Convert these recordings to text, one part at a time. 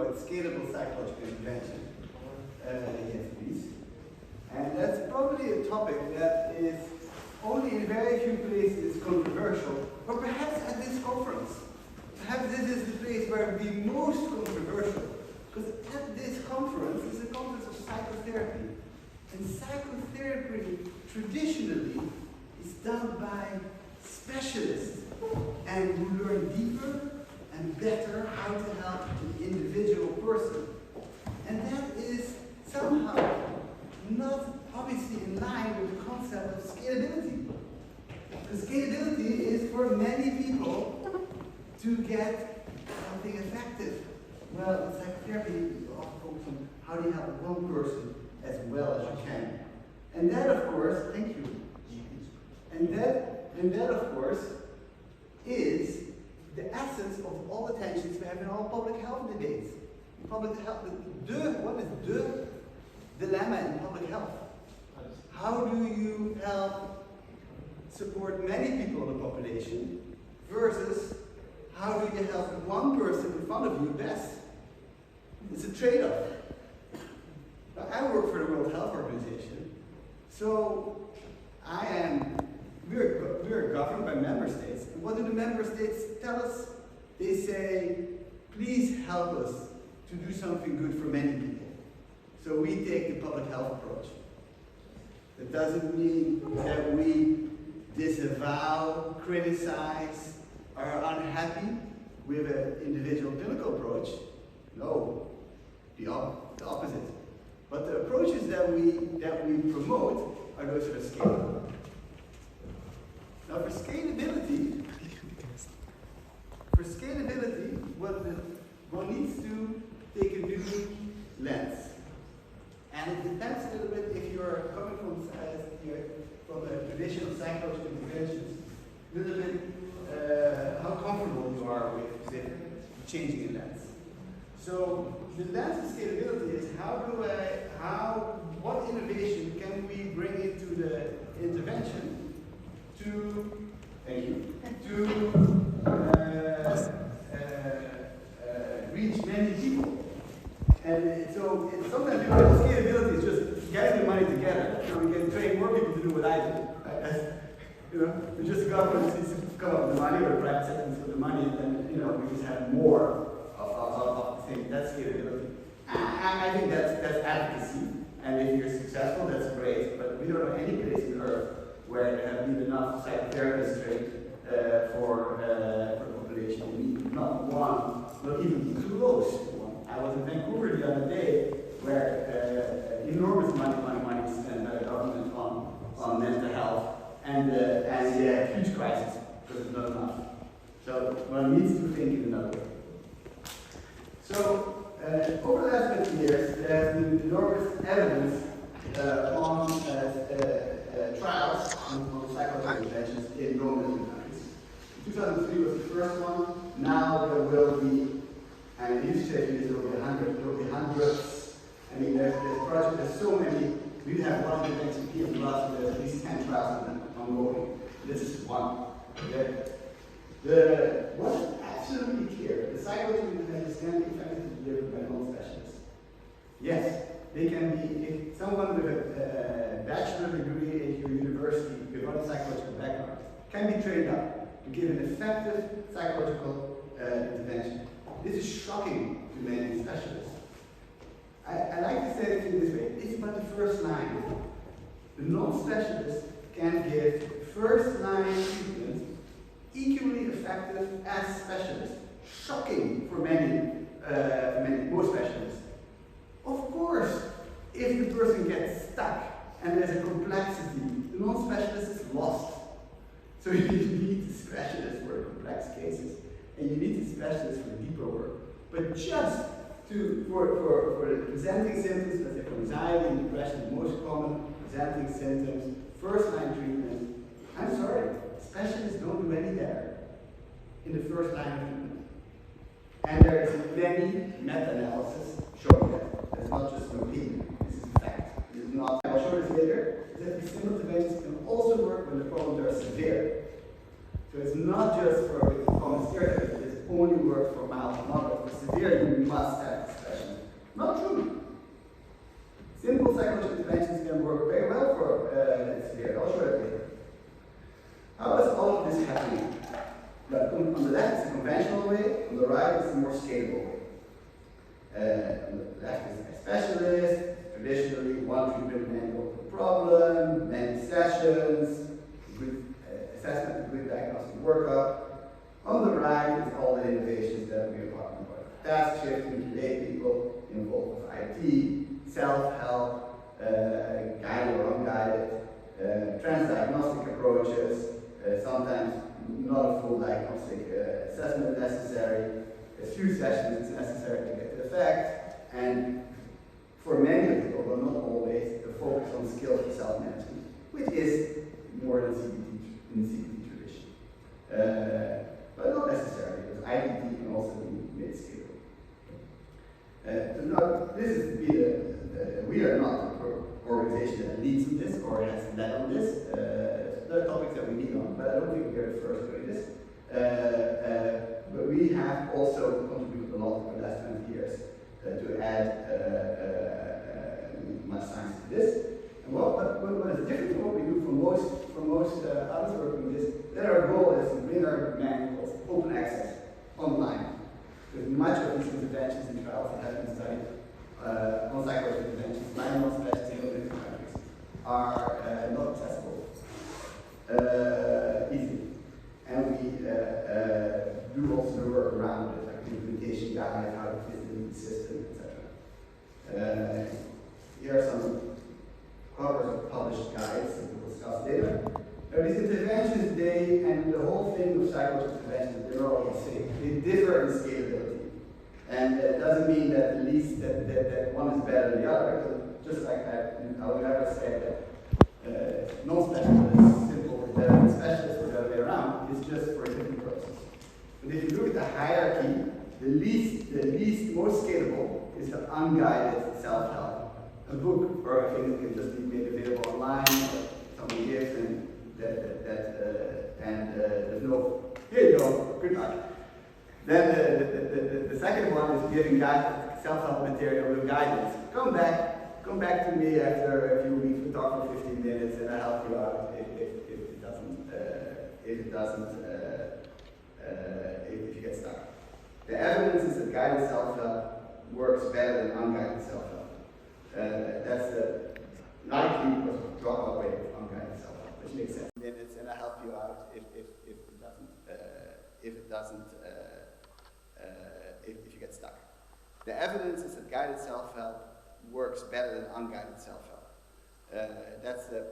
about scalable psychological intervention. Yes, please. And that's probably a topic that is only in very few places controversial, or perhaps at this conference. Perhaps this is the place where it would be most controversial, because at this conference is a conference of psychotherapy. And psychotherapy traditionally is done by specialists, and who learn deeper and better how to help the individual person. And that is somehow not obviously in line with the concept of scalability. Because scalability is for many people to get something effective. Well, in psychotherapy, you often focus on how do you help one person as well as you can. And that, of course, thank you. And that, of course, is the essence of all the tensions we have in all public health debates. Public health, what is the dilemma in public health? How do you help support many people in the population versus how do you help one person in front of you best? It's a trade-off. Now, I work for the World Health Organization, so we're governed by member states. And what do the member states tell us? They say, please help us to do something good for many people. So we take the public health approach. That doesn't mean that we disavow, criticize, are unhappy with an individual clinical approach. No, the opposite. But the approaches that we promote are those that are scalable. Now for scalability, one needs to take a new lens. And it depends a little bit if you're coming from the traditional psychological interventions, a little bit how comfortable you are with changing the lens. So the lens of scalability is what innovation can we bring into the intervention to, thank you, reach many people. And so sometimes scalability is just getting the money together so we can train more people to do what I do. We just government needs to come up with the money, or private sector needs to put the money, and then we just have more of the thing. That's scalability. I think that's advocacy, and if you're successful, that's great. But we don't know any place on earth where there have been enough psychotherapists trained for population. We need not one, not even close to one. I was in Vancouver the other day, where enormous money is spent by the government on mental health, and huge crisis because it's not enough. So one needs to think in another way. So over the last 50 years, there has been enormous evidence on trials on psychological interventions in low-income countries. 2003 was the first one. Now there will be, and it used to say there will be 100, there will be hundreds. I mean, there's so many. We have one intervention here in Brussels, there's at least 10 trials ongoing. This is one. What's absolutely clear, the psychological interventions can be effectively delivered by non-specialists. Yes, they can be, if someone with a bachelor degree at your university without a psychological background can be trained up to give an effective psychological intervention. This is shocking to many specialists. I like to say it in this way, it's about the first line. The non-specialist can give first-line treatment equally effective as specialists. Shocking for most specialists. Of course, if the person gets stuck and there's a complexity, the non-specialist is lost. So you need the specialist for complex cases, and you need the specialist for deeper work. But just for the presenting symptoms, let's say for anxiety and depression, the most common presenting symptoms, first-line treatment, I'm sorry, specialists don't do any better in the first line of treatment. And there is many meta-analysis showing that. That's not just an opinion, this is a fact. This is not, I'll show this later, is that these simple interventions can also work when the problems are severe. So it's not just for common stereotypes, it only works for mild and moderate. For severe, you must have Not true. Simple psychological interventions can work very well for severe. I'll show it later. How is all of this happening? But on the left is a conventional way, on the right is a more scalable way. On the left is a specialist, traditionally one treatment manual per problem, many sessions, good assessment, good diagnostic workup. On the right is all the innovations that we are talking about. Task shifting to lay people involved with IT, self-help, guided or unguided, transdiagnostic approaches, sometimes not a full diagnostic assessment necessary, a few sessions is necessary to get the effect, and for many people, but not always, the focus on skills for self-management, which is more in the CBT tradition. But not necessarily, because IDT can also be made scalable. We are not an organization that leads on this or has led on this. There are topics that we lead on, but I don't think we are the first doing this. But we have also contributed a lot over the last 20 years to add much science to this. And what is different from what we do from most others working with this, that our goal is to bring our manuals open access online. Because much of these interventions and trials that have been studied on psychological interventions by non-specialists in different countries are not accessible easily. And we do also the work around it, like the implementation guide, how to fit in the system, etc. Here are some covers of published guides that we'll discuss later. Now, these interventions, and the whole thing of psychological interventions, they're all the same. They differ in scalability. And it doesn't mean that at least that one is better than the other. Just like I would never say that non-specialists, simple is better than specialists or the other way around. It's just for a different purpose. But if you look at the hierarchy, the least most scalable is the unguided self-help. A book or a thing that can just be made available online, or someone gives, and there's no, here you go, good luck. Then the second one is giving self-help material with guidance. Come back to me after a few weeks. We talk for 15 minutes, and I help you out if you get stuck. The evidence is that guided self-help works better than unguided self-help. That's the likely dropout rate of unguided self-help, which makes sense. Minutes, and I help you out if you get stuck. The evidence is that guided self-help works better than unguided self-help. That's the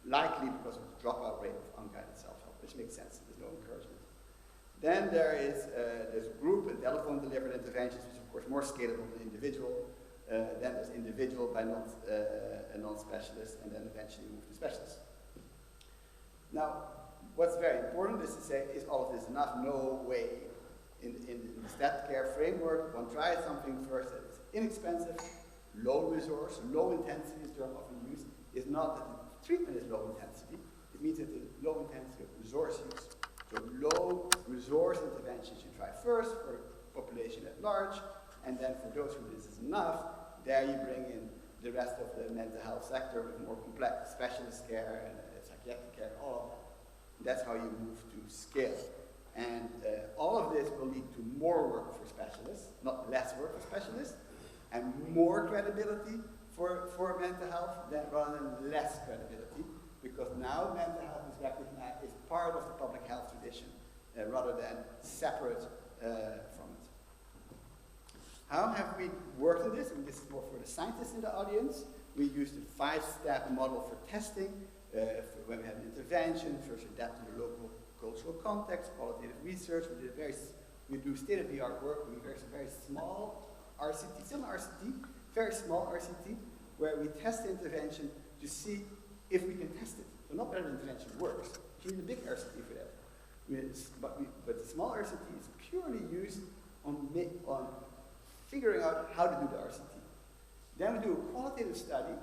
likely because of the dropout rate of unguided self-help, which makes sense. There's no encouragement. Then there's group and telephone delivered interventions, which is of course more scalable than individual. Then there's individual by a non-specialist, and then eventually move to specialists. Now, what's very important is to say, is all of this enough? No way. In the stat care framework, one tries something first that is inexpensive, low resource, low intensity is the term often used. It's not that the treatment is low intensity, it means that the low intensity of resource use. So low resource interventions you try first for population at large, and then for those who this is enough, there you bring in the rest of the mental health sector with more complex specialist care and psychiatric care, all of that. That's how you move to scale. And all of this will lead to more work for specialists, not less work for specialists, and more credibility for mental health rather than less credibility, because now mental health is recognized as part of the public health tradition rather than separate from it. How have we worked on this? And this is more for the scientists in the audience. We used a 5-step model for testing. When we have an intervention, first adapt to the local cultural context, qualitative research. We do state-of-the-art work. We do very small RCT, still an RCT, very small RCT, where we test the intervention to see if we can test it. So not whether the intervention works. You need a big RCT for that. But the small RCT is purely used on figuring out how to do the RCT. Then we do a qualitative study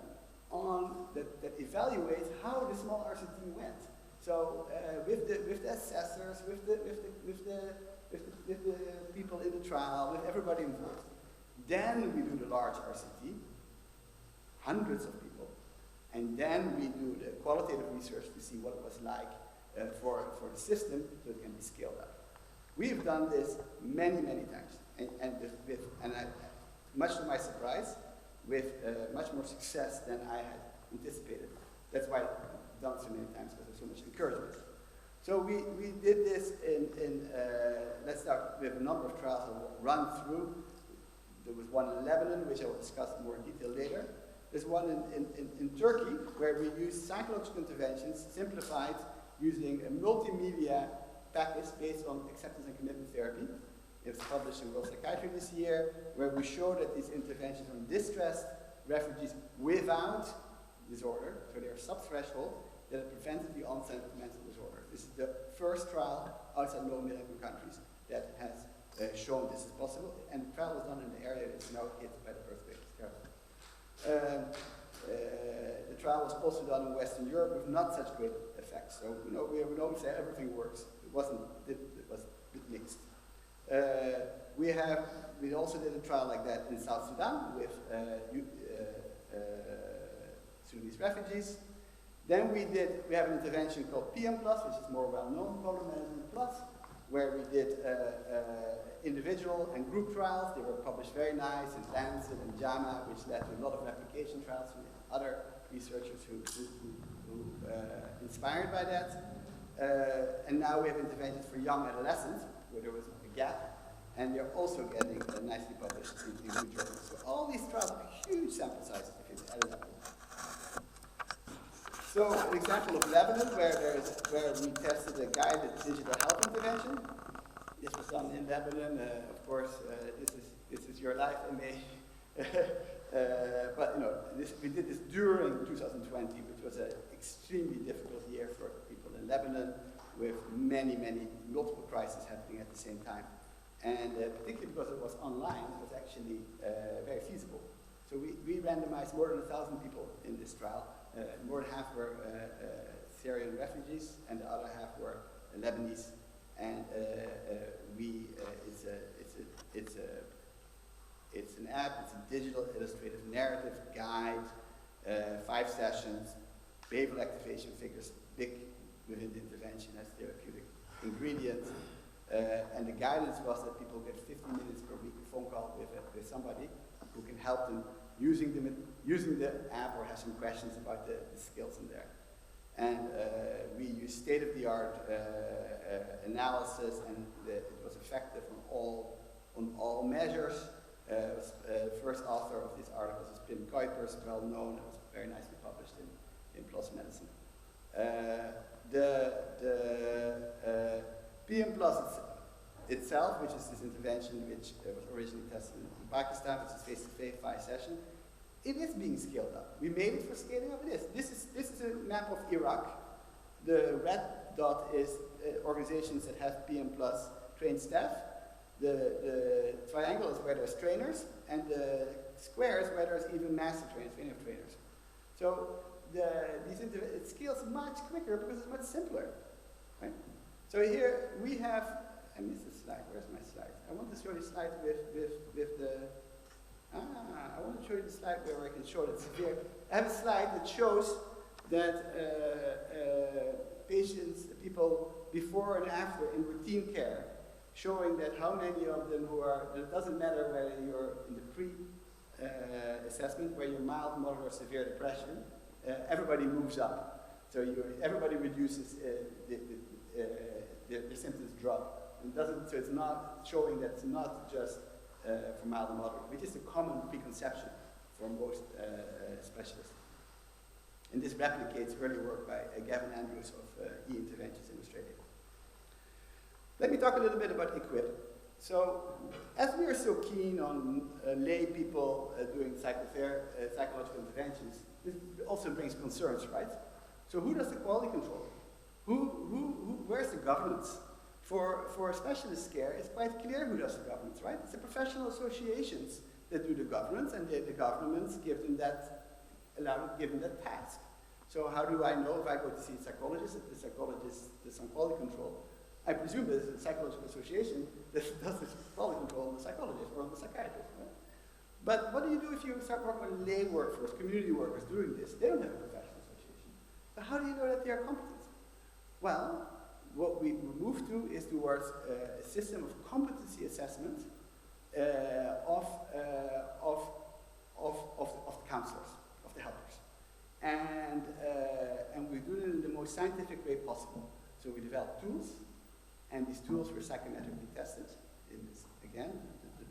that evaluates how the small RCT went. So with the assessors, with the people in the trial, with everybody involved. Then we do the large RCT, hundreds of people, and then we do the qualitative research to see what it was like for the system so it can be scaled up. We've done this many, many times, much to my surprise, with much more success than I had anticipated. That's why I've done it so many times, because there's so much encouragement. So we did this let's start with a number of trials I'll run through. There was one in Lebanon, which I will discuss in more detail later. There's one in Turkey, where we used psychological interventions, simplified, using a multimedia package based on acceptance and commitment therapy. It was published in World Psychiatry this year, where we show that these interventions on distressed refugees without disorder, so they are sub-threshold, that it prevented the onset of mental disorder. This is the first trial outside low middle income countries that has shown this is possible, and the trial was done in the area that is now hit by the earthquake. The trial was also done in Western Europe with not such great effects. So we don't say everything works. It was a bit mixed. We also did a trial like that in South Sudan with Sudanese refugees. Then we have an intervention called PM+, which is more well-known, Problem Management Plus, where we did individual and group trials. They were published very nice in Lancet and JAMA, which led to a lot of replication trials from other researchers who inspired by that. And now we have interventions for young adolescents, where there was a gap, and they're also getting nicely published in new journals. So all these trials are huge sample sizes if you add it up. So an example of Lebanon, where we tested a guided digital health intervention. This was done in Lebanon. Of course, this is your life, MA. But we did this during 2020, which was an extremely difficult year for people in Lebanon, with multiple crises happening at the same time. And particularly because it was online, it was actually very feasible. So we randomized more than 1,000 people in this trial. More than half were Syrian refugees, and the other half were Lebanese. And it's an app. It's a digital illustrative narrative guide. 5 sessions. Behavioral activation figures big within the intervention as therapeutic ingredients. And the guidance was that people get 15 minutes per week a phone call with somebody who can help them using the app or have some questions about the skills in there. And we used state-of-the-art analysis, and it was effective on all measures. The first author of this article is Pim Kuipers, well known. It was very nicely published in PLOS Medicine. The PM Plus itself, which is this intervention which was originally tested in Pakistan, which is face-to-face 5 session, it is being scaled up. We made it for scaling up. It is. This is a map of Iraq. The red dot is organizations that have PM Plus trained staff. The triangle is where there's trainers, and the square is where there's even master trainers, training of trainers. So it scales much quicker because it's much simpler, right? So here we have, I missed a slide. Where's my slide? I want to show you a slide with the. I want to show you the slide where I can show that severe. I have a slide that shows that people before and after in routine care, showing that how many of them it doesn't matter whether you're in the pre-assessment, where you're mild, moderate, or severe depression, everybody moves up. So everybody reduces, their symptoms drop. So it's not showing that it's not just for mild and moderate, which is a common preconception for most specialists. And this replicates early work by Gavin Andrews of e-interventions in Australia. Let me talk a little bit about EQUIP. So, as we are so keen on lay people doing psychological interventions, this also brings concerns, right? So who does the quality control? Where's the governance? For specialist care, it's quite clear who does the governance, right? It's the professional associations that do the governance, and the governments give them that task. So how do I know if I go to see a psychologist, if the psychologist does some quality control? I presume there's a psychological association that does the quality control on the psychologist or on the psychiatrist, right? But what do you do if you start working with lay workforce, community workers doing this? They don't have a professional association. So how do you know that they are competent? Well, what we move to is towards a system of competency assessment of the counselors, of the helpers. And we do it in the most scientific way possible. So we develop tools, and these tools were psychometrically tested in this, again,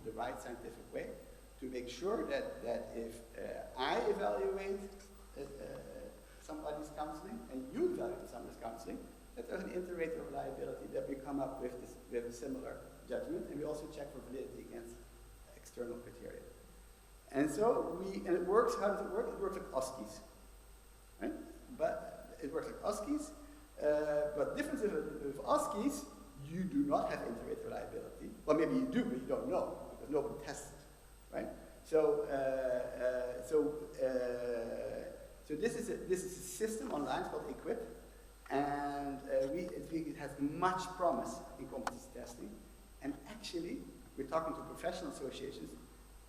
the right scientific way, to make sure that if I evaluate somebody's counseling, and you evaluate somebody's counseling, that there's an inter-rater reliability, that we come up with a similar judgment, and we also check for validity against external criteria. And so it works. How does it work? It works like OSCEs, right? But it works like OSCEs. But the difference with OSCEs, you do not have inter-rater reliability. Well, maybe you do, but you don't know because nobody tests it, right? So this is a system online. It's called EQUIP, and it has much promise in competency testing. And actually, we're talking to professional associations.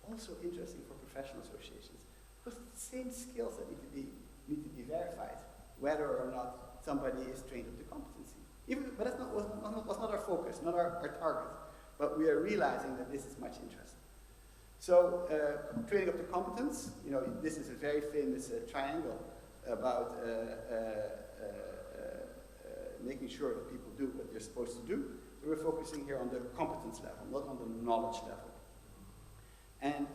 Also interesting for professional associations, because the same skills that need to be verified, whether or not somebody is trained up to competency. But that was not our focus, not our target. But we are realizing that this is much interest. So training up to competence, this is a very famous triangle about making sure that people do what they're supposed to do. So we're focusing here on the competence level, not on the knowledge level. And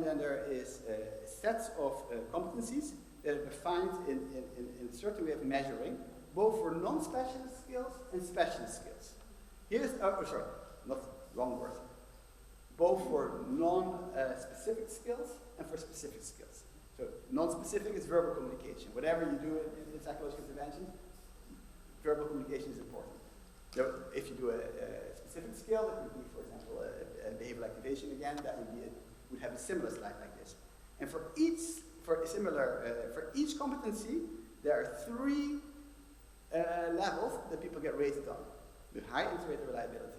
then there is sets of competencies that are defined in a certain way of measuring, both for non-specialist skills and specialist skills. Wrong word. Both for non-specific skills and for specific skills. So non-specific is verbal communication. Whatever you do in psychological intervention, verbal communication is important. So if you do a specific skill, that would be, for example, a behavioral activation again, that would have a similar slide like this. And for each competency, there are 3 levels that people get rated on, with high inter-rater reliability.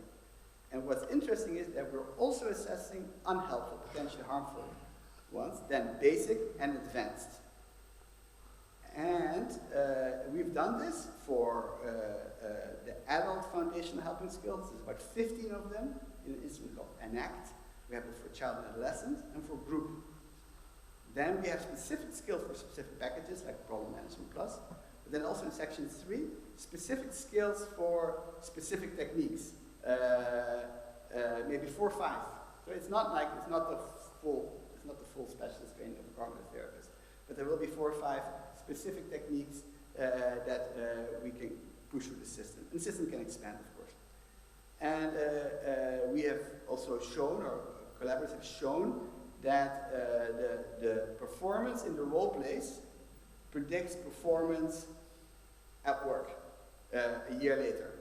And what's interesting is that we're also assessing unhelpful, potentially harmful ones, then basic and advanced. And we've done this for the adult foundational helping skills. There's about 15 of them in an instrument called ENACT. We have it for child and adolescent and for group. Then we have specific skills for specific packages like Problem Management Plus. But then also in section 3, specific skills for specific techniques. Maybe 4 or 5. So it's not the full specialist training of a cognitive therapist. But there will be 4 or 5 specific techniques that we can push through the system. And the system can expand, of course. And we have also shown, or collaborators have shown, that the performance in the role plays predicts performance at work a year later.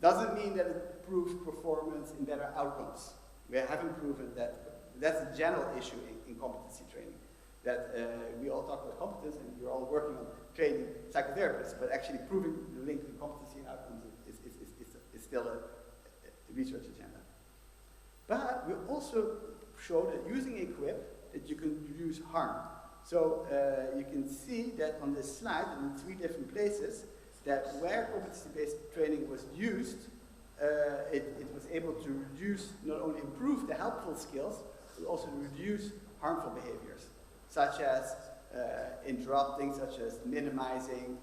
Doesn't mean that it improves performance in better outcomes. We haven't proven that. That's a general issue in competency training. That we all talk about competence and we're all working on training psychotherapists, but actually proving the link between competency and outcomes is still a research agenda. But we also show that using EQUIP, that you can reduce harm. So you can see that on this slide, in 3 different places, that where competency-based training was used, it was able to reduce, not only improve the helpful skills, but also reduce harmful behaviors, such as interrupting, such as minimizing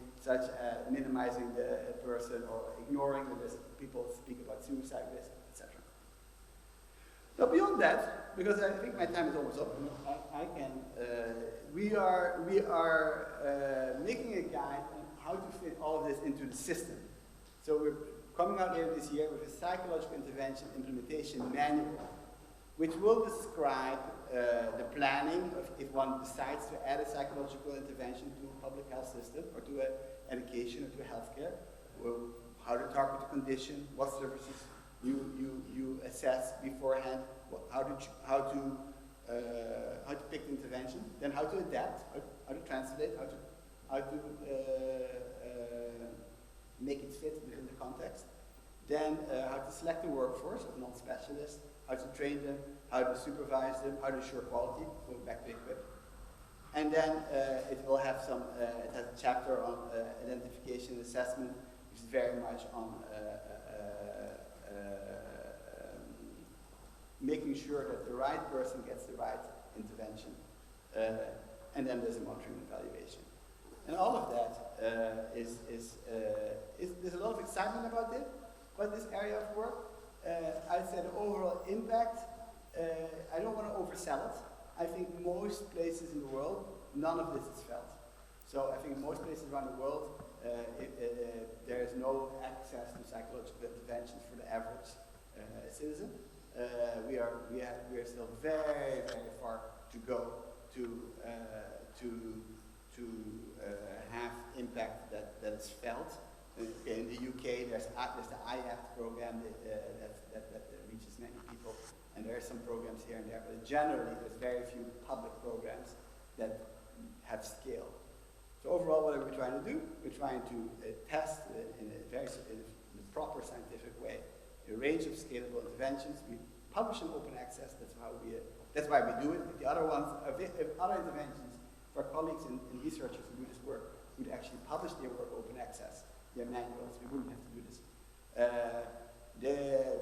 the person, or ignoring the risk. People speak about suicide risk, etc. Now beyond that, because I think my time is almost up, we are making a guide on how to fit all of this into the system. So we're coming out later this year with a psychological intervention implementation manual, which will describe the planning of if one decides to add a psychological intervention to a public health system, or to education, or to healthcare, how to target the condition, what services you assess beforehand, how to pick the intervention, then how to adapt, how to translate, how to make it fit within the context, then how to select the workforce of non-specialists, how to train them, how to supervise them, how to ensure quality, going back to equip. And then it will have some, it has a chapter on identification and assessment, which is very much on making sure that the right person gets the right intervention. And then there's a monitoring and evaluation. And all of that there's a lot of excitement about this area of work. I'd say the overall impact, I don't want to oversell it. I think most places in the world, none of this is felt. So I think most places around the world, there is no access to psychological interventions for the average citizen. We are still very, very far to go to have impact that is felt. In the UK, there's the IAPT program that reaches many people, and there are some programs here and there, but generally there's very few public programs that have scale. So overall, what are we trying to do? We're trying to test in a proper scientific way a range of scalable interventions. We publish in open access. That's why we do it. If the other ones, if other interventions for colleagues and researchers who do this work would actually publish their work open access, their manuals, we wouldn't have to do this.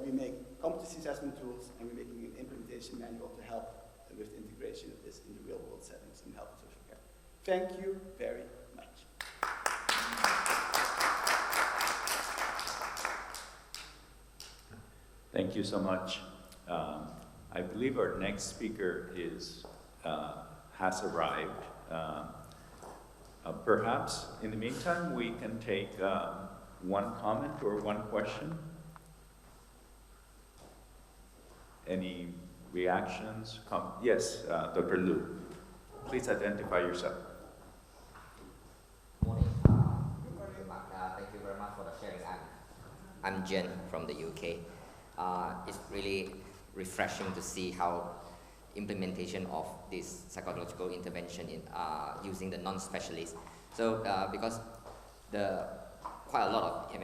We make competency assessment tools, and we're making an implementation manual to help with the integration of this in the real world settings in health and social care. Thank you very much. Thank you so much. I believe our next speaker has arrived. Perhaps in the meantime we can take one comment or one question. Any reactions? Yes, Dr. Liu. Please identify yourself. Good morning. Thank you very much for the sharing. I'm Jen from the UK. It's really refreshing to see how implementation of this psychological intervention in using the non-specialists. So because quite a lot of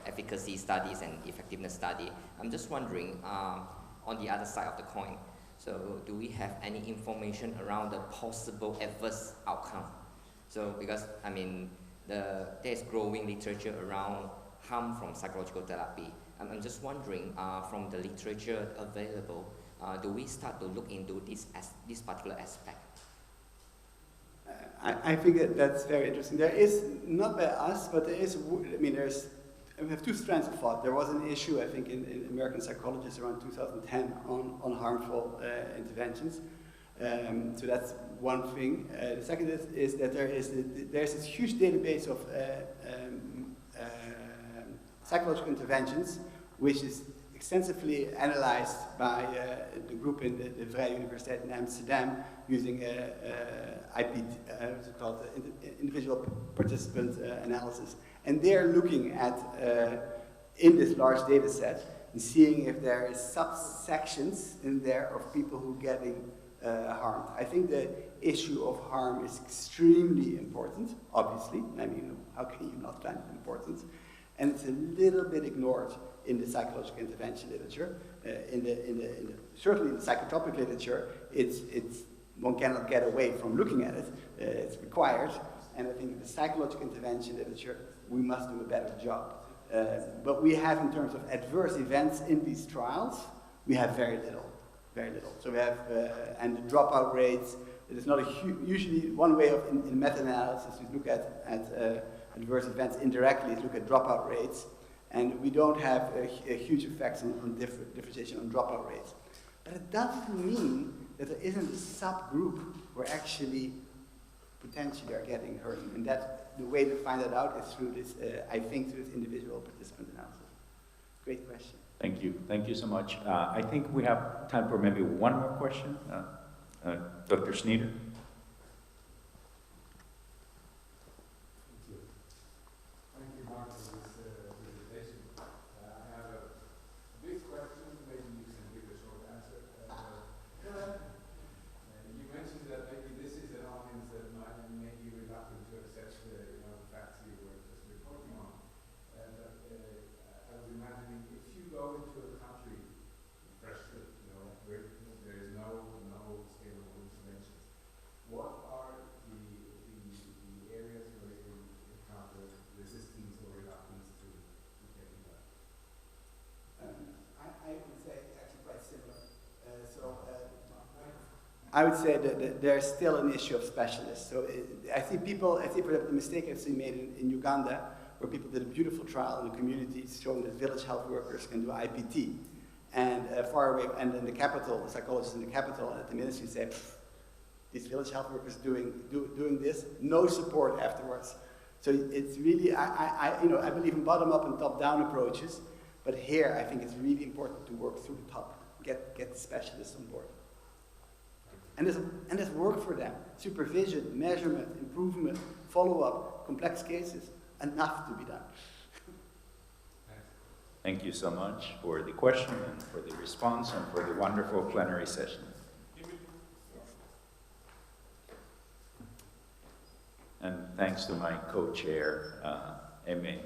efficacy studies and effectiveness study, I'm just wondering on the other side of the coin. So do we have any information around the possible adverse outcome? So because there's growing literature around harm from psychological therapy. I'm just wondering from the literature available, do we start to look into this particular aspect? I think that's very interesting. There is, not by us, but there is, we have two strands of thought. There was an issue, I think, in American Psychologists around 2010 on harmful interventions. So that's one thing. The second is that there's this huge database of psychological interventions, which is extensively analyzed by the group in the Vrije Universiteit in Amsterdam using what's it called, individual participant analysis. And they're looking at, in this large data set, and seeing if there is subsections in there of people who are getting harmed. I think the issue of harm is extremely important, obviously. How can you not find it important? And it's a little bit ignored in the psychological intervention literature. Certainly in the psychotropic literature, one cannot get away from looking at it. It's required. And I think in the psychological intervention literature, we must do a better job. But we have, in terms of adverse events in these trials, we have very little. So we have, and the dropout rates, it is not usually one way of, in meta-analysis, we look at adverse events indirectly, look at dropout rates, and we don't have a huge effects on differentiation on dropout rates. But it doesn't mean that there isn't a subgroup where actually potentially are getting hurt, and that the way to find that out is through this, through this individual participant analysis. Great question. Thank you so much. I think we have time for maybe one more question. Dr. Sneeder. I would say that there's still an issue of specialists. So I see the mistake I've seen made in Uganda, where people did a beautiful trial in the communities showing that village health workers can do IPT. And far away, and in the capital, the psychologists in the capital and at the ministry say, these village health workers doing this, no support afterwards. So it's really, I believe in bottom-up and top-down approaches, but here I think it's really important to work through the top, get the specialists on board. And there's work for them. Supervision, measurement, improvement, follow-up, complex cases, enough to be done. Thank you so much for the question and for the response and for the wonderful plenary session. And thanks to my co-chair, Eme,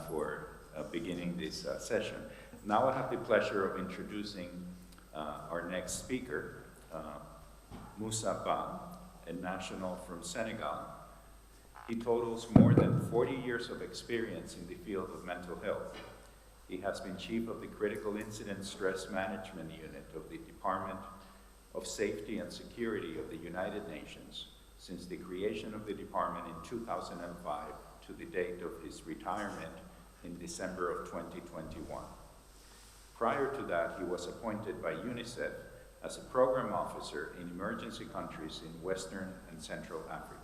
for beginning this session. Now I have the pleasure of introducing our next speaker, Moussa Ba, a national from Senegal. He totals more than 40 years of experience in the field of mental health. He has been chief of the Critical Incident Stress Management Unit of the Department of Safety and Security of the United Nations since the creation of the department in 2005 to the date of his retirement in December of 2021. Prior to that, he was appointed by UNICEF as a program officer in emergency countries in Western and Central Africa.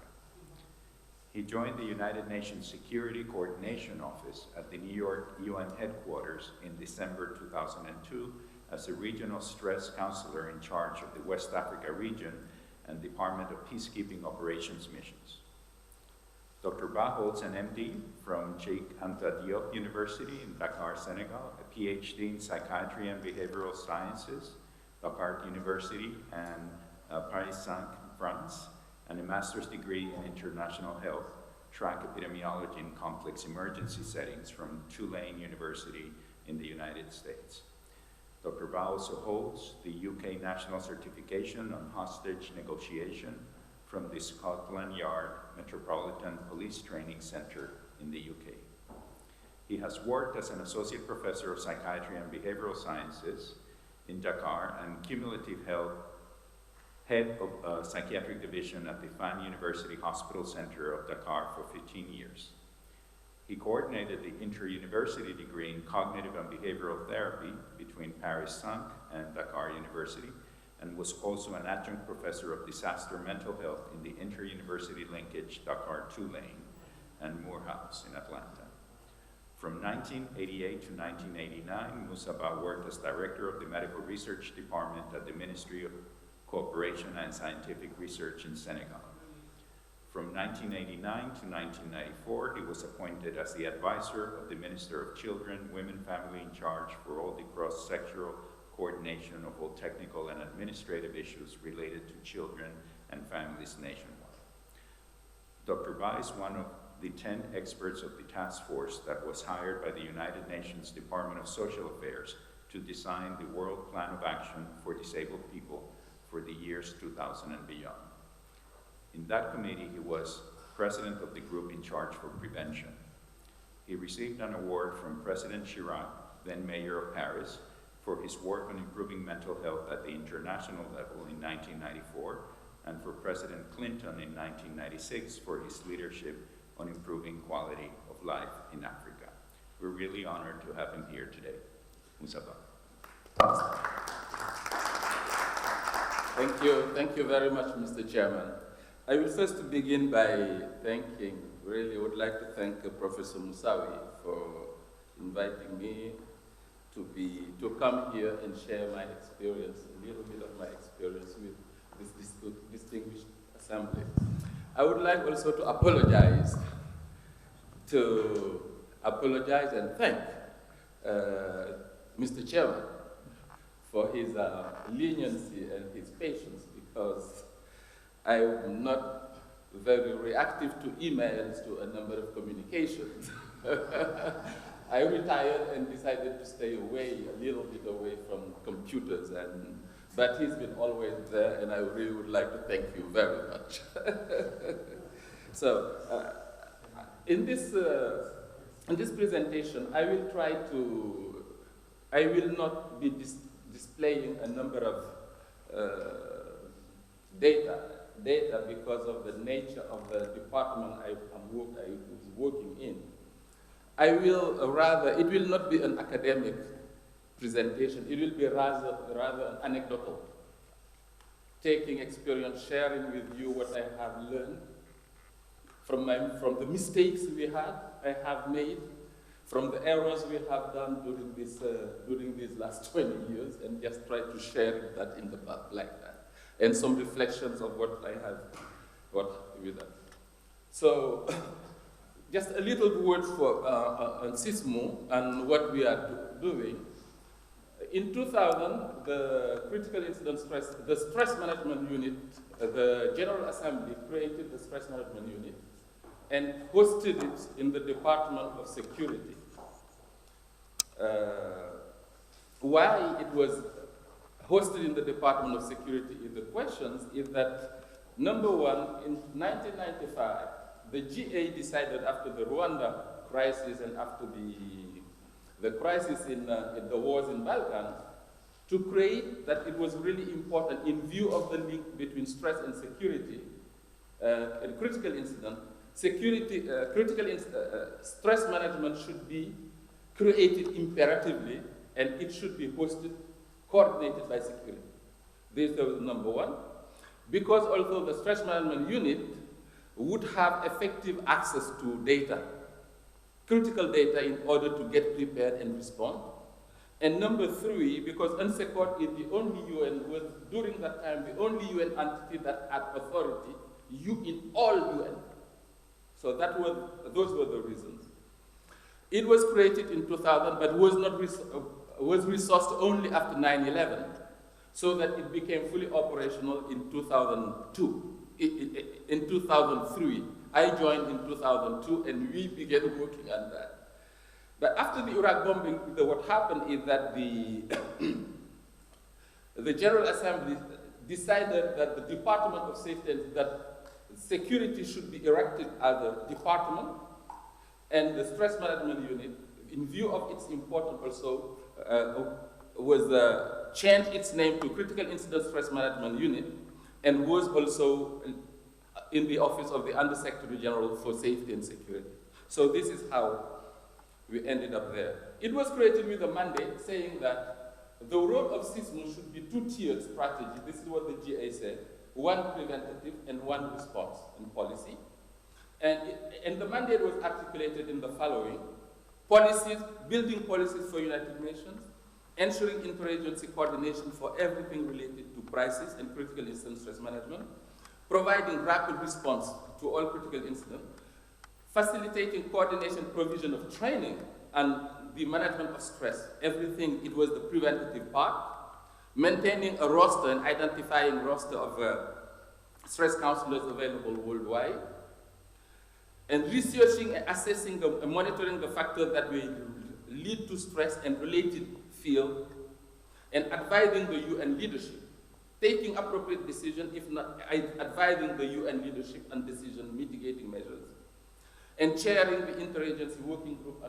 He joined the United Nations Security Coordination Office at the New York UN headquarters in December 2002 as a regional stress counselor in charge of the West Africa region and Department of Peacekeeping Operations missions. Dr. Ba holds an MD from Cheikh Anta Diop University in Dakar, Senegal, a PhD in Psychiatry and Behavioral Sciences, Dakar University and Paris 5, France, and a master's degree in International Health, Track Epidemiology in Complex Emergency Settings from Tulane University in the United States. Dr. Ba also holds the UK National Certification on Hostage Negotiation from the Scotland Yard Metropolitan Police Training Centre in the UK. He has worked as an associate professor of psychiatry and behavioral sciences in Dakar and cumulative head of psychiatric division at the Fan University Hospital Center of Dakar for 15 years. He coordinated the inter-university degree in cognitive and behavioral therapy between Paris 5 and Dakar University, and was also an adjunct professor of disaster mental health in the inter-university linkage Dakar-Tulane and Morehouse in Atlanta. From 1988 to 1989, Moussa Ba worked as director of the Medical Research Department at the Ministry of Cooperation and Scientific Research in Senegal. From 1989 to 1994, he was appointed as the advisor of the Minister of Children, Women, Family in charge for all the cross-sectoral coordination of all technical and administrative issues related to children and families nationwide. Dr. Ba is one of the 10 experts of the task force that was hired by the United Nations Department of Social Affairs to design the World Plan of Action for Disabled People for the years 2000 and beyond. In that committee, he was president of the group in charge for prevention. He received an award from President Chirac, then mayor of Paris, for his work on improving mental health at the international level in 1994, and for President Clinton in 1996 for his leadership on improving quality of life in Africa. We're really honored to have him here today. Moussa Ba. Thank you very much, Mr. Chairman. I will first begin by would like to thank Professor Moussaoui for inviting me to come here and share my experience, a little bit of my experience with this distinguished assembly. I would like also to apologize and thank Mr. Chairman for his leniency and his patience, because I'm not very reactive to emails, to a number of communications. I retired and decided to stay away, a little bit away from computers, but he's been always there, and I really would like to thank you very much. So, in this presentation, I will not be displaying a number of data because of the nature of the department I was working in. I will rather, it will not be an academic presentation, it will be rather anecdotal. Taking experience, sharing with you what I have learned from the mistakes I have made, from the errors we have done during these last 20 years, and just try to share that in the back like that. And some reflections of what I have got with that. So, just a little word on SISMO and what we are doing. In 2000, the Critical Incident Stress, the Stress Management Unit, the General Assembly created the Stress Management Unit and hosted it in the Department of Security. Why it was hosted in the Department of Security is the questions is that, number one, in 1995, the GA decided after the Rwanda crisis and after the crisis in the wars in Balkan, to create that it was really important in view of the link between stress and security and critical incident. Stress management should be created imperatively, and it should be hosted, coordinated by security. This was number one. Because although the stress management unit would have effective access to data, critical data in order to get prepared and respond. And number three, because UNSECORD is the only UN, was during that time the only UN entity that had authority in all UN. So those were the reasons. It was created in 2000, but was resourced only after 9/11, so that it became fully operational in 2002. In 2003, I joined in 2002, and we began working on that. But after the Iraq bombing, what happened is that the General Assembly decided that the Department of Safety and that security should be erected as a department, and the Stress Management Unit, in view of its importance also, changed its name to Critical Incident Stress Management Unit, and was also in the office of the Undersecretary General for Safety and Security. So this is how we ended up there. It was created with a mandate saying that the role of SISMO should be two-tiered strategy. This is what the GA said: one preventative and one response and policy. And the mandate was articulated in the following: policies, building policies for United Nations, ensuring interagency coordination for everything related to crisis and critical incident stress management, providing rapid response to all critical incidents, facilitating coordination provision of training and the management of stress. Everything, it was the preventative part, maintaining a roster and identifying roster of stress counselors available worldwide, and researching and assessing and monitoring the factors that will lead to stress and related field, and advising the UN leadership, taking appropriate decision, if not advising the UN leadership on decision mitigating measures, and chairing the interagency working group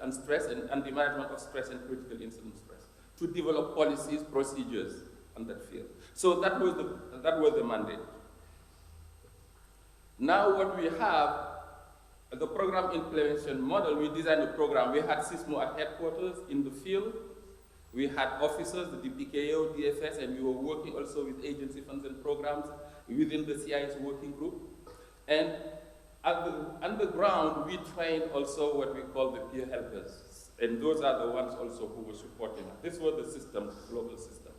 on stress and the management of stress and critical incident stress, to develop policies, procedures on that field. So that was the mandate. Now what we have, the program implementation model, we designed a program. We had SISMO at headquarters in the field. We had officers, the DPKO, DFS, and we were working also with agency funds and programs within the CIS working group. And on the ground, we trained also what we call the peer helpers. And those are the ones also who were supporting us. This was the system, global system.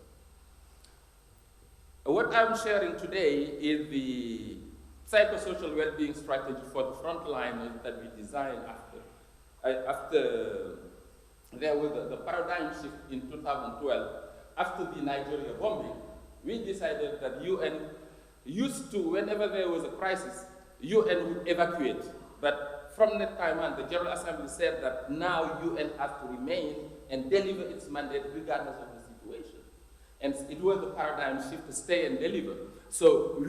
What I'm sharing today is the psychosocial well-being strategy for the frontliners that we designed after there was the paradigm shift in 2012. After the Nigeria bombing, we decided that UN used to, whenever there was a crisis, UN would evacuate. But from that time on, the General Assembly said that now UN has to remain and deliver its mandate regardless of the situation. And it was the paradigm shift to stay and deliver. So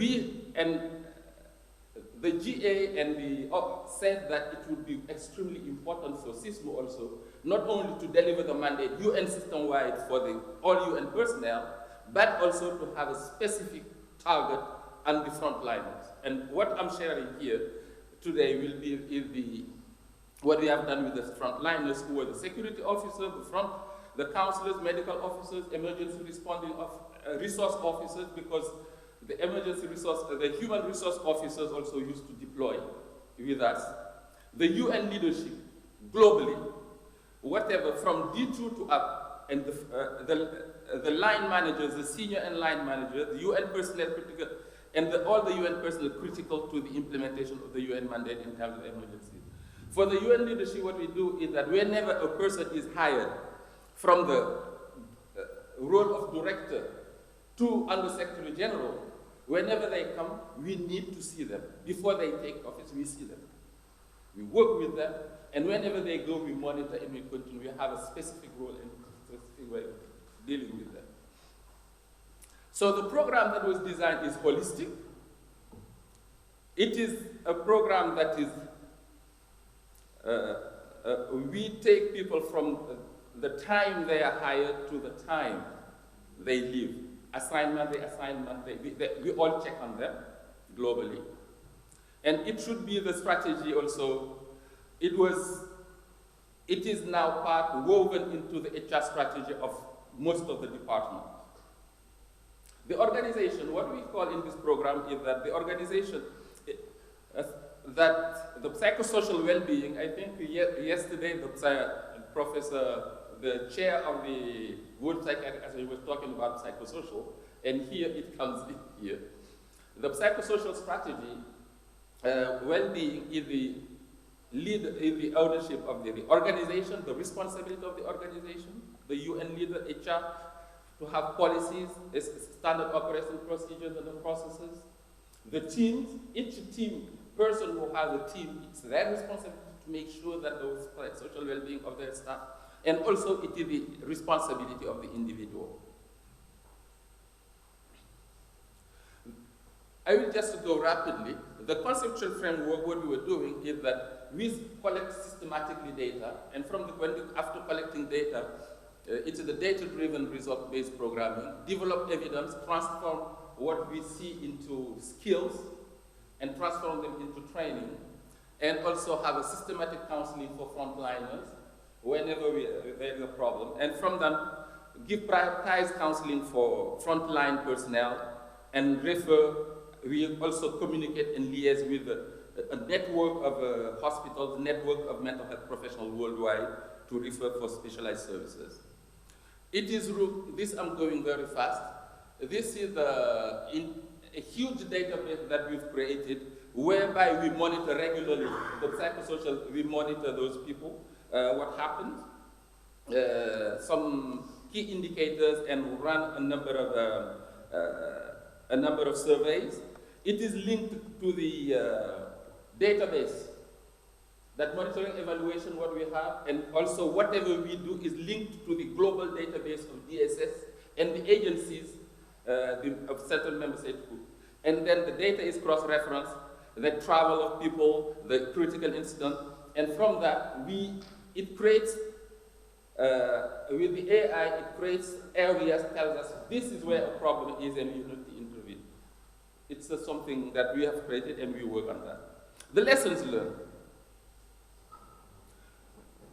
the GA and the said that it would be extremely important for SISMO also, not only to deliver the mandate UN system-wide for all UN personnel, but also to have a specific target and the frontliners. And what I'm sharing here today will be what we have done with the frontliners, who are the security officers, the counselors, medical officers, emergency responding resource officers, because the human resource officers also used to deploy with us. The UN leadership, globally, whatever, from D2 to up, and the line managers, the senior and line managers, the UN personnel critical, and all the UN personnel critical to the implementation of the UN mandate in terms of emergencies. For the UN leadership, what we do is that whenever a person is hired from the role of director to Under-Secretary General, whenever they come, we need to see them. Before they take office, we see them. We work with them, and whenever they go, we monitor and we continue. We have a specific role and a specific way of dealing with them. So the program that was designed is holistic. It is a program that is, we take people from the time they are hired to the time they leave. Assignment, we all check on them globally. And it should be the strategy also. It is now woven into the HR strategy of most of the departments. The organization, what we call in this program is that the organization, that the psychosocial well-being, I think yesterday the chair of the World Psychiatric Association was talking about psychosocial, and here it comes in here. The psychosocial strategy, well-being is the ownership of the organization, the responsibility of the organization, the UN leader, HR, to have policies, standard operation procedures and the processes. The teams, each team, person who has a team, it's their responsibility to make sure that those social well-being of their staff, and also it is the responsibility of the individual. I will just go rapidly. The conceptual framework, what we were doing is that we collect systematically data, and after collecting data, it's the data-driven result-based programming, develop evidence, transform what we see into skills, and transform them into training, and also have a systematic counseling for frontliners whenever there is a problem, and from them, give prioritized counseling for frontline personnel, and we also communicate and liaise with a network of hospitals, network of mental health professionals worldwide to refer for specialized services. This I'm going very fast. This is a huge database that we've created whereby we monitor regularly the psychosocial, we monitor those people, what happens, some key indicators, and run a number of surveys. It is linked to the database, that monitoring evaluation what we have, and also whatever we do is linked to the global database of DSS and the agencies of certain member state group. And then the data is cross-referenced, the travel of people, the critical incident, and from that it creates, with the AI, it creates areas, tells us this is where a problem is and you need to intervene. It's something that we have created and we work on that. The lessons learned.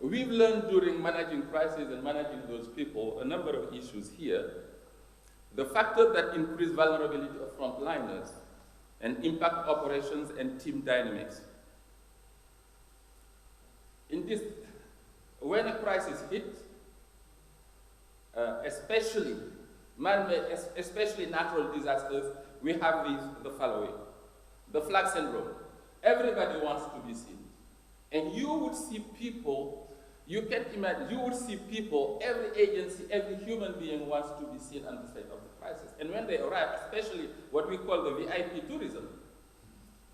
We've learned during managing crises and managing those people a number of issues here. The factors that increase vulnerability of frontliners and impact operations and team dynamics. When a crisis hits, especially man-made, especially natural disasters, we have the following. The flag syndrome. Everybody wants to be seen. And you would see people, you can't imagine, you would see people, every agency, every human being wants to be seen on the side of the crisis. And when they arrive, especially what we call the VIP tourism,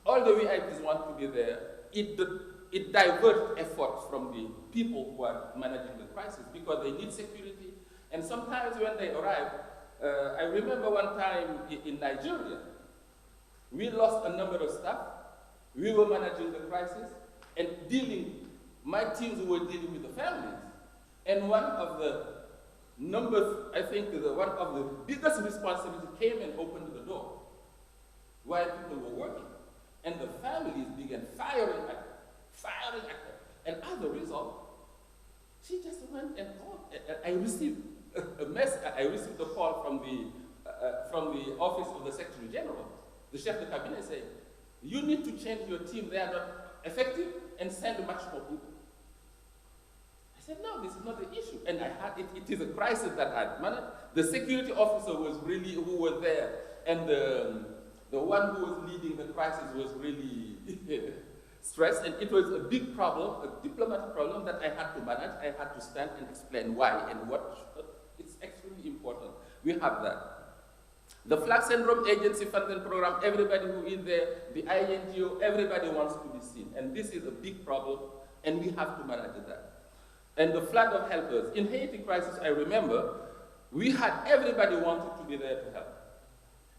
all the VIPs want to be there. It diverts effort from the people who are managing the crisis because they need security. And sometimes when they arrive, I remember one time in Nigeria, we lost a number of staff. We were managing the crisis and my teams were dealing with the families. And one of the numbers, I think one of the biggest responsibilities came and opened the door. while people were working. And the families began firing at her. And as a result, she just went and called. I received a call from the office of the Secretary General, the Chef de Cabinet, saying, you need to change your team, they are not effective, and send much more people. I said, no, this is not the issue. And it is a crisis that I had managed. The security officer was really, who was there, and the one who was leading the crisis was really stressed, and it was a big problem, a diplomatic problem that I had to manage. I had to stand and explain why and what. It's extremely important. We have that. The Flag Syndrome Agency funding program, everybody who is there, the INGO, everybody wants to be seen. And this is a big problem, and we have to manage that. And the flood of helpers. In Haiti crisis, I remember, we had everybody wanted to be there to help.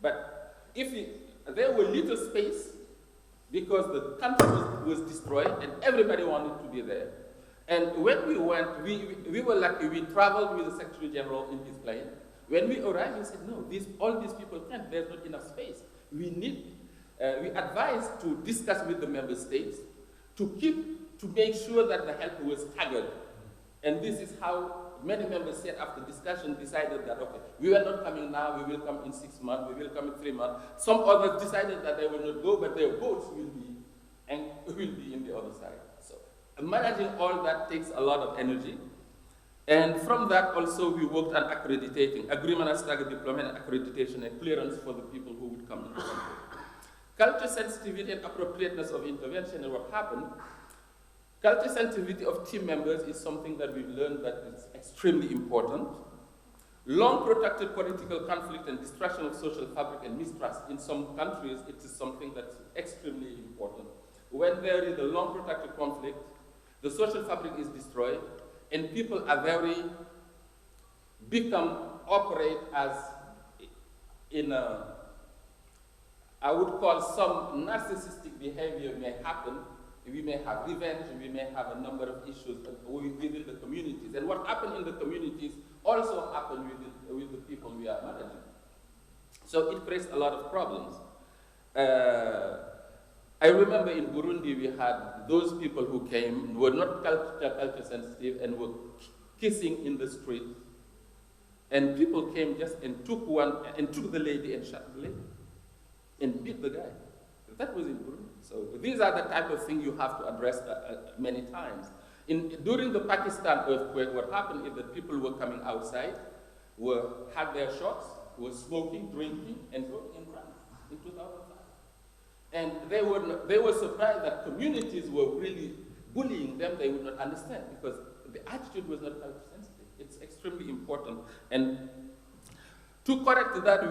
But there were little space, because the country was destroyed, and everybody wanted to be there. And when we went, we were lucky, we traveled with the Secretary General in his plane. When we arrived, he said, no, all these people can't, there's not enough space. We advised to discuss with the member states to make sure that the help was staggered. And this is how many members said after discussion decided that, okay, we are not coming now, we will come in 6 months, we will come in 3 months. Some others decided that they will not go, but their boats will be in the other side. So managing all that takes a lot of energy. And from that also we worked on accrediting, agreement as target deployment, accreditation and clearance for the people who would come into the country. Culture sensitivity and appropriateness of intervention and what happened. Culture sensitivity of team members is something that we've learned that is extremely important. Long protracted political conflict and destruction of social fabric and mistrust in some countries, it is something that's extremely important. When there is a long protracted conflict, the social fabric is destroyed, and people are operate as in a, I would call some narcissistic behavior may happen. We may have revenge, we may have a number of issues within the communities. And what happened in the communities also happened with the people we are managing. So it creates a lot of problems. I remember in Burundi we had those people who came, were not culture sensitive and were kissing in the street. And people came just and took the lady and shot the lady and beat the guy. That was in Burundi. So these are the type of things you have to address many times. During the Pakistan earthquake, what happened is that people were coming outside, had their shots, were smoking, drinking, and voting in crime in 2005. And they were surprised that communities were really bullying them. They would not understand because the attitude was not culture sensitive. It's extremely important. And to correct that,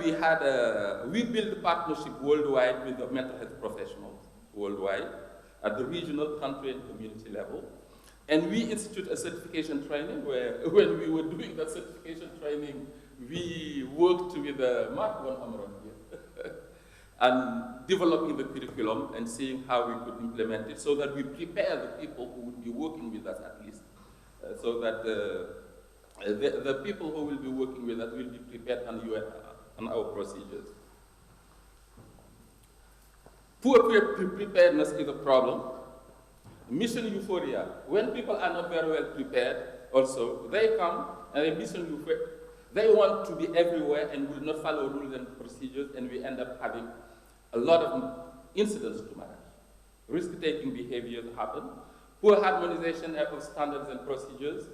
we built a partnership worldwide with the mental health professionals worldwide at the regional, country, and community level. And we institute a certification training where, when we were doing that certification training, we worked with Mark von Amron here and developing the curriculum and seeing how we could implement it so that we prepare the people who would be working with us at least, so that the people who will be working with us will be prepared on our procedures. Poor preparedness is a problem. Mission euphoria. When people are not very well prepared, also, they come and they mission euphoria. They want to be everywhere and will not follow rules and procedures, and we end up having a lot of incidents to manage. Risk-taking behaviors happen. Poor harmonization of standards and procedures.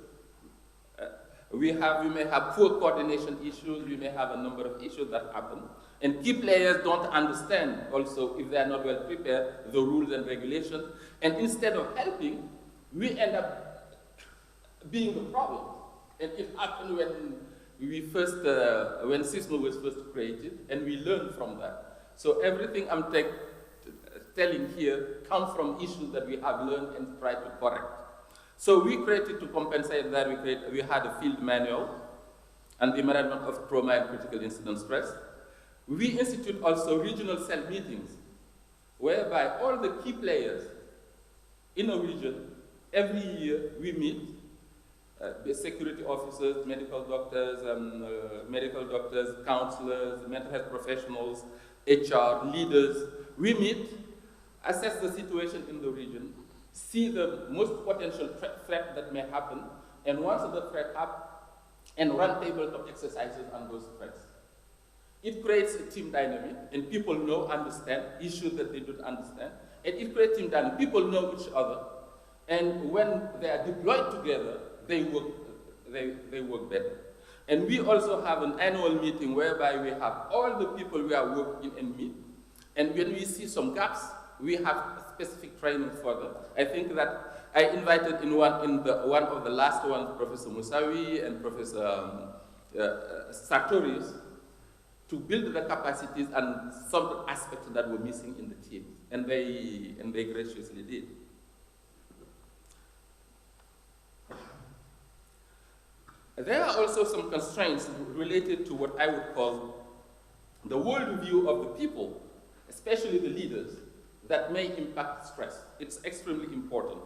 We may have poor coordination issues. We may have a number of issues that happen. And key players don't understand also, if they are not well prepared, the rules and regulations. And instead of helping, we end up being the problem. And it happened when when SISMO was first created, and we learned from that. So everything I'm telling here comes from issues that we have learned and tried to correct. So we created, to compensate that, we had a field manual and the management of trauma and critical incident stress. We institute also regional cell meetings, whereby all the key players in a region, every year we meet, the security officers, medical doctors, counselors, mental health professionals, HR, leaders. We meet, assess the situation in the region, see the most potential threat that may happen, and once the threat happens, and run tabletop exercises on those threats. It creates a team dynamic, and people know, understand issues that they don't understand, and it creates team dynamic. People know each other, and when they are deployed together, they work better. And we also have an annual meeting whereby we have all the people we are working and meet, and when we see some gaps, we have specific training for them. I think that I invited in one of the last ones, Professor Musawi and Professor Sartorius, to build the capacities and some aspects that were missing in the team, and they graciously did. There are also some constraints related to what I would call the worldview of the people, especially the leaders, that may impact stress. It's extremely important.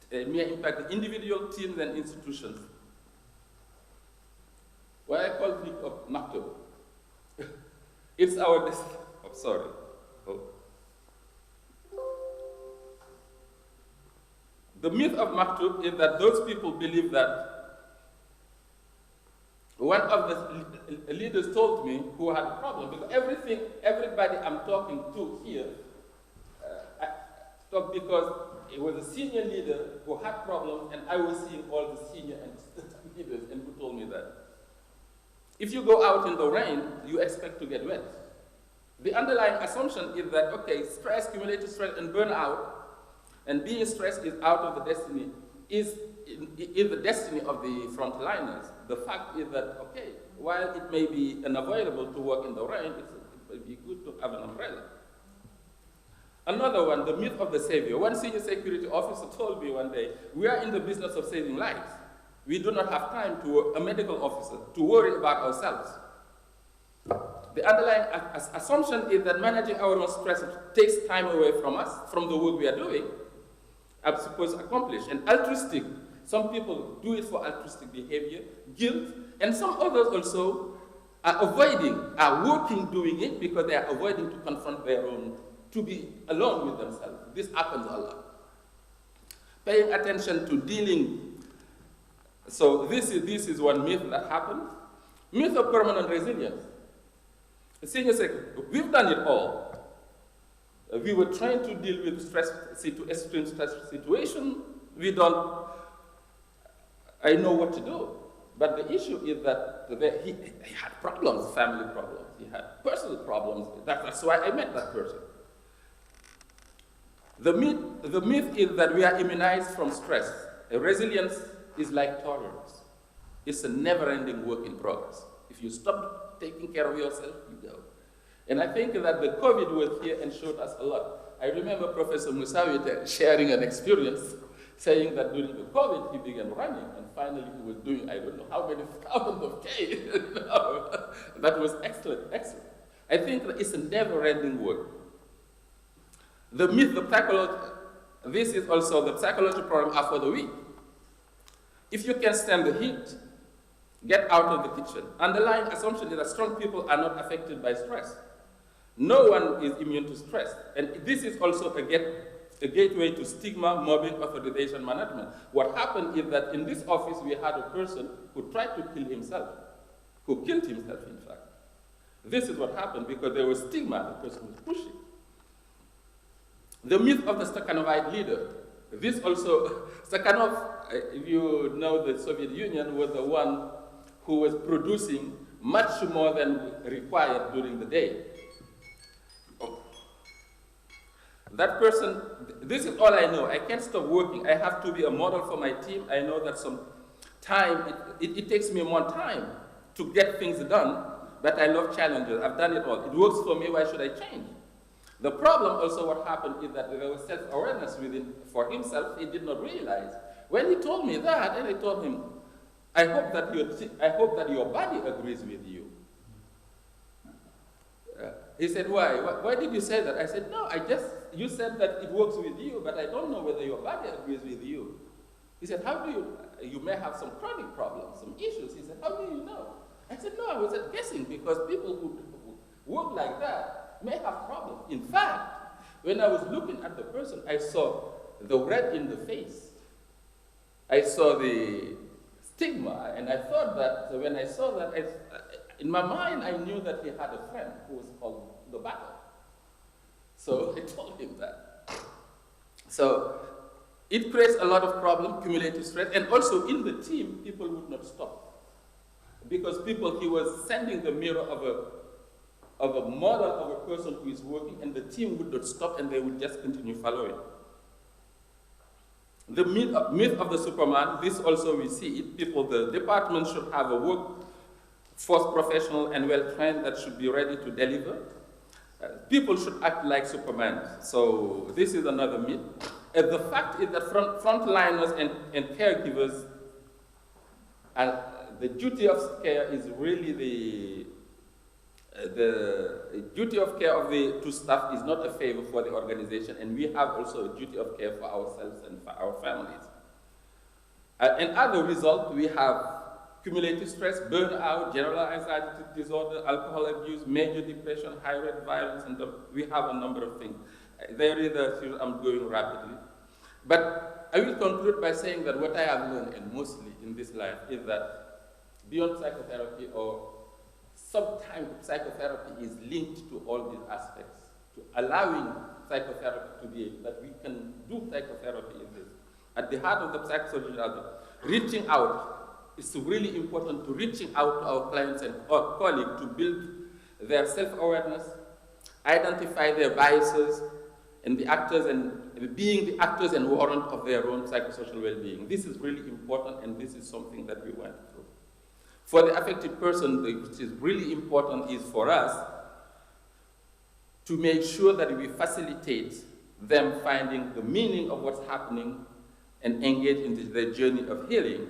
It may impact the individual, teams, and institutions. What I call the of maktub. It's our sorry. Oh. The myth of maktub is that those people believe that one of the leaders told me who had a problem, because everybody I'm talking to here, I talk because it was a senior leader who had problems, and I was seeing all the senior and leaders, and who told me that if you go out in the rain, you expect to get wet. The underlying assumption is that, okay, stress, cumulative stress, and burnout, and being stressed is out of the destiny, is the destiny of the frontliners. The fact is that, okay, while it may be unavoidable to work in the rain, it would be good to have an umbrella. Another one, the myth of the savior. One senior security officer told me one day, we are in the business of saving lives. We do not have time a medical officer, to worry about ourselves. The underlying assumption is that managing our own stress takes time away from us, from the work we are doing, I'm supposed to accomplish. And altruistic, some people do it for altruistic behavior, guilt, and some others also are working doing it because they are avoiding to confront their own, to be alone with themselves. This happens a lot. Paying attention to dealing. So this is one myth that happens. Myth of permanent resilience. The senior secretary, we've done it all. We were trying to deal with extreme stress situation. I know what to do. But the issue is that he had problems, family problems. He had personal problems. That's why I met that person. The myth is that we are immunized from stress. Resilience is like tolerance. It's a never-ending work in progress. If you stop taking care of yourself, you go. And I think that the COVID was here and showed us a lot. I remember Professor Musawi sharing an experience, saying that during the COVID, he began running, and finally he was doing, I don't know how many thousands of K. That was excellent. I think that it's a never-ending work. The myth, this is also the psychological problem are for the weak. If you can stand the heat, get out of the kitchen. Underlying assumption is that strong people are not affected by stress. No one is immune to stress. And this is also a gateway to stigma, mobbing, authorization management. What happened is that in this office we had a person who tried to kill himself, who killed himself in fact. This is what happened because there was stigma, the person was pushing. The myth of the Stakhanovite leader. This also, Stakhanov, if you know the Soviet Union, was the one who was producing much more than required during the day. That person, this is all I know. I can't stop working. I have to be a model for my team. I know that some time, it takes me more time to get things done, but I love challenges. I've done it all. It works for me. Why should I change? The problem also what happened is that there was self-awareness within for himself. He did not realize. When he told me that, and I told him, I hope that your body agrees with you. He said, why? Why did you say that? I said, no, you said that it works with you, but I don't know whether your body agrees with you. He said, how do you may have some chronic problems, some issues. He said, how do you know? I said, no, I was guessing because people who work like that, may have problems. In fact, when I was looking at the person, I saw the red in the face. I saw the stigma, and I thought that when I saw that, in my mind, I knew that he had a friend who was called the battle. So I told him that. So it creates a lot of problem, cumulative stress, and also in the team, people would not stop. Because he was sending the mirror of a model of a person who is working, and the team would not stop, and they would just continue following. The myth of the Superman, this also we see it. The department should have a workforce professional and well-trained that should be ready to deliver. People should act like Superman. So this is another myth. And the fact is that frontliners and caregivers, the duty of care is really the duty of care of the two staff is not a favor for the organization, and we have also a duty of care for ourselves and for our families. And as a result, we have cumulative stress, burnout, general anxiety disorder, alcohol abuse, major depression, high-rate violence, and we have a number of things. I'm going rapidly. But I will conclude by saying that what I have learned, and mostly in this life, is that beyond psychotherapy, or sometimes psychotherapy is linked to all these aspects, to allowing psychotherapy to be, that we can do psychotherapy in this. At the heart of the psychosocial, reaching out. It's really important to reaching out to our clients and our colleagues to build their self-awareness, identify their biases, and the actors and being the actors and warrant of their own psychosocial well-being. This is really important, and this is something that we went through. For the affected person, which is really important is for us to make sure that we facilitate them finding the meaning of what's happening and engage in their journey of healing,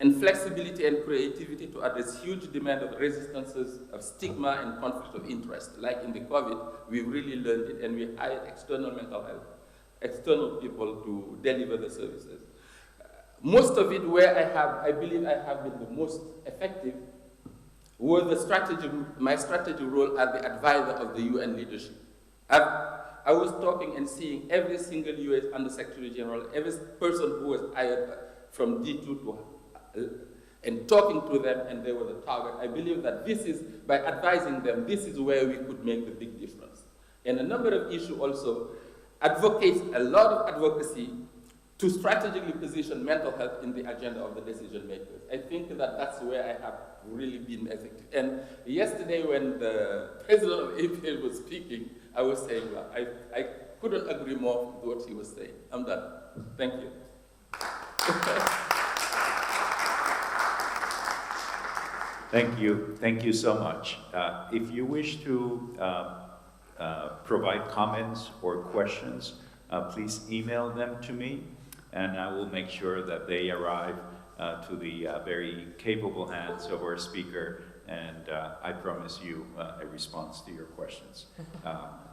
and flexibility and creativity to address huge demand of resistances, of stigma and conflict of interest. Like in the COVID, we really learned it, and we hired external mental health, external people to deliver the services. Most of it where I believe I have been the most effective was my strategy role as the advisor of the UN leadership. I was talking and seeing every single US Undersecretary General, every person who was hired from D2 to and talking to them, and they were the target. I believe that this is, by advising them, this is where we could make the big difference. And a number of issues also advocates a lot of advocacy to strategically position mental health in the agenda of the decision makers. I think that that's where I have really been effective. And yesterday when the president of APL was speaking, I was saying, well, I couldn't agree more with what he was saying. I'm done. Thank you. Thank you so much. If you wish to provide comments or questions, please email them to me, and I will make sure that they arrive to the very capable hands of our speaker, and I promise you a response to your questions.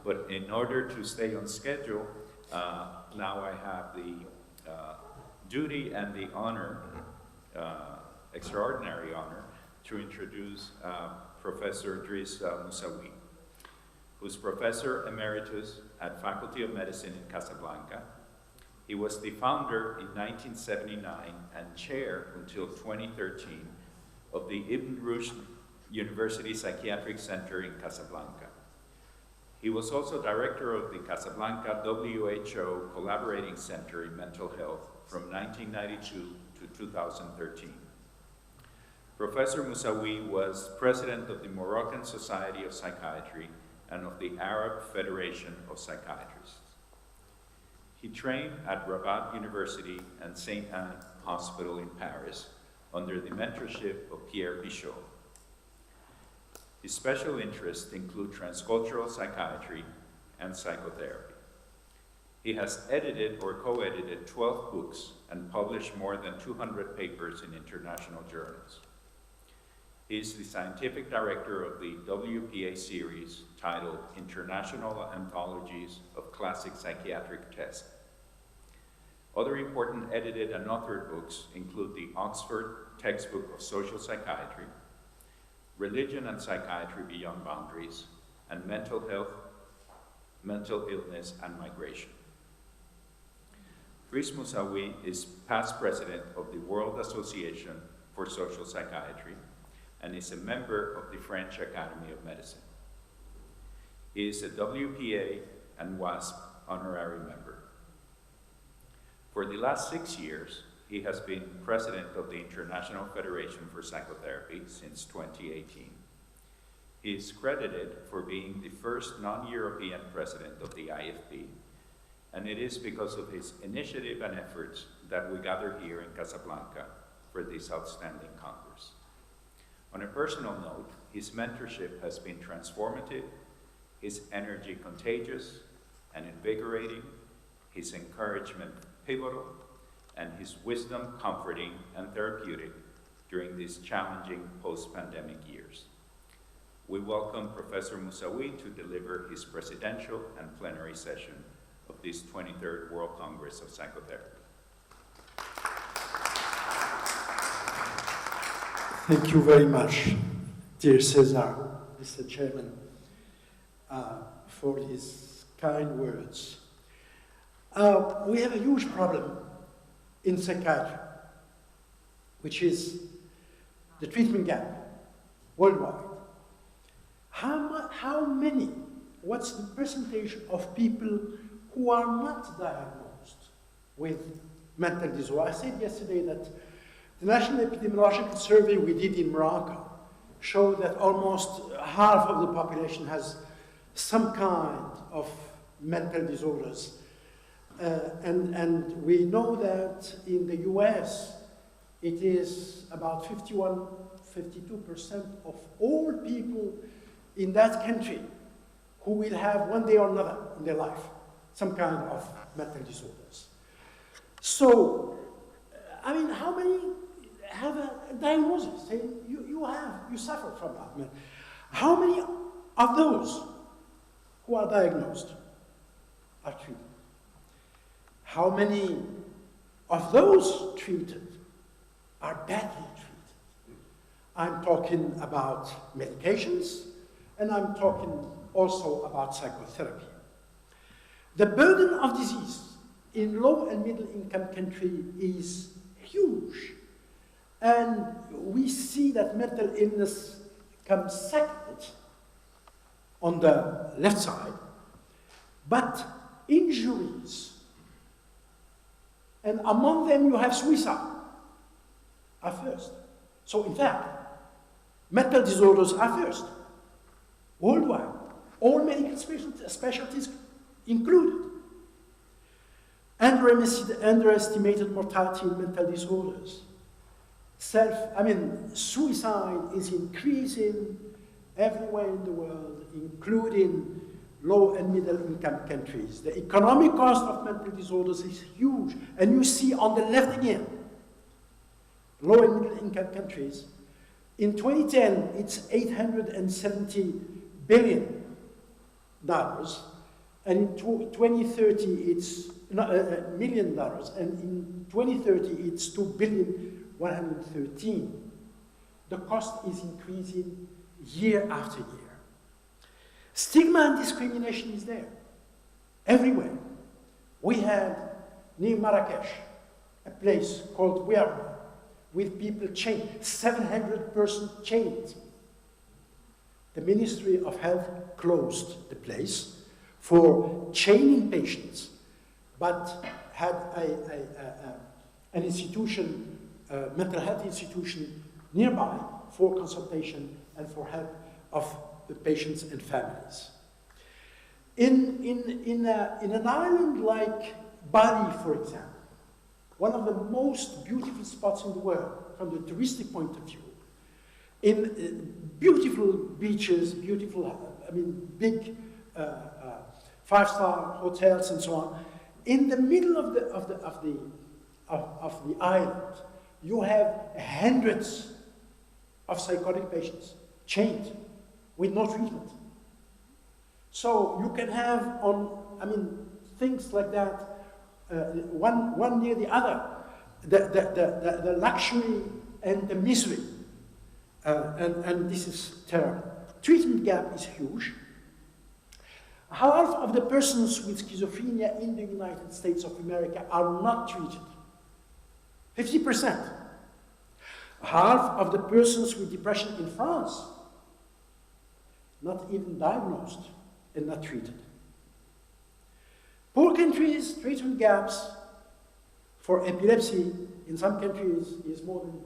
But in order to stay on schedule, now I have the duty and the honor, extraordinary honor, to introduce Professor Idriss Moussaoui, who's Professor Emeritus at Faculty of Medicine in Casablanca. He was the founder in 1979 and chair until 2013 of the Ibn Rushd University Psychiatric Center in Casablanca. He was also director of the Casablanca WHO Collaborating Center in Mental Health from 1992 to 2013. Professor Moussaoui was president of the Moroccan Society of Psychiatry and of the Arab Federation of Psychiatrists. He trained at Rabat University and St. Anne Hospital in Paris under the mentorship of Pierre Bichot. His special interests include transcultural psychiatry and psychotherapy. He has edited or co-edited 12 books and published more than 200 papers in international journals. He is the scientific director of the WPA series titled International Anthologies of Classic Psychiatric Tests. Other important edited and authored books include the Oxford Textbook of Social Psychiatry, Religion and Psychiatry Beyond Boundaries, and Mental Health mental illness, and migration. Chris Moussaoui is past president of the World Association for Social Psychiatry and is a member of the French Academy of Medicine. He is a WPA and WASP honorary member. For the last 6 years, he has been president of the International Federation for Psychotherapy since 2018. He is credited for being the first non-European president of the IFP, and it is because of his initiative and efforts that we gather here in Casablanca for this outstanding Congress. On a personal note, his mentorship has been transformative, his energy contagious and invigorating, his encouragement pivotal, and his wisdom comforting and therapeutic during these challenging post-pandemic years. We welcome Professor Moussaoui to deliver his presidential and plenary session of this 23rd World Congress of Psychotherapy. Thank you very much, dear Cesar, Mr. Chairman, for his kind words. We have a huge problem in psychiatry, which is the treatment gap worldwide. How many, what's the percentage of people who are not diagnosed with mental disorder? I said yesterday that the National Epidemiological Survey we did in Morocco showed that almost half of the population has some kind of mental disorders. And we know that in the US, it is about 52% of all people in that country who will have one day or another in their life some kind of mental disorders. So, I mean, how many have a diagnosis saying you suffer from that? How many of those who are diagnosed are treated? How many of those treated are badly treated? I'm talking about medications, and I'm talking also about psychotherapy. The burden of disease in low and middle income countries is huge. And we see that mental illness comes second on the left side, but injuries, and among them you have suicide, are first. So in fact, mental disorders are first, worldwide, all medical specialties included. Underestimated mortality in mental disorders. Suicide is increasing everywhere in the world, including low and middle income countries. The economic cost of mental disorders is huge. And you see on the left again, low and middle income countries. In 2010, it's $870 billion. And in 2030, it's $1 million. And in 2030, it's $2,113,000,000. The cost is increasing year after year. Stigma and discrimination is there, everywhere. We had near Marrakesh, a place called Werba, with people chained, 700 persons chained. The Ministry of Health closed the place for chaining patients, but had an institution, mental health institution nearby for consultation and for help of the patients and families. In an island like Bali, for example, one of the most beautiful spots in the world from the touristic point of view, in beautiful beaches, big five-star hotels and so on. In the middle of the island, you have hundreds of psychotic patients chained with no treatment. So you can have things like that, one near the other, the luxury and the misery, and this is terrible. Treatment gap is huge. half of the persons with schizophrenia in the United States of America are not treated. 50%. Half of the persons with depression in France, not even diagnosed and not treated. Poor countries, treatment gaps for epilepsy in some countries is more than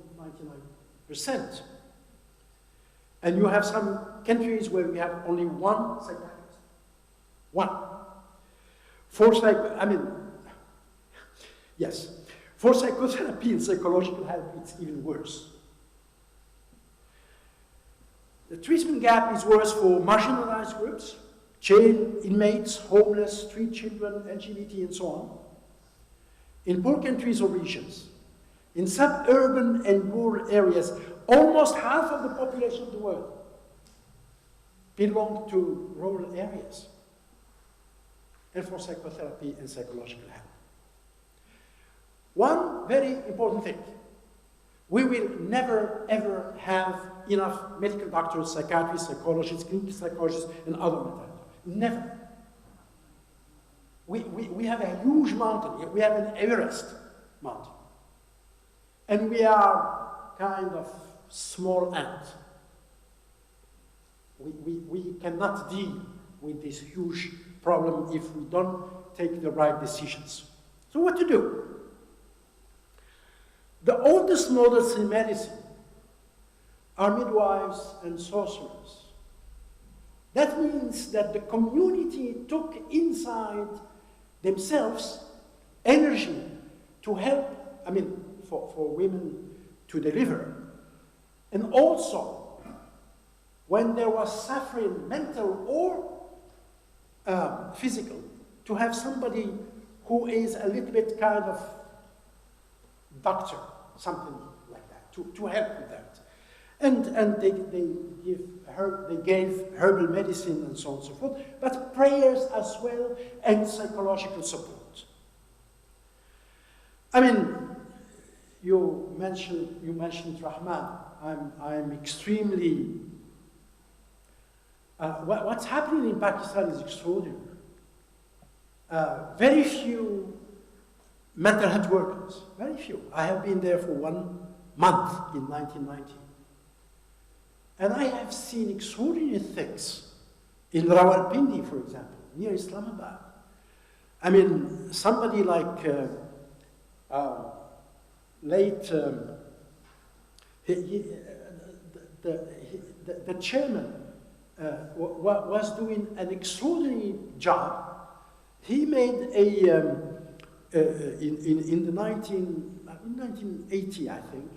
99%. And you have some countries where we have only one psychiatrist. One. For psychotherapy and psychological help, it's even worse. The treatment gap is worse for marginalized groups, jail inmates, homeless, street children, LGBT, and so on. In poor countries or regions, in suburban and rural areas, almost half of the population of the world belong to rural areas, and for psychotherapy and psychological help. One very important thing, we will never ever have enough medical doctors, psychiatrists, psychologists, clinical psychologists, and other mental health. Never. We have a huge mountain. We have an Everest mountain. And we are kind of small ant. We cannot deal with this huge problem if we don't take the right decisions. So what to do? The oldest models in medicine are midwives and sorcerers. That means that the community took inside themselves energy to help, for women to deliver. And also, when there was suffering, mental or physical, to have somebody who is a little bit kind of doctor, something like that, to help with that. And they gave herbal medicine and so on and so forth, but prayers as well and psychological support. You mentioned Rahman. I'm extremely. What's happening in Pakistan is extraordinary. Very few mental health workers, very few. I have been there for 1 month in 1990. And I have seen extraordinary things in Rawalpindi, for example, near Islamabad. Somebody like the chairman was doing an extraordinary job. He made in 1980, I think,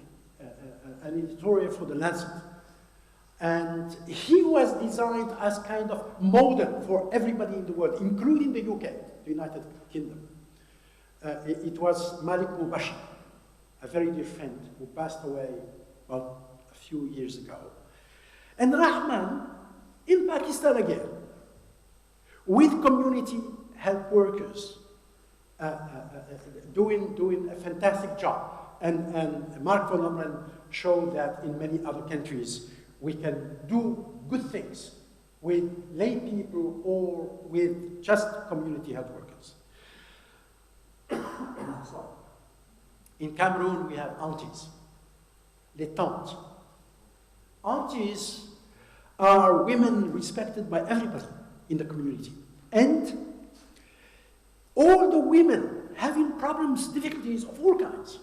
an editorial for the Lancet. And he was designed as kind of model for everybody in the world, including the UK, the United Kingdom. It was Malik Mubashir, a very dear friend who passed away, a few years ago. And Rahman, in Pakistan again, with community health workers, doing a fantastic job. And Mark von Omren showed that in many other countries, we can do good things with lay people or with just community health workers. So, in Cameroon, we have aunties, les tantes. Aunties are women respected by everybody in the community. And all the women having problems, difficulties of all kinds,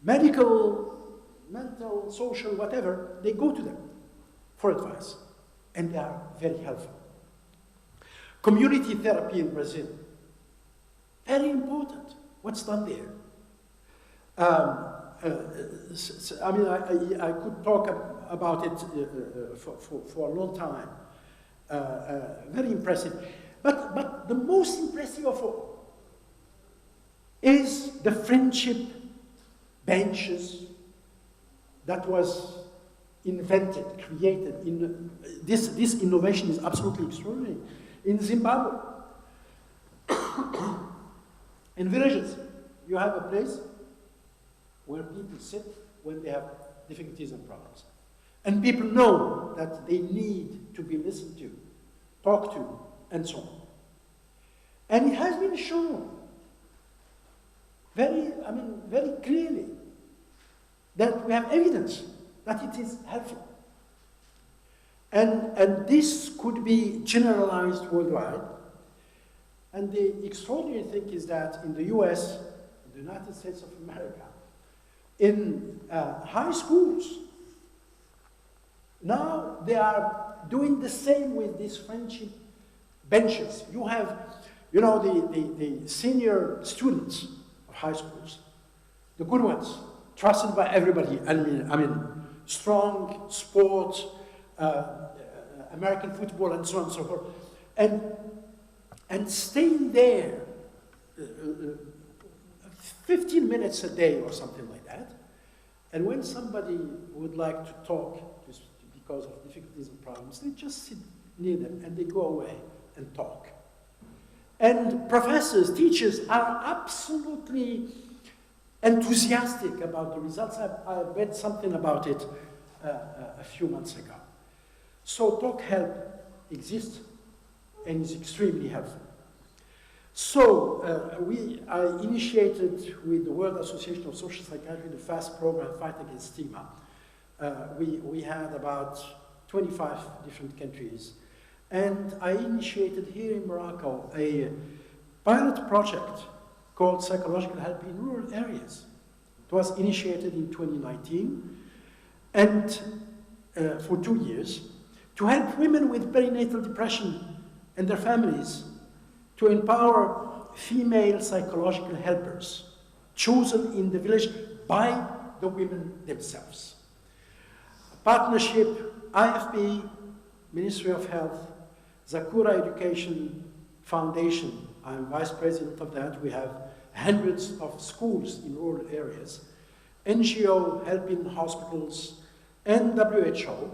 medical, mental, social, whatever, they go to them for advice, and they are very helpful. Community therapy in Brazil, very important, what's done there. I could talk about it for a long time, very impressive. But the most impressive of all is the friendship benches that was invented, created. This innovation is absolutely extraordinary. In Zimbabwe, in villages, you have a place where people sit when they have difficulties and problems. And people know that they need to be listened to, talked to, and so on. And it has been shown very clearly that we have evidence that it is helpful. And this could be generalized worldwide. And the extraordinary thing is that in the US, in the United States of America, in high schools, now they are doing the same with these friendship benches. You have, you know, the senior students of high schools, the good ones, trusted by everybody. I mean, strong sports, American football, and so on and so forth. And staying there 15 minutes a day or something like that. And when somebody would like to talk because of difficulties and problems, they just sit near them and they go away and talk. And professors, teachers are absolutely enthusiastic about the results. I read something about it a few months ago. So talk help exists and is extremely helpful. So I initiated with the World Association of Social Psychiatry the FAST program, Fight Against Stigma. We had about 25 different countries. And I initiated here in Morocco a pilot project called Psychological Help in Rural Areas. It was initiated in 2019 and for 2 years to help women with perinatal depression and their families to empower female psychological helpers chosen in the village by the women themselves. Partnership, IFP, Ministry of Health, Zakura Education Foundation, I'm vice president of that. We have hundreds of schools in rural areas, NGO helping hospitals, and WHO.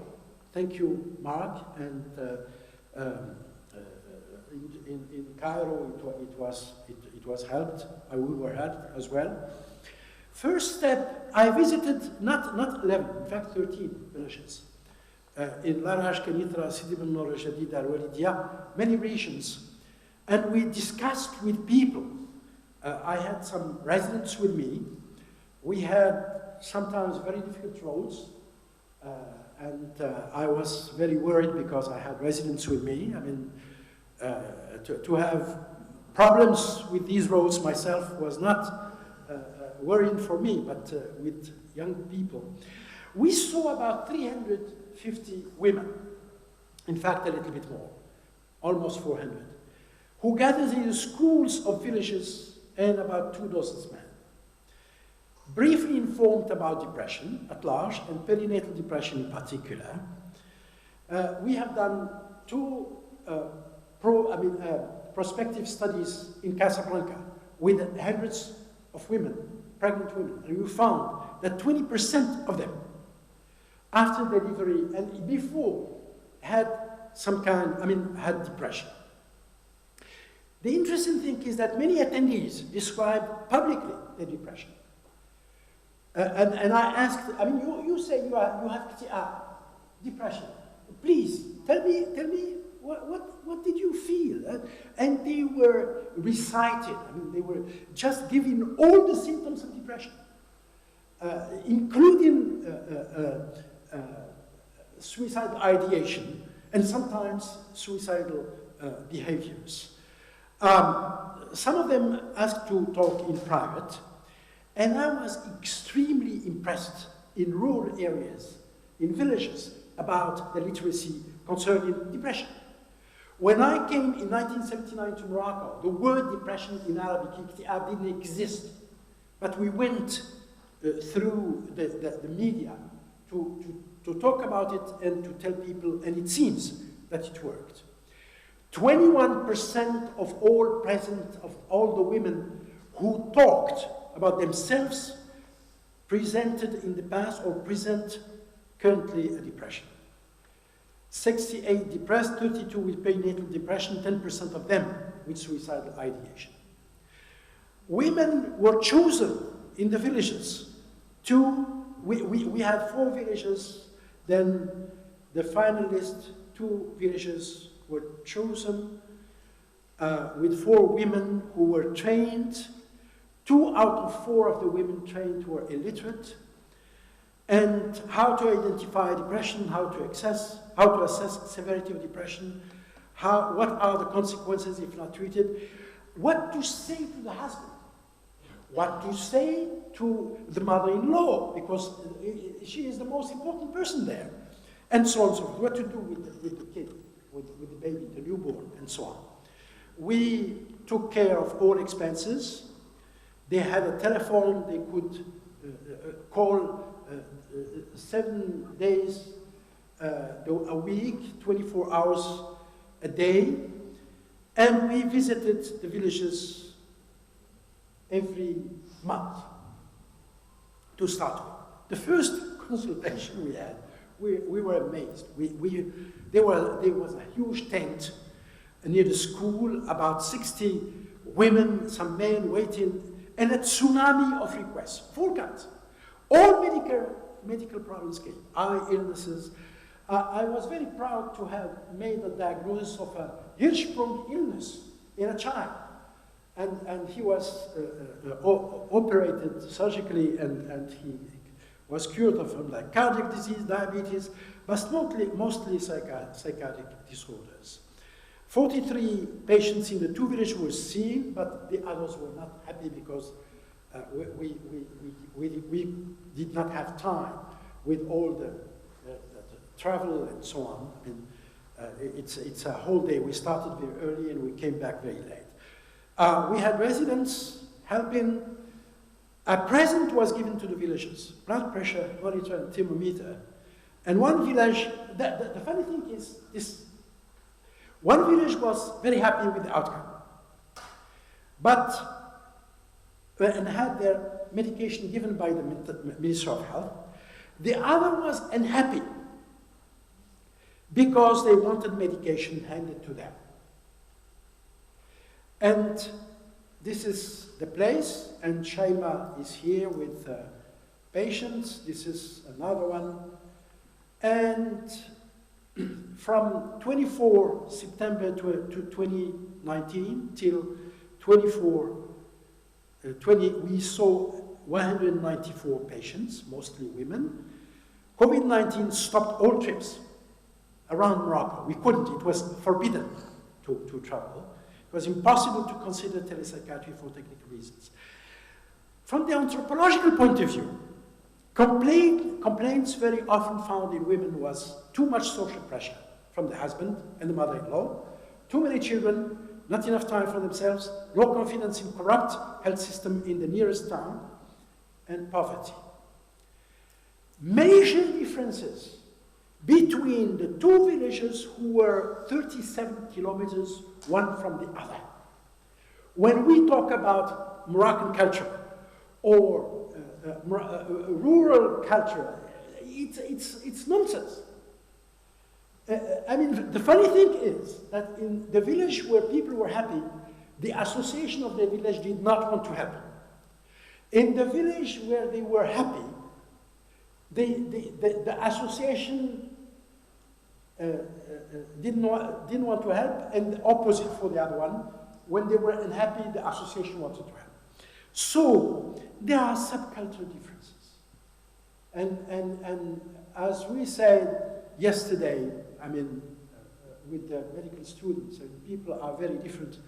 Thank you, Mark, and in Cairo, it was helped. We were helped as well. First step, I visited not 11, in fact 13 villages. In Larash, Kenitra, Sidi bin Noor, Jadida, Al-Walidia, many regions. And we discussed with people. I had some residents with me. We had sometimes very difficult roads. And I was very worried because I had residents with me. I mean, to have problems with these roads myself was not worrying for me, but with young people. We saw about 350 women, in fact a little bit more, almost 400, who gathered in the schools of villages and about 2 dozen men. Briefly informed about depression at large and perinatal depression in particular. We have done 2 prospective studies in Casablanca with hundreds of women, pregnant women, and we found that 20% of them, after delivery and before, had had depression. The interesting thing is that many attendees described publicly their depression. And I asked, you say you have depression. Please, tell me what did you feel? And they were recited, they were just giving all the symptoms of depression, including suicidal ideation and sometimes suicidal behaviors. Some of them asked to talk in private, and I was extremely impressed in rural areas, in villages, about the literacy concerning depression. When I came in 1979 to Morocco, the word depression in Arabic didn't exist, but we went through the media to talk about it and to tell people, and it seems that it worked. 21% of all the women who talked about themselves presented in the past or present currently a depression. 68 depressed, 32 with perinatal depression, 10% of them with suicidal ideation. Women were chosen in the villages we had 4 villages, then the finalist 2 villages were chosen, with 4 women who were trained. 2 out of 4 of the women trained were illiterate. And how to identify depression, how to assess severity of depression, what are the consequences if not treated, what to say to the husband, what to say to the mother-in-law, because she is the most important person there, and so on and so forth, what to do with the kid, with the baby, the newborn, and so on. We took care of all expenses. They had a telephone, they could call 7 days a week, 24 hours a day, and we visited the villages every month to start with. The first consultation we had, we were amazed. There was a huge tent near the school, about 60 women, some men waiting, and a tsunami of requests, 4 kinds. All medical problems came, eye illnesses. I was very proud to have made a diagnosis of a Hirschsprung illness in a child. And he was operated surgically, and he was cured from like cardiac disease, diabetes, but mostly psychiatric disorders. 43 patients in the 2 villages were seen, but the others were not happy because we did not have time with all the travel and so on. And it's a whole day. We started very early and we came back very late. We had residents helping. A present was given to the villagers, blood pressure monitor and thermometer. And one village, the funny thing is this. One village was very happy with the outcome, and had their medication given by the Minister of Health. The other was unhappy because they wanted medication handed to them. And this is the place, and Shaima is here with patients. This is another one. And from 24 September to 2019 till 20, we saw 194 patients, mostly women. COVID-19 stopped all trips around Morocco. We couldn't, it was forbidden to travel. It was impossible to consider telepsychiatry for technical reasons. From the anthropological point of view, complaints very often found in women was too much social pressure from the husband and the mother-in-law, too many children, not enough time for themselves, low confidence in corrupt health system in the nearest town, and poverty. Major differences between the 2 villages who were 37 kilometers one from the other. When we talk about Moroccan culture or rural culture, it's nonsense. I mean, the funny thing is that in the village where people were happy, the association of the village did not want to help. In the village where they were happy, the association didn't want to help, and the opposite for the other one. When they were unhappy, the association wanted to help. So there are subcultural differences. And as we said yesterday, I mean, with the medical students, and people are very different,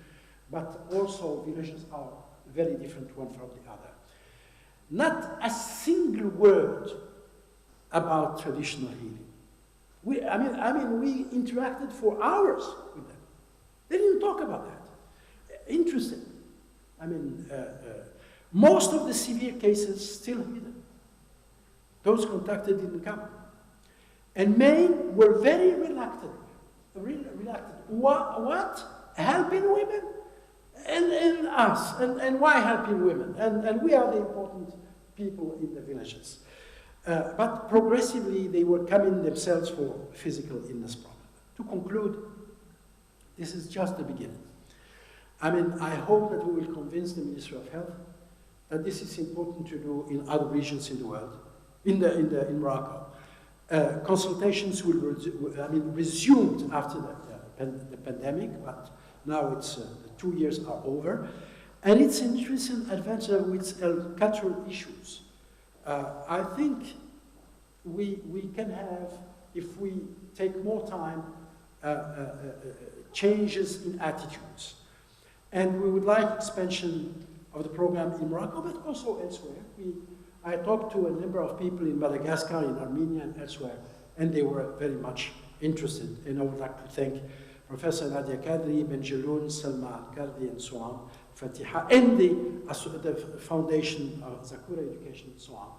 but also villages are very different one from the other. Not a single word about traditional healing. We interacted for hours with them. They didn't talk about that. Interesting. I mean, most of the severe cases still hidden. Those contacted didn't come. And men were very reluctant. What? Helping women? And us. And why helping women? And we are the important people in the villages. But progressively, they were coming themselves for physical illness problem. To conclude, this is just the beginning. I mean, I hope that we will convince the Ministry of Health that this is important to do in other regions in the world, in Morocco. Consultations will resumed after the pandemic, but Now it's, the 2 years are over. And it's an interesting adventure with cultural issues. I think we can have, if we take more time, changes in attitudes. And we would like expansion of the program in Morocco, but also elsewhere. I talked to a number of people in Madagascar, in Armenia, and elsewhere, and they were very much interested. And I would like to thank Professor Nadia Kadri, Ben Jeloun, Salma Al-Kardi, and so on, Fatiha, and the foundation of Zakura Education, and so on,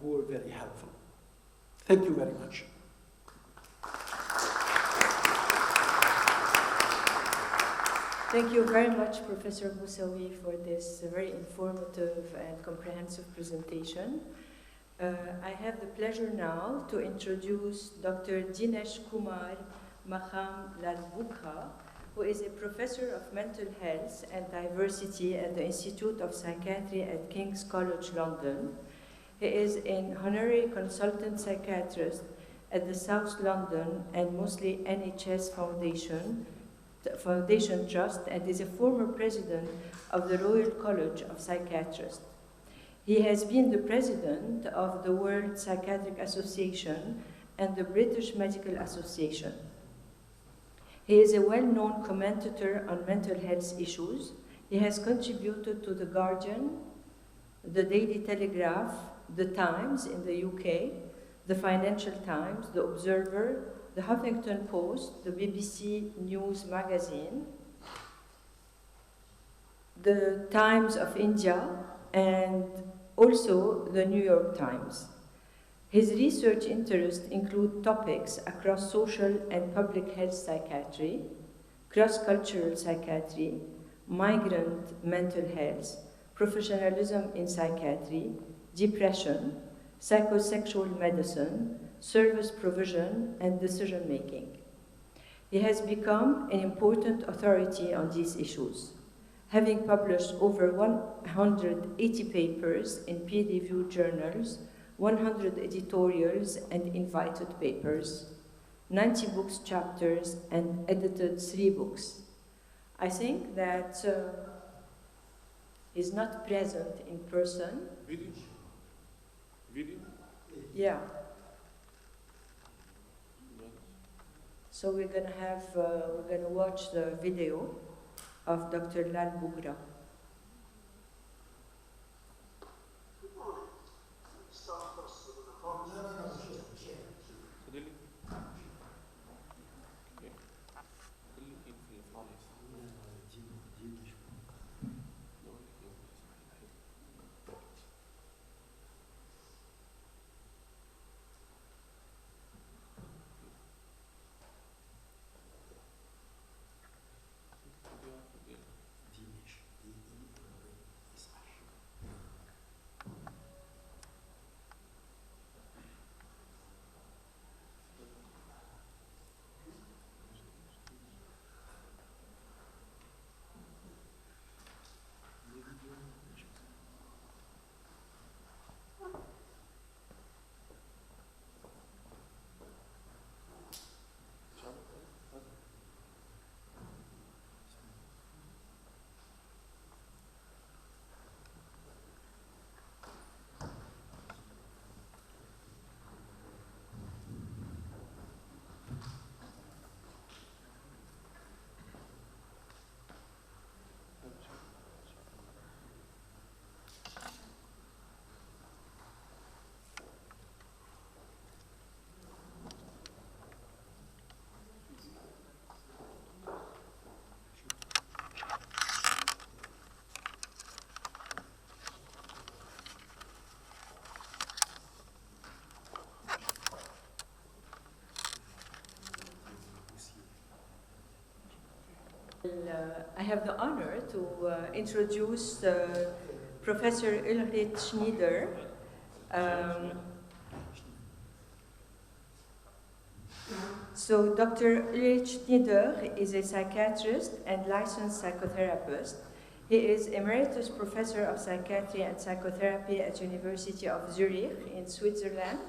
who were very helpful. Thank you very much. Thank you very much, Professor Moussaoui, for this very informative and comprehensive presentation. I have the pleasure now to introduce Dr. Dinesh Kumar Maham Lalbukha, who is a professor of mental health and diversity at the Institute of Psychiatry at King's College London. He is an honorary consultant psychiatrist at the South London and mostly NHS Foundation Trust, and is a former president of the Royal College of Psychiatrists. He has been the president of the World Psychiatric Association and the British Medical Association. He is a well-known commentator on mental health issues. He has contributed to The Guardian, the Daily Telegraph, The Times in the UK, the Financial Times, The Observer, the Huffington Post, the BBC News Magazine, the Times of India, and also the New York Times. His research interests include topics across social and public health psychiatry, cross-cultural psychiatry, migrant mental health, professionalism in psychiatry, depression, psychosexual medicine, service provision, and decision-making. He has become an important authority on these issues, having published over 180 papers in peer-reviewed journals, 100 editorials and invited papers, 90 books, chapters, and edited 3 books. I think that he's not present in person. Video? Video? Yeah. So we're gonna watch the video of Dr. Lalbukha. I have the honor to introduce Professor Ulrich Schneider. So Dr. Ulrich Schneider is a psychiatrist and licensed psychotherapist. He is Emeritus Professor of Psychiatry and Psychotherapy at University of Zurich in Switzerland.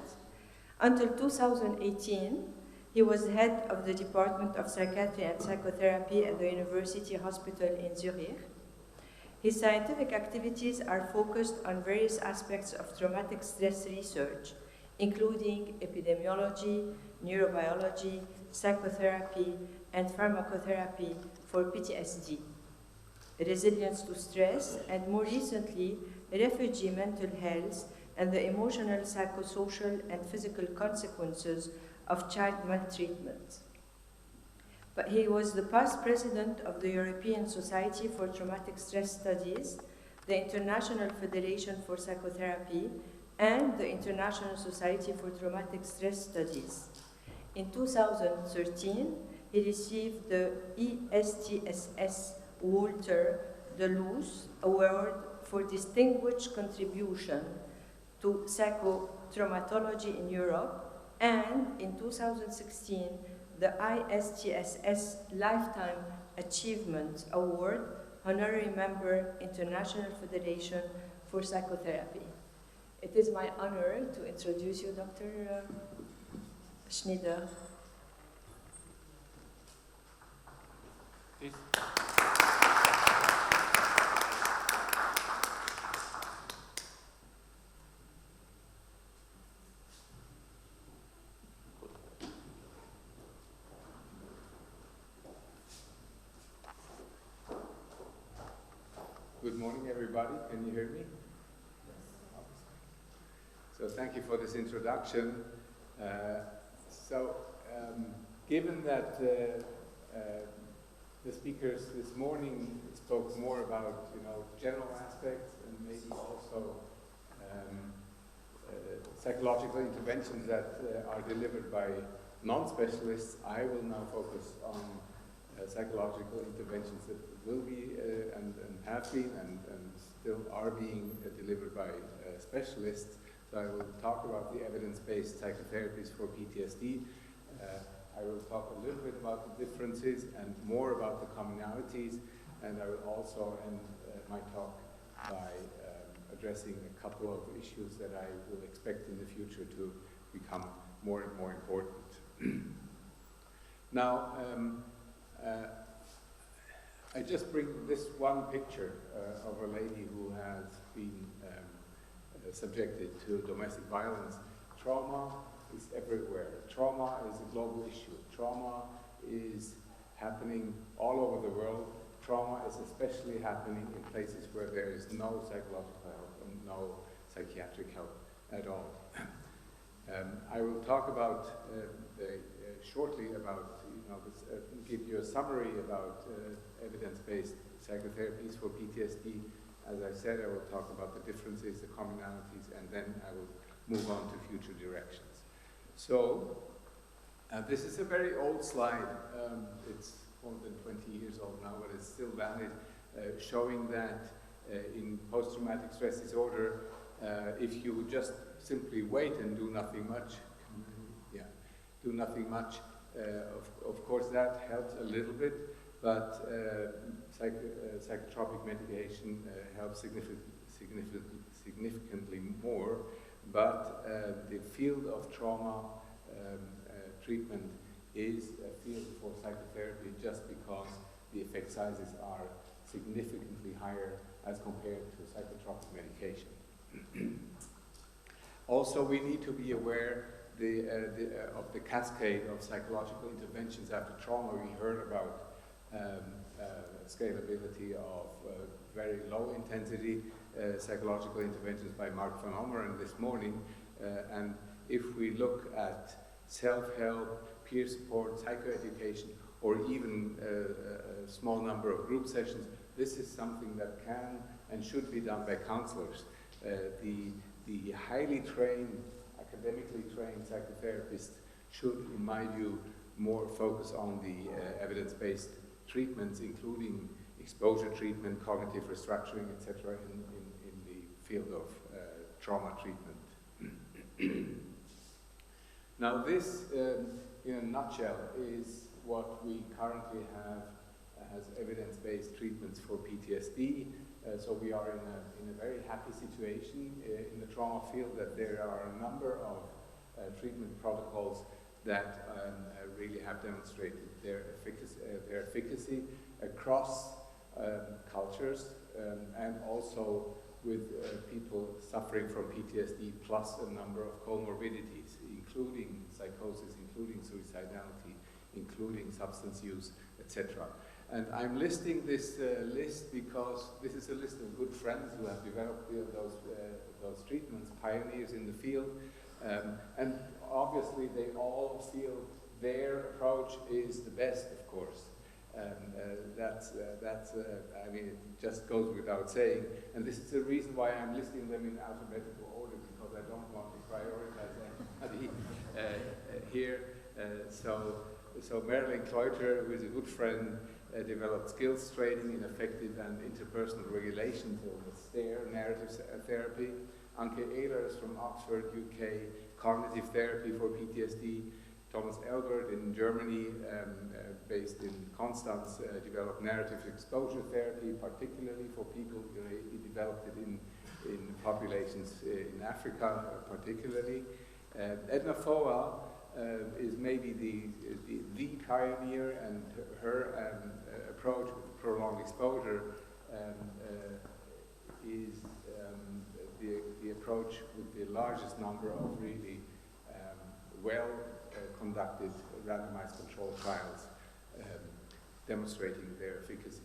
Until 2018, He was head of the Department of Psychiatry and Psychotherapy at the University Hospital in Zurich. His scientific activities are focused on various aspects of traumatic stress research, including epidemiology, neurobiology, psychotherapy, and pharmacotherapy for PTSD, resilience to stress, and more recently, refugee mental health and the emotional, psychosocial, and physical consequences of child maltreatment. But he was the past president of the European Society for Traumatic Stress Studies, the International Federation for Psychotherapy, and the International Society for Traumatic Stress Studies. In 2013, he received the ESTSS Walter Deluce Award for Distinguished Contribution to Psychotraumatology in Europe, and in 2016, the ISTSS Lifetime Achievement Award, Honorary Member, International Federation for Psychotherapy. It is my honor to introduce you, Dr. Schneider. Please. Good morning, everybody. Can you hear me? So thank you for this introduction. Given that the speakers this morning spoke more about general aspects and maybe also psychological interventions that are delivered by non-specialists, I will now focus on psychological interventions that will be and have been and still are being delivered by specialists. So I will talk about the evidence-based psychotherapies for PTSD. I will talk a little bit about the differences and more about the commonalities, and I will also end my talk by addressing a couple of issues that I will expect in the future to become more and more important. Now, I just bring this one picture of a lady who has been subjected to domestic violence. Trauma is everywhere. Trauma is a global issue. Trauma is happening all over the world. Trauma is especially happening in places where there is no psychological help and no psychiatric help at all. I will talk about shortly about give you a summary about evidence-based psychotherapies for PTSD. As I said, I will talk about the differences, the commonalities, and then I will move on to future directions. So, this is a very old slide. It's more than 20 years old now, but it's still valid, showing that in post-traumatic stress disorder, if you just simply wait and do nothing much, of course that helps a little bit, but psychotropic medication helps significantly more. But the field of trauma treatment is a field for psychotherapy just because the effect sizes are significantly higher as compared to psychotropic medication. Also, we need to be aware of the cascade of psychological interventions after trauma. We heard about scalability of very low intensity psychological interventions by Mark van Ommeren this morning. And if we look at self-help, peer support, psychoeducation, or even a small number of group sessions, this is something that can and should be done by counselors. The highly trained, academically trained psychotherapists should, in my view, more focus on the evidence-based treatments, including exposure treatment, cognitive restructuring, etc., in the field of trauma treatment. Now, this, in a nutshell, is what we currently have as evidence-based treatments for PTSD. So we are in a very happy situation in the trauma field that there are a number of treatment protocols that really have demonstrated their efficacy across cultures and also with people suffering from PTSD plus a number of comorbidities, including psychosis, including suicidality, including substance use, etc. And I'm listing this list because this is a list of good friends who have developed those treatments, pioneers in the field, and obviously they all feel their approach is the best, of course. I mean, it just goes without saying. And this is the reason why I'm listing them in alphabetical order, because I don't want to prioritize anybody here. So Marilyn Cloyter, who is a good friend, developed skills training in affective and interpersonal regulation, so the STAIR, narrative therapy. Anke Ehlers from Oxford, UK, cognitive therapy for PTSD. Thomas Elbert in Germany, based in Constance, developed narrative exposure therapy, particularly for people. He developed it in populations in Africa, particularly. Edna Foa is maybe the pioneer, and her approach with prolonged exposure is the approach with the largest number of really well-conducted randomized controlled trials demonstrating their efficacy.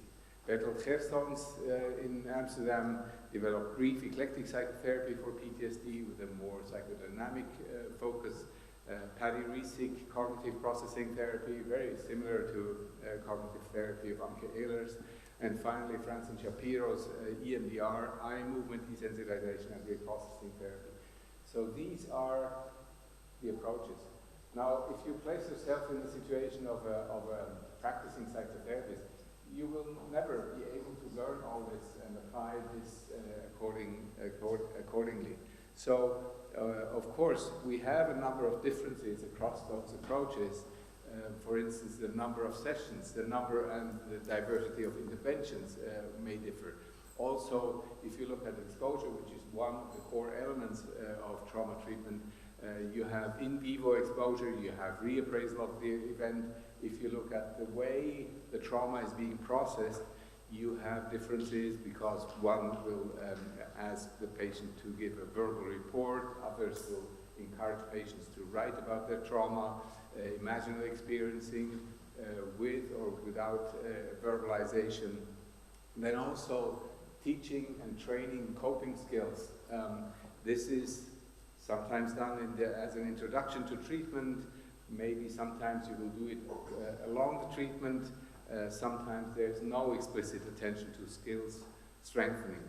Bertolt Gerstons in Amsterdam developed brief eclectic psychotherapy for PTSD with a more psychodynamic focus. Paddy Riesig, cognitive processing therapy, very similar to cognitive therapy of Anke Ehlers. And finally, Francine Shapiro's EMDR, eye movement desensitization and reprocessing therapy. So these are the approaches. Now, if you place yourself in the situation of a practicing psychotherapist, you will never be able to learn all this and apply this accordingly. So, of course, we have a number of differences across those approaches. For instance, the number of sessions, the number and the diversity of interventions may differ. Also, if you look at exposure, which is one of the core elements of trauma treatment, you have in vivo exposure, you have reappraisal of the event. If you look at the way the trauma is being processed, you have differences because one will ask the patient to give a verbal report, others will encourage patients to write about their trauma, imaginary experiencing with or without verbalization. Then also teaching and training coping skills. This is sometimes done as an introduction to treatment. Maybe sometimes you will do it along the treatment. Sometimes there's no explicit attention to skills strengthening.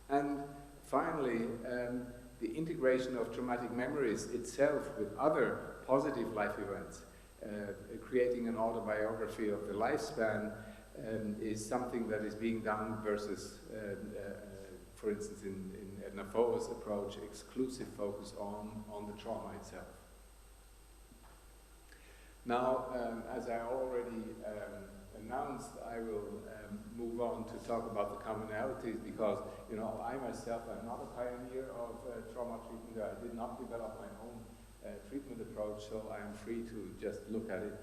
And finally, the integration of traumatic memories itself with other positive life events, creating an autobiography of the lifespan is something that is being done versus, for instance, in Edna Foa's approach, exclusive focus on the trauma itself. Now, as I already announced, I will move on to talk about the commonalities because, you know, I myself am not a pioneer of trauma treatment. I did not develop my own treatment approach, so I'm free to just look at it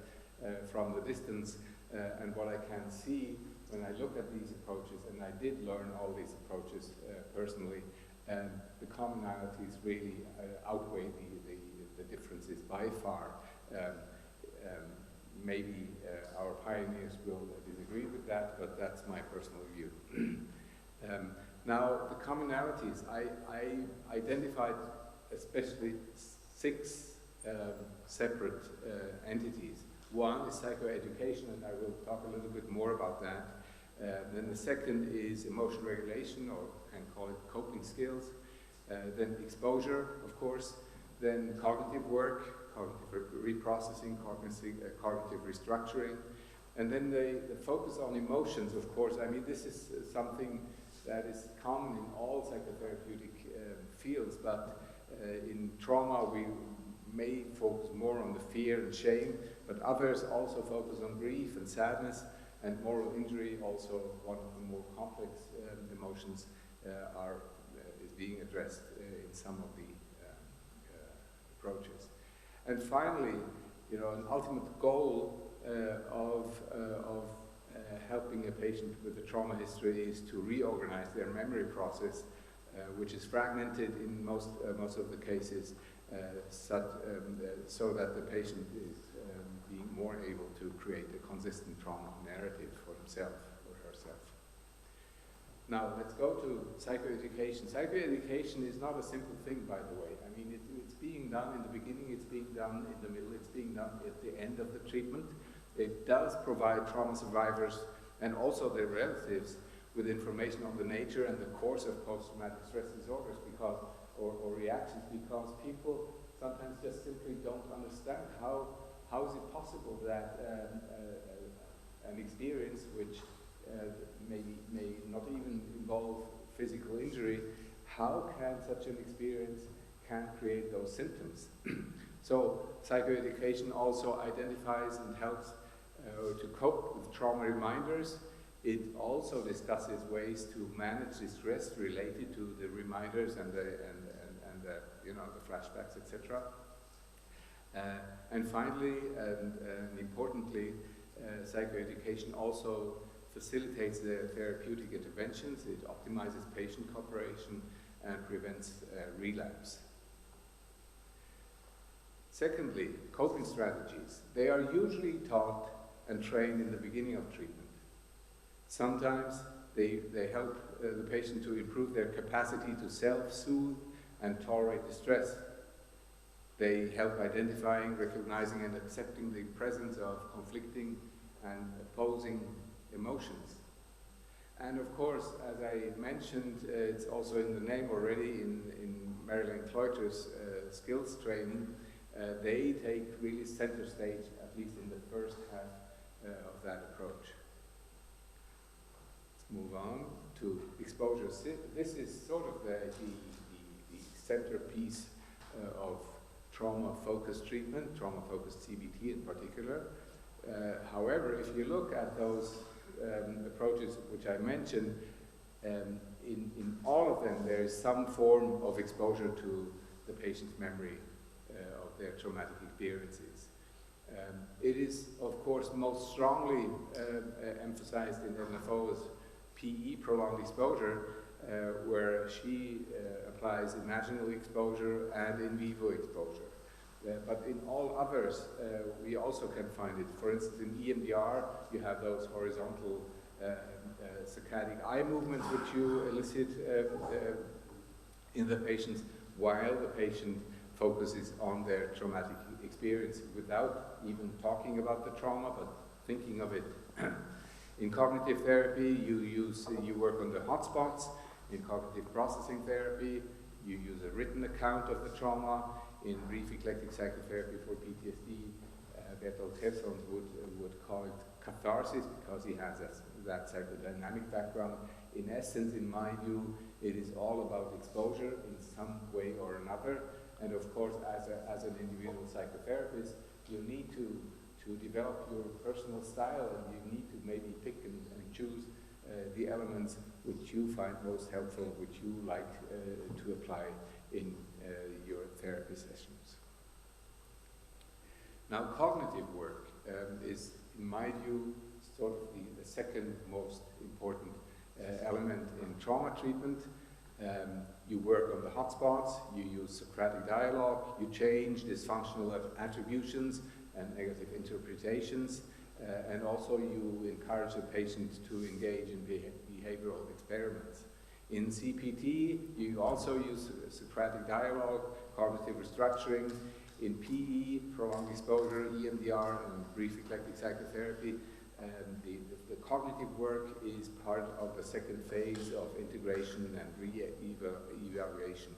from the distance. And what I can see when I look at these approaches, and I did learn all these approaches personally, the commonalities really outweigh the differences by far. Maybe our pioneers will disagree with that, but that's my personal view. Now, the commonalities, I identified especially 6 separate entities. One is psychoeducation, and I will talk a little bit more about that. Then the second is emotion regulation, or can call it coping skills. Then exposure, of course. Then cognitive work, cognitive reprocessing, cognitive restructuring. And then the focus on emotions, of course. I mean, this is something that is common in all psychotherapeutic fields, but in trauma we may focus more on the fear and shame, but others also focus on grief and sadness, and moral injury, also one of the more complex emotions, is being addressed in some of the approaches. And finally, you know, an ultimate goal of helping a patient with a trauma history is to reorganize their memory process, which is fragmented in most of the cases, so that the patient is being more able to create a consistent trauma narrative for himself or herself. Now, let's go to psychoeducation. Psychoeducation is not a simple thing, by the way. I mean, it's being done in the beginning, it's being done in the middle, it's being done at the end of the treatment. It does provide trauma survivors and also their relatives with information on the nature and the course of post-traumatic stress disorders or reactions, because people sometimes just simply don't understand how is it possible that an experience which may not even involve physical injury, how can such an experience can create those symptoms? So psychoeducation also identifies and helps to cope with trauma reminders. It also discusses ways to manage the stress related to the reminders and the you know, the flashbacks, etc. And finally, and importantly, psychoeducation also facilitates the therapeutic interventions. It optimizes patient cooperation and prevents relapse. Secondly, coping strategies. They are usually taught and trained in the beginning of treatment. Sometimes they help the patient to improve their capacity to self-soothe and tolerate distress. They help identifying, recognizing, and accepting the presence of conflicting and opposing emotions. And of course, as I mentioned, it's also in the name already in Marilyn Cloyter's skills training, they take really center stage, at least in the first half of that approach. Let's move on to exposure. This is sort of the centerpiece of trauma-focused treatment, trauma-focused CBT in particular. However, if you look at those approaches which I mentioned, in all of them there is some form of exposure to the patient's memory of their traumatic experiences. It is, of course, most strongly emphasized in NFO's PE, prolonged exposure, where she applies imaginal exposure and in vivo exposure. But in all others, we also can find it. For instance, in EMDR, you have those horizontal saccadic eye movements which you elicit in the patients, while the patient focuses on their traumatic experience without even talking about the trauma, but thinking of it. In cognitive therapy, you work on the hotspots. In cognitive processing therapy, you use a written account of the trauma. In brief eclectic psychotherapy for PTSD, Bertolt Gersons would call it catharsis, because he has that psychodynamic background. In essence, in my view, it is all about exposure in some way or another. And of course, as an individual psychotherapist, you need to develop your personal style, and you need to maybe pick and choose the elements which you find most helpful, which you like to apply in your therapy sessions. Now, cognitive work is, in my view, sort of the second most important element in trauma treatment. You work on the hotspots, you use Socratic dialogue, you change dysfunctional attributions and negative interpretations, and also you encourage the patient to engage in behavioral experiments. In CPT, you also use Socratic dialogue, cognitive restructuring. In PE, prolonged exposure, EMDR, and brief eclectic psychotherapy, the cognitive work is part of the second phase of integration and re-evaluation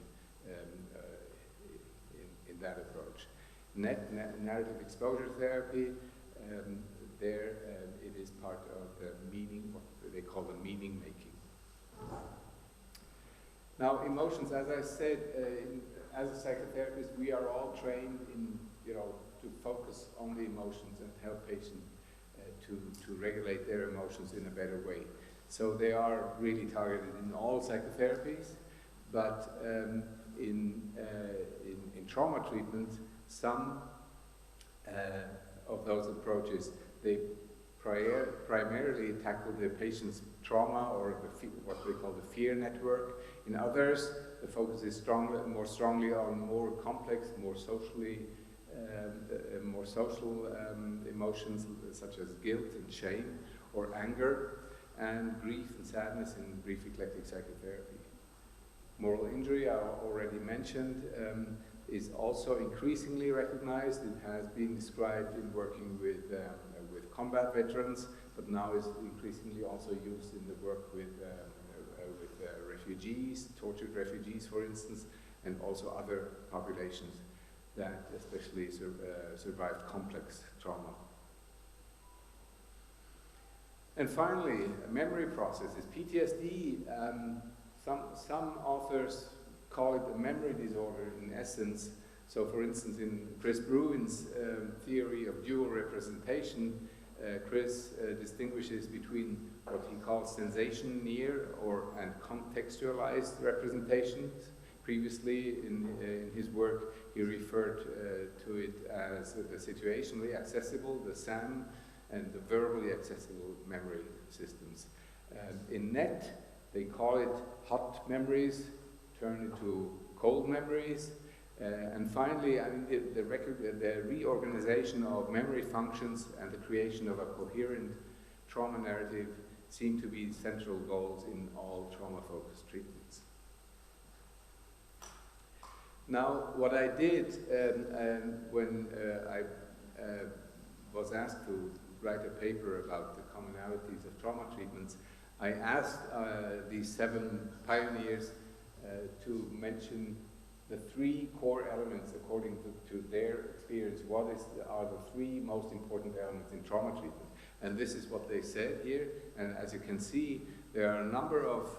in that approach. Narrative exposure therapy, it is part of the meaning, what they call the meaning making. Now, emotions, as I said, as a psychotherapist, we are all trained in, to focus on the emotions and help patients to regulate their emotions in a better way. So they are really targeted in all psychotherapies, but in trauma treatment, some of those approaches, they primarily tackle the patient's trauma or what they call the fear network. In others, the focus is more strongly on more complex, more social emotions such as guilt and shame or anger, and grief and sadness in brief eclectic psychotherapy. Moral injury, I already mentioned, is also increasingly recognized. It has been described in working with combat veterans, but now is increasingly also used in the work with refugees, tortured refugees, for instance, and also other populations that especially survived complex trauma. And finally, memory processes. PTSD, some authors call it a memory disorder in essence. So for instance, in Chris Bruin's theory of dual representation, Chris distinguishes between what he calls sensation-near and contextualized representations. Previously, in his work, he referred to it as the situationally accessible, the SAM, and the verbally accessible memory systems. In NET, they call it hot memories, turn into cold memories. And finally, I mean, the reorganization of memory functions and the creation of a coherent trauma narrative seem to be central goals in all trauma-focused treatments. Now, what I did when I was asked to write a paper about the commonalities of trauma treatments, I asked these 7 pioneers to mention the 3 core elements according to their experience. What are the 3 most important elements in trauma treatment? And this is what they said here. And as you can see, there are a number of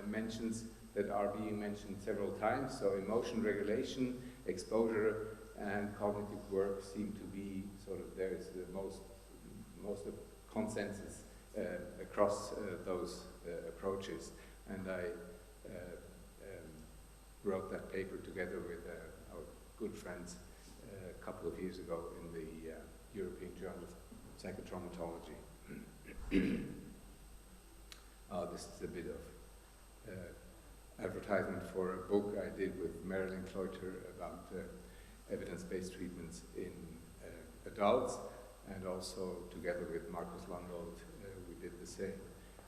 mentions that are being mentioned several times. So emotion regulation, exposure, and cognitive work seem to be sort of, there is the most of consensus across those approaches. And I wrote that paper together with our good friends a couple of years ago in the European Journal of Psychotraumatology. This is a bit of advertisement for a book I did with Marilyn Cloyter about evidence-based treatments in adults, and also together with Marcus Landolt, we did the same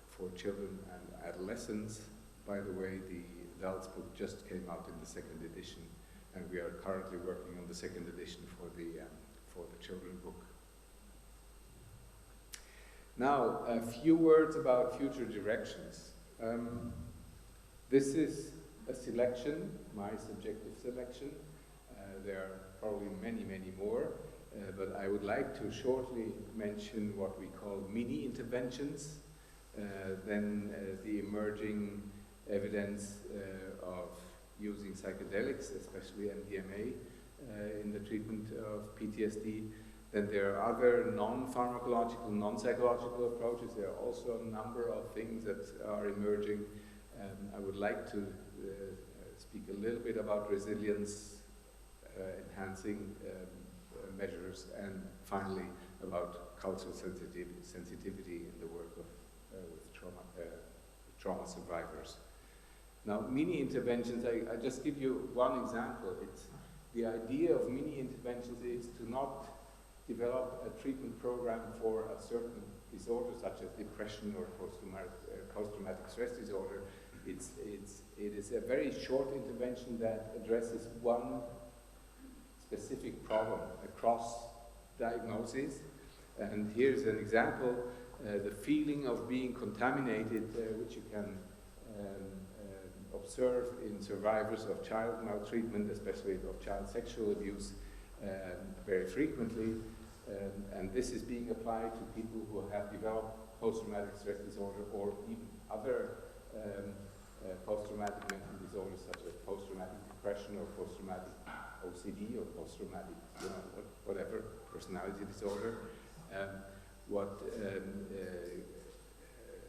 for children and adolescents. By the way, the adults book just came out in the 2nd edition, and we are currently working on the 2nd edition for the children book. Now, a few words about future directions. This is a selection, my subjective selection. There are probably many, many more, but I would like to shortly mention what we call mini interventions, then the emerging evidence of using psychedelics, especially MDMA, in the treatment of PTSD. Then there are other non-pharmacological, non-psychological approaches. There are also a number of things that are emerging. I would like to speak a little bit about resilience, enhancing measures, and finally about cultural sensitivity in the work of with trauma survivors. Now, mini interventions, I just give you one example. It's the idea of mini interventions is to not develop a treatment program for a certain disorder, such as depression or post-traumatic stress disorder. It is a very short intervention that addresses one specific problem across diagnoses. And here's an example, the feeling of being contaminated, which you can observe in survivors of child maltreatment, especially of child sexual abuse, very frequently. And this is being applied to people who have developed post-traumatic stress disorder or even other post-traumatic mental disorders such as post-traumatic depression or post-traumatic OCD or post-traumatic, whatever, personality disorder. What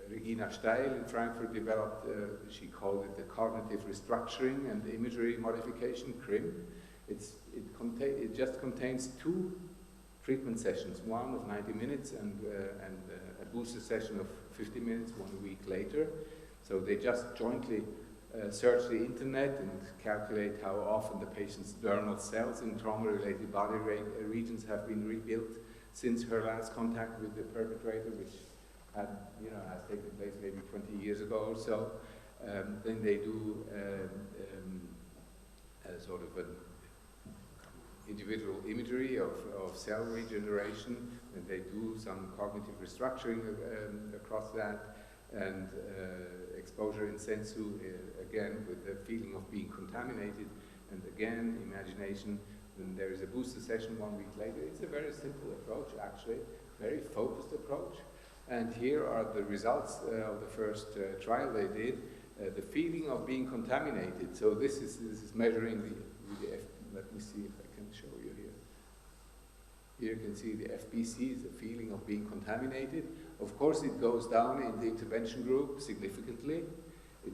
Regina Steil in Frankfurt developed, she called it the cognitive restructuring and imagery modification, CRIM. It just contains 2 treatment sessions, one of 90 minutes and a booster session of 50 minutes 1 week later. So they just jointly search the internet and calculate how often the patient's diurnal cells in trauma-related body regions have been rebuilt since her last contact with the perpetrator, which has taken place maybe 20 years ago or so. Then they do sort of an individual imagery of cell regeneration, and they do some cognitive restructuring across that, and exposure in sensu, again with the feeling of being contaminated, and again imagination. Then there is a booster session 1 week later. It's a very simple approach, actually, very focused approach. And here are the results of the first trial they did. The feeling of being contaminated. So this is measuring let me see if I can show you here. Here you can see the FBC is the feeling of being contaminated. Of course, it goes down in the intervention group significantly. It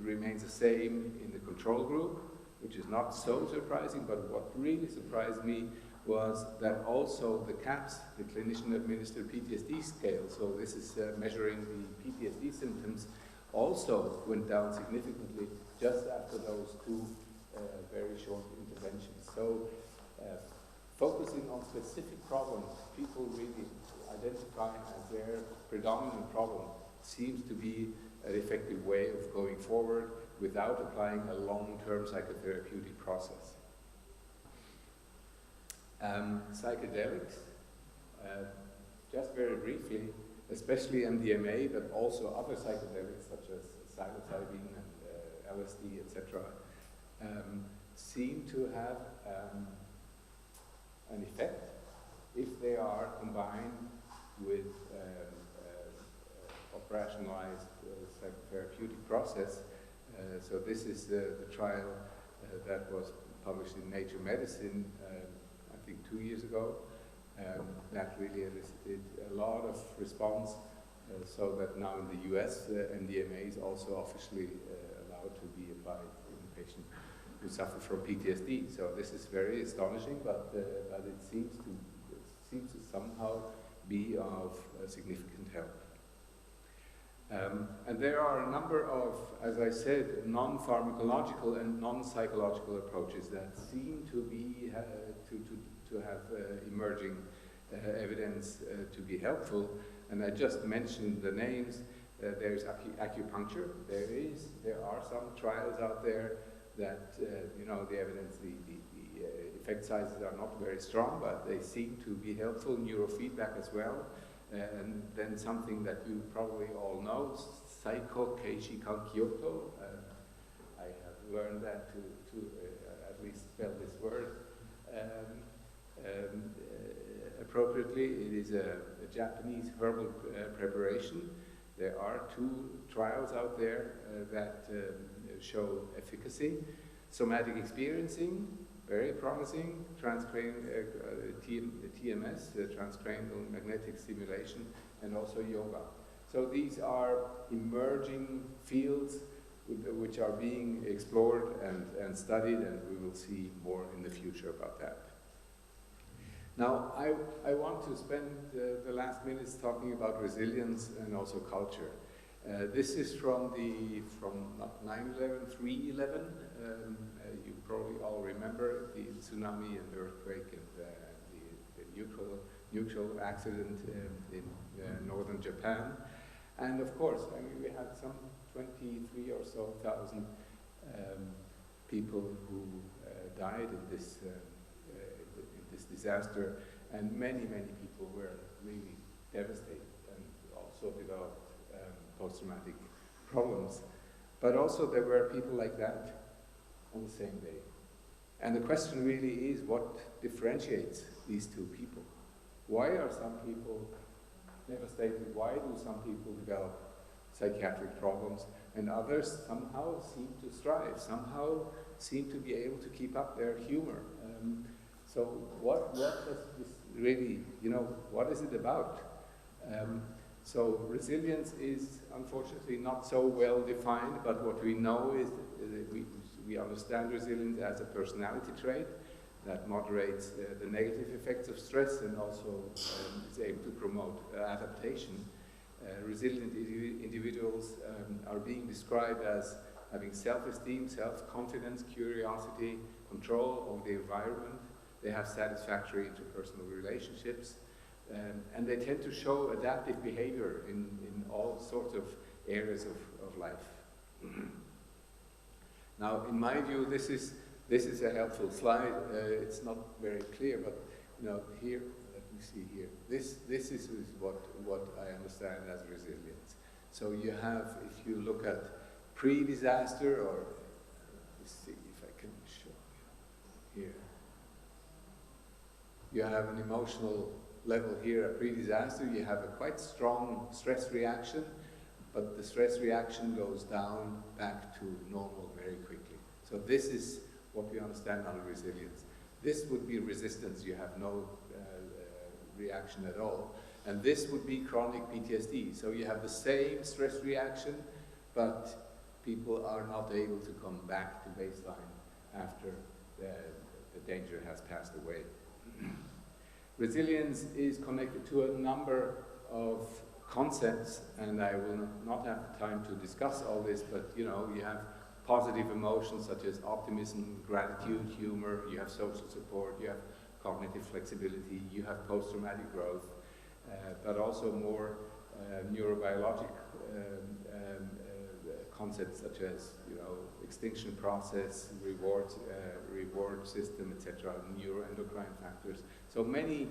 remains the same in the control group, which is not so surprising, but what really surprised me was that also the CAPS, the clinician-administered PTSD scale, so this is measuring the PTSD symptoms, also went down significantly just after those 2 very short interventions. So focusing on specific problems people really identify as their predominant problem seems to be an effective way of going forward without applying a long-term psychotherapeutic process. Psychedelics, just very briefly, especially MDMA, but also other psychedelics such as psilocybin and LSD, etc., seem to have an effect if they are combined with operationalized psychotherapeutic process. So this is the trial that was published in Nature Medicine, I think 2 years ago, that really elicited a lot of response, so that now in the US, MDMA is also officially allowed to be applied in a patient who suffer from PTSD. So this is very astonishing, but it seems to somehow be of significant help. And there are a number of, as I said, non-pharmacological and non-psychological approaches that seem to be to have emerging evidence to be helpful. And I just mentioned the names. There's acupuncture. There are some trials out there that the evidence, the effect sizes are not very strong, but they seem to be helpful. Neurofeedback as well. And then something that you probably all know, Psycho Keishi Kankyoto. I have learned that to at least spell this word appropriately. It is a Japanese herbal preparation. There are 2 trials out there that show efficacy. Somatic experiencing, very promising. TMS, transcranial magnetic stimulation, and also yoga. So these are emerging fields which are being explored and studied, and we will see more in the future about that. Now, I want to spend the last minutes talking about resilience and also culture. This is from not 9/11, 3/11. You probably all remember the tsunami and earthquake and the neutral accident in northern Japan. And of course, I mean, we had some 23 or so thousand people who died in this disaster, and many people were really devastated and also developed post-traumatic problems. But also there were people like that on the same day. And the question really is, what differentiates these 2 people? Why are some people devastated? Why do some people develop psychiatric problems and others somehow seem to strive, somehow seem to be able to keep up their humor? So what does this really, what is it about? So resilience is unfortunately not so well defined, but what we know is that we understand resilience as a personality trait that moderates the negative effects of stress and also is able to promote adaptation. Resilient individuals are being described as having self-esteem, self-confidence, curiosity, control of the environment. They have satisfactory interpersonal relationships, and they tend to show adaptive behavior in all sorts of areas of life. Now, in my view, this is a helpful slide. It's not very clear, but here, let me see here. This is what I understand as resilience. So you have, if you look at pre-disaster, or let's see if I can show you here. You have an emotional level here at pre-disaster. You have a quite strong stress reaction, but the stress reaction goes down back to normal very quickly. So this is what we understand under resilience. This would be resistance. You have no reaction at all. And this would be chronic PTSD. So you have the same stress reaction, but people are not able to come back to baseline after the danger has passed away. Resilience is connected to a number of concepts, and I will not have the time to discuss all this, but you have positive emotions such as optimism, gratitude, humor, you have social support, you have cognitive flexibility, you have post-traumatic growth, but also more neurobiologic concepts such as extinction process, reward system, etc., neuroendocrine factors. So many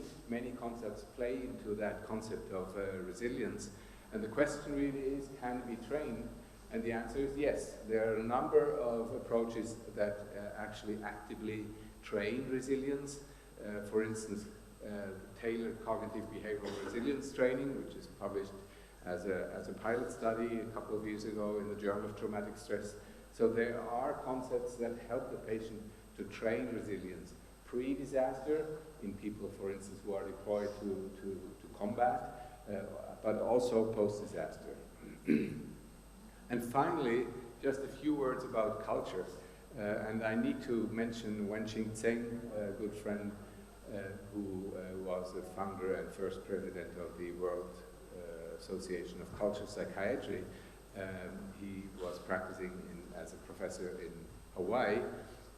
concepts play into that concept of resilience, and the question really is, can it be trained? And the answer is yes. There are a number of approaches that actually actively train resilience. For instance, tailored cognitive behavioral resilience training, which is published as a pilot study a couple of years ago in the Journal of Traumatic Stress. So there are concepts that help the patient to train resilience pre-disaster in people, for instance, who are deployed to combat, but also post-disaster. And finally, just a few words about culture. And I need to mention Wenxing Tseng, a good friend who was the founder and first president of the World Association of Cultural Psychiatry. He was practicing as a professor in Hawaii,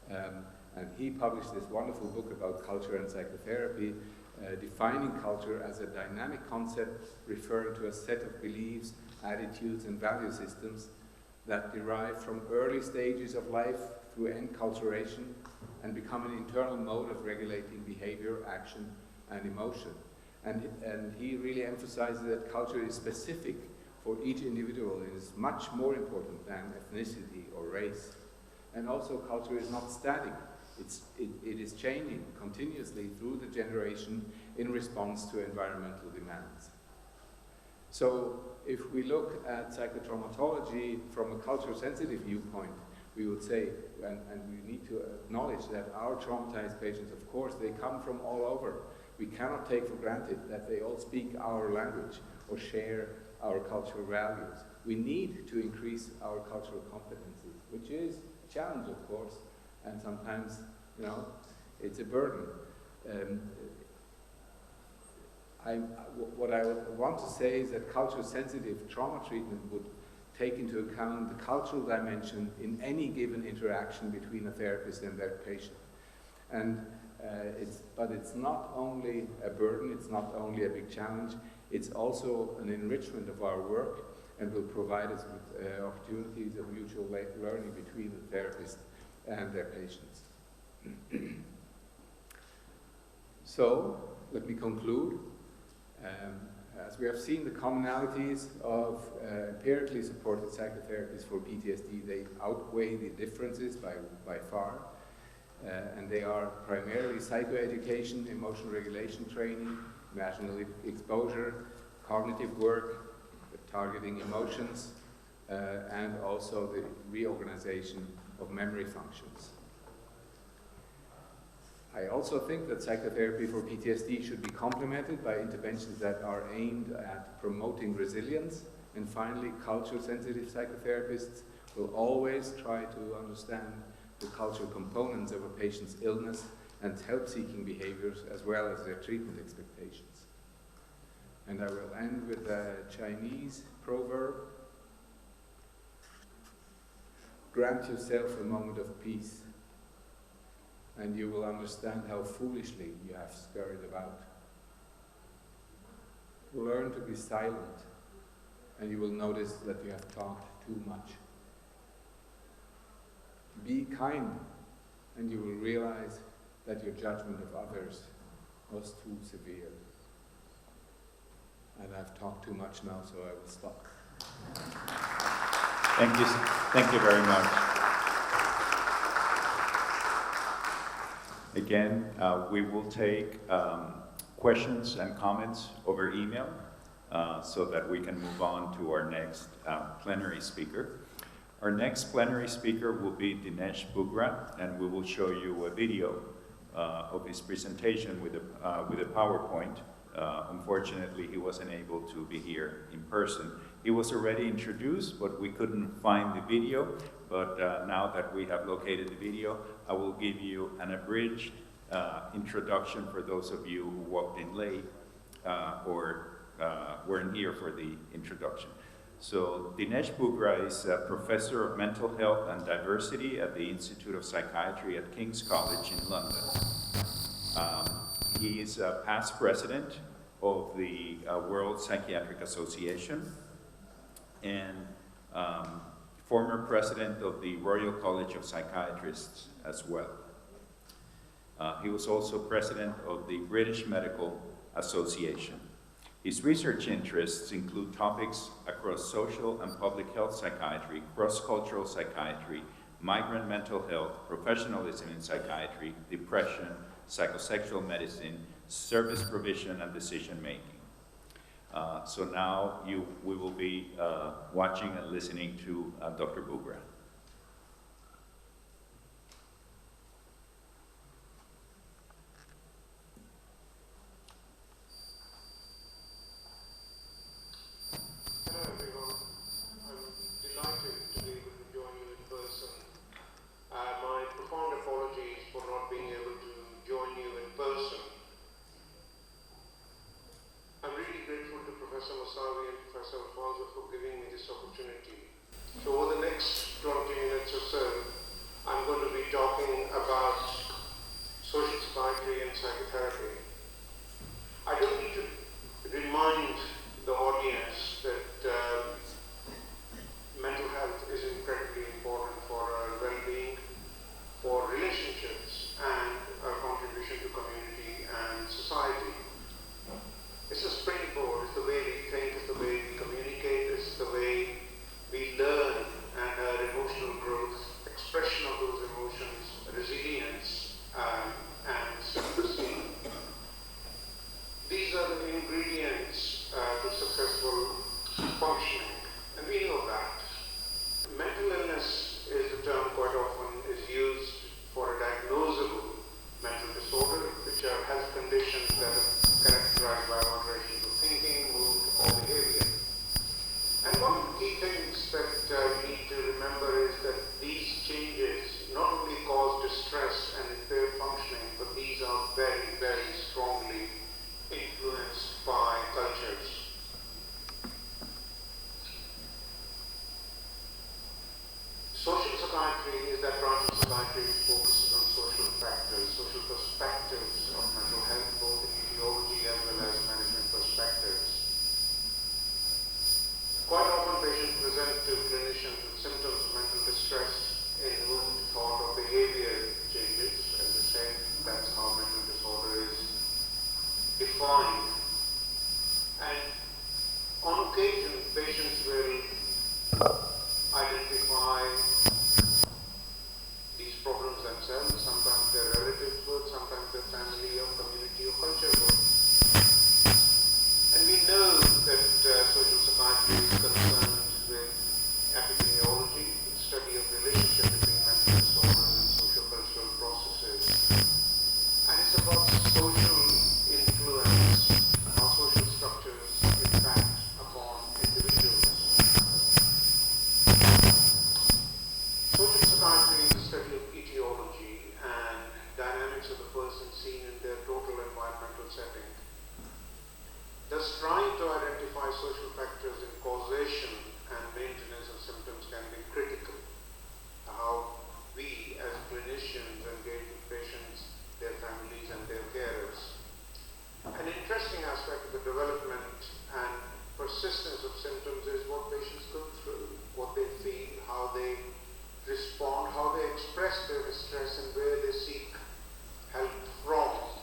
and he published this wonderful book about culture and psychotherapy, defining culture as a dynamic concept referring to a set of beliefs, attitudes, and value systems that derive from early stages of life through enculturation and become an internal mode of regulating behavior, action, and emotion. And he really emphasizes that culture is specific for each individual. It is much more important than ethnicity or race. And also culture is not static. It is changing continuously through the generation in response to environmental demands. So if we look at psychotraumatology from a culture-sensitive viewpoint, we would say, and we need to acknowledge that our traumatized patients, of course, they come from all over. We cannot take for granted that they all speak our language or share our cultural values. We need to increase our cultural competencies, which is a challenge, of course, and sometimes, it's a burden. What I want to say is that culture-sensitive trauma treatment would take into account the cultural dimension in any given interaction between a therapist and their patient. And but it's not only a burden, it's not only a big challenge, it's also an enrichment of our work and will provide us with opportunities of mutual learning between the therapist and their patients. So, let me conclude. As we have seen, the commonalities of empirically supported psychotherapies for PTSD, they outweigh the differences by far. And they are primarily psychoeducation, emotional regulation training, imaginal exposure, cognitive work, targeting emotions, and also the reorganization of memory functions. I also think that psychotherapy for PTSD should be complemented by interventions that are aimed at promoting resilience. And finally, culture-sensitive psychotherapists will always try to understand the cultural components of a patient's illness and help-seeking behaviors, as well as their treatment expectations. And I will end with a Chinese proverb: grant yourself a moment of peace, and you will understand how foolishly you have scurried about. Learn to be silent, and you will notice that you have talked too much. Be kind, and you will realize that your judgment of others was too severe. And I've talked too much now, so I will stop. Thank you. Thank you very much. Again, we will take questions and comments over email so that we can move on to our next plenary speaker. Our next plenary speaker will be Dinesh Bugra, and we will show you a video of his presentation with a PowerPoint. Unfortunately, he wasn't able to be here in person. He was already introduced, but we couldn't find the video. But now that we have located the video, I will give you an abridged introduction for those of you who walked in late or weren't here for the introduction. So Dinesh Bugra is a professor of mental health and diversity at the Institute of Psychiatry at King's College in London. He is a past president of the World Psychiatric Association and former president of the Royal College of Psychiatrists as well. He was also president of the British Medical Association. His research interests include topics across social and public health psychiatry, cross-cultural psychiatry, migrant mental health, professionalism in psychiatry, depression, psychosexual medicine, service provision, and decision-making. So now we will be watching and listening to Dr. Bugra. Hello everyone. I'm delighted to be able to join you in person. My profound apologies for not being able to join you in person. I'm really grateful to Professor Masawi and Professor Alfonso for giving me this opportunity. So over the next 20 minutes or so, I'm going to be talking about social psychiatry and psychotherapy. I don't need to remind the audience that mental health is incredibly important for our well-being, for relationships, and our contribution to community and society. It's a springboard, it's the way we think, it's the way we communicate, it's the way we learn, and our emotional growth, expression of those emotions, resilience, and self-esteem. These are the ingredients to successful functioning, and we know that. Mental illness is the term quite often is used for a diagnosable mental disorder, which are health conditions that are characterized by alterations of thinking, mood, or behavior. And one of the key things that we need to remember is that these changes not only cause distress and impair functioning, but these are very, very strongly influenced by cultures. Social psychiatry is that branch of psychiatry which focuses on social factors, social perspectives of mental health, both in etiology as well as management perspectives. Quite often patients present to clinicians with symptoms of mental distress in mood, thought, or behavior changes. As I said, that's how mental disorder is defined. And on occasion, patients will identify these problems themselves. Sometimes their relatives would, sometimes their family or community or culture would. And we know that social psychiatry is concerned with epidemiology, the study of relationship between mental disorders and social cultural processes. And it's about social influence, how social structures impact upon individuals. Social psychiatry is the study of etiology. Thus, trying to identify social factors in causation and maintenance of symptoms can be critical. How we as clinicians engage with patients, their families and their carers. An interesting aspect of the development and persistence of symptoms is what patients go through, what they feel, how they respond, how they express their distress and where they seek help from.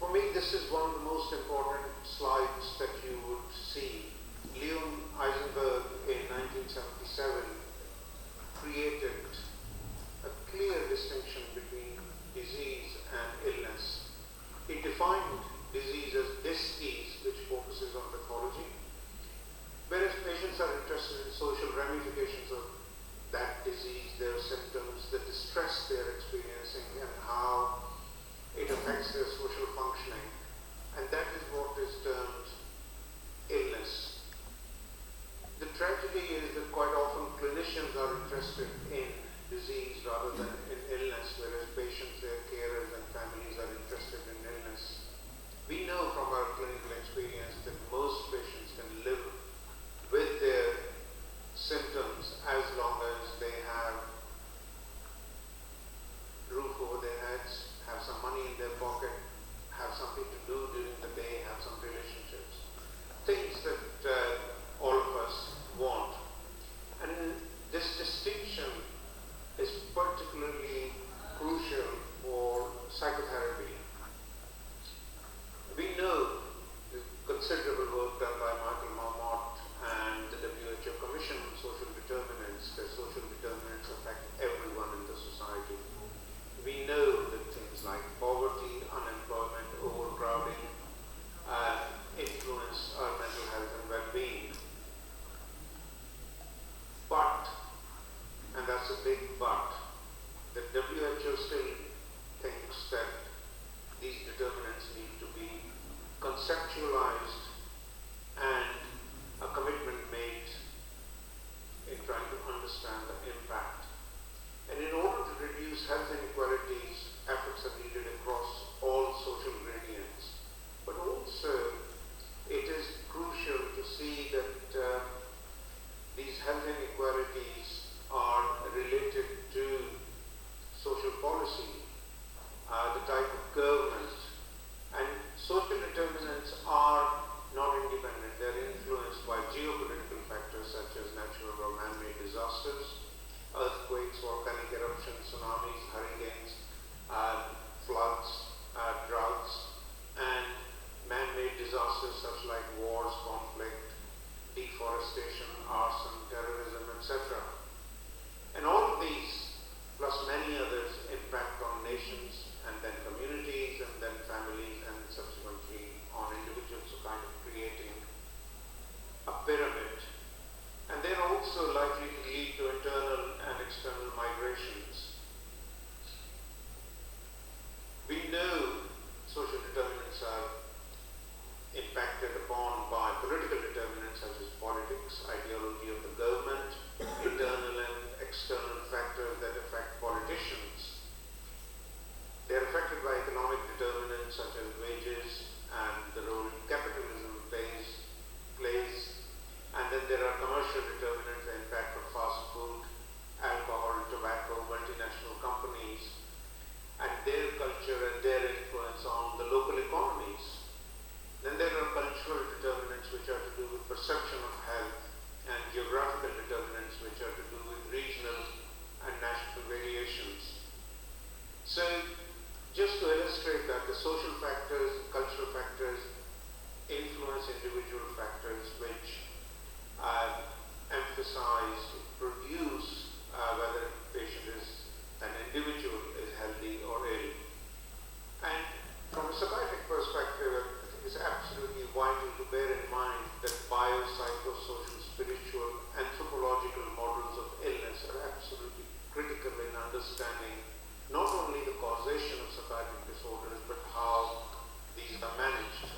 For me, this is one of the most important slides that you would see. Leon Eisenberg in 1977 created a clear distinction between disease and illness. He defined disease as dis-ease, which focuses on pathology, whereas patients are interested in social ramifications of that disease, their symptoms, the distress they're experiencing, and how it affects their social functioning. And that is what is termed illness. The tragedy is that quite often clinicians are interested in disease rather than in illness, whereas patients, their carers and families are interested in illness. We know from our clinical experience that most patients can live with their symptoms as long as they have roof over their heads, have some money in their pocket, have something to do during the day, have some relationships. Things that all of us want. And this distinction is particularly crucial for psychotherapy. We know the considerable work done by Michael Marmot and the WHO Commission on Social Determinants, that social determinants affect everyone in the society. We know that things like poverty, unemployment, overcrowding influence our mental health and well-being. But, and that's a big but, the WHO still thinks that these determinants need to be conceptualized and a commitment made in trying to understand the impact. And in order to reduce health inequalities, efforts are needed across all social gradients. But also, it is crucial to see that these health inequalities are related to social policy, the type of government. And social determinants are not independent. They're influenced by geopolitical factors such as natural or man-made disasters, earthquakes, volcanic eruptions, tsunamis, hurricanes, floods, droughts, and man-made disasters such like wars, conflict, deforestation, arson, terrorism, etc. And all of these, plus many others, impact on nations, and then communities, and then families, and subsequently on individuals, so kind of creating a pyramid. And they're also likely to lead to internal and external migrations. We know social determinants are impacted upon by political determinants such as politics, ideology of the government, internal and external factors that affect politicians. They're affected by economic determinants such as wages and the role capitalism plays. And then there are commercial determinants, the impact of fast food, alcohol, tobacco, multinational companies, and their culture and their influence on the local economies. Then there are cultural determinants which are to do with perception of health, and geographical determinants which are to do with regional and national variations. So, just to illustrate that the social factors, cultural factors influence individual factors which emphasize, produce whether the patient is, an individual is healthy or ill. And from a psychiatric perspective, it is absolutely vital to bear in mind that biopsychosocial, spiritual, anthropological models of illness are absolutely critical in understanding not only the causation of psychiatric disorders, but how these are managed.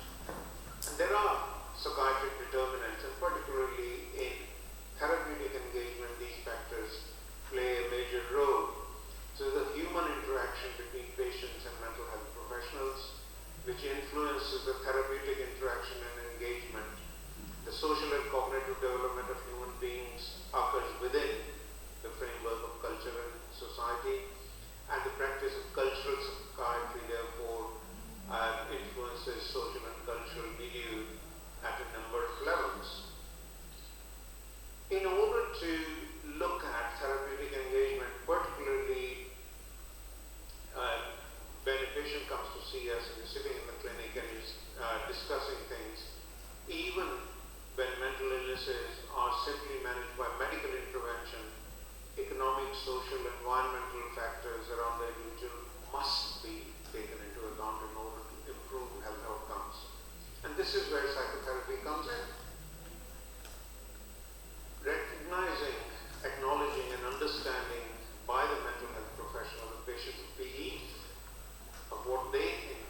And there are psychiatric determinants, and particularly in therapeutic engagement, these factors play a major role. So the human interaction between patients and mental health professionals, which influence society, and the practice of cultural psychiatry, therefore, influences social and cultural milieu at a number of levels. In order to look at therapeutic engagement, particularly when a patient comes to see us and is sitting in the clinic and is discussing things, even when mental illnesses are simply managed by medical intervention, economic, social, environmental factors around the individual must be taken into account in order to improve health outcomes. And this is where psychotherapy comes in. Recognizing, acknowledging, and understanding by the mental health professional the patient's belief of what they think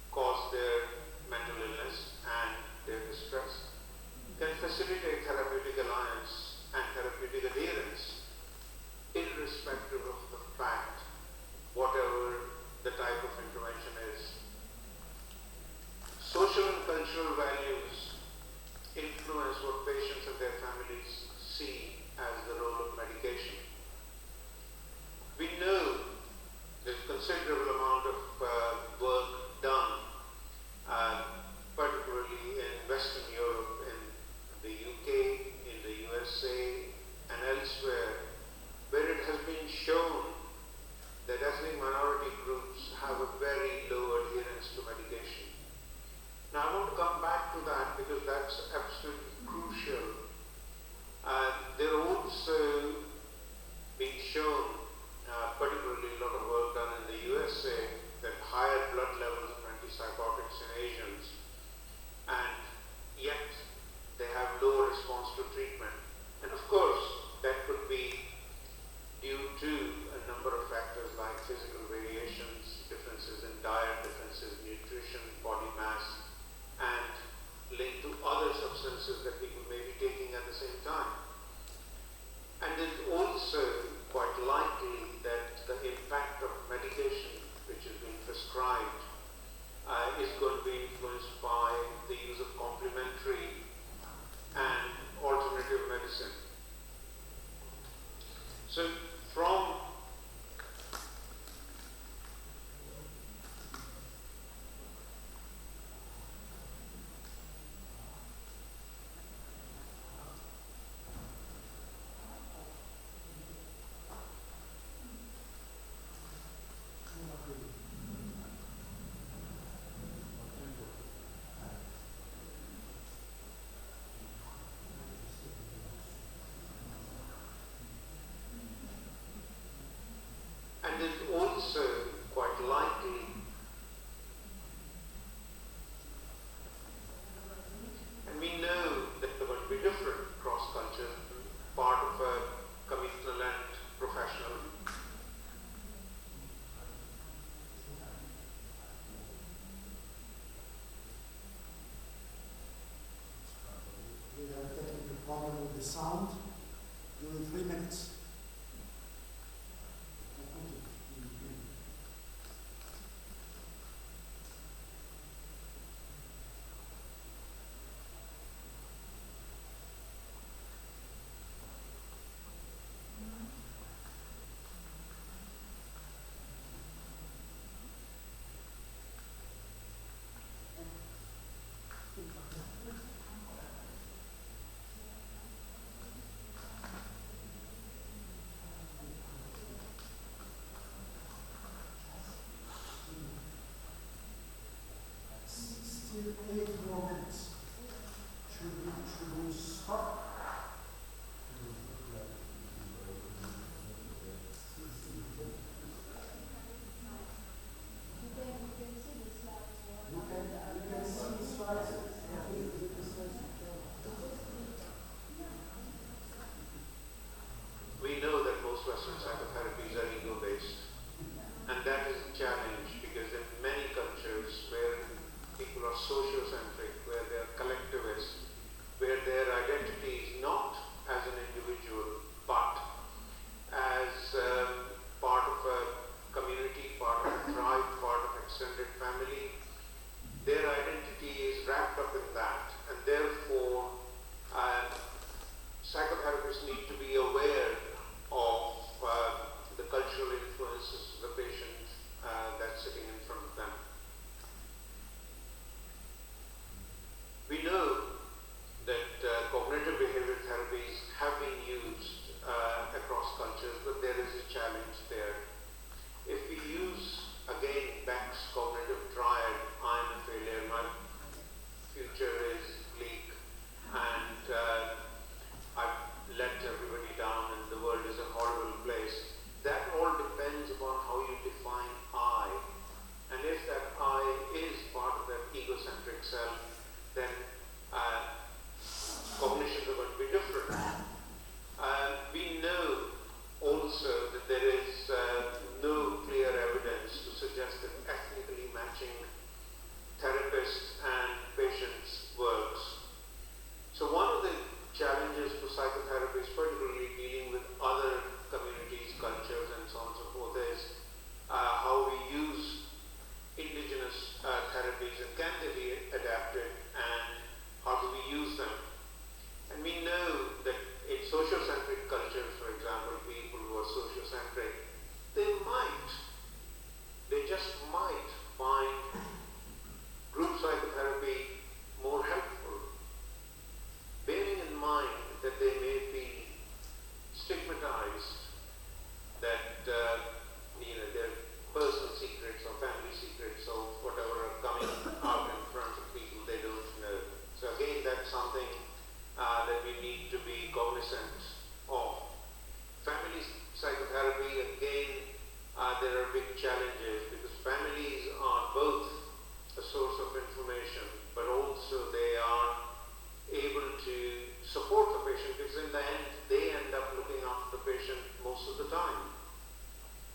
caused their mental illness and their distress can facilitate therapeutic alliance and therapeutic adherence, irrespective of the fact, whatever the type of intervention is. Social and cultural values influence what patients and their families see as the role of medication. We know there's considerable amount of work done, particularly in Western Europe, in the UK, in the USA, and elsewhere, where it has been shown that ethnic minority groups have a very low adherence to medication. Now I want to come back to that because that's absolutely crucial. There also been shown, particularly a lot of work done in the USA, that higher blood levels of antipsychotics in Asians, and yet they have low response to treatment. And of course, that could be due to a number of factors like physical variations, differences in diet, differences in nutrition, body mass, and linked to other substances that people may be taking at the same time. And it's also quite likely that the impact of medication which is being prescribed is going to be influenced by the use of complementary and alternative medicine. So from influences the patient that's sitting in front of them. We know that cognitive behavior therapies have been used across cultures, but there is a challenge there. If we use, again, Beck's cognitive triad, I am a failure, my future is bleak, and I've let everybody down and the world is a horrible place, that all depends upon how you define I. And if that I is part of that egocentric self, then cognitions are going to be different. We know also that there is no clear evidence to suggest that ethnically matching therapists and patients works. So one of the challenges for psychotherapists, particularly dealing with other communities, cultures, and so on and so forth, is how we use indigenous therapies and can they be adapted and how do we use them. And we know that in sociocentric cultures, for example, people who are sociocentric, they just might find group psychotherapy more helpful, bearing in mind that they may be stigmatized, that their personal secrets or family secrets or whatever are coming out in front of people they don't know. So again, that's something that we need to be cognizant of. Family psychotherapy, again, there are big challenges because families are both a source of information, but also they are able to support the patient because in the end, they end up looking after the patient most of the time.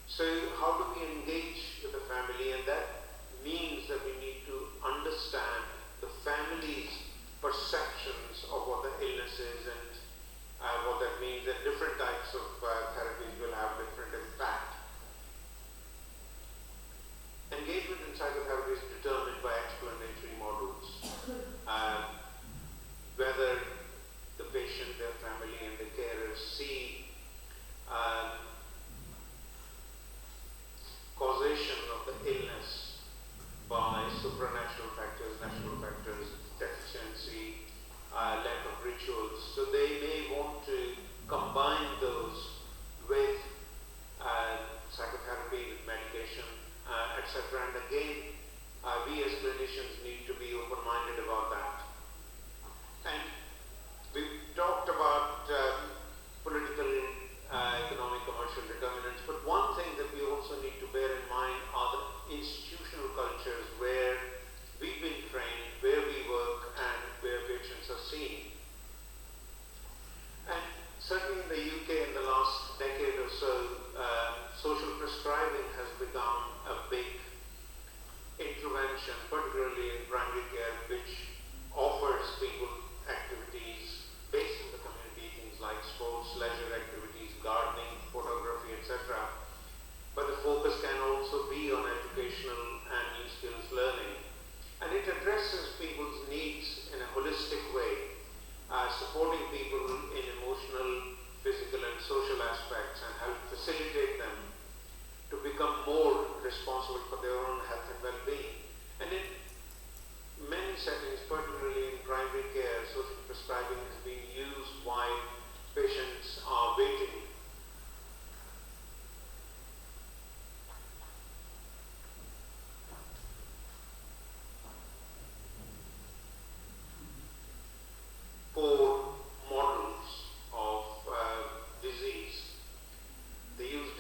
So how do we engage with the family? And that means that we need to understand the family's perceptions of what the illness is and what that means, that different types of therapies will have different impact. Engagement in psychotherapy is determined by explanatory models. Whether the patient, their family, and the carers see causation of the illness by supranatural factors, natural factors, deficiency, lack of rituals. So they may want to combine those with psychotherapy, with medication, etc. And again, we as clinicians need to be open-minded about that. And we've talked about political, economic, commercial determinants, but one thing that we also need to bear in mind are the institutional cultures where we've been trained, where we work, and where patients are seen. And certainly in the UK in the last decade or so, social prescribing has become a big intervention, particularly in primary care, which offers people activities based in the community, things like sports, leisure activities, gardening, photography, etc. But the focus can also be on educational and new skills learning. And it addresses people's needs in a holistic way, supporting people in emotional, physical, and social aspects and help facilitate them to become more responsible for their own health and well-being. And in many settings, particularly in primary care, social prescribing is being used while patients are waiting. For models of disease, they used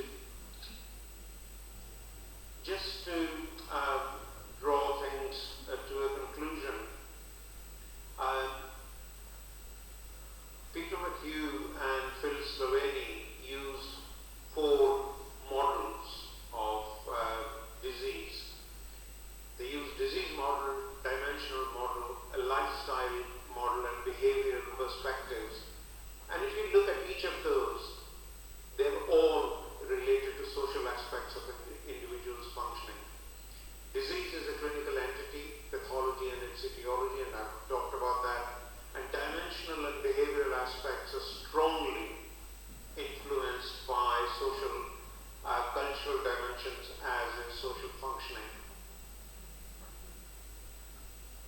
interventions as a social functioning.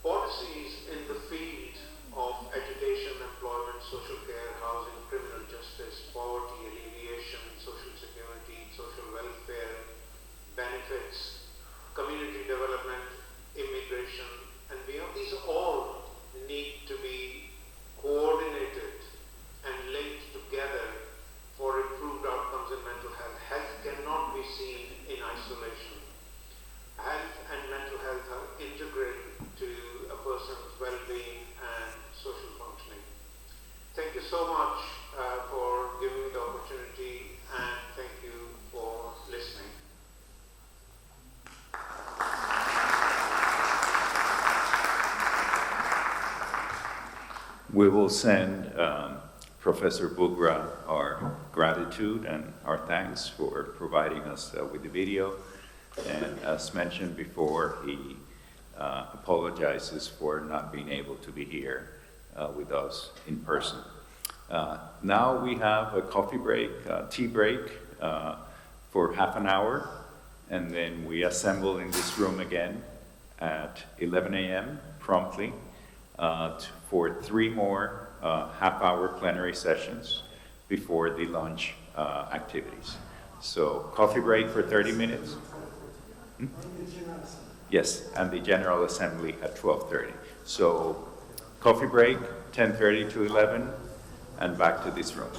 Policies in the field of education, employment, social care, housing, criminal justice, poverty alleviation, social security, social welfare, benefits, community development, immigration, and beyond, these all need to be coordinated and linked together for improved outcomes in mental health. Health cannot be seen in isolation. Health and mental health are integral to a person's well-being and social functioning. Thank you so much for giving me the opportunity, and thank you for listening. We will send Professor Bugra our gratitude and our thanks for providing us with the video. And as mentioned before, he apologizes for not being able to be here with us in person. Now we have a coffee break, tea break for half an hour, and then we assemble in this room again at 11 a.m. promptly for 3 more half-hour plenary sessions before the lunch activities. So coffee break for 30 minutes. Yes, and the General Assembly at 12:30. So coffee break, 10:30 to 11, and back to this room.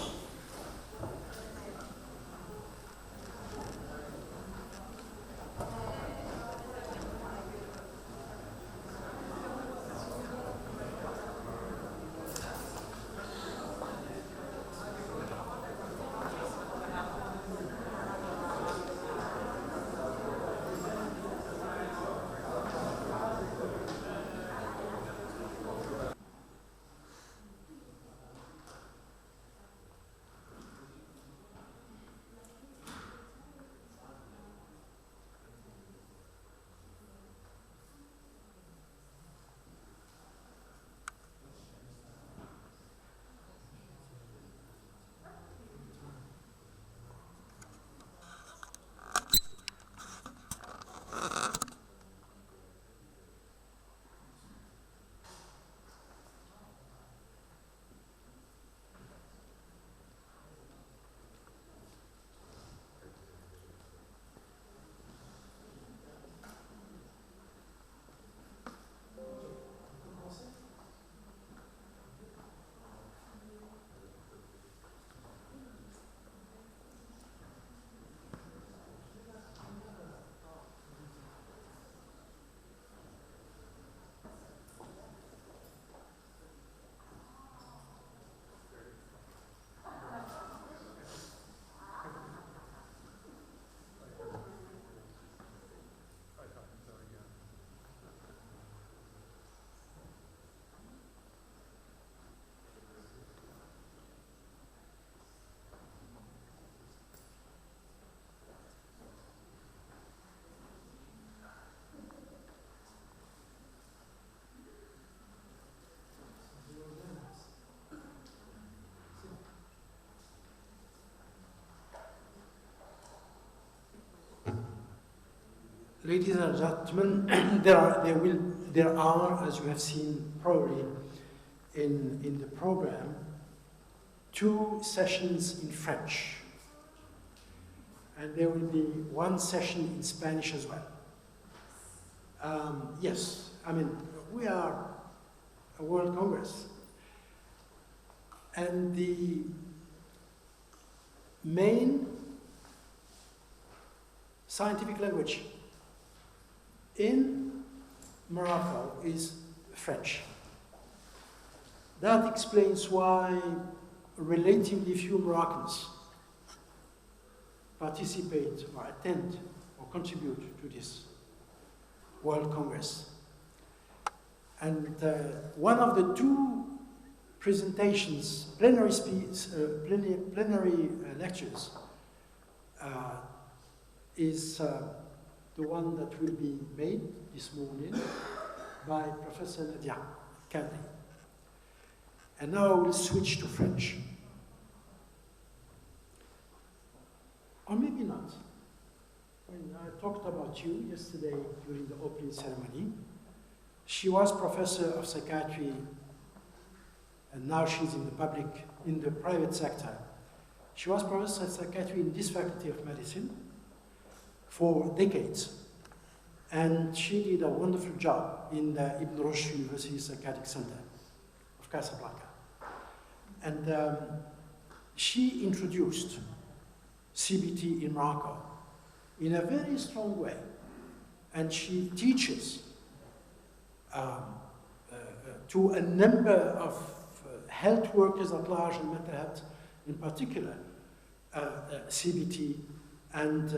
Ladies and gentlemen, there are, as you have seen probably in the program, 2 sessions in French. And there will be 1 session in Spanish as well. Yes, I mean, we are a World Congress. And the main scientific language in Morocco is French. That explains why relatively few Moroccans participate or attend or contribute to this World Congress. And one of the 2 presentations, plenary lectures, is the one that will be made this morning by Professor Nadia Kadri. And now we'll switch to French. Or maybe not. I mean, talked about you yesterday during the opening ceremony. She was professor of psychiatry, and now she's in the private sector. She was professor of psychiatry in this faculty of medicine for decades. And she did a wonderful job in the Ibn Rushd University Psychiatric Center of Casablanca. And she introduced CBT in Morocco in a very strong way. And she teaches to a number of health workers at large and mental health in particular, CBT, and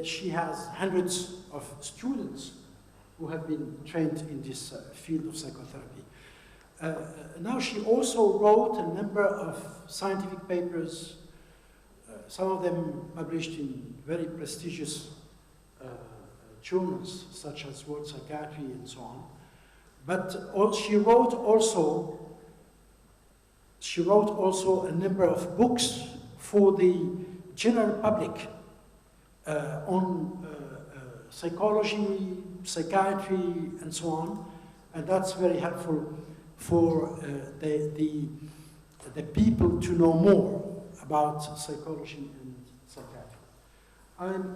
she has hundreds of students who have been trained in this field of psychotherapy. Now she also wrote a number of scientific papers, some of them published in very prestigious journals such as World Psychiatry and so on. But she wrote also a number of books for the general public on psychology, psychiatry, and so on. And that's very helpful for the people to know more about psychology and psychiatry. I'm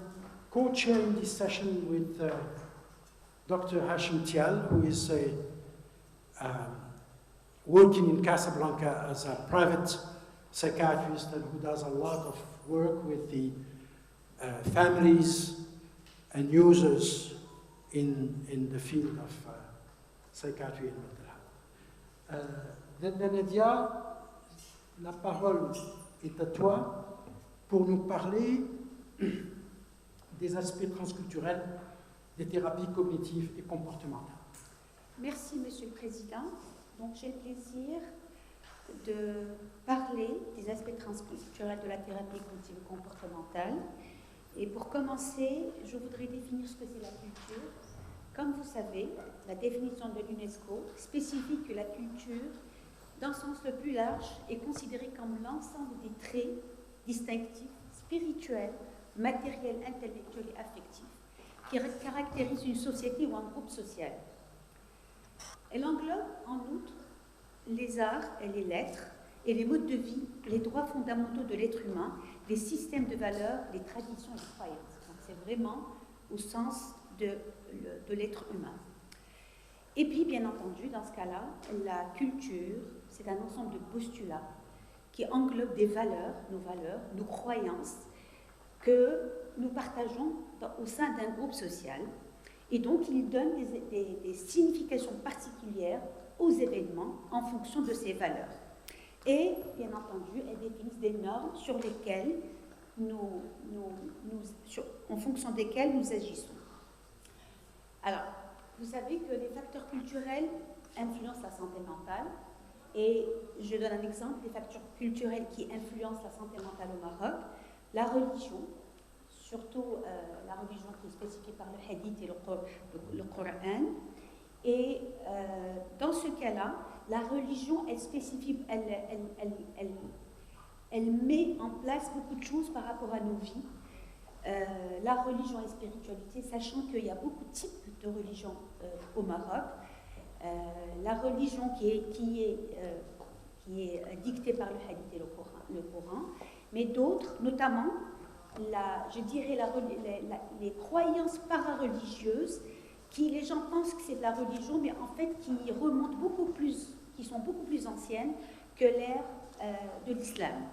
co-chairing this session with Dr. Hashim Tial, who is working in Casablanca as a private psychiatrist and who does a lot of work with the families and users in the field of psychiatry and mental health. Nadia, la parole est à toi pour nous parler des aspects transculturels des thérapies cognitives et comportementales. Merci, Monsieur le Président. Donc, j'ai le plaisir de parler des aspects transculturels de la thérapie cognitive et comportementale. Et pour commencer, je voudrais définir ce que c'est la culture. Comme vous savez, la définition de l'UNESCO spécifie que la culture, dans le sens le plus large, est considérée comme l'ensemble des traits distinctifs, spirituels, matériels, intellectuels et affectifs qui caractérisent une société ou un groupe social. Elle englobe en outre les arts et les lettres et les modes de vie, les droits fondamentaux de l'être humain, les systèmes de valeurs, les traditions et les croyances. Donc c'est vraiment au sens de l'être humain. Et puis, bien entendu, dans ce cas-là, la culture, c'est un ensemble de postulats qui englobe des valeurs, nos croyances, que nous partageons au sein d'un groupe social. Et donc, il donne des significations particulières aux événements en fonction de ces valeurs. Et, bien entendu, elles définissent des normes sur lesquelles en fonction desquelles nous agissons. Alors, vous savez que les facteurs culturels influencent la santé mentale. Et je donne un exemple des facteurs culturels qui influencent la santé mentale au Maroc. La religion, surtout la religion qui est spécifiée par le hadith et le Coran. Et dans ce cas-là, la religion, elle spécifie, elle met en place beaucoup de choses par rapport à nos vies. La religion et spiritualité, sachant qu'il y a beaucoup de types de religions au Maroc. La religion qui est dictée par le hadith et le Coran, mais d'autres, notamment, je dirais les croyances parareligieuses, qui les gens pensent que c'est de la religion, mais en fait qui remontent qui sont beaucoup plus anciennes que l'ère de l'islam.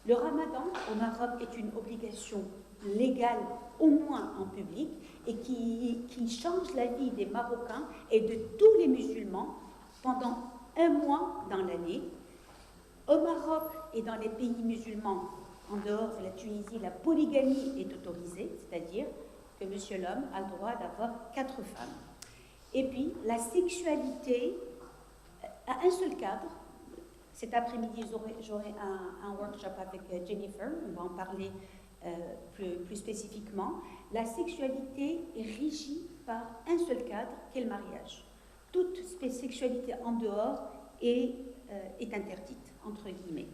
Le ramadan au Maroc est une obligation légale, au moins en public, et qui change la vie des Marocains et de tous les musulmans pendant un mois dans l'année. Au Maroc et dans les pays musulmans, en dehors de la Tunisie, la polygamie est autorisée, c'est-à-dire que monsieur l'homme a le droit d'avoir 4 femmes. Et puis, la sexualité a un seul cadre. Cet après-midi, j'aurai un workshop avec Jennifer, on va en parler plus spécifiquement. La sexualité est régie par un seul cadre, qu'est le mariage. Toute sexualité en dehors est interdite, entre guillemets.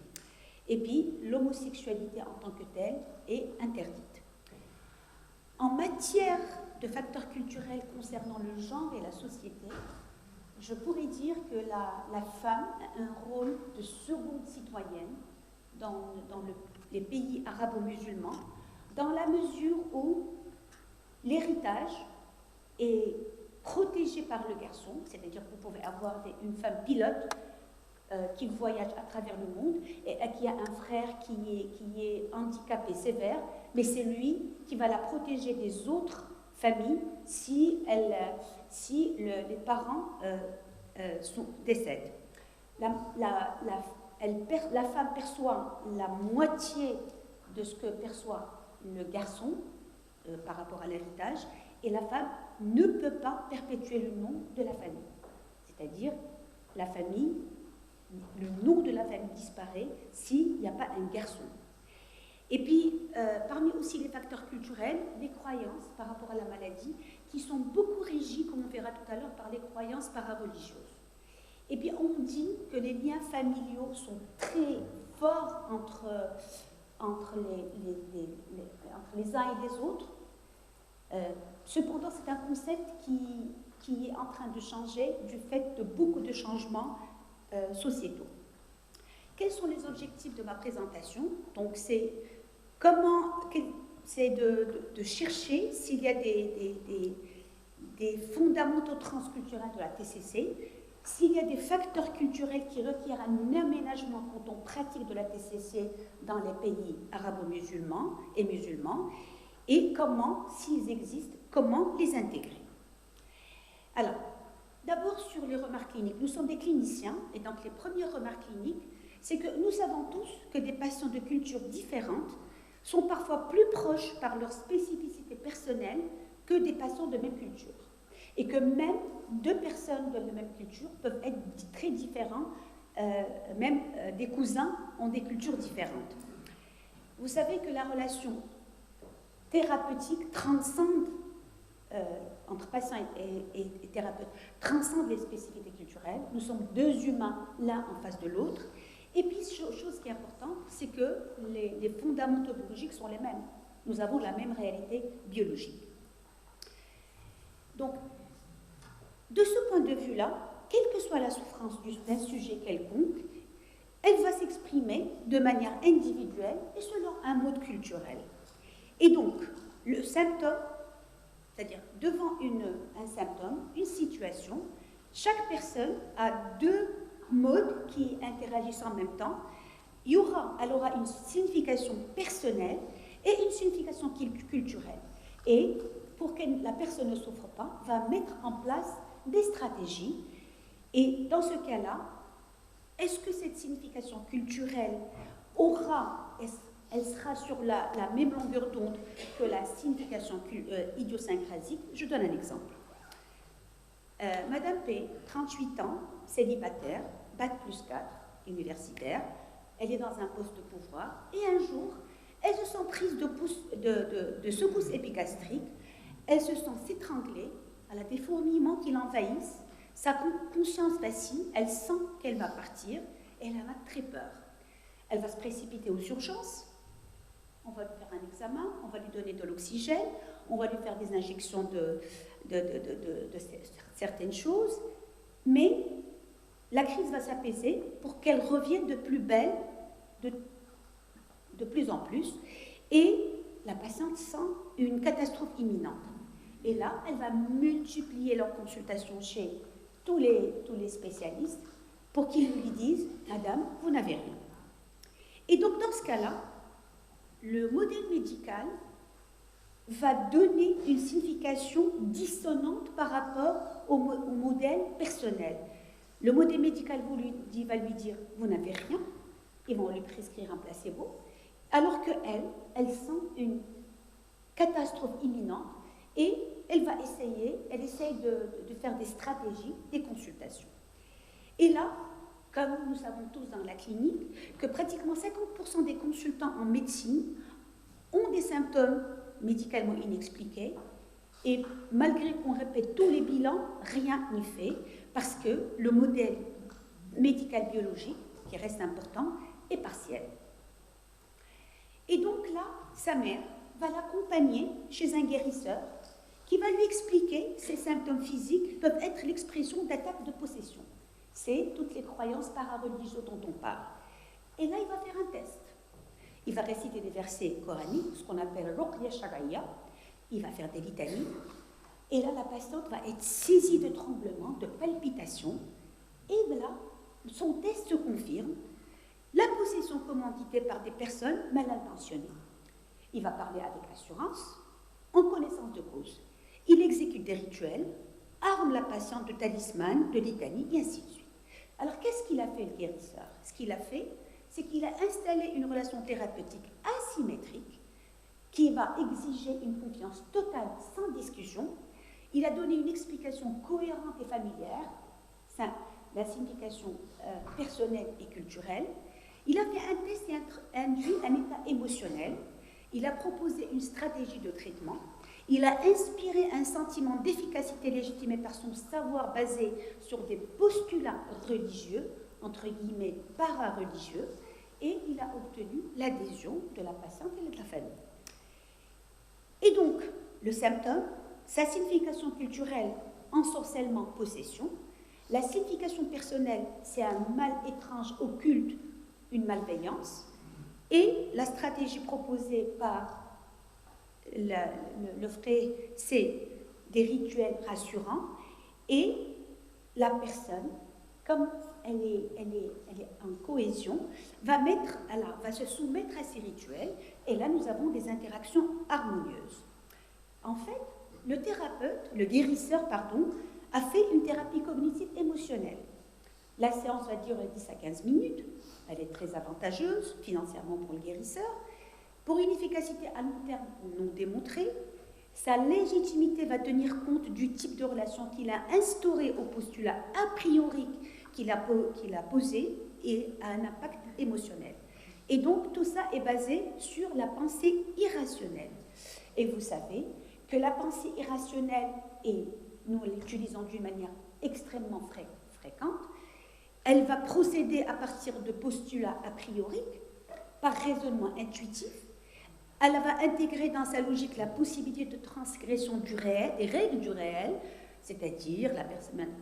Et puis, l'homosexualité en tant que telle est interdite. En matière de facteurs culturels concernant le genre et la société, je pourrais dire que la femme a un rôle de seconde citoyenne dans les pays arabo-musulmans, dans la mesure où l'héritage est protégé par le garçon, c'est-à-dire que vous pouvez avoir une femme pilote qui voyage à travers le monde et qui a un frère qui est handicapé sévère, mais c'est lui qui va la protéger des autres familles si les parents décèdent. La femme perçoit la moitié de ce que perçoit le garçon par rapport à l'héritage, et la femme ne peut pas perpétuer le nom de la famille. C'est-à-dire, la famille, le nom de la famille disparaît s'il n'y a pas un garçon. Et puis, parmi aussi les facteurs culturels, les croyances par rapport à la maladie, qui sont beaucoup régies, comme on verra tout à l'heure, par les croyances parareligieuses. Et puis, on dit que les liens familiaux sont très forts entre les uns et les autres. Cependant, c'est un concept qui est en train de changer du fait de beaucoup de changements sociétaux. Quels sont les objectifs de ma présentation? Donc, c'est de chercher s'il y a des fondamentaux transculturels de la TCC, s'il y a des facteurs culturels qui requièrent un aménagement quand on pratique de la TCC dans les pays arabo-musulmans et musulmans, et comment, s'ils existent, comment les intégrer. Alors, d'abord sur les remarques cliniques. Nous sommes des cliniciens, et donc les premières remarques cliniques, c'est que nous savons tous que des patients de cultures différentes sont parfois plus proches par leur spécificité personnelle que des patients de même culture. Et que même deux personnes de la même culture peuvent être très différents, même des cousins ont des cultures différentes. Vous savez que la relation thérapeutique transcende, entre patient et thérapeute, transcende les spécificités culturelles. Nous sommes deux humains l'un en face de l'autre. Et puis, chose qui est importante, c'est que les fondamentaux biologiques sont les mêmes. Nous avons la même réalité biologique. Donc, de ce point de vue-là, quelle que soit la souffrance d'un sujet quelconque, elle va s'exprimer de manière individuelle et selon un mode culturel. Et donc, le symptôme, c'est-à-dire devant un symptôme, une situation, chaque personne a deux modes qui interagissent en même temps. Elle aura une signification personnelle et une signification culturelle. Et pour que la personne ne souffre pas, va mettre en place des stratégies. Et dans ce cas-là, est-ce que cette signification culturelle elle sera sur la même longueur d'onde que la signification idiosyncrasique? Je donne un exemple. Madame P, 38 ans, célibataire, Bac +4, universitaire, elle est dans un poste de pouvoir, et un jour, elle se sent prise de secousses épigastriques, elle se sent s'étrangler, elle a des fourmillements qui l'envahissent, sa conscience vacille, elle sent qu'elle va partir, et elle en a très peur. Elle va se précipiter aux urgences, on va lui faire un examen, on va lui donner de l'oxygène, on va lui faire des injections de certaines choses, mais la crise va s'apaiser pour qu'elle revienne de plus belle, de plus en plus, et la patiente sent une catastrophe imminente. Et là, elle va multiplier leurs consultations chez tous les spécialistes pour qu'ils lui disent « Madame, vous n'avez rien ». Et donc, dans ce cas-là, le modèle médical va donner une signification dissonante par rapport au modèle personnel. Le modèle médical va lui dire « vous n'avez rien », ils vont lui prescrire un placebo, alors qu'elle sent une catastrophe imminente et elle essaye de faire des stratégies, des consultations. Et là, comme nous savons tous dans la clinique, que pratiquement 50% des consultants en médecine ont des symptômes médicalement inexpliqués, et malgré qu'on répète tous les bilans, rien n'y fait, parce que le modèle médical biologique, qui reste important, est partiel. Et donc là, sa mère, va l'accompagner chez un guérisseur qui va lui expliquer ces symptômes physiques peuvent être l'expression d'attaques de possession. C'est toutes les croyances parareligieuses dont on parle. Et là, il va faire un test. Il va réciter des versets coraniques, ce qu'on appelle Ruqya Shar'iyya. Il va faire des litanies. Et là, la patiente va être saisie de tremblements, de palpitations. Et là, son test se confirme. La possession commanditée par des personnes mal intentionnées. Il va parler avec assurance, en connaissance de cause. Il exécute des rituels, arme la patiente de talismans, de litanies, et ainsi de suite. Alors, qu'est-ce qu'il a fait, le guérisseur? Ce qu'il a fait, c'est qu'il a installé une relation thérapeutique asymétrique qui va exiger une confiance totale, sans discussion. Il a donné une explication cohérente et familière, la signification personnelle et culturelle. Il a fait un test et induit un état émotionnel. Il a proposé une stratégie de traitement. Il a inspiré un sentiment d'efficacité légitimé par son savoir basé sur des postulats religieux, entre guillemets para-religieux, et il a obtenu l'adhésion de la patiente et de la famille. Et donc, le symptôme, sa signification culturelle, ensorcellement, possession. La signification personnelle, c'est un mal étrange, occulte, une malveillance. Et la stratégie proposée par le frère, c'est des rituels rassurants. Et la personne, comme elle est en cohésion, va se soumettre à ces rituels. Et là, nous avons des interactions harmonieuses. En fait, le guérisseur, a fait une thérapie cognitive émotionnelle. La séance va durer 10 à 15 minutes. Elle est très avantageuse financièrement pour le guérisseur. Pour une efficacité à long terme non démontrée, sa légitimité va tenir compte du type de relation qu'il a instauré au postulat a priori qu'il a posé et a un impact émotionnel. Et donc, tout ça est basé sur la pensée irrationnelle. Et vous savez que la pensée irrationnelle, et nous l'utilisons d'une manière extrêmement fréquente, elle va procéder à partir de postulats a priori, par raisonnement intuitif. Elle va intégrer dans sa logique la possibilité de transgression du réel, des règles du réel, c'est-à-dire la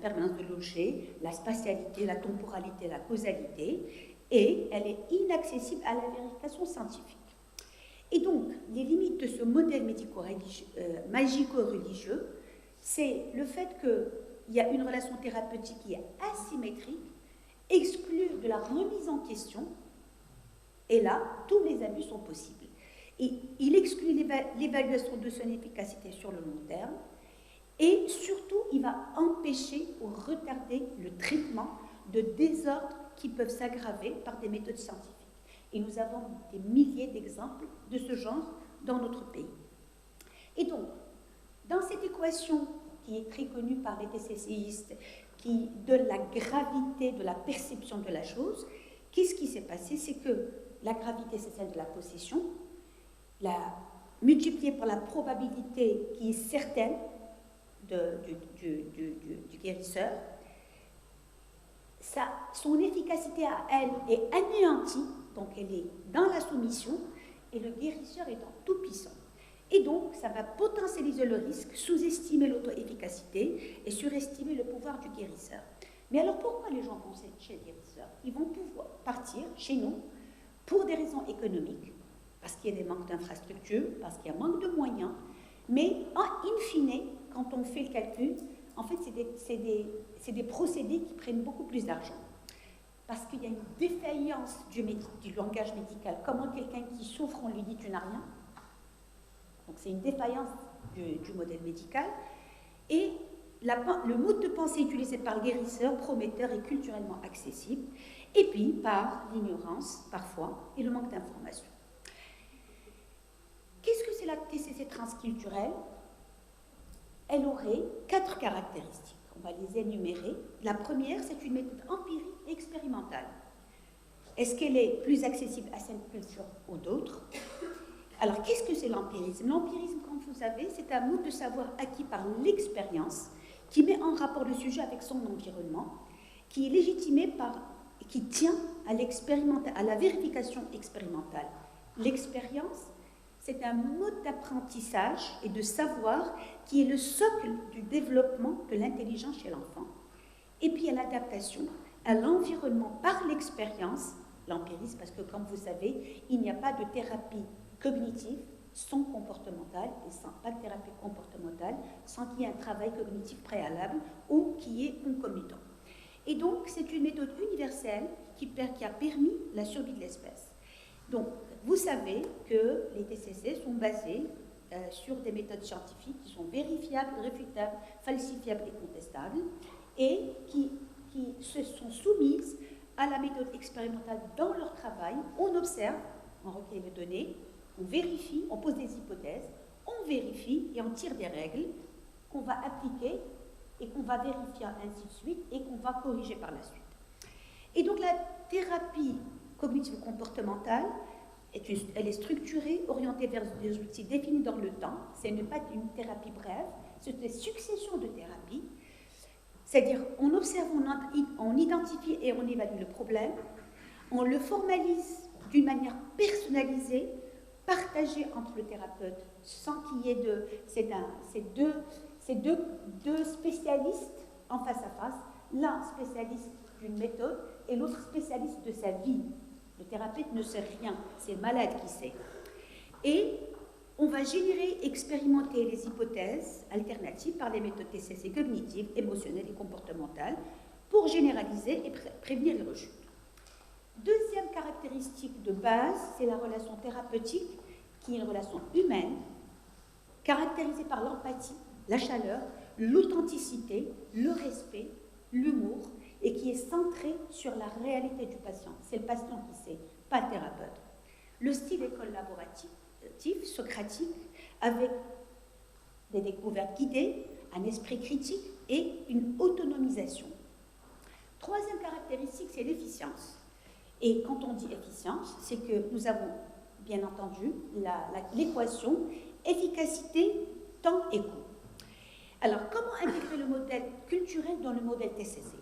permanence de l'objet, la spatialité, la temporalité, la causalité, et elle est inaccessible à la vérification scientifique. Et donc, les limites de ce modèle magico-religieux, c'est le fait qu'il y a une relation thérapeutique qui est asymétrique, exclue de la remise en question, et là, tous les abus sont possibles. Et il exclut l'évaluation de son efficacité sur le long terme, et surtout, il va empêcher ou retarder le traitement de désordres qui peuvent s'aggraver par des méthodes scientifiques. Et nous avons des milliers d'exemples de ce genre dans notre pays. Et donc, dans cette équation qui est très connue par les TCCistes, qui donne la gravité de la perception de la chose, qu'est-ce qui s'est passé? C'est que la gravité, c'est celle de la possession, multipliée par la probabilité qui est certaine du guérisseur, son efficacité à elle est anéantie, donc elle est dans la soumission, et le guérisseur étant tout puissant. Et donc, ça va potentialiser le risque, sous-estimer l'auto-efficacité et surestimer le pouvoir du guérisseur. Mais alors, pourquoi les gens vont chez le guérisseur? Ils vont pouvoir partir chez nous pour des raisons économiques, parce qu'il y a des manques d'infrastructures, parce qu'il y a un manque de moyens, mais in fine, quand on fait le calcul, en fait, c'est des procédés qui prennent beaucoup plus d'argent. Parce qu'il y a une défaillance du langage médical. Comment quelqu'un qui souffre, on lui dit « tu n'as rien ». Donc c'est une défaillance du modèle médical. Et le mode de pensée utilisé par le guérisseur, prometteur, est culturellement accessible. Et puis par l'ignorance, parfois, et le manque d'information. Qu'est-ce que c'est la TCC transculturelle? Elle aurait 4 caractéristiques. On va les énumérer. La première, c'est une méthode empirique et expérimentale. Est-ce qu'elle est plus accessible à cette culture ou d'autres? Alors, qu'est-ce que c'est l'empirisme? L'empirisme, comme vous savez, c'est un mode de savoir acquis par l'expérience qui met en rapport le sujet avec son environnement, qui est légitimé qui tient à la vérification expérimentale. L'expérience, c'est un mode d'apprentissage et de savoir qui est le socle du développement de l'intelligence chez l'enfant. Et puis il y a l'adaptation à l'environnement par l'expérience, l'empirisme, parce que comme vous savez, il n'y a pas de thérapie cognitive sans comportementale et sans pas de thérapie comportementale sans qu'il y ait un travail cognitif préalable ou qui est concomitant. Et donc c'est une méthode universelle qui a permis la survie de l'espèce. Donc vous savez que les TCC sont basés sur des méthodes scientifiques qui sont vérifiables, réfutables, falsifiables et contestables et qui se sont soumises à la méthode expérimentale dans leur travail. On observe, on recueille les données, on vérifie, on pose des hypothèses, on vérifie et on tire des règles qu'on va appliquer et qu'on va vérifier ainsi de suite et qu'on va corriger par la suite. Et donc la thérapie cognitive comportementale, elle est structurée, orientée vers des outils définis dans le temps. Ce n'est pas une thérapie brève, c'est une succession de thérapies. C'est-à-dire, on observe, on identifie et on évalue le problème, on le formalise d'une manière personnalisée, partagée entre le thérapeute, sans qu'il y ait de... C'est deux spécialistes en face à face, l'un spécialiste d'une méthode et l'autre spécialiste de sa vie. Le thérapeute ne sait rien, c'est le malade qui sait. Et on va générer, expérimenter les hypothèses alternatives par les méthodes TCC cognitives, émotionnelles et comportementales pour généraliser et prévenir les rechutes. Deuxième caractéristique de base, c'est la relation thérapeutique, qui est une relation humaine, caractérisée par l'empathie, la chaleur, l'authenticité, le respect, l'humour, et qui est centrée sur la réalité du patient. C'est le patient qui sait, pas le thérapeute. Le style est collaboratif, socratique, avec des découvertes guidées, un esprit critique et une autonomisation. Troisième caractéristique, c'est l'efficience. Et quand on dit efficience, c'est que nous avons bien entendu l'équation efficacité, temps et coût. Alors, comment intégrer le modèle culturel dans le modèle TCC?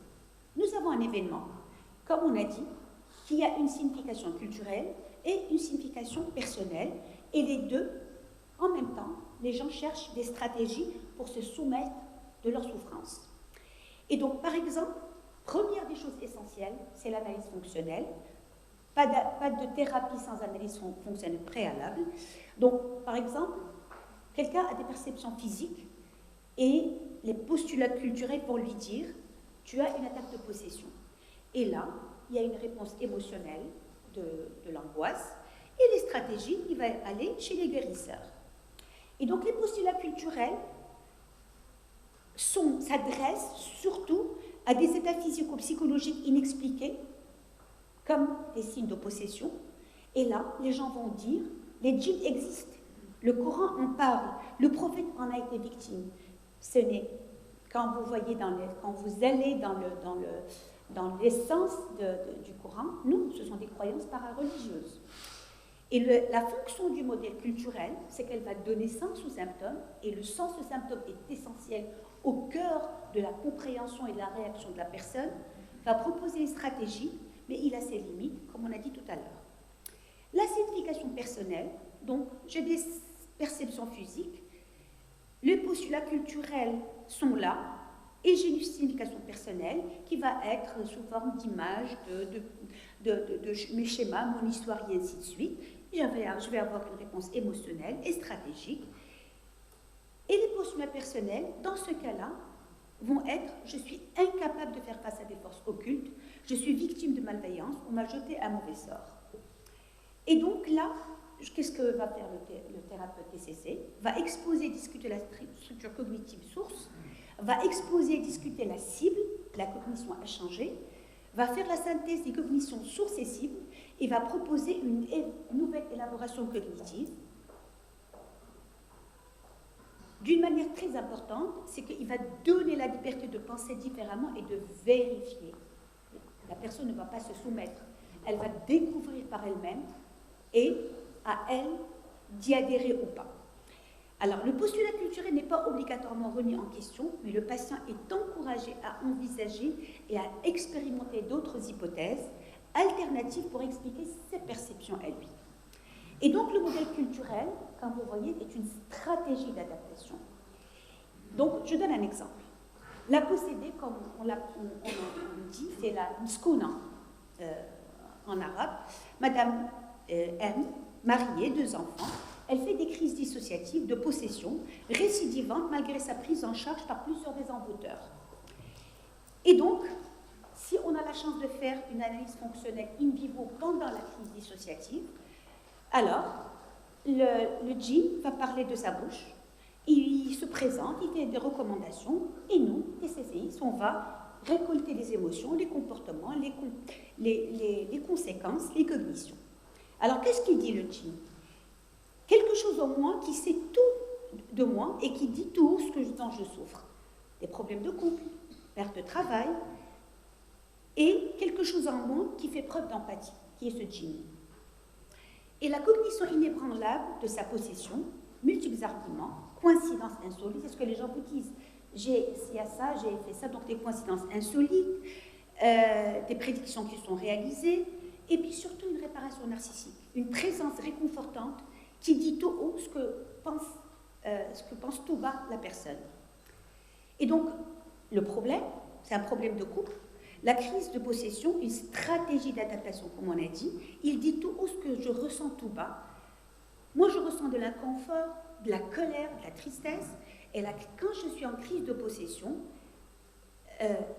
Nous avons un événement, comme on a dit, qui a une signification culturelle et une signification personnelle, et les deux, en même temps, les gens cherchent des stratégies pour se soumettre de leur souffrance. Et donc, par exemple, première des choses essentielles, c'est l'analyse fonctionnelle. Pas de thérapie sans analyse fonctionnelle préalable. Donc, par exemple, quelqu'un a des perceptions physiques et les postulats culturels vont lui dire « tu as une attaque de possession ». Et là, il y a une réponse émotionnelle de l'angoisse et les stratégies, il va aller chez les guérisseurs. Et donc, les postulats culturels s'adressent surtout à des états physico-psychologiques inexpliqués, comme des signes de possession. Et là, les gens vont dire, les djinns existent, le Coran en parle, le prophète en a été victime. Ce n'est, quand vous allez dans l'essence du Coran, nous, ce sont des croyances parareligieuses. Et la fonction du modèle culturel, c'est qu'elle va donner sens aux symptômes, et le sens aux symptômes est essentiel au cœur de la compréhension et de la réaction de la personne, va proposer une stratégie, mais il a ses limites, comme on a dit tout à l'heure. La signification personnelle, donc j'ai des perceptions physiques, les postulats culturels sont là, et j'ai une signification personnelle qui va être sous forme d'images, de mes schémas, mon histoire et ainsi de suite. Je vais avoir une réponse émotionnelle et stratégique. Et les postulats personnels, dans ce cas-là, vont être « je suis incapable de faire face à des forces occultes, je suis victime de malveillance, on m'a jeté un mauvais sort ». Et donc là, qu'est-ce que va faire le thérapeute TCC? Va exposer et discuter la structure cognitive source, va exposer et discuter la cible, la cognition a changé, va faire la synthèse des cognitions sources et cibles et va proposer une nouvelle élaboration cognitive. D'une manière très importante, c'est qu'il va donner la liberté de penser différemment et de vérifier. La personne ne va pas se soumettre, elle va découvrir par elle-même et à elle d'y adhérer ou pas. Alors, le postulat culturel n'est pas obligatoirement remis en question, mais le patient est encouragé à envisager et à expérimenter d'autres hypothèses alternatives pour expliquer ses perceptions à lui. Et donc le modèle culturel, comme vous voyez, est une stratégie d'adaptation. Donc je donne un exemple. La possédée, comme on dit, c'est la mskouna en arabe. Madame M, mariée, 2 enfants, elle fait des crises dissociatives de possession, récidivantes malgré sa prise en charge par plusieurs des envoûteurs. Et donc, si on a la chance de faire une analyse fonctionnelle in vivo pendant la crise dissociative, alors le djinn va parler de sa bouche, il se présente, il fait des recommandations, et nous, les CCI, on va récolter les émotions, les comportements, les conséquences, les cognitions. Alors, qu'est-ce qu'il dit le djinn? Quelque chose en moi qui sait tout de moi et qui dit tout ce dont je souffre. Des problèmes de couple, perte de travail, et quelque chose en moi qui fait preuve d'empathie, qui est ce djinn. Et la cognition inébranlable de sa possession, multiples arguments, coïncidences insolites, c'est ce que les gens vous disent. S'il y a ça, j'ai fait ça, donc des coïncidences insolites, des prédictions qui sont réalisées, et puis surtout une réparation narcissique, une présence réconfortante qui dit tout haut ce que pense tout bas la personne. Et donc, le problème, c'est un problème de couple. La crise de possession, une stratégie d'adaptation, comme on a dit, il dit tout haut ce que je ressens tout bas. Moi, je ressens de l'inconfort, de la colère, de la tristesse, et là, quand je suis en crise de possession,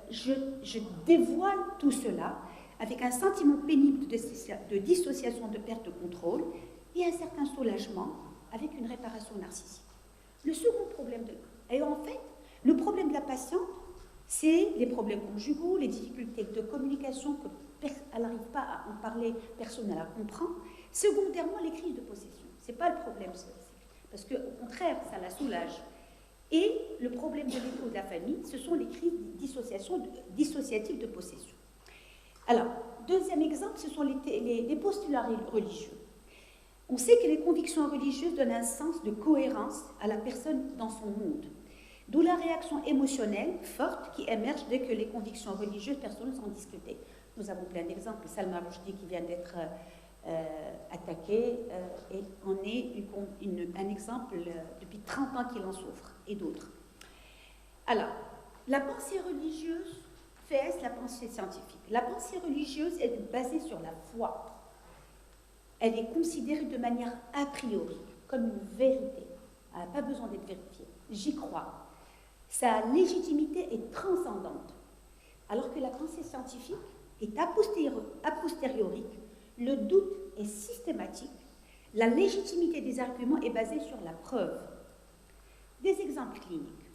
je dévoile tout cela avec un sentiment pénible de dissociation, de perte de contrôle, et un certain soulagement avec une réparation narcissique. Le second problème et en fait, le problème de la patiente, c'est les problèmes conjugaux, les difficultés de communication qu'elle n'arrive pas à en parler, personne ne la comprend. Secondairement, les crises de possession. Ce n'est pas le problème, parce qu'au contraire, ça la soulage. Et le problème de l'écho de la famille, ce sont les crises dissociatives de possession. Alors, deuxième exemple, ce sont les postulats religieux. On sait que les convictions religieuses donnent un sens de cohérence à la personne dans son monde. D'où la réaction émotionnelle forte qui émerge dès que les convictions religieuses personnelles sont discutées. Nous avons plein d'exemples. Salman Rushdie qui vient d'être attaqué et en est un exemple depuis 30 ans qu'il en souffre, et d'autres. Alors, la pensée religieuse vs la pensée scientifique. La pensée religieuse est basée sur la foi. Elle est considérée de manière a priori, comme une vérité. Elle n'a pas besoin d'être vérifiée. J'y crois. Sa légitimité est transcendante. Alors que la pensée scientifique est a posteriori, le doute est systématique, la légitimité des arguments est basée sur la preuve. Des exemples cliniques.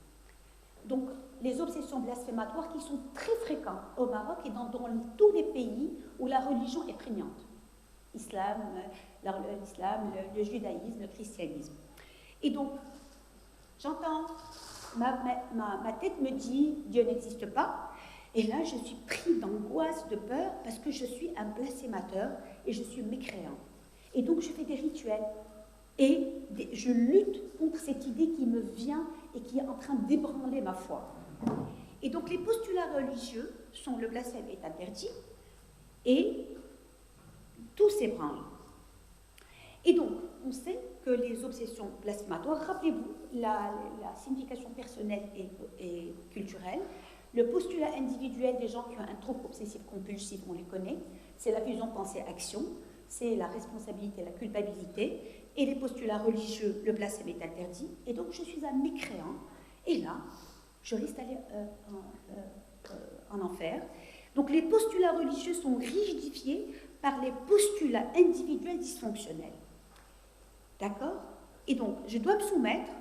Donc, les obsessions blasphématoires qui sont très fréquentes au Maroc et dans tous les pays où la religion est prégnante. L'islam, le judaïsme, le christianisme. Et donc, j'entends, ma tête me dit « Dieu n'existe pas », et là, je suis pris d'angoisse, de peur, parce que je suis un blasphémateur et je suis mécréant. Et donc, je fais des rituels. Et je lutte contre cette idée qui me vient et qui est en train d'ébranler ma foi. Et donc, les postulats religieux sont le blasphème est interdit et tout s'ébranle. Et donc, on sait que les obsessions blasphématoires, rappelez-vous la signification personnelle et culturelle, le postulat individuel des gens qui ont un trouble obsessif-compulsif, on les connaît, c'est la fusion pensée-action, c'est la responsabilité, la culpabilité, et les postulats religieux, le blasphème est interdit, et donc je suis un mécréant, et là, je risque d'aller en enfer. Donc les postulats religieux sont rigidifiés par les postulats individuels dysfonctionnels. D'accord? Et donc, je dois me soumettre,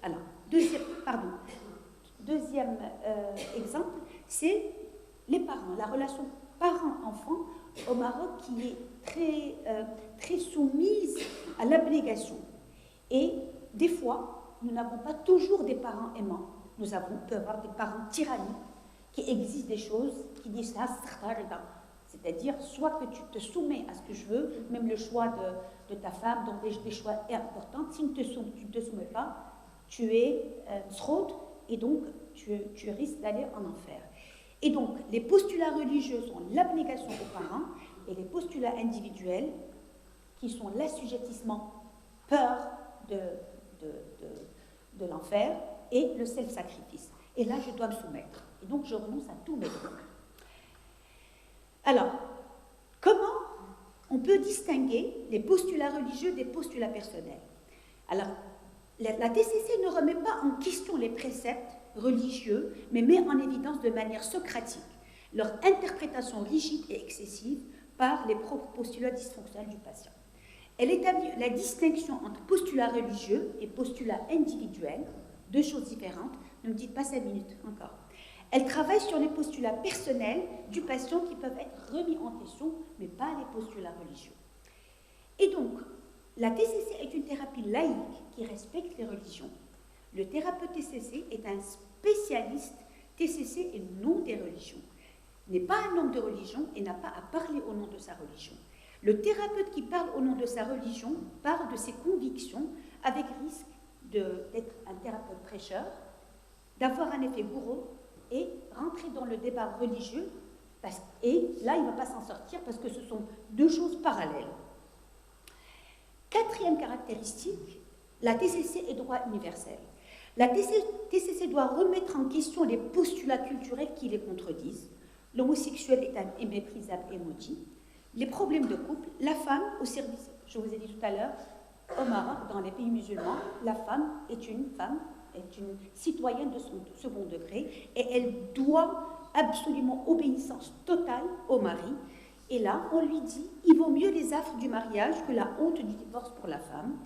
alors, deuxième exemple, c'est les parents, la relation parent-enfant au Maroc qui est très soumise à l'abnégation. Et des fois, nous n'avons pas toujours des parents aimants. Nous peut avoir des parents tyranniques qui exigent des choses, qui disent ça, c'est-à-dire soit que tu te soumets à ce que je veux, même le choix de ta femme, donc des choix importants. Si tu ne te soumets pas, tu es srout et donc tu risques d'aller en enfer. Et donc, les postulats religieux sont l'abnégation aux parents et les postulats individuels qui sont l'assujettissement, peur de l'enfer, et le self-sacrifice. Et là, je dois me soumettre. Et donc, je renonce à tous mes droits. Alors, comment on peut distinguer les postulats religieux des postulats personnels? Alors, la TCC ne remet pas en question les préceptes religieux, mais met en évidence de manière socratique leur interprétation rigide et excessive par les propres postulats dysfonctionnels du patient. Elle établit la distinction entre postulat religieux et postulat individuel, deux choses différentes. Ne me dites pas 5 minutes encore. Elle travaille sur les postulats personnels du patient qui peuvent être remis en question, mais pas les postulats religieux. Et donc, la TCC est une thérapie laïque qui respecte les religions. Le thérapeute TCC est un spécialiste TCC et non des religions. N'est pas un homme de religion et n'a pas à parler au nom de sa religion. Le thérapeute qui parle au nom de sa religion parle de ses convictions avec risque d'être un thérapeute prêcheur, d'avoir un effet bourreau et rentrer dans le débat religieux, et là, il ne va pas s'en sortir parce que ce sont deux choses parallèles. Quatrième caractéristique, la TCC est droit universel. La TCC doit remettre en question les postulats culturels qui les contredisent. L'homosexuel est un méprisable et maudit. Les problèmes de couple, la femme au service, je vous ai dit tout à l'heure, au Maroc, dans les pays musulmans, la femme est une citoyenne de son second degré et elle doit absolument obéissance totale au mari. Et là, on lui dit, il vaut mieux les affres du mariage que la honte du divorce pour la femme.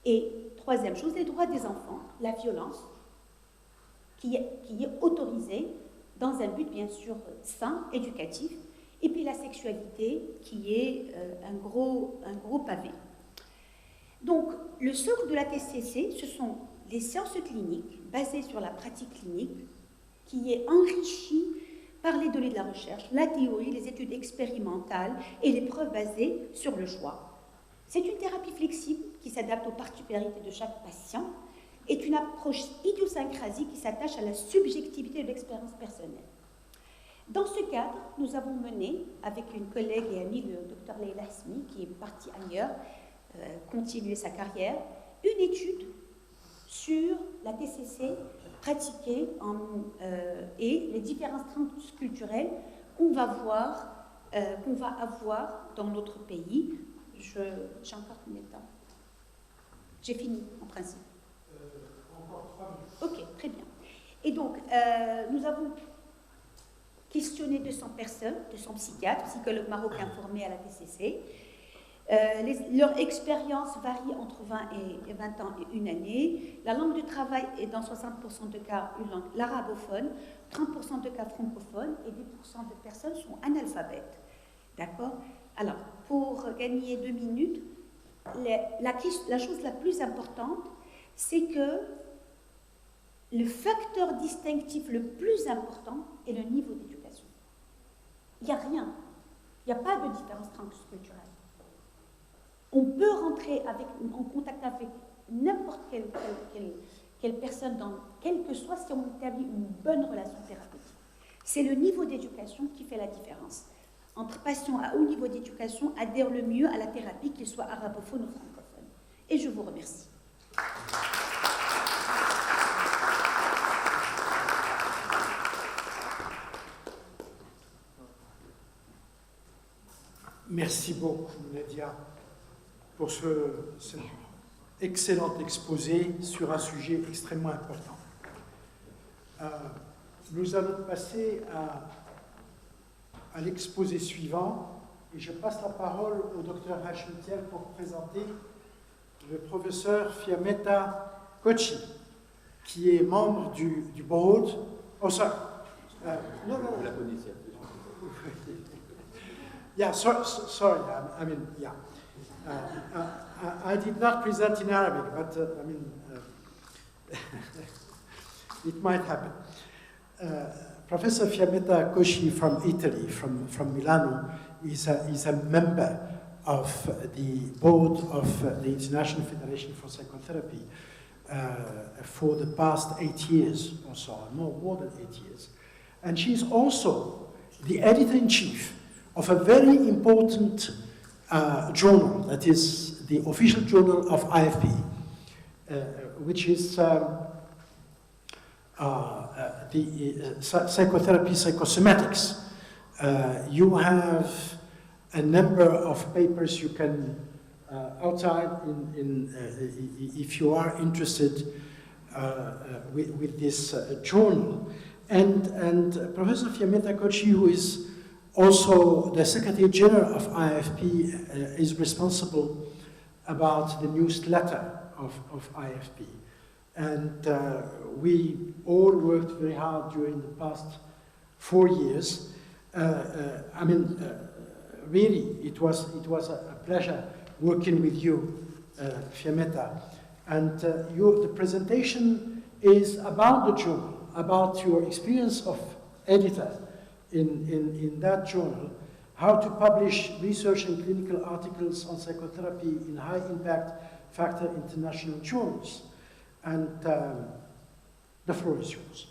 Et troisième chose, les droits des enfants, la violence, qui est autorisée dans un but bien sûr sain, éducatif, et puis la sexualité, qui est un gros pavé. Donc, le socle de la TCC, ce sont les sciences cliniques, basées sur la pratique clinique, qui est enrichie par les données de la recherche, la théorie, les études expérimentales et les preuves basées sur le choix. C'est une thérapie flexible qui s'adapte aux particularités de chaque patient, est une approche idiosyncrasique qui s'attache à la subjectivité de l'expérience personnelle. Dans ce cadre, nous avons mené, avec une collègue et amie, le Dr Leila Hasmi, qui est partie ailleurs, continuer sa carrière, une étude sur la TCC pratiquée et les différences transculturelles qu'on va avoir dans notre pays. J'ai encore combien de temps? J'ai fini, en principe. Encore 3 minutes. Ok, très bien. Et donc, nous avons questionné 200 personnes, 200 psychiatres, psychologues marocains formés à la TCC. Leur expérience varie entre 20 ans et une année. La langue de travail est dans 60% de cas une langue l'arabophone, 30% de cas francophones et 10% de personnes sont analphabètes. D'accord? Alors, pour gagner 2 minutes, la chose la plus importante, c'est que le facteur distinctif le plus important est le niveau d'éducation. Il n'y a rien. Il n'y a pas de différence transculturelle. On peut rentrer en contact avec n'importe quelle personne, quelle que soit, si on établit une bonne relation thérapeutique. C'est le niveau d'éducation qui fait la différence. Entre patients à haut niveau d'éducation adhèrent le mieux à la thérapie, qu'ils soient arabophones ou francophones. Et je vous remercie. Merci beaucoup, Nadia, pour cet excellent exposé sur un sujet extrêmement important. Nous allons passer à l'exposé suivant et je passe la parole au docteur Hachim Thiel pour présenter le professeur Fiammetta Kochi, qui est membre du board. Oh, sorry. No. Yeah, sorry. I mean, yeah. I did not present in Arabic, but it might happen. Professor Fiammetta Kochi from Italy, from Milano, is a member of the board of the International Federation for Psychotherapy for the past 8 years or so, more than 8 years. And she's also the editor-in-chief of a very important journal, that is the official journal of IFP, which is the psychotherapy psychosomatics. You have a number of papers you can outside if you are interested with this journal. And Professor Fiammetta Cocci, who is also the Secretary General of IFP, is responsible about the newsletter of IFP. And we all worked very hard during the past 4 years. Really, it was a pleasure working with you, Fiammetta. And the presentation is about the journal, about your experience of editor in that journal, how to publish research and clinical articles on psychotherapy in high impact factor international journals. And the floor is yours.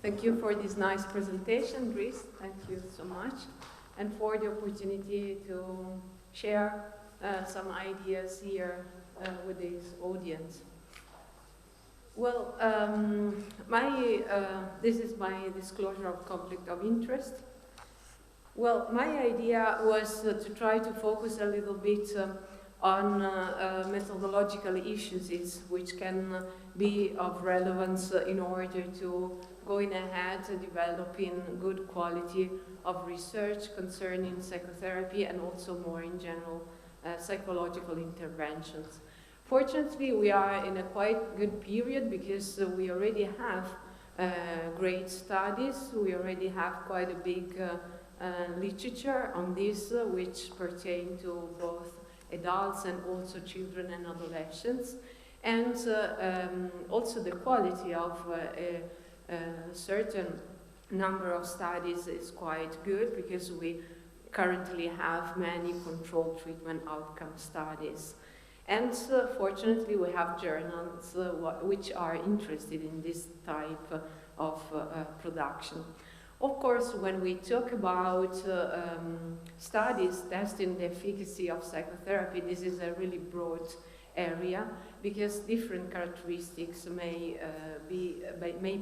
Thank you for this nice presentation, Dries. Thank you so much. And for the opportunity to share some ideas here with this audience. Well, this is my disclosure of conflict of interest. Well, my idea was to try to focus a little bit on methodological issues which can be of relevance in order to going ahead developing good quality of research concerning psychotherapy and also more in general psychological interventions. Fortunately, we are in a quite good period because we already have great studies, we already have quite a big literature on this which pertain to both adults and also children and adolescents, and also the quality of a certain number of studies is quite good because we currently have many controlled treatment outcome studies. And fortunately we have journals which are interested in this type of production. Of course, when we talk about studies testing the efficacy of psychotherapy, this is a really broad area because different characteristics may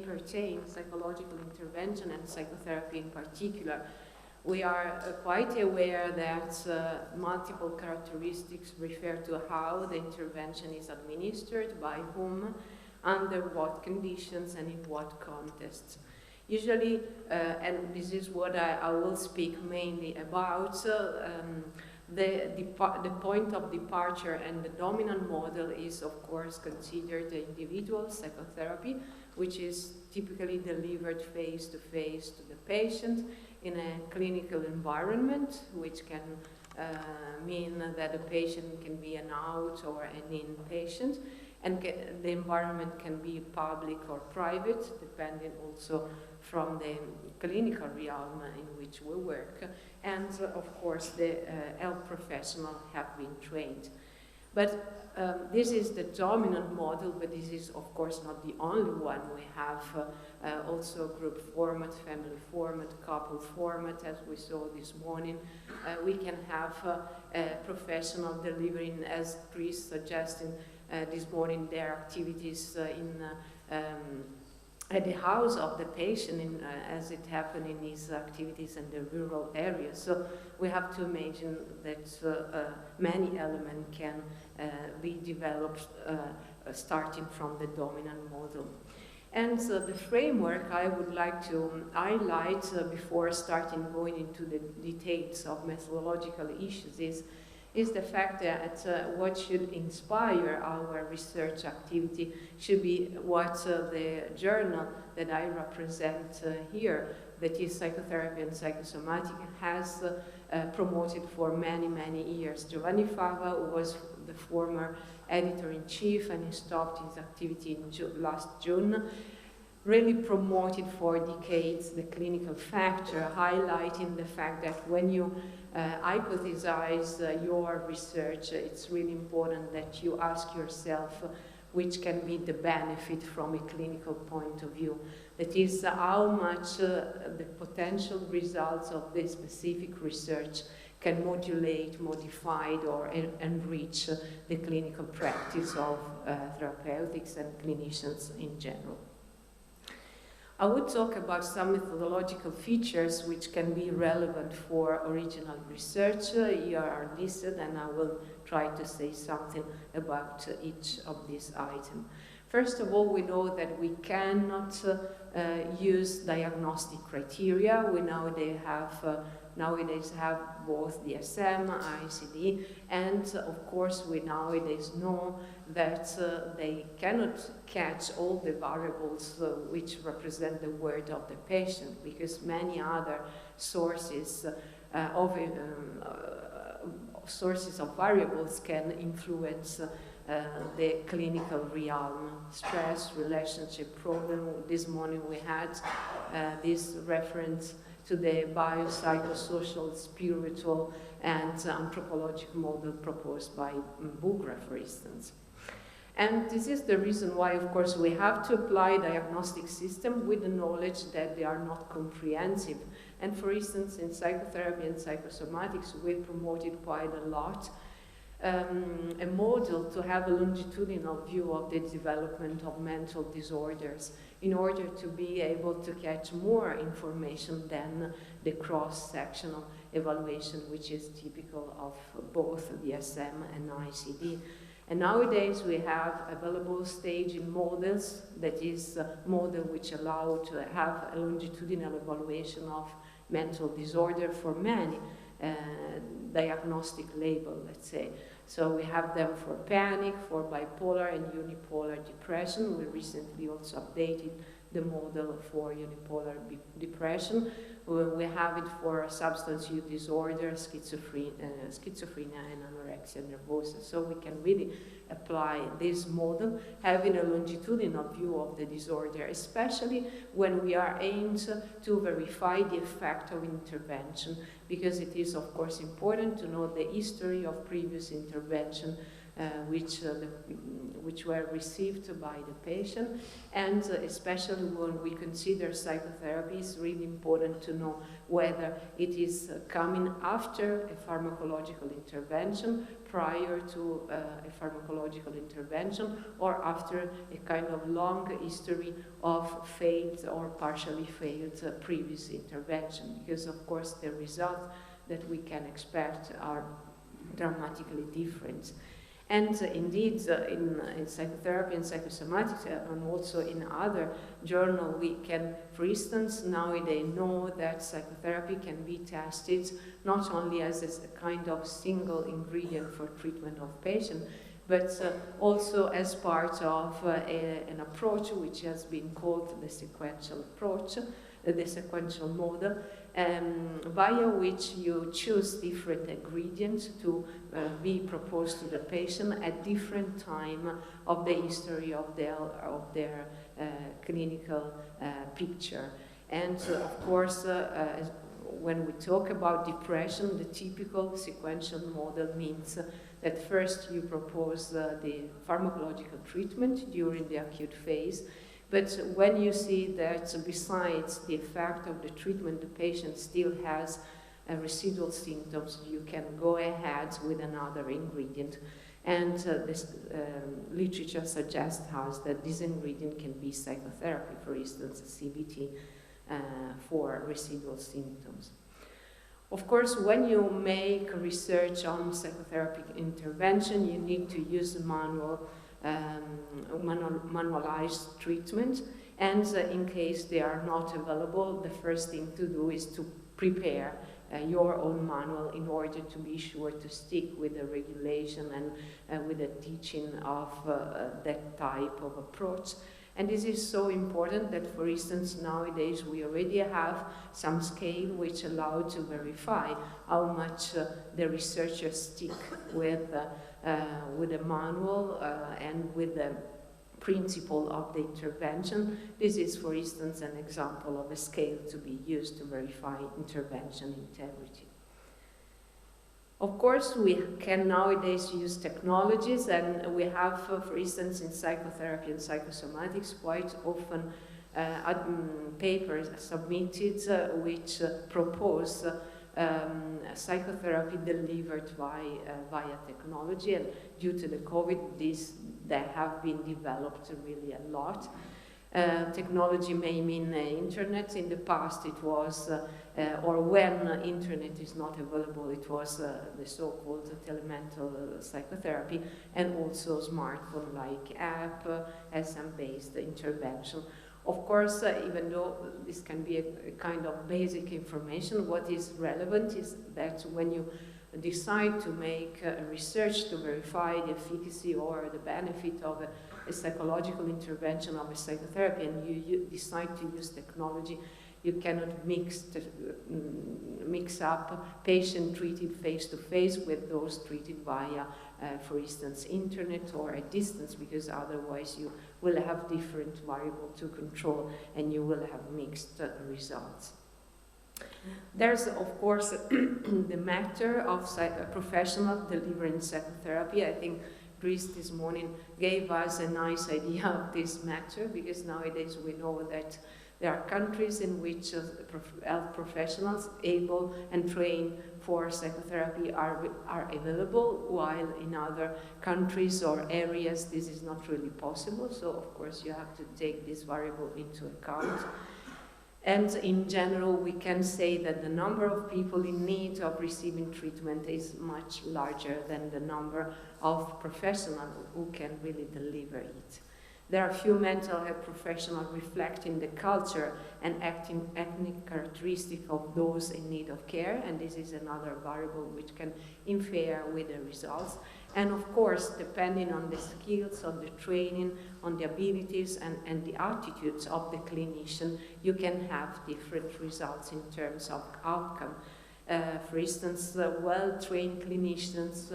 pertain psychological intervention and psychotherapy in particular. We are quite aware that multiple characteristics refer to how the intervention is administered, by whom, under what conditions, and in what contexts. Usually, and this is what I will speak mainly about, the point of departure and the dominant model is, of course, considered the individual psychotherapy, which is typically delivered face-to-face to the patient in a clinical environment, which can mean that the patient can be an out or an inpatient, and the environment can be public or private, depending also from the clinical realm in which we work, and of course the health professionals have been trained. But this is the dominant model, but this is of course not the only one. We have also group format, family format, couple format, as we saw this morning. We can have a professional delivering, as Chris suggested this morning, their activities at the house of the patient, as it happened in his activities in the rural areas. So we have to imagine that many elements can be developed starting from the dominant model. And the framework I would like to highlight before starting going into the details of methodological issues is is the fact that what should inspire our research activity should be what the journal that I represent here, that is Psychotherapy and Psychosomatic, has promoted for many, many years. Giovanni Fava was the former editor-in-chief, and he stopped his activity in last June, really promoted for decades the clinical factor, highlighting the fact that when you hypothesize your research, it's really important that you ask yourself which can be the benefit from a clinical point of view. That is, how much the potential results of this specific research can modulate, modify, or enrich the clinical practice of therapeutics and clinicians in general. I would talk about some methodological features which can be relevant for original research. Here are listed, and I will try to say something about each of these items. First of all, we know that we cannot use diagnostic criteria. We nowadays have both DSM, ICD, and of course we nowadays know that they cannot catch all the variables which represent the word of the patient, because many other sources of variables can influence the clinical realm. Stress, relationship problem. This morning we had this reference to the biopsychosocial, spiritual, and anthropological model proposed by Bugra, for instance. And this is the reason why, of course, we have to apply diagnostic system with the knowledge that they are not comprehensive. And for instance, in psychotherapy and psychosomatics, we promoted quite a lot a model to have a longitudinal view of the development of mental disorders in order to be able to catch more information than the cross-sectional evaluation, which is typical of both DSM and ICD. And nowadays we have available staging models, that is a model which allow to have a longitudinal evaluation of mental disorder for many diagnostic label, let's say. So we have them for panic, for bipolar and unipolar depression. We recently also updated the model for unipolar depression. We have it for substance use disorder, schizophrenia and anorexia nervosa. So we can really apply this model, having a longitudinal view of the disorder, especially when we are aimed to verify the effect of intervention, because it is, of course, important to know the history of previous intervention which were received by the patient, and especially when we consider psychotherapy, it's really important to know whether it is coming after a pharmacological intervention, prior to a pharmacological intervention, or after a kind of long history of failed or partially failed previous intervention, because of course the results that we can expect are dramatically different. And indeed, in psychotherapy and psychosomatics, and also in other journals, we can, for instance, nowadays know that psychotherapy can be tested not only as a kind of single ingredient for treatment of patients, but also as part of an approach which has been called the sequential approach, the sequential model, via which you choose different ingredients to be proposed to the patient at different time of the history of their clinical picture. And of course, when we talk about depression, the typical sequential model means that first you propose the pharmacological treatment during the acute phase. But when you see that besides the effect of the treatment, the patient still has residual symptoms, you can go ahead with another ingredient. And this literature suggests us that this ingredient can be psychotherapy, for instance, CBT, for residual symptoms. Of course, when you make research on psychotherapy intervention, you need to use manualized treatment, And in case they are not available, the first thing to do is to prepare your own manual in order to be sure to stick with the regulation and with the teaching of that type of approach. And this is so important that, for instance, nowadays we already have some scale which allow to verify how much the researchers stick with the manual and with the principle of the intervention. This is, for instance, an example of a scale to be used to verify intervention integrity. Of course, we can nowadays use technologies, and we have, for instance, in psychotherapy and psychosomatics, quite often papers submitted which propose psychotherapy delivered via technology, and due to the COVID, they have been developed really a lot. Technology may mean internet. In the past it was, or when internet is not available, it was the so-called telemental psychotherapy, and also smartphone-like app, SM-based intervention. Of course, even though this can be a kind of basic information, what is relevant is that when you decide to make research to verify the efficacy or the benefit of a psychological intervention of a psychotherapy, and you decide to use technology, you cannot mix up patient treated face-to-face with those treated via, for instance, internet or at distance, because otherwise you will have different variables to control and you will have mixed results. There's, of course, the matter of professional delivering psychotherapy. I think Chris this morning gave us a nice idea of this matter, because nowadays we know that there are countries in which health professionals able and trained for psychotherapy are available, while in other countries or areas this is not really possible. So, of course, you have to take this variable into account. And in general, we can say that the number of people in need of receiving treatment is much larger than the number of professionals who can really deliver it. There are few mental health professionals reflecting the culture and ethnic characteristic of those in need of care, and this is another variable which can interfere with the results. And of course, depending on the skills, on the training, on the abilities and the attitudes of the clinician, you can have different results in terms of outcome. For instance, well-trained clinicians,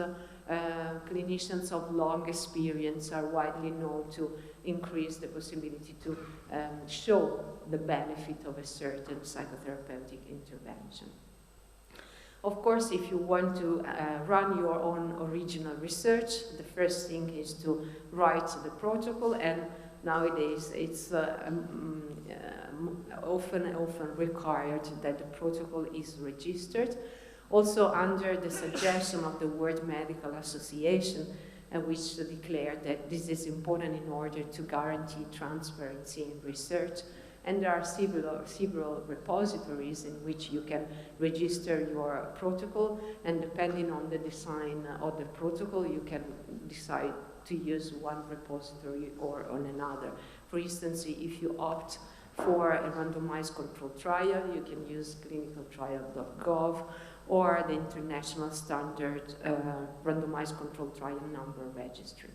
clinicians of long experience are widely known to increase the possibility to show the benefit of a certain psychotherapeutic intervention. Of course, if you want to run your own original research, the first thing is to write the protocol, and nowadays it's often required that the protocol is registered. Also under the suggestion of the World Medical Association, which declared that this is important in order to guarantee transparency in research. And there are several repositories in which you can register your protocol, and depending on the design of the protocol, you can decide to use one repository or on another. For instance, if you opt for a randomized controlled trial, you can use clinicaltrial.gov or the international standard randomized controlled trial number registry.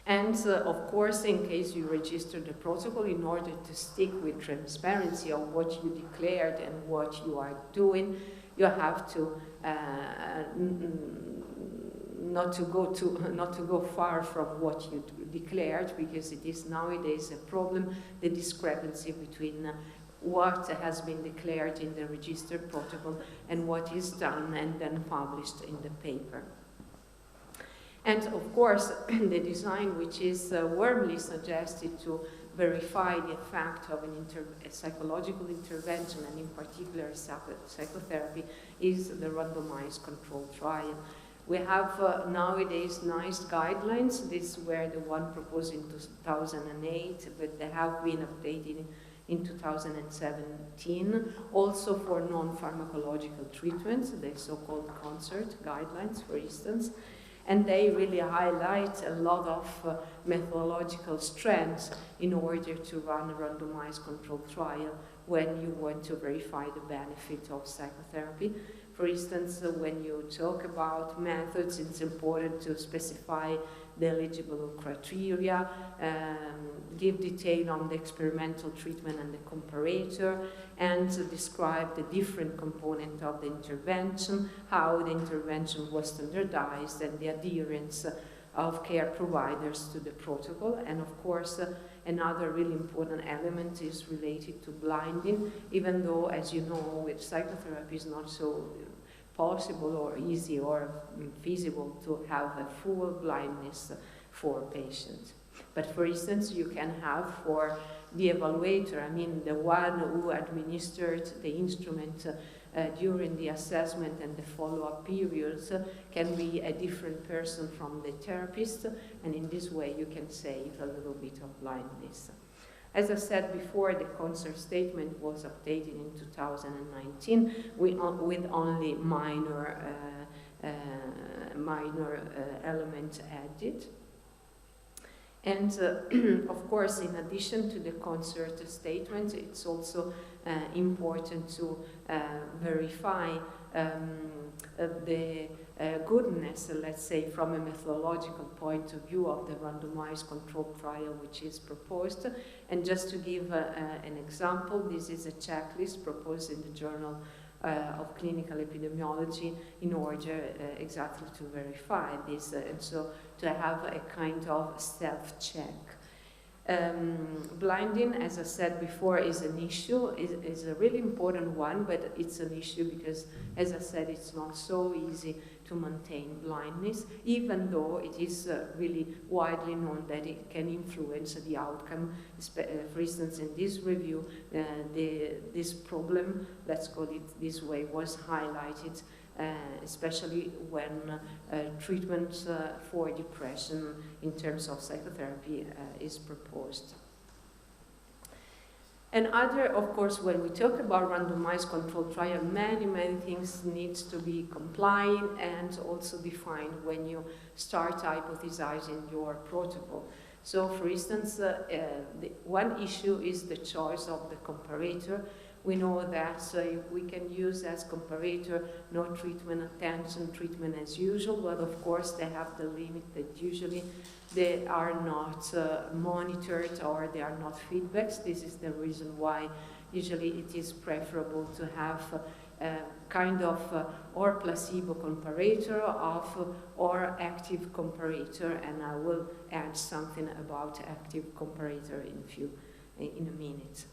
And of course, in case you register the protocol, in order to stick with transparency of what you declared and what you are doing, you have to not to go far from what you declared, because it is nowadays a problem, the discrepancy between what has been declared in the registered protocol and what is done and then published in the paper. And of course, the design which is warmly suggested to verify the effect of a psychological intervention, and in particular psychotherapy, is the randomized controlled trial. We have nowadays nice guidelines. These were the one proposed in 2008, but they have been updated in 2017, also for non-pharmacological treatments, the so-called CONCERT guidelines, for instance. And they really highlight a lot of methodological strengths in order to run a randomized controlled trial when you want to verify the benefit of psychotherapy. For instance, when you talk about methods, it's important to specify the eligible criteria, give detail on the experimental treatment and the comparator, and describe the different components of the intervention, how the intervention was standardized, and the adherence of care providers to the protocol. And of course, another really important element is related to blinding, even though, as you know, with psychotherapy is not so possible or easy or feasible to have a full blindness for patients. But for instance, you can have for the evaluator, I mean the one who administered the instrument during the assessment and the follow-up periods can be a different person from the therapist, and in this way you can save a little bit of blindness. As I said before, the concert statement was updated in 2019 with only minor elements added. And of course, in addition to the concert statement, it's also important to verify the goodness, let's say, from a methodological point of view of the randomized controlled trial which is proposed. And just to give an example, this is a checklist proposed in the Journal of Clinical Epidemiology in order exactly to verify this, and so to have a kind of self-check. Blinding, as I said before, is an issue, is a really important one, but it's an issue because, as I said, it's not so easy to maintain blindness, even though it is really widely known that it can influence the outcome. For instance, in this review, this problem, let's call it this way, was highlighted, especially when treatment for depression in terms of psychotherapy is proposed. And other, of course, when we talk about randomized controlled trial, many things need to be compliant and also defined when you start hypothesizing your protocol. So, for instance, one issue is the choice of the comparator. We know that we can use as comparator no treatment attention, treatment as usual, but of course they have the limit that usually they are not monitored or they are not feedbacks. This is the reason why usually it is preferable to have kind of or placebo comparator or active comparator, and I will add something about active comparator in a minute.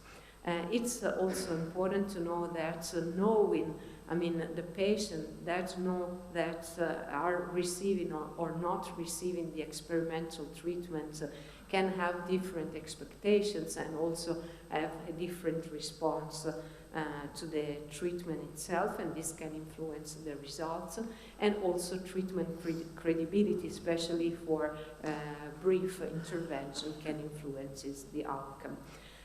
It's also important to know that knowing, I mean, the patient that know that are receiving or not receiving the experimental treatment can have different expectations and also have a different response to the treatment itself, and this can influence the results, and also treatment credibility, especially for brief intervention, can influence the outcome.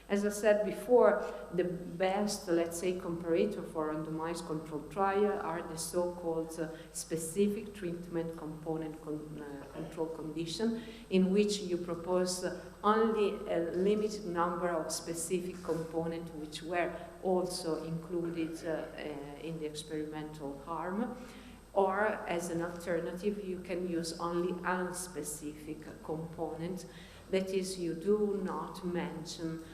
As I said before, the best, let's say, comparator for randomized controlled trial are the so-called specific treatment component control condition, in which you propose only a limited number of specific components which were also included in the experimental arm. Or, as an alternative, you can use only unspecific component. That is, you do not mention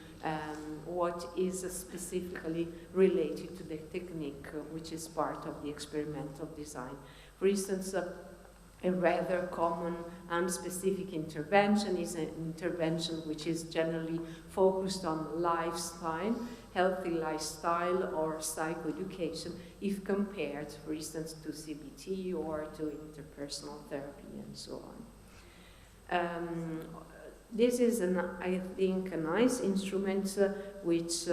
what is specifically related to the technique, which is part of the experimental design. For instance, a rather common unspecific intervention is an intervention which is generally focused on lifestyle, healthy lifestyle or psychoeducation, if compared, for instance, to CBT or to interpersonal therapy and so on. This is, I think, a nice instrument which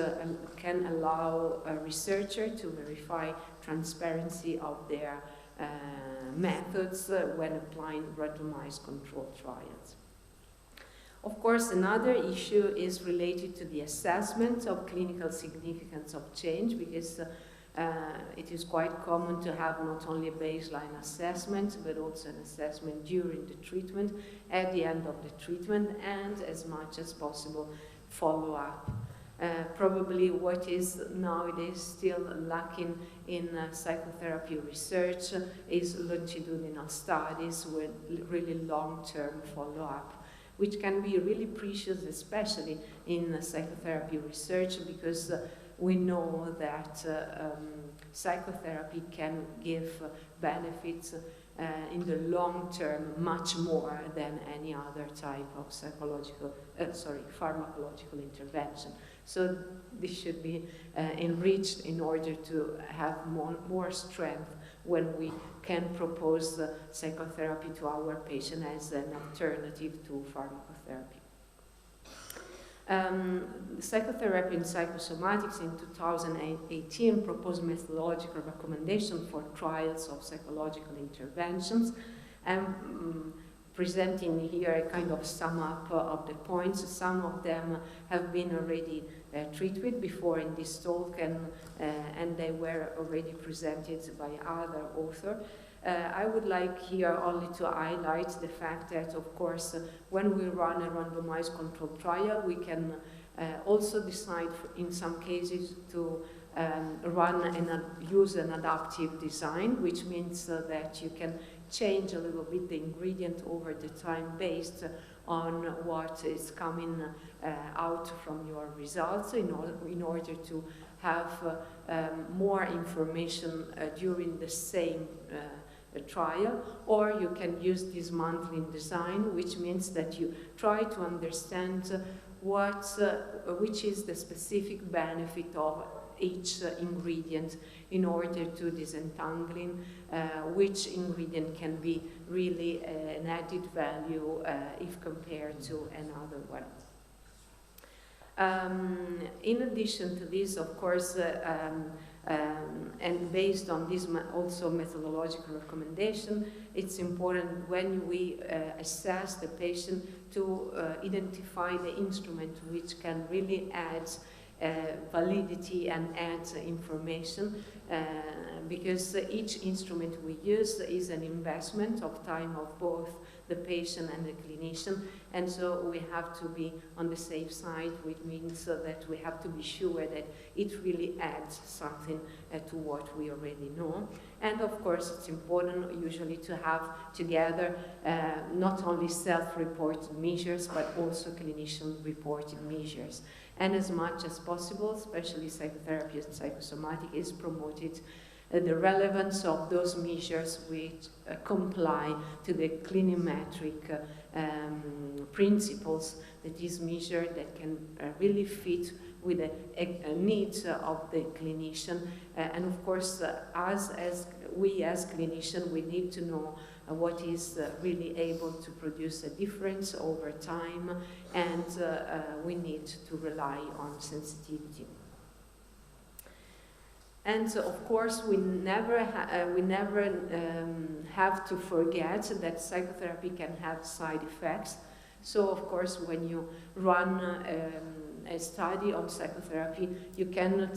can allow a researcher to verify transparency of their methods when applying randomized controlled trials. Of course, another issue is related to the assessment of clinical significance of change, because it is quite common to have not only a baseline assessment, but also an assessment during the treatment, at the end of the treatment, and as much as possible follow-up. Probably what is nowadays still lacking in psychotherapy research is longitudinal studies with really long-term follow-up, which can be really precious, especially in psychotherapy research, because we know that psychotherapy can give benefits in the long term much more than any other type of pharmacological intervention. So this should be enriched in order to have more strength when we can propose psychotherapy to our patient as an alternative to pharmacotherapy. Psychotherapy and Psychosomatics in 2018 proposed methodological recommendation for trials of psychological interventions. Presenting here a kind of sum up of the points. Some of them have been already treated before in this talk, and they were already presented by other authors. I would like here only to highlight the fact that, of course, when we run a randomized controlled trial, we can also decide in some cases to run and use an adaptive design, which means that you can change a little bit the ingredient over the time based on what is coming out from your results in order to have more information during the same trial. Or you can use dismantling design, which means that you try to understand which is the specific benefit of each ingredient in order to disentangling which ingredient can be really an added value if compared to another one. In addition to this, of course, and based on this also methodological recommendation, it's important when we assess the patient to identify the instrument which can really add validity and add information, because each instrument we use is an investment of time of both the patient and the clinician, and so we have to be on the safe side, which means that we have to be sure that it really adds something to what we already know. And of course it's important usually to have together not only self-reported measures but also clinician-reported measures. And as much as possible, especially psychotherapy and psychosomatic, is promoted the relevance of those measures which comply to the clinimetric principles, that is measure that can really fit with the needs of the clinician. And of course, as we as clinicians, we need to know what is really able to produce a difference over time, and we need to rely on sensitivity. And so, of course, we never have to forget that psychotherapy can have side effects. So, of course, when you run a study on psychotherapy, you cannot,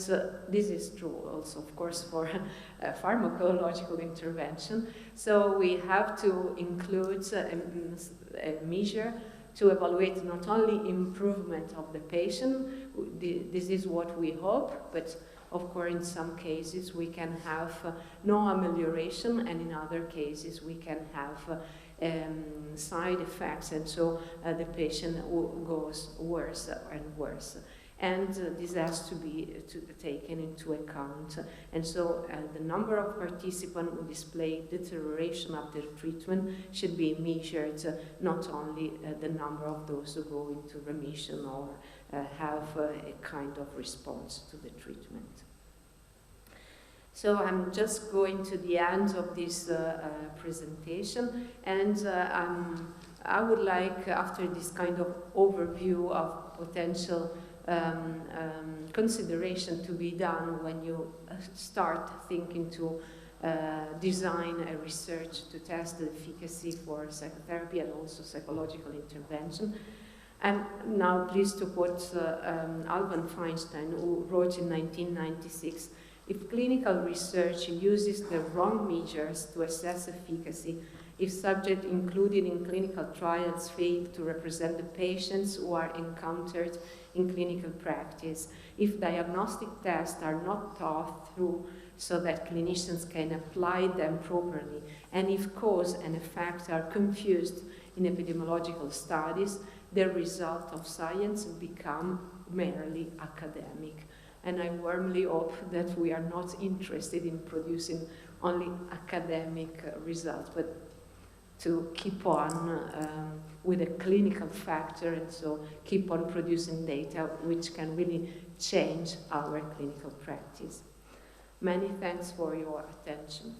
this is true also, of course, for pharmacological intervention. So we have to include a measure to evaluate not only improvement of the patient, this is what we hope, but of course in some cases we can have no amelioration, and in other cases we can have side effects, and so the patient goes worse and worse. And this has to be taken into account. And so the number of participants who display deterioration after treatment should be measured, not only the number of those who go into remission or have a kind of response to the treatment. So I'm just going to the end of this presentation, and I would like, after this kind of overview of potential consideration to be done when you start thinking to design a research to test the efficacy for psychotherapy and also psychological intervention. I'm now pleased to quote Alban Feinstein, who wrote in 1996, If clinical research uses the wrong measures to assess efficacy, if subjects included in clinical trials fail to represent the patients who are encountered in clinical practice, if diagnostic tests are not thought through so that clinicians can apply them properly, and if cause and effect are confused in epidemiological studies, the result of science become merely academic. And I warmly hope that we are not interested in producing only academic results, but to keep on with a clinical factor, and so keep on producing data which can really change our clinical practice. Many thanks for your attention.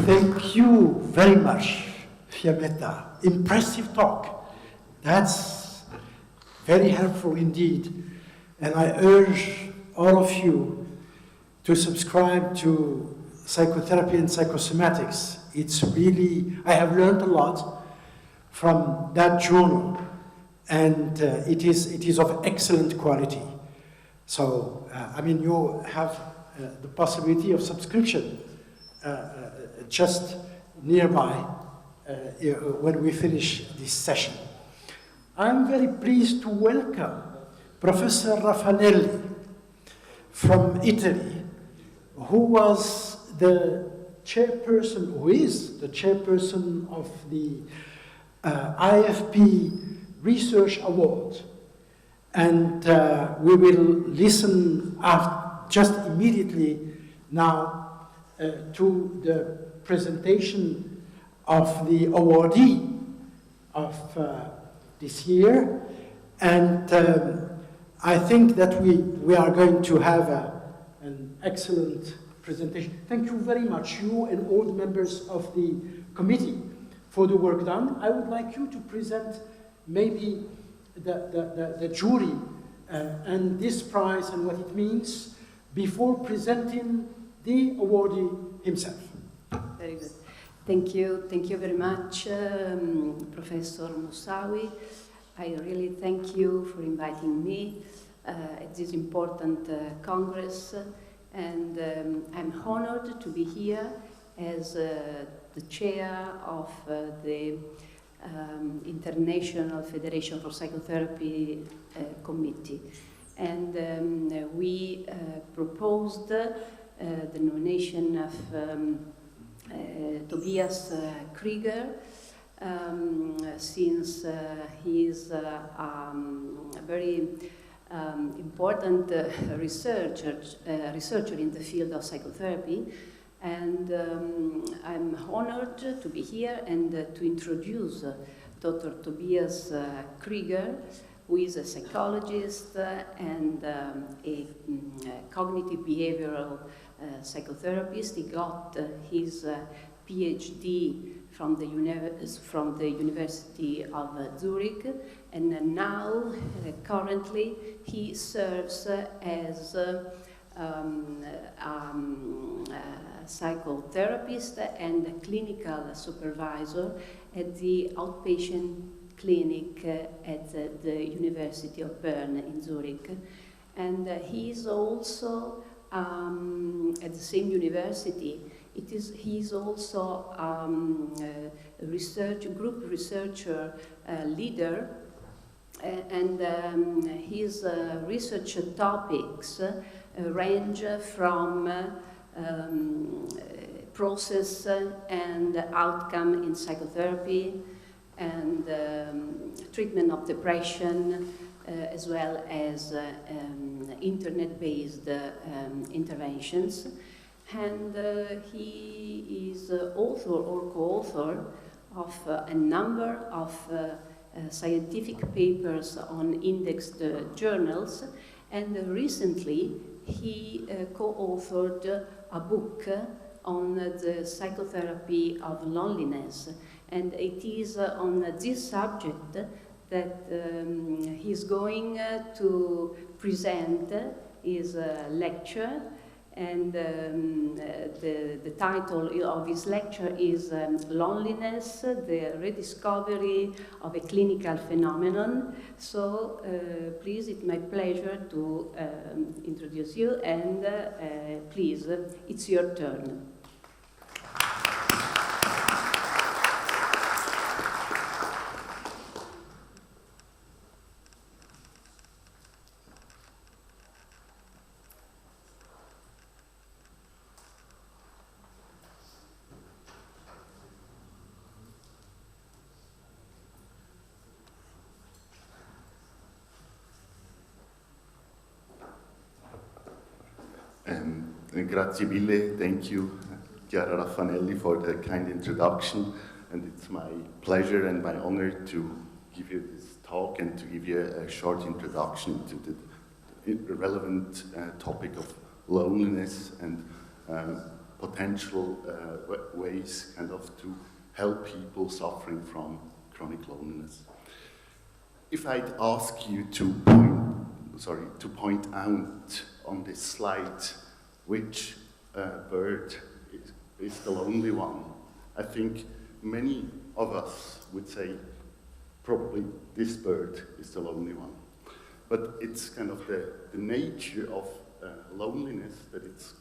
Thank you very much, Fiammetta. Impressive talk. That's very helpful indeed. And I urge all of you to subscribe to Psychotherapy and Psychosomatics. It's really, I have learned a lot from that journal, and it is of excellent quality. So, I mean, you have the possibility of subscription just nearby when we finish this session. I'm very pleased to welcome Professor Raffanelli from Italy, who was the chairperson, who is the chairperson of the IFP Research Award. And we will listen just immediately now to the presentation of the awardee of this year. And I think that we are going to have an excellent presentation. Thank you very much, you and all the members of the committee, for the work done. I would like you to present maybe the jury and this prize and what it means before presenting the awardee himself. Very good. Thank you very much, Professor Moussaoui. I really thank you for inviting me at this important Congress, and I'm honored to be here as the chair of the International Federation for Psychotherapy Committee. And we proposed the nomination of Tobias Krieger, since he is a very important researcher in the field of psychotherapy. And I'm honored to be here and to introduce Dr. Tobias Krieger, who is a psychologist and a cognitive behavioral psychotherapist. He got his PhD from the University of Zurich, and now, currently, he serves as psychotherapist and clinical supervisor at the outpatient clinic at the University of Bern in Zurich. And he is also at the same university. He is also a group researcher leader, and his research topics range from process and outcome in psychotherapy, and treatment of depression, as well as internet-based interventions. And he is author or co-author of a number of scientific papers on indexed journals, and recently he co-authored a book on the psychotherapy of loneliness, and it is on this subject that he's going to present his lecture. And the title of his lecture is Loneliness, the Rediscovery of a Clinical Phenomenon. So please, it's my pleasure to introduce you, and please, it's your turn. Grazie mille, thank you, Chiara Raffanelli, for the kind introduction, and it's my pleasure and my honor to give you this talk and to give you a short introduction to the relevant topic of loneliness and potential ways kind of to help people suffering from chronic loneliness. If I'd ask you to point out on this slide which bird is the lonely one, I think many of us would say probably this bird is the lonely one. But it's kind of the nature of loneliness that it's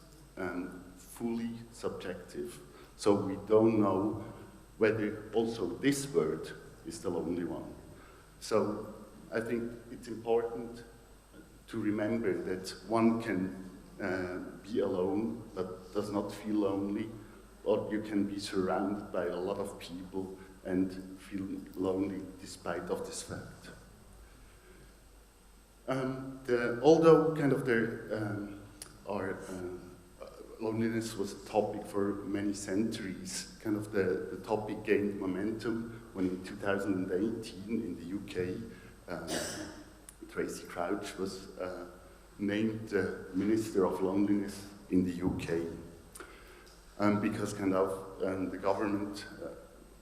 fully subjective. So we don't know whether also this bird is the lonely one. So I think it's important to remember that one can be alone but does not feel lonely, or you can be surrounded by a lot of people and feel lonely despite of this fact. Although kind of loneliness was a topic for many centuries, kind of the topic gained momentum when in 2018 in the UK, Tracy Crouch was named Minister of Loneliness in the UK, because kind of the government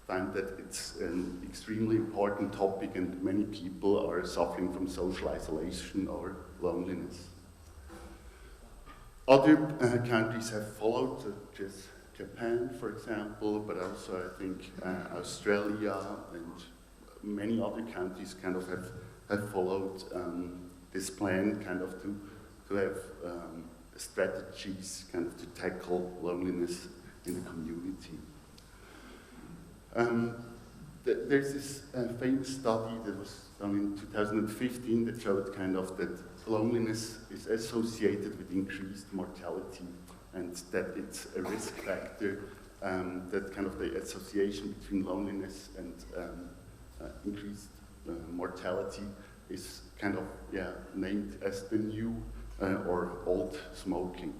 found that it's an extremely important topic and many people are suffering from social isolation or loneliness. Other countries have followed, such as Japan, for example, but also I think Australia and many other countries kind of have followed this plan kind of to have strategies kind of to tackle loneliness in the community. There's this famous study that was done in 2015 that showed kind of that loneliness is associated with increased mortality and that it's a risk factor, that kind of the association between loneliness and increased mortality is kind of named as the new or old smoking.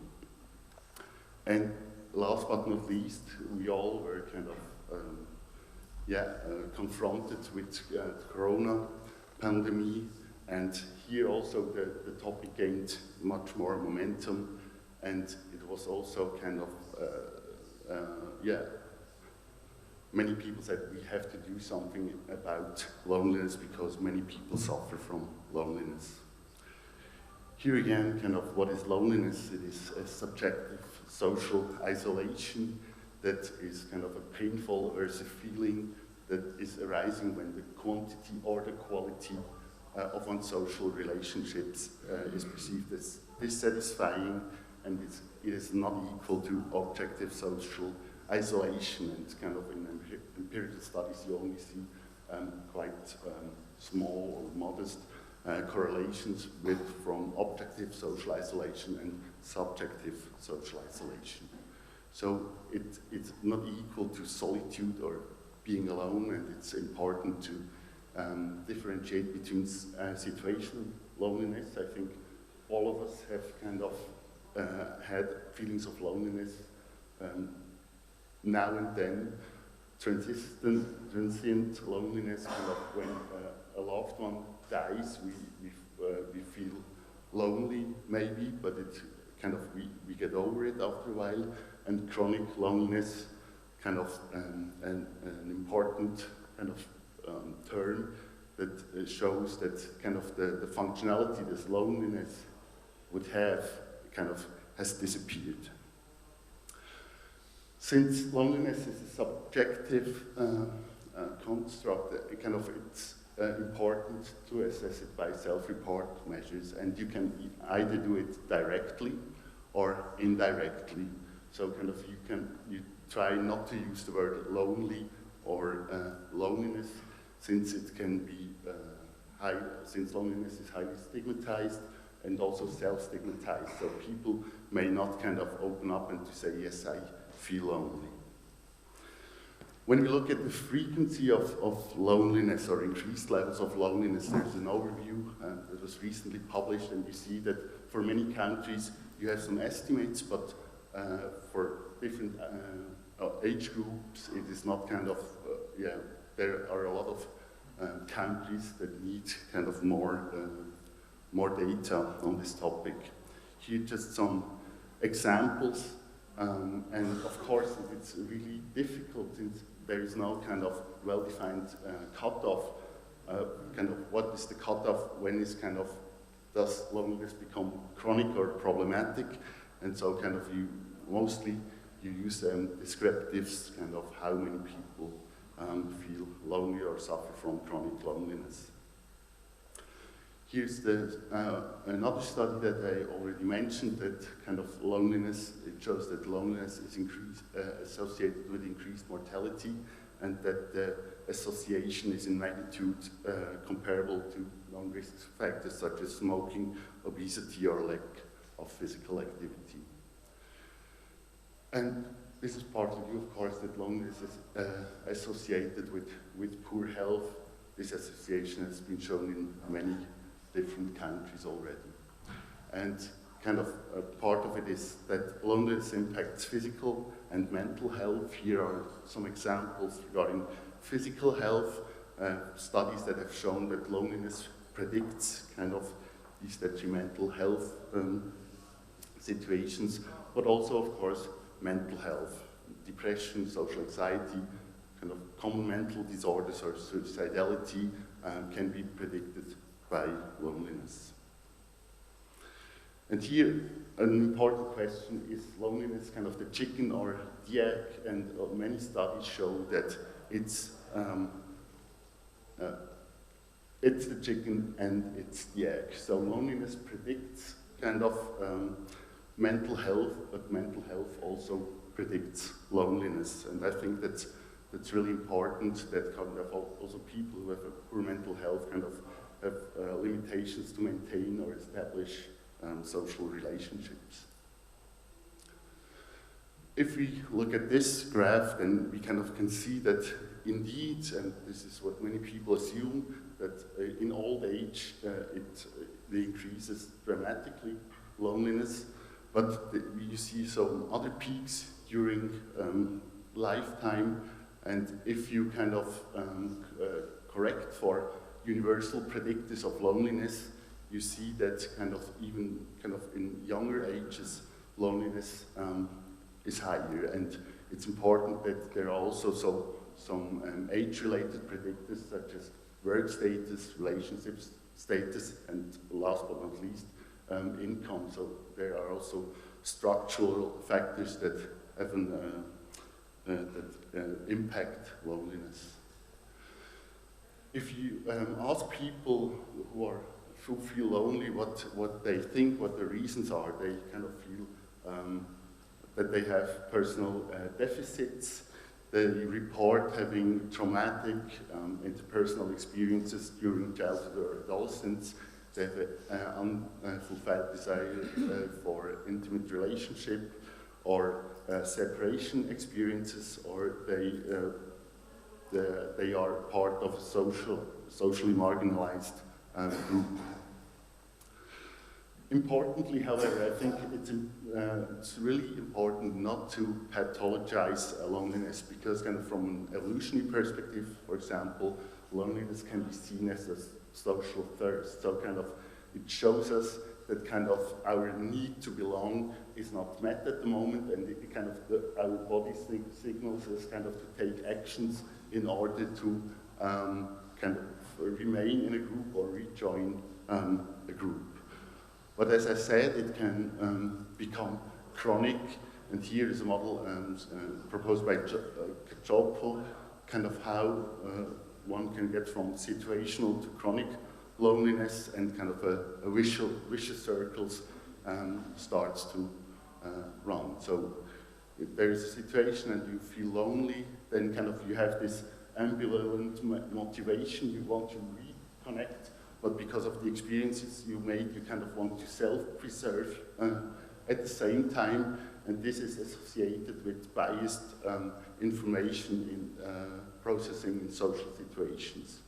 And last but not least, we all were kind of confronted with the corona pandemic, and here also the topic gained much more momentum, and it was also kind of many people said we have to do something about loneliness because many people suffer from loneliness. Here again, kind of what is loneliness? It is a subjective social isolation that is kind of a painful or is a feeling that is arising when the quantity or the quality of one's social relationships is perceived as dissatisfying, and it is not equal to objective social isolation. And kind of in empirical studies you only see quite small or modest correlations from objective social isolation and subjective social isolation. So it's not equal to solitude or being alone, and it's important to differentiate between situational loneliness. I think all of us have kind of had feelings of loneliness now and then. Transient loneliness, kind of when a loved one dies, we feel lonely maybe, but it kind of we get over it after a while. And chronic loneliness, kind of an important kind of term that shows that kind of the functionality this loneliness would have kind of has disappeared. Since loneliness is a subjective construct, it's important to assess it by self-report measures, and you can either do it directly or indirectly. So you try not to use the word lonely or loneliness, since it can be since loneliness is highly stigmatized and also self-stigmatized. So people may not open up and to say, yes, I feel lonely. When we look at the frequency of loneliness or increased levels of loneliness, there's an overview that was recently published, and you see that for many countries you have some estimates, but for different age groups it is not there are a lot of countries that need more data on this topic. Here just some examples, and of course it's really difficult since there is no well-defined cutoff. What is the cutoff? When is does loneliness become chronic or problematic? And so you use descriptives, how many people feel lonely or suffer from chronic loneliness. Here's another study that I already mentioned, that loneliness, it shows that loneliness is associated with increased mortality, and that the association is in magnitude comparable to non-risk factors such as smoking, obesity, or lack of physical activity. And this is partly due, of course, that loneliness is associated with poor health. This association has been shown in many different countries already. And part of it is that loneliness impacts physical and mental health. Here are some examples regarding physical health, studies that have shown that loneliness predicts these detrimental health situations, but also, of course, mental health, depression, social anxiety, common mental disorders or suicidality can be predicted by loneliness. And here, an important question is loneliness the chicken or the egg? And many studies show that it's the chicken and it's the egg. So loneliness predicts mental health, but mental health also predicts loneliness. And I think that's really important, that also people who have a poor mental health have limitations to maintain or establish social relationships. If we look at this graph, then we can see that indeed, and this is what many people assume, that in old age it increases dramatically, loneliness, but you see some other peaks during lifetime, and if you correct for universal predictors of loneliness, you see that even in younger ages, loneliness is higher. And it's important that there are also some age-related predictors such as work status, relationship status, and last but not least, income. So there are also structural factors that have impact loneliness. If you ask people who feel lonely what they think, what the reasons are, they feel that they have personal deficits. They report having traumatic interpersonal experiences during childhood or adolescence. They have an unfulfilled desire for intimate relationship, or separation experiences, or they are part of a socially marginalized group. Importantly, however, I think it's really important not to pathologize loneliness, because from an evolutionary perspective, for example, loneliness can be seen as a social thirst. So it shows us that our need to belong is not met at the moment, and our body signals us to take actions in order to remain in a group or rejoin a group. But as I said, it can become chronic, and here is a model proposed by Kachopel, kind of how one can get from situational to chronic loneliness, and kind of a vicious circles starts to run. So if there is a situation and you feel lonely, then kind of you have this ambivalent motivation, you want to reconnect, but because of the experiences you made, you kind of want to self-preserve at the same time, and this is associated with biased information in processing in social situations.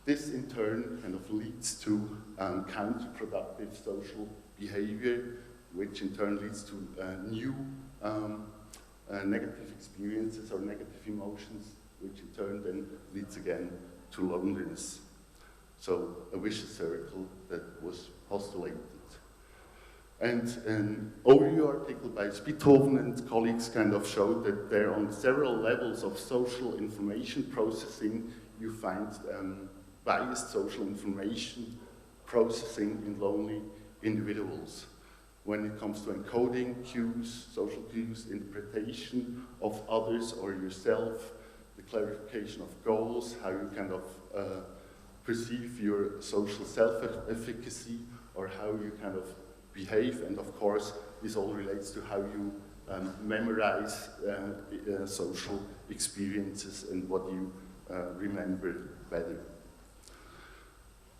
This in turn kind of leads to counterproductive social behavior, which in turn leads to new negative experiences or negative emotions, which in turn then leads again to loneliness. So a vicious circle that was postulated. And an overview article by Spiethoven and colleagues kind of showed that there on several levels of social information processing, you find biased social information processing in lonely individuals. When it comes to encoding cues, social cues, interpretation of others or yourself, the clarification of goals, how you kind of perceive your social self-efficacy, or how you kind of behave, and of course, this all relates to how you memorize social experiences and what you remember better.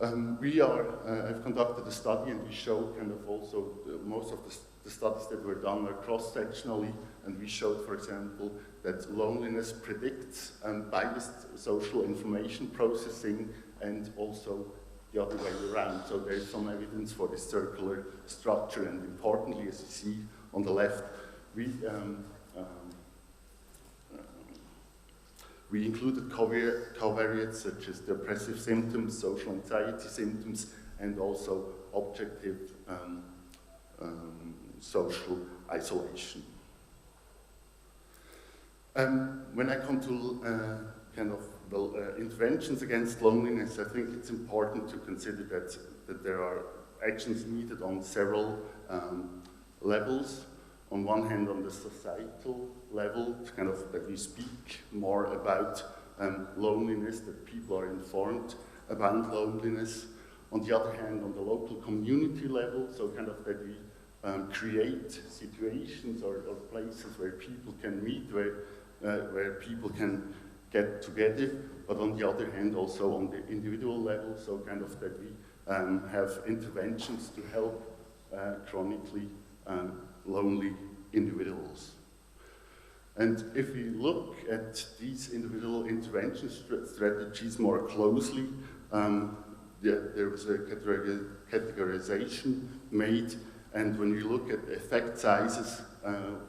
I've conducted a study, and we show kind of also most of the studies that were done are cross-sectionally, and we showed, for example, that loneliness predicts biased social information processing, and also the other way around. So there is some evidence for this circular structure, and importantly, as you see on the left, we included covariates such as depressive symptoms, social anxiety symptoms, and also objective social isolation. When I come to kind of interventions against loneliness, I think it's important to consider that there are actions needed on several levels. On one hand, on the societal level, kind of that we speak more about loneliness, that people are informed about loneliness. On the other hand, on the local community level, so kind of that we create situations or places where people can meet, where people can get together, but on the other hand, also on the individual level, so kind of that we have interventions to help chronically lonely individuals. And if we look at these individual intervention strategies more closely, there was a categorization made, and when we look at effect sizes,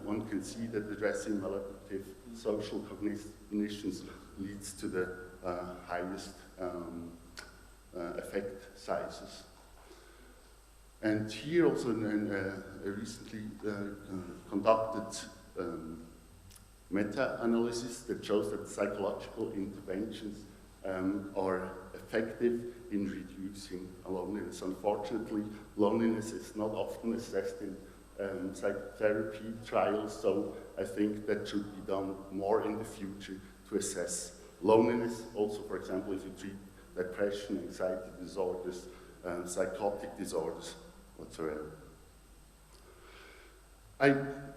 one can see that addressing maladaptive social cognitions leads to the highest effect sizes. And here also a recently conducted meta-analysis that shows that psychological interventions are effective in reducing loneliness. Unfortunately, loneliness is not often assessed in psychotherapy trials, so I think that should be done more in the future to assess loneliness. Also, for example, if you treat depression, anxiety disorders, psychotic disorders whatsoever. I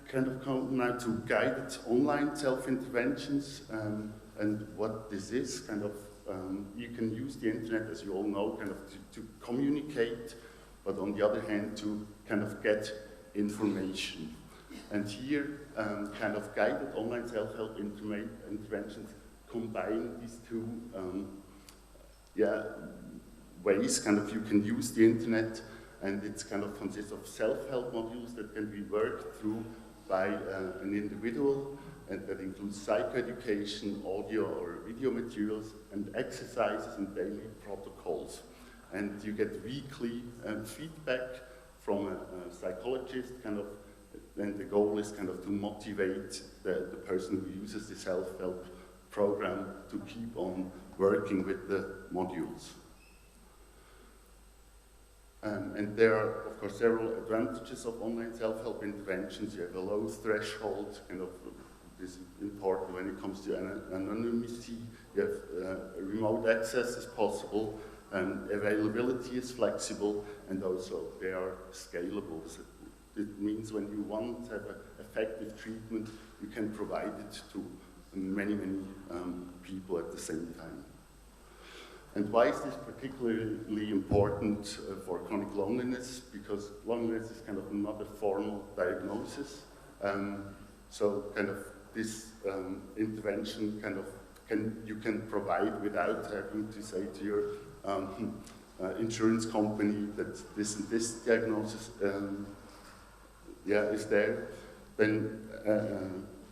kind of come now to guided online self-interventions, and what this is, kind of, you can use the internet, as you all know, kind of to communicate, but on the other hand, to kind of get information. And here, kind of guided online self-help interventions combine these two ways. Kind of you can use the internet, and it's kind of consists of self-help modules that can be worked through by an individual, and that includes psychoeducation, audio or video materials, and exercises and daily protocols. And you get weekly feedback from a psychologist, kind of, and the goal is kind of to motivate the person who uses the self-help program to keep on working with the modules. And there are, of course, several advantages of online self-help interventions. You have a low threshold, kind of, this is important when it comes to anonymity. You have remote access is possible, and availability is flexible, and also they are scalable. So it means when you want to have an effective treatment, you can provide it to many, many people at the same time. And why is this particularly important for chronic loneliness? Because loneliness is kind of not a formal diagnosis. So kind of this intervention kind of you can provide without having to say to your insurance company that this and this diagnosis is there. Then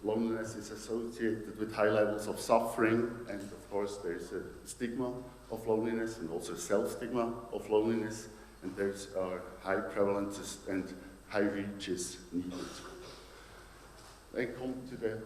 loneliness is associated with high levels of suffering, and of course there's a stigma of loneliness and also self-stigma of loneliness, and there's high prevalences and high reaches needed. Then come to the,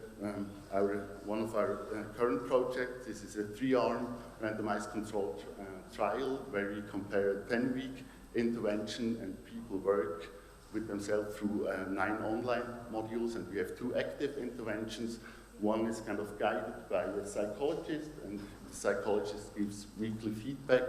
one of our current projects. This is a 3-arm randomized controlled trial where we compare a 10-week intervention, and people work with themselves through 9 online modules, and we have 2 active interventions. One is kind of guided by a psychologist, and the psychologist gives weekly feedback.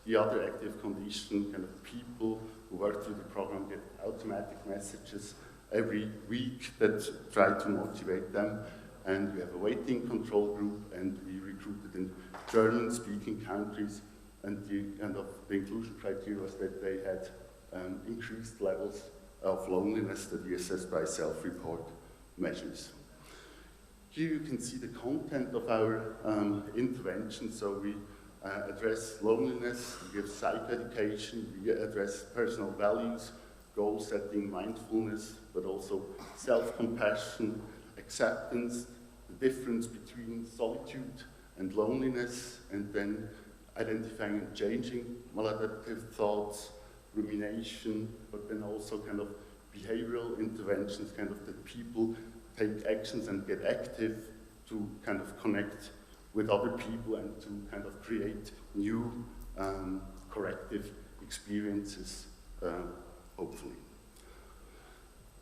The other active condition, kind of people who work through the program get automatic messages every week that try to motivate them. And we have a waiting control group, and we recruited in German-speaking countries, and the inclusion criteria was that they had increased levels of loneliness that we assessed by self-report measures. Here you can see the content of our intervention. So we address loneliness, we give psych-education, we address personal values, goal setting, mindfulness, but also self-compassion, acceptance, the difference between solitude and loneliness, and then identifying and changing maladaptive thoughts, rumination, but then also kind of behavioral interventions, kind of that people take actions and get active to kind of connect with other people and to kind of create new corrective experiences, hopefully.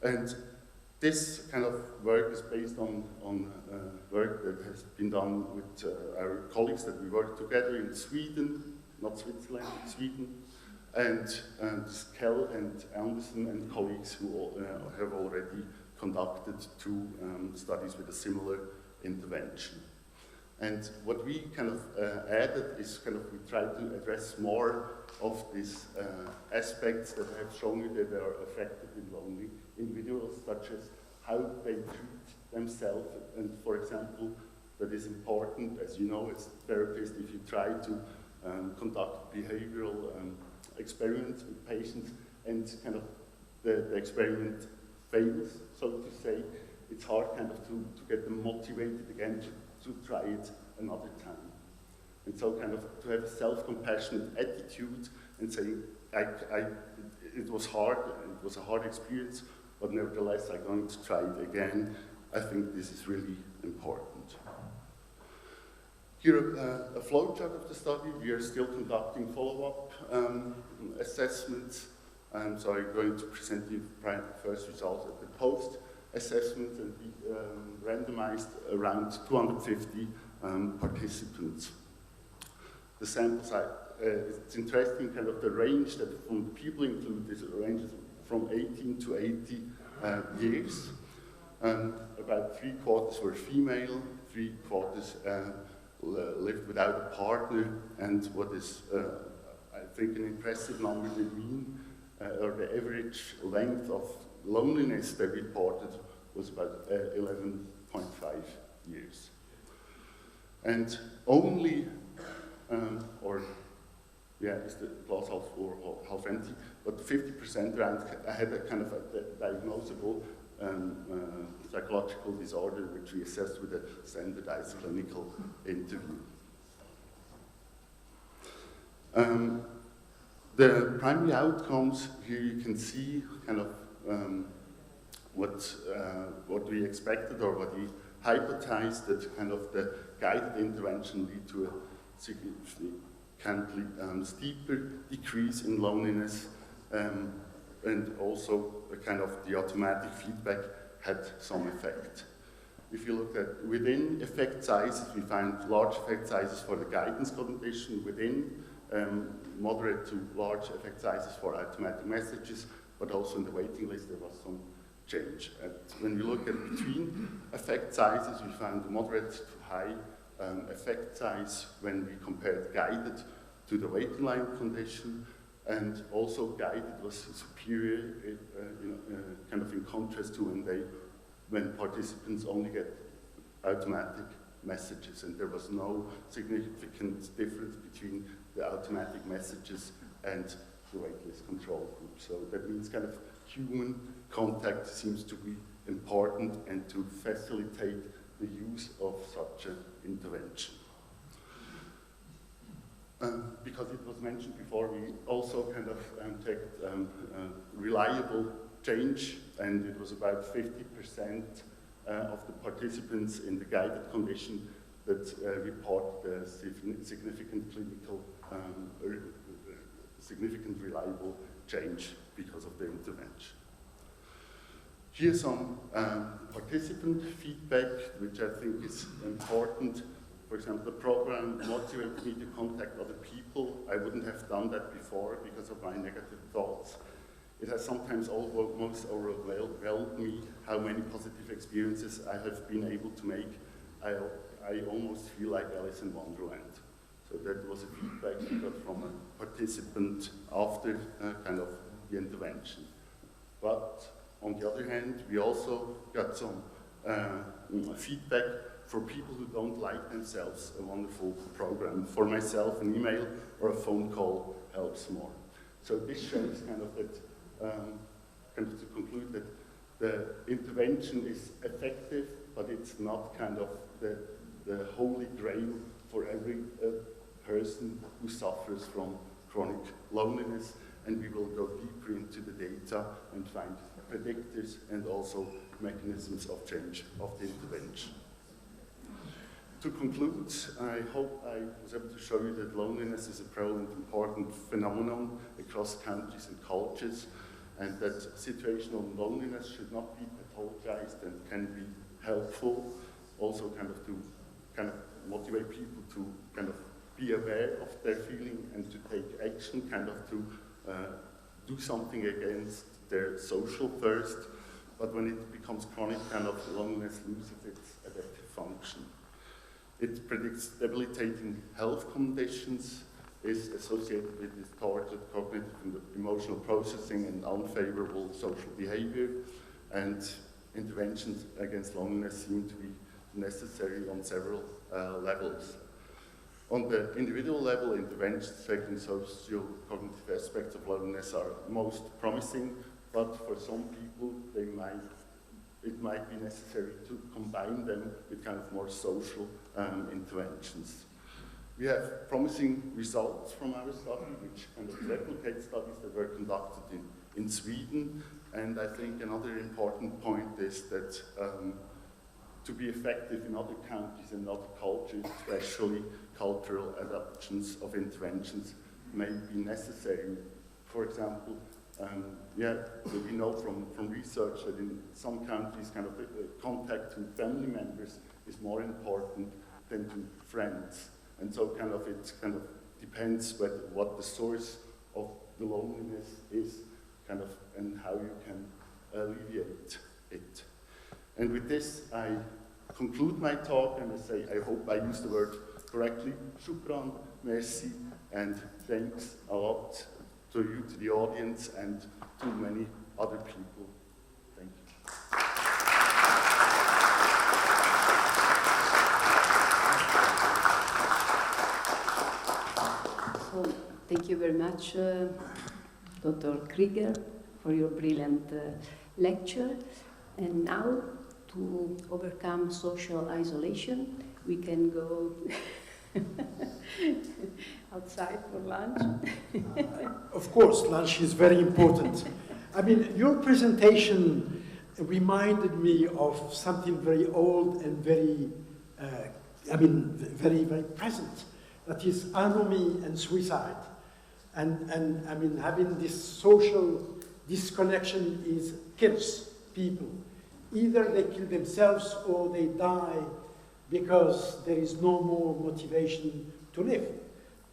And this kind of work is based on work that has been done with our colleagues that we work together in Sweden, not Switzerland, Sweden, and Kell and Anderson and colleagues who have already conducted 2 studies with a similar intervention. And what we kind of added is kind of we tried to address more of these aspects that have shown you that they are affected in lonely individuals, such as how they treat themselves. And for example, that is important, as you know, as a therapist, if you try to conduct behavioral experiments with patients and kind of the experiment fails, so to say, it's hard kind of to get them motivated again to try it another time. And so kind of to have a self-compassionate attitude and say, it was hard, it was a hard experience, but nevertheless I'm going to try it again. I think this is really important. Here a flowchart of the study. We are still conducting follow-up assessments, so I'm going to present the first results at the post-assessment, and we randomized around 250 participants. The sample size, it's interesting, kind of the range that from people included ranges from 18 to 80 years. About 3/4 were female, 3/4 lived without a partner, and what is, I think, an impressive number, the mean, or the average length of loneliness they reported was about 11.5 years. And only, is the glass half full or half empty, but 50% around had a kind of a diagnosable psychological disorder, which we assessed with a standardized clinical interview. The primary outcomes, here you can see kind of what we expected or what we hypothesized, that kind of the guided intervention lead to a significantly steeper decrease in loneliness. and also a kind of the automatic feedback had some effect. If you look at within effect sizes, we find large effect sizes for the guidance condition within, moderate to large effect sizes for automatic messages, but also in the waiting list there was some change. And when we look at between effect sizes, we find moderate to high effect size when we compared guided to the waiting line condition, and also guided was superior, kind of in contrast to when participants only get automatic messages, and there was no significant difference between the automatic messages and the waitlist control group. So that means kind of human contact seems to be important and to facilitate the use of such an intervention. Because it was mentioned before, we also kind of checked reliable change, and it was about 50% of the participants in the guided condition that report significant clinical, significant reliable change because of the intervention. Here's some participant feedback, which I think is important. For example, the program motivated me to contact other people. I wouldn't have done that before because of my negative thoughts. It has sometimes almost overwhelmed me how many positive experiences I have been able to make. I almost feel like Alice in Wonderland. So that was a feedback we got from a participant after kind of the intervention. But on the other hand, we also got some feedback for people who don't like themselves, a wonderful program. For myself, an email or a phone call helps more. So this shows kind of that, kind of to conclude that the intervention is effective, but it's not kind of the holy grail for every person who suffers from chronic loneliness. And we will go deeper into the data and find predictors and also mechanisms of change of the intervention. To conclude, I hope I was able to show you that loneliness is a prevalent, important phenomenon across countries and cultures, and that situational loneliness should not be pathologized and can be helpful, also kind of to motivate people to kind of be aware of their feeling and to take action, kind of to do something against their social thirst. But when it becomes chronic, kind of loneliness loses its adaptive function. It predicts debilitating health conditions, is associated with distorted cognitive and emotional processing and unfavorable social behavior, and interventions against loneliness seem to be necessary on several levels. On the individual level, interventions tackling socio-cognitive aspects of loneliness are most promising, but for some people, it might be necessary to combine them with kind of more social interventions. We have promising results from our study, which kind of replicate studies that were conducted in Sweden, and I think another important point is that to be effective in other countries and other cultures, especially cultural adaptations of interventions, may be necessary. For example, we know from research that in some countries, kind of contact to family members is more important than to friends, and so kind of it kind of depends what the source of the loneliness is, kind of, and how you can alleviate it. And with this, I conclude my talk, and I hope I use the word correctly. Shukran, merci, and thanks a lot to you, to the audience, and to many other people. Thank you. So, thank you very much, Dr. Krieger, for your brilliant lecture. And now, to overcome social isolation, we can go outside for lunch. Of course, lunch is very important. I mean, your presentation reminded me of something very old and very, very, very present. That is anomie and suicide. And I mean, having this social disconnection kills people. Either they kill themselves or they die because there is no more motivation to live.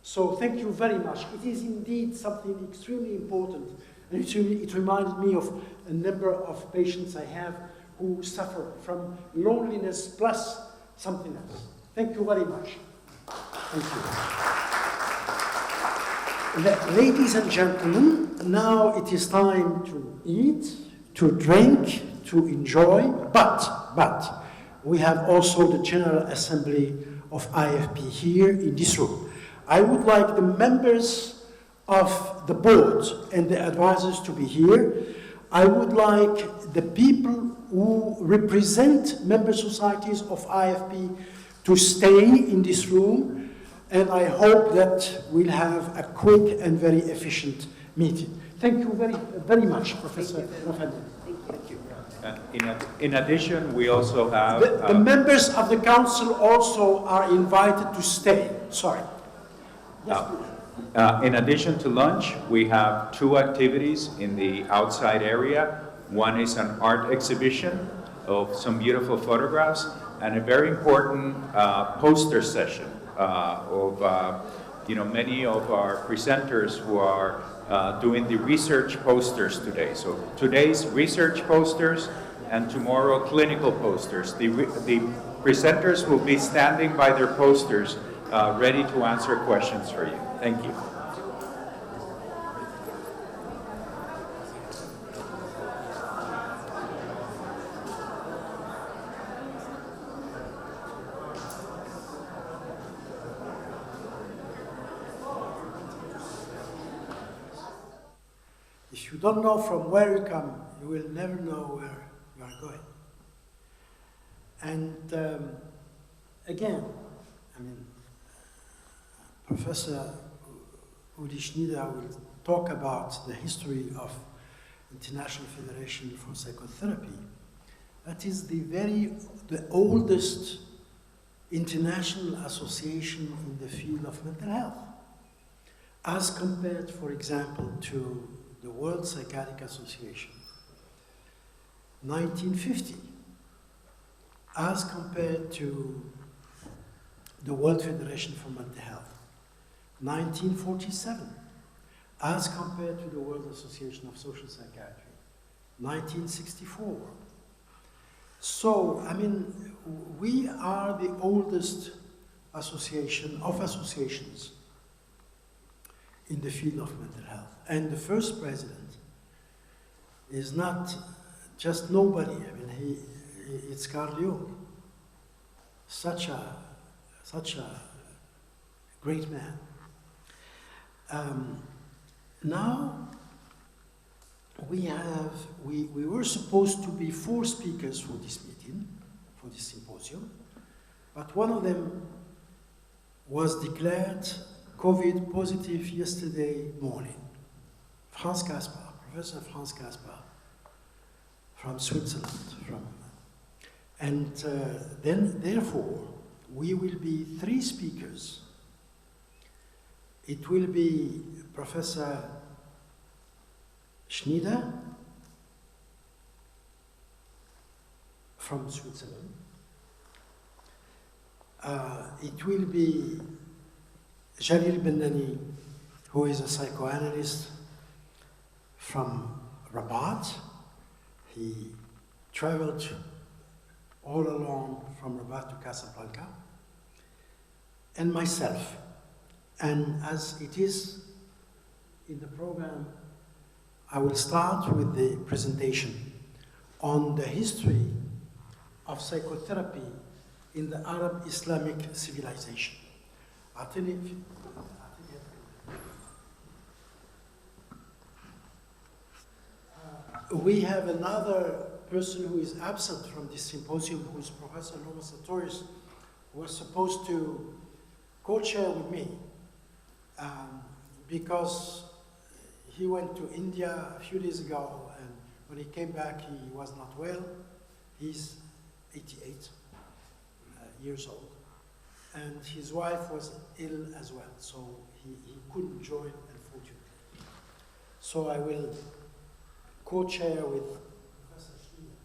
So thank you very much. It is indeed something extremely important. And it reminded me of a number of patients I have who suffer from loneliness plus something else. Thank you very much. Thank you. Ladies and gentlemen, now it is time to eat, to drink, to enjoy, but we have also the General Assembly of IFP here in this room. I would like the members of the board and the advisors to be here. I would like the people who represent member societies of IFP to stay in this room, and I hope that we'll have a quick and very efficient meeting. Thank you very much, Professor Raffaele. Thank you. In addition, we also have... The members of the council also are invited to stay. Sorry. In addition to lunch, we have two activities in the outside area. One is an art exhibition of some beautiful photographs, and a very important poster session of many of our presenters who are doing the research posters today. So today's research posters and tomorrow clinical posters. The presenters will be standing by their posters ready to answer questions for you. Thank you. If you don't know from where you come, you will never know where you are going. And again, Professor Uli Schneider will talk about the history of International Federation for Psychotherapy. That is the oldest international association in the field of mental health, as compared, for example, to the World Psychiatric Association, 1950, as compared to the World Federation for Mental Health, 1947, as compared to the World Association of Social Psychiatry, 1964. So, we are the oldest association of associations in the field of mental health. And the first president is not just nobody. It's Carl Jung, such a great man. Now we were supposed to be 4 speakers for this meeting, for this symposium, but one of them was declared COVID positive yesterday morning. Franz Kaspar, Professor Franz Kaspar, from Switzerland. Therefore, we will be 3 speakers. It will be Professor Schneider from Switzerland. It will be Jalil Bennani, who is a psychoanalyst from Rabat. He traveled all along from Rabat to Casablanca, and myself. And as it is in the program, I will start with the presentation on the history of psychotherapy in the Arab Islamic civilization. We have another person who is absent from this symposium, who is Professor Nova Sartorius, who was supposed to co-chair with me because he went to India a few days ago, and when he came back, he was not well. He's 88 years old, and his wife was ill as well, so he couldn't join, unfortunately. So I will co-chair with Professor Schlier.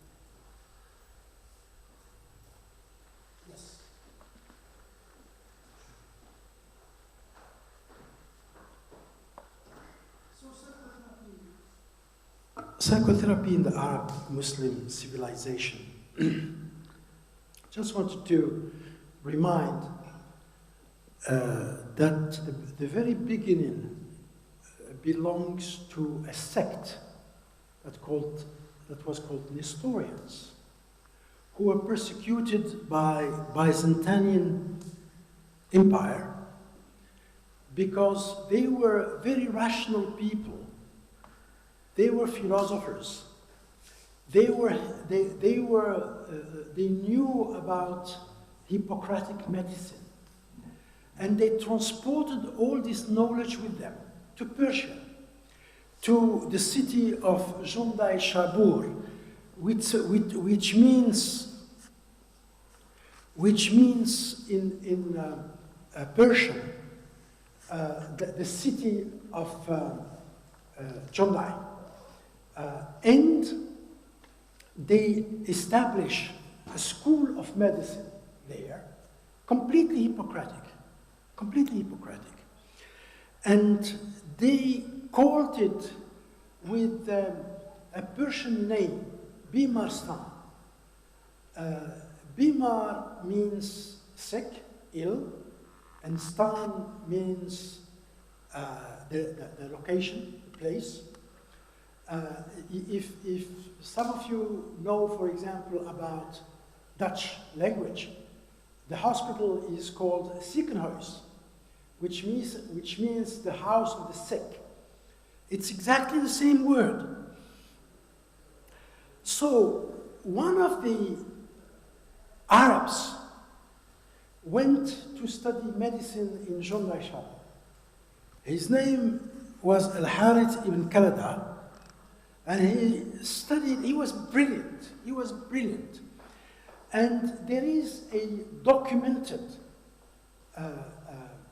Yes. So psychotherapy in the Arab Muslim civilization. Just wanted to remind that the very beginning belongs to a sect that was called Nestorians, who were persecuted by Byzantine Empire because they were very rational people. They were philosophers. They knew about Hippocratic medicine, and they transported all this knowledge with them to Persia, to the city of Jundai Shabur, which means in Persian the city of Jundai, and they establish a school of medicine there, completely Hippocratic, and they called it with a Persian name, Bimarstan. Bimar means sick, ill, and Stan means the location, the place. If some of you know, for example, about Dutch language, the hospital is called Ziekenhuis, which means the house of the sick. It's exactly the same word. So one of the Arabs went to study medicine in Jundai Shabur. His name was Al-Harith ibn Kalada, and he was brilliant. And there is a documented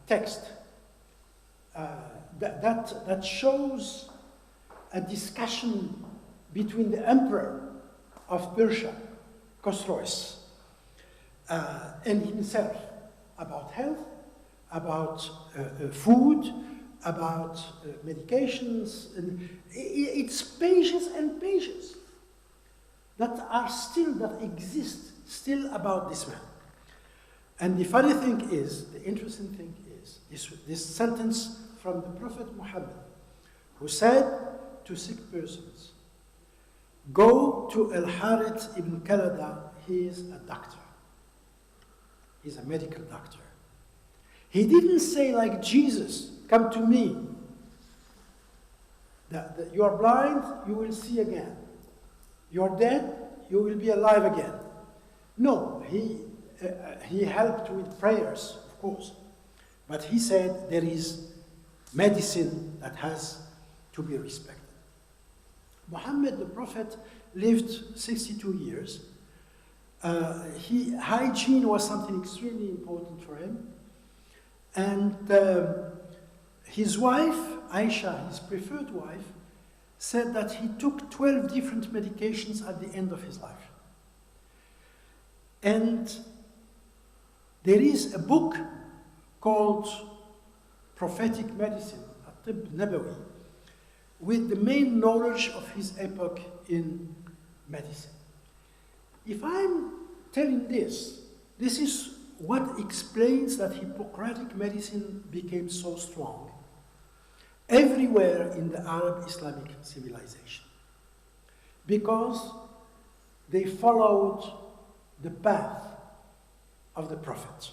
text that shows a discussion between the emperor of Persia, Khosroes, and himself about health, about food, about medications, and it's pages and pages that exist still about this man. And the funny thing is, the interesting thing is this sentence from the Prophet Muhammad, who said to sick persons, go to Al-Harith ibn Kalada, he is a doctor. He's a medical doctor. He didn't say like Jesus, come to me. That you are blind, you will see again. You are dead, you will be alive again. No, he helped with prayers, of course. But he said there is medicine that has to be respected. Muhammad, the Prophet, lived 62 years. Hygiene was something extremely important for him. And his wife, Aisha, his preferred wife, said that he took 12 different medications at the end of his life. And there is a book called Prophetic Medicine, At-Tib Nabawi, with the main knowledge of his epoch in medicine. If I'm telling this is what explains that Hippocratic medicine became so strong everywhere in the Arab Islamic civilization, because they followed the path of the prophets.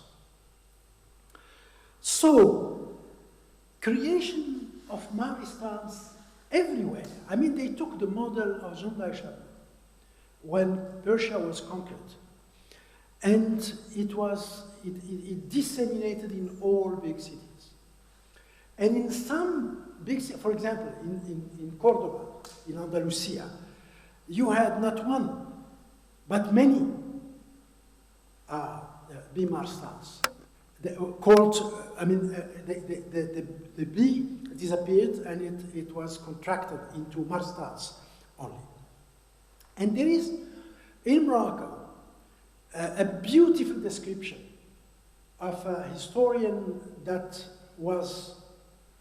So, creation of Maristans everywhere. I mean, they took the model of Jundai Shabur when Persia was conquered, and it disseminated in all big cities. And in some big cities, for example, in Cordoba, in Andalusia, you had not one, but many Bimarstans. The bee disappeared and it was contracted into Marstans, only. And there is, in Morocco, a beautiful description of a historian that was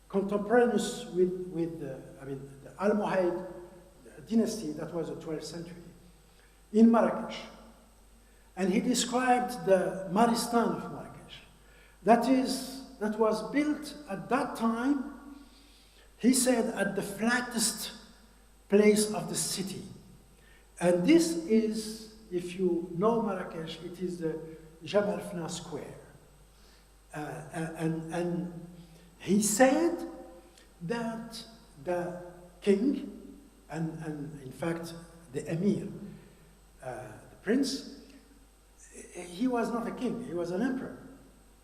contemporaneous with the Almohade dynasty, that was the 12th century, in Marrakesh. And he described the Maristan of Marrakesh. That was built at that time, he said, at the flattest place of the city. And this is, if you know Marrakesh, it is the Jabal Fna Square. And he said that the king, and in fact the emir, the prince, he was not a king, he was an emperor.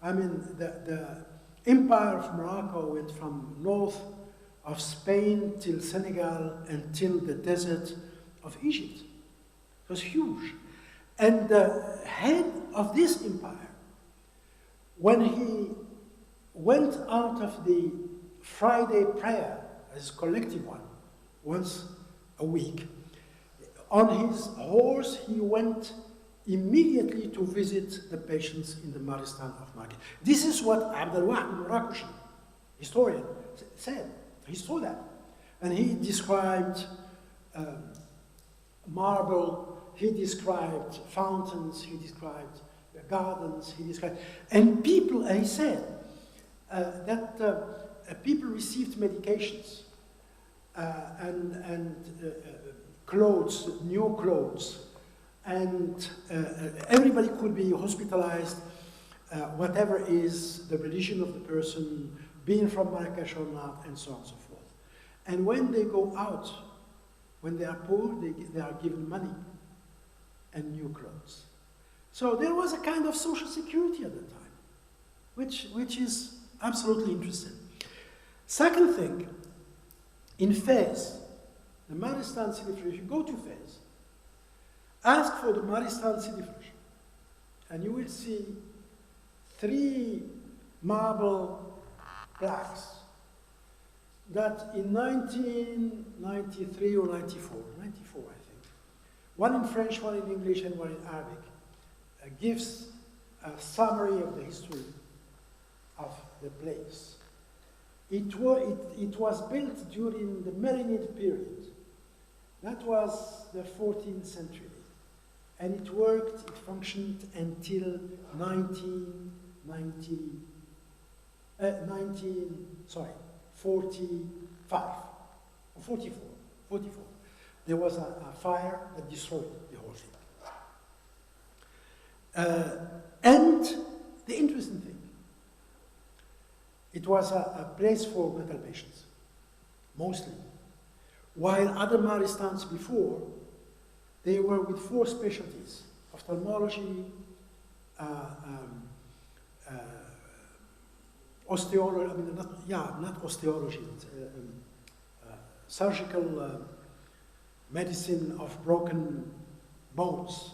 I mean, the empire of Morocco went from north of Spain till Senegal until the desert of Egypt. It was huge. And the head of this empire, when he went out of the Friday prayer, as collective one, once a week, on his horse he went immediately to visit the patients in the Maristan of Marrakesh. This is what Abdelwahid al-Rakushi, historian, said. He saw that. And he described marble, he described fountains, he described gardens, he described, and people, he said that people received medications and clothes, new clothes, and everybody could be hospitalized, whatever is the religion of the person, being from Marrakesh or not, and so on and so forth. And when they go out, when they are poor, they are given money and new clothes. So there was a kind of social security at the time, which is absolutely interesting. Second thing, in Fez, the Maristan Sidi Frush, if you go to Fez, ask for the Maristan Sidi Frush, and you will see 3 marble plaques that in 1993 or 94, I think, one in French, one in English, and one in Arabic, gives a summary of the history of the place. It was built during the Marinid period. That was the 14th century. And it worked, it functioned until 44. There was a fire that destroyed the whole thing. And the interesting thing, it was a place for mental patients, mostly. While other Maristans before, they were with 4 specialties: ophthalmology, osteology, not osteology, surgical medicine of broken bones,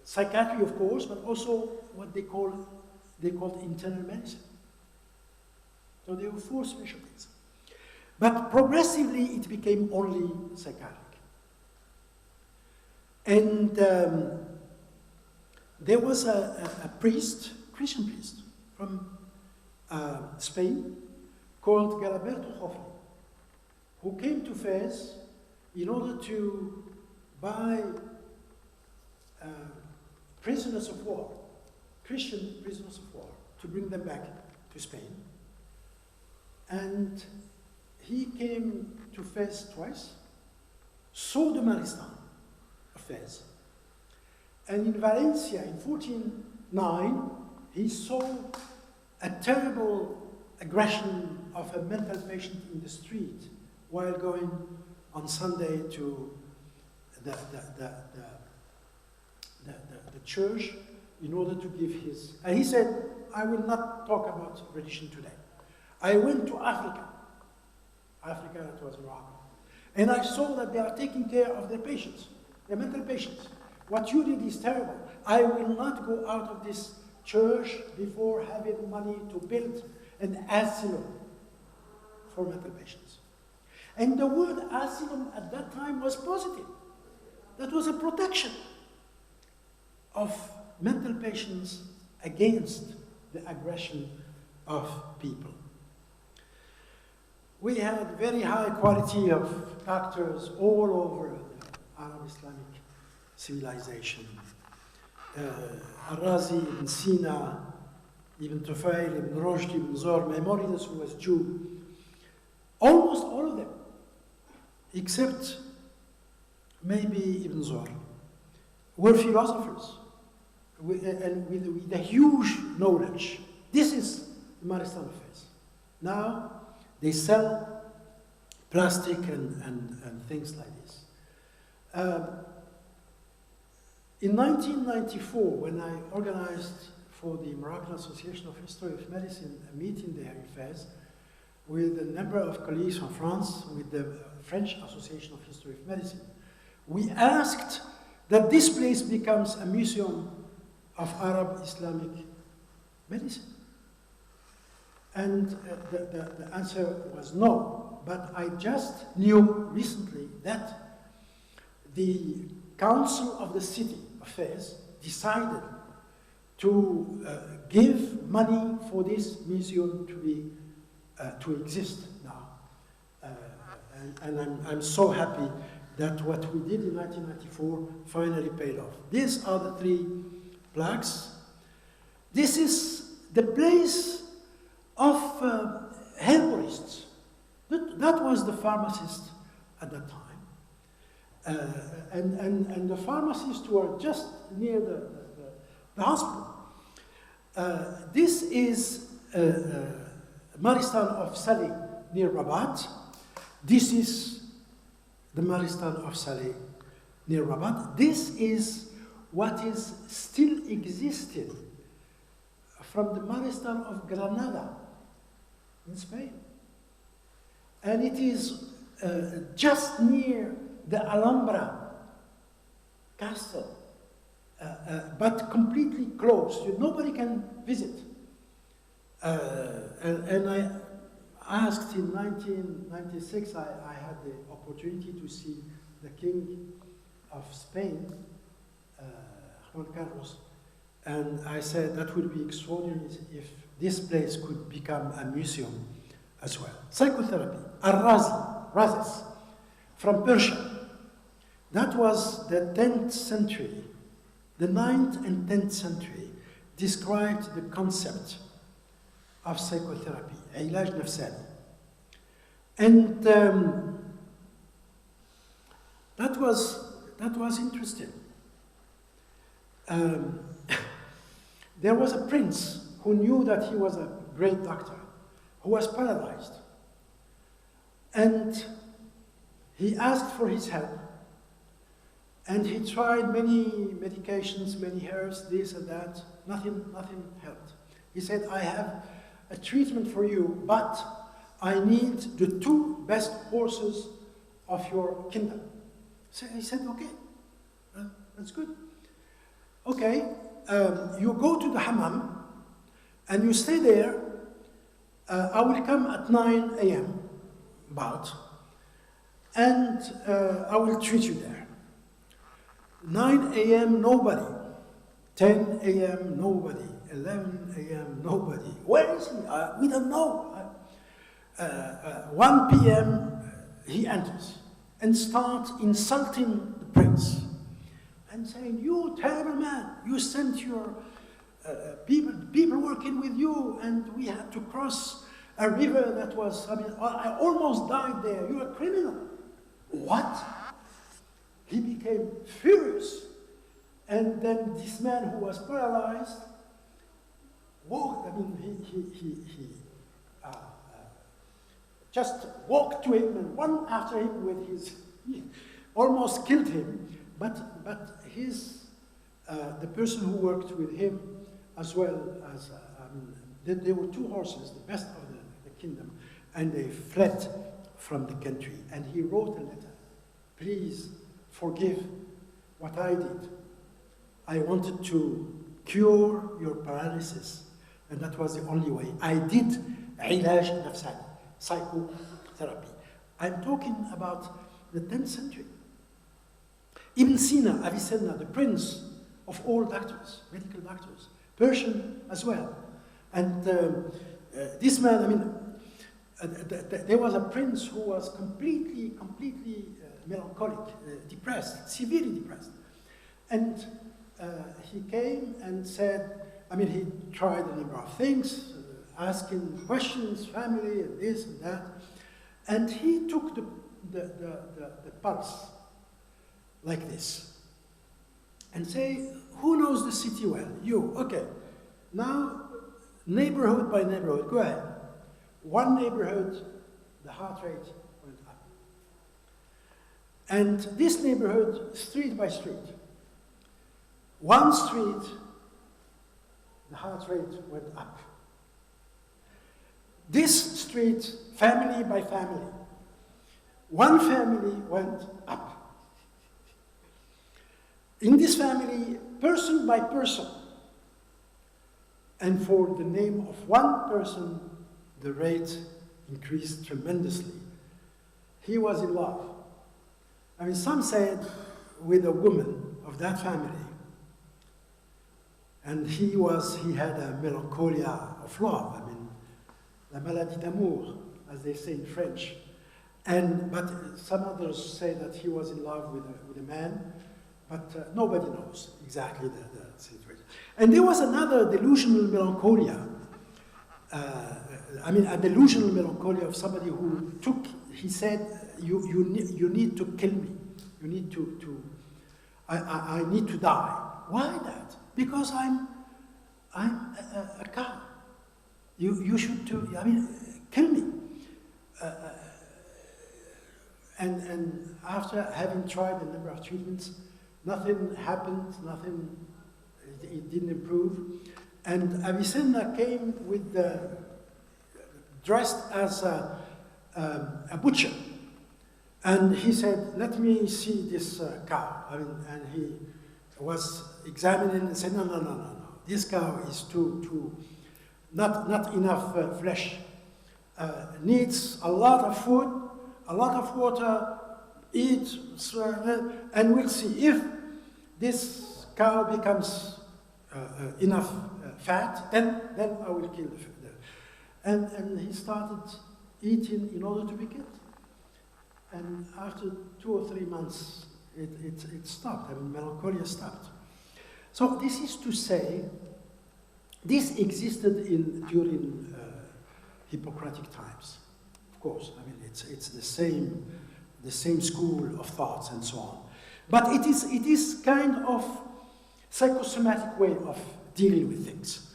psychiatry, of course, but also what they called internal medicine. So there were 4 specialties. But progressively, it became only psychiatric. And there was a priest, Christian priest, from Spain, called Galaberto Joffre, who came to Fez in order to buy prisoners of war, Christian prisoners of war, to bring them back to Spain. And he came to Fez twice, saw the Maristan of Fez, and in Valencia in 1409, he saw a terrible aggression of a mental patient in the street while going on Sunday to the church in order to give his... And he said, I will not talk about religion today. I went to Africa, that was Morocco, and I saw that they are taking care of their patients, their mental patients. What you did is terrible. I will not go out of this church before having money to build an asylum for mental patients. And the word asylum at that time was positive. That was a protection of mental patients against the aggression of people. We had very high quality of doctors all over the Arab-Islamic civilization. Al-Razi, Ibn Sina, Ibn Tufayl, Ibn Rushd, Ibn Zor, Maimonides, who was Jew. Almost all of them, except maybe Ibn Zor, were philosophers and with a huge knowledge. This is the Maristan phase. Now, they sell plastic and things like this. In 1994, when I organized for the Moroccan Association of History of Medicine a meeting there in Fez with a number of colleagues from France, with the French Association of History of Medicine, we asked that this place becomes a museum of Arab Islamic medicine. And the answer was no, but I just knew recently that the council of the city of Fez decided to give money for this museum to exist now. And I'm so happy that what we did in 1994 finally paid off. These are the three plaques. This is the place of herborists. That was the pharmacist at that time. And the pharmacists were just near the hospital. This is Maristan of Saleh near Rabat. This is the Maristan of Saleh near Rabat. This is what is still existing from the Maristan of Granada in Spain. And it is just near the Alhambra castle, but completely closed. Nobody can visit. And I asked in 1996, I had the opportunity to see the King of Spain, Juan Carlos, and I said that would be extraordinary if this place could become a museum as well. Psychotherapy, Razes, from Persia. That was the 10th century. The 9th and 10th century described the concept of psychotherapy, علاج نفساني. And that was interesting. There was a prince who knew that he was a great doctor, who was paralyzed. And he asked for his help. And he tried many medications, many herbs, this and that. Nothing helped. He said, I have a treatment for you, but I need the 2 best horses of your kingdom. So he said, okay, that's good. Okay, you go to the hammam and you stay there. I will come at 9 a.m. about, and I will treat you there. 9 a.m. nobody, 10 a.m. nobody, 11 a.m. nobody. Where is he? We don't know. 1 p.m. he enters and starts insulting the prince and saying, you terrible man, you sent your people working with you, and we had to cross a river that was, I almost died there. You're a criminal. What? He became furious. And then this man who was paralyzed walked, he just walked to him and run after him with his, he almost killed him. But his, the person who worked with him, as well as, there were 2 horses, the best of the kingdom, and they fled from the country. And he wrote a letter, please forgive what I did. I wanted to cure your paralysis, and that was the only way. I did علاج نفساني. psychotherapy. I'm talking about the 10th century. Ibn Sina, Avicenna, the prince of all doctors, medical doctors, Persian as well. And this man, I mean, there was a prince who was completely melancholic, depressed, severely depressed. And he came and said, I mean, he tried a number of things, asking questions, family, and this and that. And he took the pulse like this and say, who knows the city well? You, okay. Now, neighborhood by neighborhood, go ahead. One neighborhood, the heart rate went up. And this neighborhood, street by street. One street, the heart rate went up. This street, family by family. One family went up. In this family, person by person. And for the name of one person, the rate increased tremendously. He was in love. I mean, some said with a woman of that family. And he had a melancholia of love. I mean, la maladie d'amour, as they say in French. But some others say that he was in love with a man, but nobody knows exactly the situation. And there was another delusional melancholia. I mean, a delusional melancholia of somebody who he said, you need to kill me. You need I need to die. Why that? Because I'm a cow. You should kill me. And after having tried a number of treatments, nothing happened, it didn't improve. And Avicenna came dressed as a butcher. And he said, let me see this cow. And he was examining and said, no. This cow is not enough flesh. Needs a lot of food, a lot of water, eat, and we'll see if this cow becomes enough fat, then I will kill the and he started eating in order to be killed. And after 2 or 3 months, it stopped. I mean, melancholia stopped. So this is to say, this existed during Hippocratic times. Of course, I mean, it's the same school of thoughts and so on. But it is kind of psychosomatic way of dealing with things.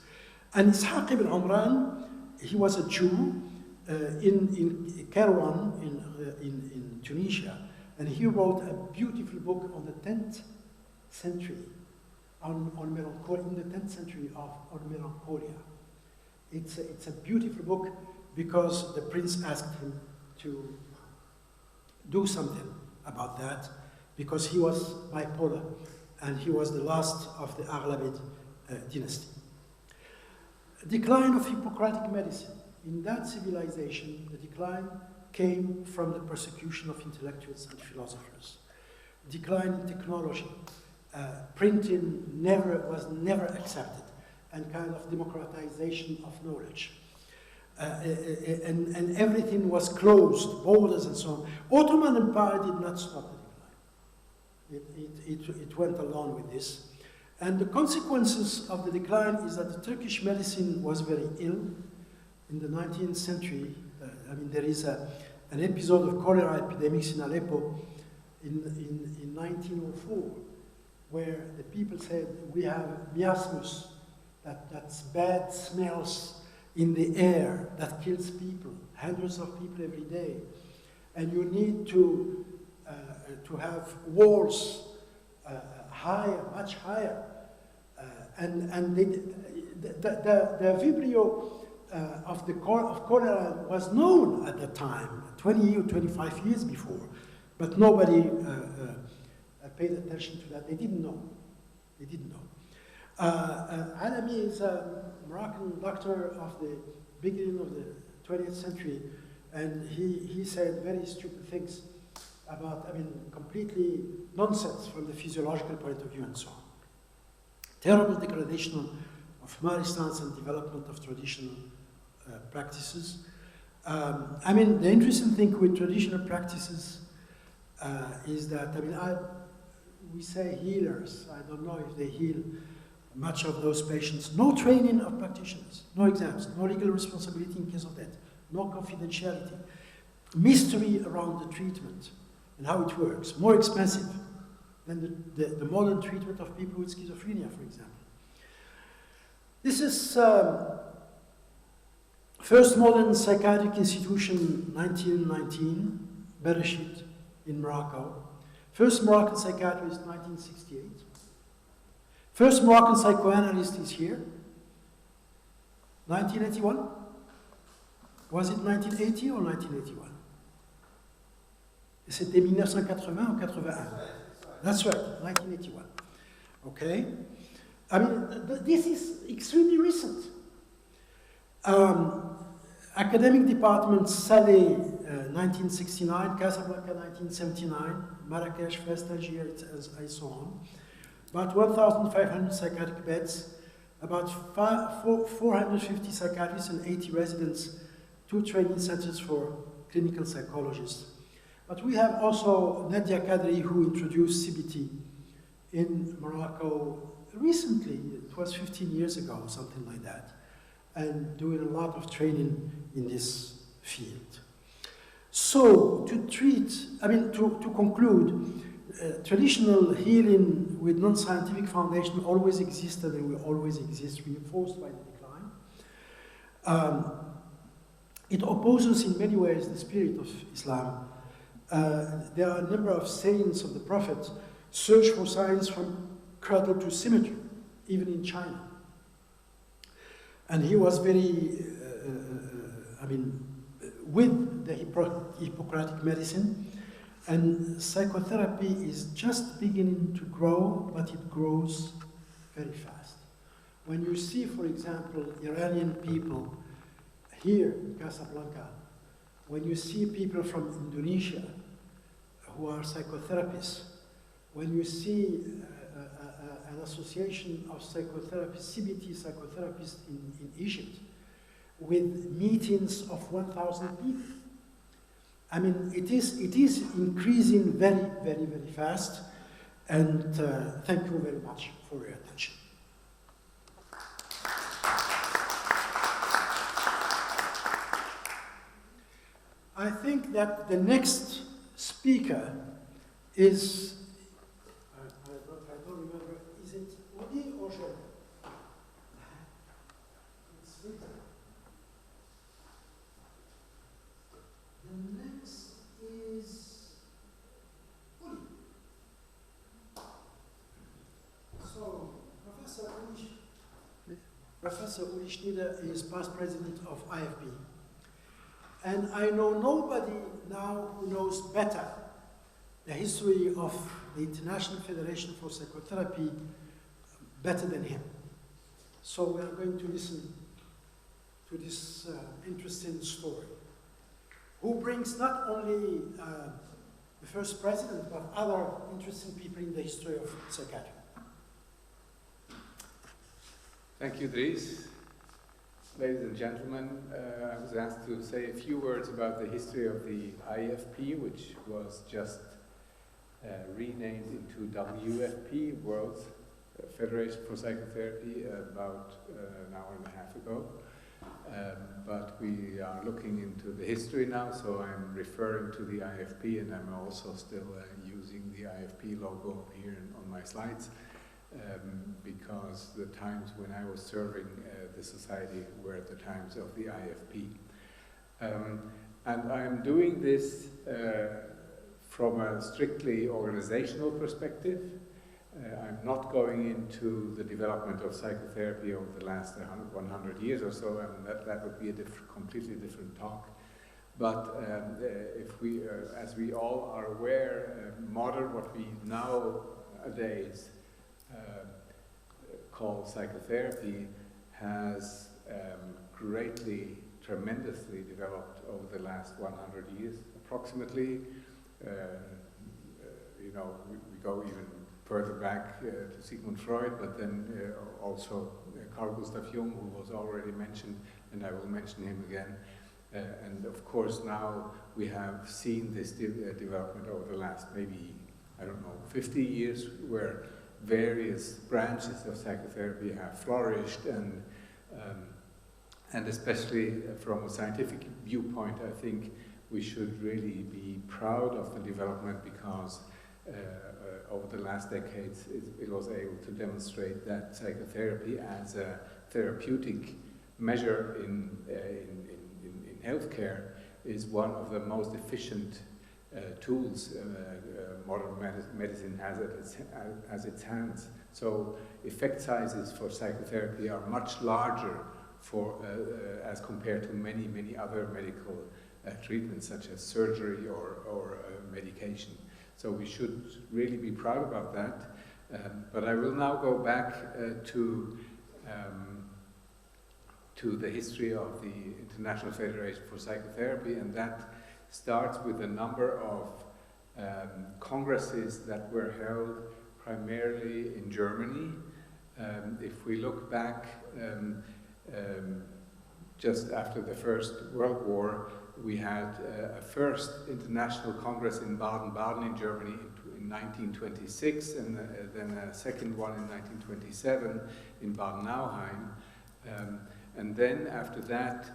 And Ishaq ibn Umran, he was a Jew in Kairouan in Tunisia, and he wrote a beautiful book on the 10th century on melancholia, in the 10th century on melancholia. It's a beautiful book because the prince asked him to do something about that because he was bipolar and he was the last of the Aghlabid dynasty. Decline of Hippocratic medicine. In that civilization, the decline came from the persecution of intellectuals and philosophers. Decline in technology. Printing was never accepted, and kind of democratization of knowledge. And everything was closed, borders and so on. Ottoman Empire did not stop the decline. It went along with this. And the consequences of the decline is that the Turkish medicine was very ill. In the 19th century, there is an episode of cholera epidemics in Aleppo in 1904, where the people said, we have miasmus, that's bad smells in the air that kills people, hundreds of people every day. And you need to have walls higher, much higher. And the vibrio of cholera was known at the time, 20 or 25 years before, but nobody paid attention to that. They didn't know. Alami is a Moroccan doctor of the beginning of the 20th century, and he said very stupid things about, I mean, completely nonsense from the physiological point of view and so on. Terrible degradation of human stance and development of traditional practices. I mean, the interesting thing with traditional practices is that, I mean, we say healers. I don't know if they heal much of those patients. No training of practitioners, no exams, no legal responsibility in case of death, no confidentiality. Mystery around the treatment and how it works, more expensive than the modern treatment of people with schizophrenia, for example. This is first modern psychiatric institution, 1919, Bereshit in Morocco. First Moroccan psychiatrist, 1968. First Moroccan psychoanalyst is here, 1981. Was it 1980 or 1981? C'était 1980 ou 81? That's right, 1981. Okay? I mean, this is extremely recent. Academic department, Saleh, 1969, Casablanca, 1979, Marrakesh, first Algiers, and so on. About 1,500 psychiatric beds, about 450 psychiatrists and 80 residents, 2 training centers for clinical psychologists. But we have also Nadia Kadri, who introduced CBT in Morocco recently. It was 15 years ago, something like that, and doing a lot of training in this field. So to conclude, traditional healing with non-scientific foundation always existed and will always exist, reinforced by the decline. It opposes in many ways the spirit of Islam. There are a number of sayings of the Prophet: search for science from cradle to cemetery, even in China. And he was very, with the Hippocratic medicine. And psychotherapy is just beginning to grow, but it grows very fast. When you see, for example, Iranian people here in Casablanca, when you see people from Indonesia who are psychotherapists, when you see an association of psychotherapists, CBT psychotherapists in Egypt, with meetings of 1,000 people, I mean, it is increasing very, very, very fast, and thank you very much for your attention. I think that the next speaker is, I don't remember, is it Udi or Jean? It's written. The next is Uli. So, Professor Uli Schneider is past president of IFB. And I know nobody now who knows better the history of the International Federation for Psychotherapy better than him. So we are going to listen to this interesting story, who brings not only the first president, but other interesting people in the history of psychiatry. Thank you, Dries. Ladies and gentlemen, I was asked to say a few words about the history of the IFP, which was just renamed into WFP, World Federation for Psychotherapy, about an hour and a half ago. But we are looking into the history now, so I'm referring to the IFP, and I'm also still using the IFP logo here on my slides, because the times when I was serving the society were the times of the IFP. And I'm doing this from a strictly organizational perspective. I'm not going into the development of psychotherapy over the last 100 years or so, and that would be a completely different talk. But if we, as we all are aware, modern, what we nowadays call psychotherapy, has greatly tremendously developed over the last 100 years, approximately. You know, we go even further back to Sigmund Freud, but then also Carl Gustav Jung, who was already mentioned, and I will mention him again. And of course now we have seen this development over the last maybe, I don't know, 50 years, where various branches of psychotherapy have flourished, and especially from a scientific viewpoint, I think we should really be proud of the development, because over the last decades it was able to demonstrate that psychotherapy as a therapeutic measure in healthcare is one of the most efficient tools modern medicine has at its hands. So effect sizes for psychotherapy are much larger as compared to many other medical treatments, such as surgery or medication. So we should really be proud about that. But I will now go back to the history of the International Federation for Psychotherapy, and that starts with a number of congresses that were held primarily in Germany. If we look back just after the First World War, we had a first international congress in Baden-Baden in Germany in 1926, and then a second one in 1927 in Baden-Nauheim. And then after that,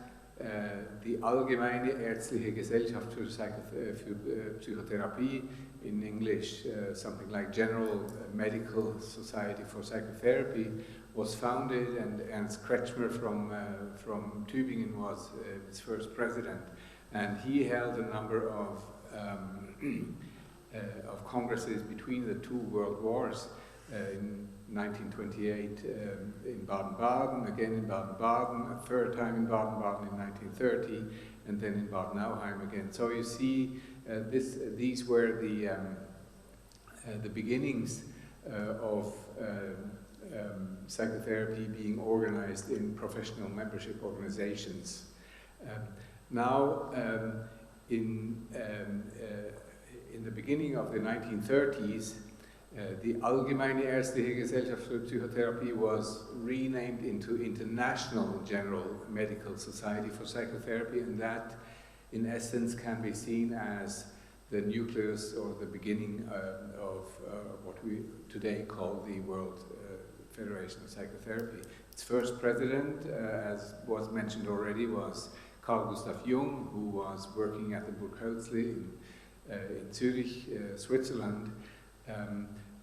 the Allgemeine Ärztliche Gesellschaft für Psychotherapie, in English something like General Medical Society for Psychotherapy, was founded, and Ernst Kretschmer from Tübingen was its first president. And he held a number of congresses between the two world wars. In 1928 in Baden-Baden, again in Baden-Baden, a third time in Baden-Baden in 1930, and then in Bad-Nauheim again. So you see, these were the beginnings of psychotherapy being organized in professional membership organizations. Now, in the beginning of the 1930s, the Allgemeine Ärztliche Gesellschaft für Psychotherapie was renamed into International General Medical Society for Psychotherapy, and that, in essence, can be seen as the nucleus or the beginning of what we today call the World Federation of Psychotherapy. Its first president, as was mentioned already, was Carl Gustav Jung, who was working at the Burghölzli in Zurich, Switzerland.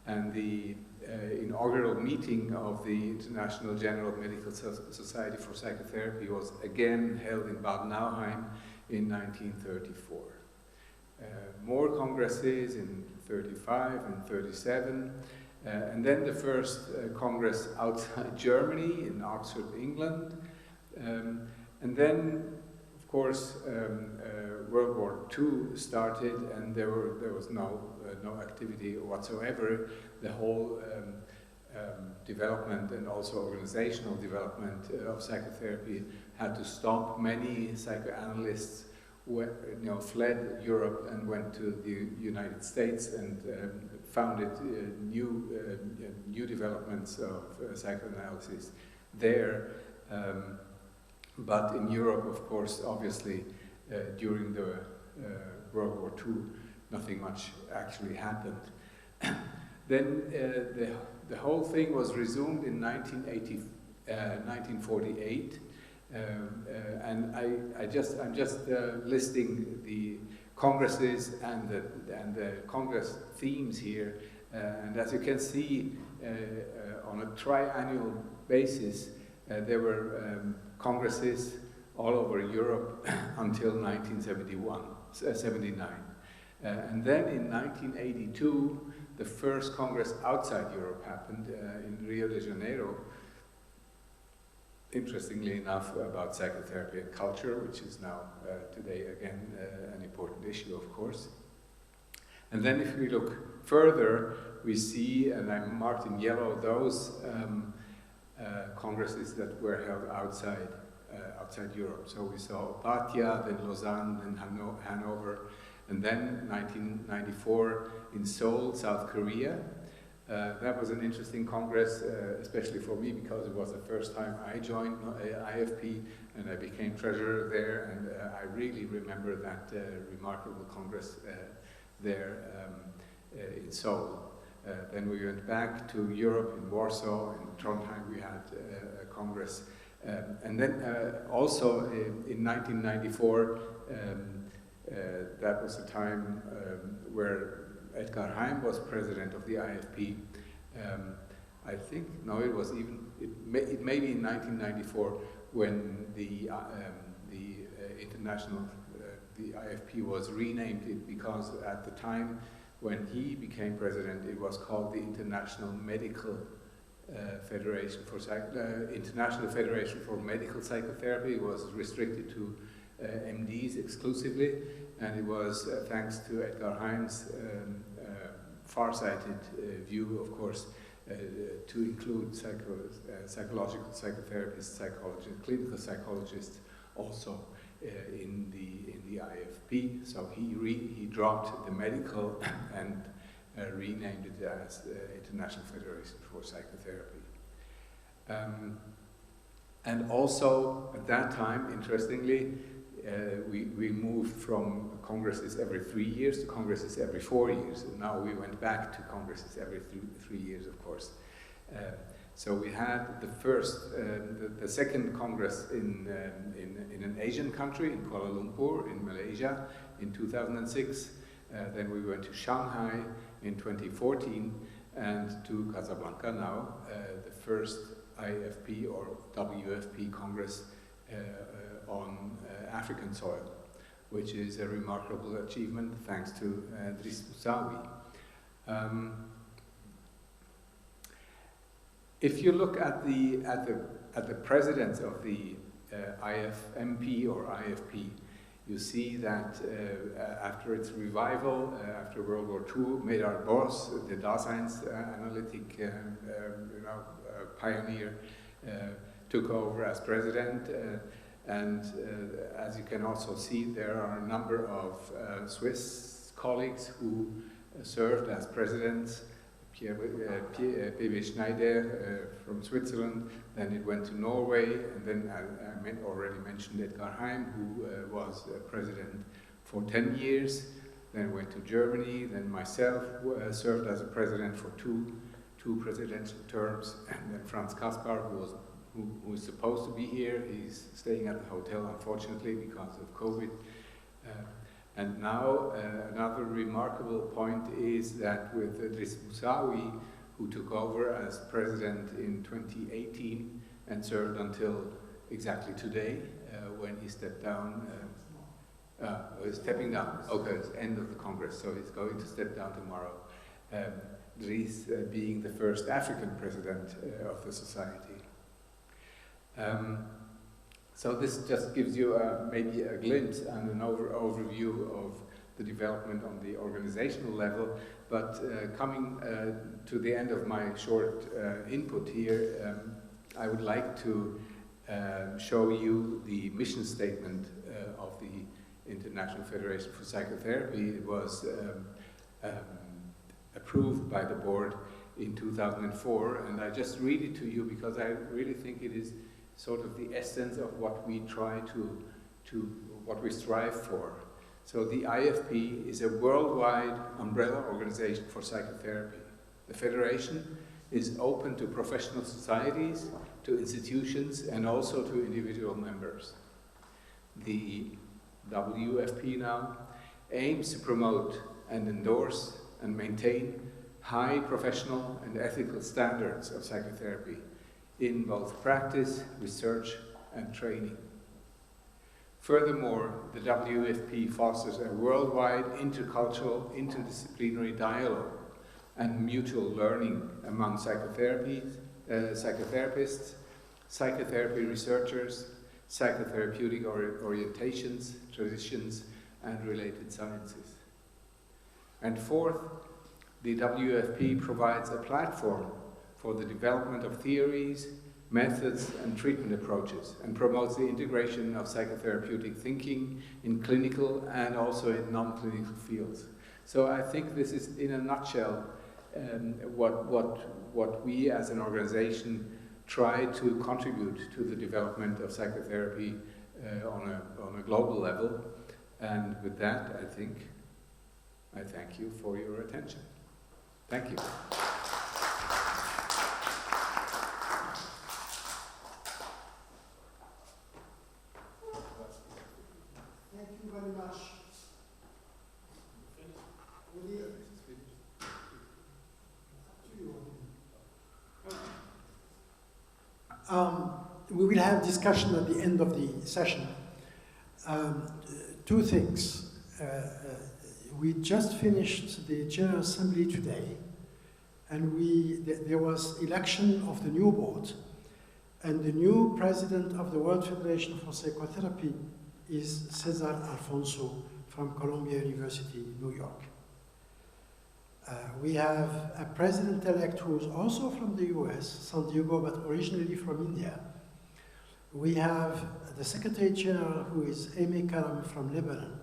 And the inaugural meeting of the International General Medical Society for Psychotherapy was again held in Bad-Nauheim in 1934. More congresses in 35 and 37, and then the first congress outside Germany in Oxford, England, and then, of course, World War II started, and there was no activity whatsoever. The whole development and also organizational development of psychotherapy had to stop. Many psychoanalysts fled Europe and went to the United States and founded new developments of psychoanalysis there. But in Europe, of course, obviously, during the World War II, nothing much actually happened. Then the whole thing was resumed in 1948, and I'm just listing the congresses and the congress themes here. And as you can see, on a triannual basis, there were congresses all over Europe until 1979. And then in 1982, the first Congress outside Europe happened in Rio de Janeiro, interestingly enough, about psychotherapy and culture, which is now today again an important issue, of course. And then if we look further, we see, and I marked in yellow those congresses that were held outside outside Europe. So we saw Opatia, then Lausanne, then Hanover, and then 1994 in Seoul, South Korea. That was an interesting congress, especially for me, because it was the first time I joined IFP and I became treasurer there, and I really remember that remarkable congress there in Seoul. Then we went back to Europe in Warsaw, in Trondheim we had a congress. And then also in 1994, that was the time where Edgar Heim was president of the IFP. I think, no, it was even, it may be in 1994 when the international, the IFP was renamed because at the time when he became president, it was called the International Medical Federation for International Federation for Medical Psychotherapy. It was restricted to MDs exclusively, and it was thanks to Edgar Heim's far-sighted view, of course, to include psychological psychotherapists, psychologists, clinical psychologists also in the IFP. So he dropped the medical and renamed it as International Federation for Psychotherapy. And also at that time, interestingly, we moved from congresses every 3 years to congresses every 4 years. And now we went back to congresses every 3 years, of course. So we had the first, the second congress in an Asian country, in Kuala Lumpur, in Malaysia, in 2006. Then we went to Shanghai in 2014, and to Casablanca now, the first IFP or WFP Congress on African soil, which is a remarkable achievement thanks to Driss Moussaoui. If you look at the presidents of the IFMP or IFP, you see that after its revival, after World War II, Medard Boss, the Daseinsanalytik pioneer, took over as president. And as you can also see, there are a number of Swiss colleagues who served as presidents. P.W. Schneider from Switzerland, then it went to Norway, and then I already mentioned Edgar Heim, who was president for 10 years, then went to Germany, then myself served as a president for two presidential terms, and then Franz Kaspar, who is supposed to be here. He's staying at the hotel, unfortunately, because of COVID. And now, another remarkable point is that with Driss Moussaoui, who took over as president in 2018 and served until exactly today, when he stepped down, stepping down, okay, it's the end of the Congress, so he's going to step down tomorrow. Driss being the first African president of the society. So this just gives you maybe a glimpse and an overview of the development on the organizational level, but coming to the end of my short input here, I would like to show you the mission statement of the International Federation for Psychotherapy. It was approved by the board in 2004, and I just read it to you because I really think it is sort of the essence of what we try what we strive for. So the IFP is a worldwide umbrella organization for psychotherapy. The Federation is open to professional societies, to institutions, and also to individual members. The WFP now aims to promote and endorse and maintain high professional and ethical standards of psychotherapy in both practice, research, and training. Furthermore, the WFP fosters a worldwide intercultural, interdisciplinary dialogue and mutual learning among psychotherapists, psychotherapy researchers, psychotherapeutic orientations, traditions, and related sciences. And fourth, the WFP provides a platform for the development of theories, methods and treatment approaches, and promotes the integration of psychotherapeutic thinking in clinical and also in non-clinical fields. So I think this is, in a nutshell, what we as an organization try to contribute to the development of psychotherapy on a global level. And with that, I think I thank you for your attention. Thank you. Thank you very much. We will have discussion at the end of the session. Two things. We just finished the General Assembly today, and there was election of the new board, and the new president of the World Federation for Psychotherapy is Cesar Alfonso from Columbia University, New York. We have a president-elect who is also from the US, San Diego, but originally from India. We have the Secretary General, who is Aimé Karam from Lebanon.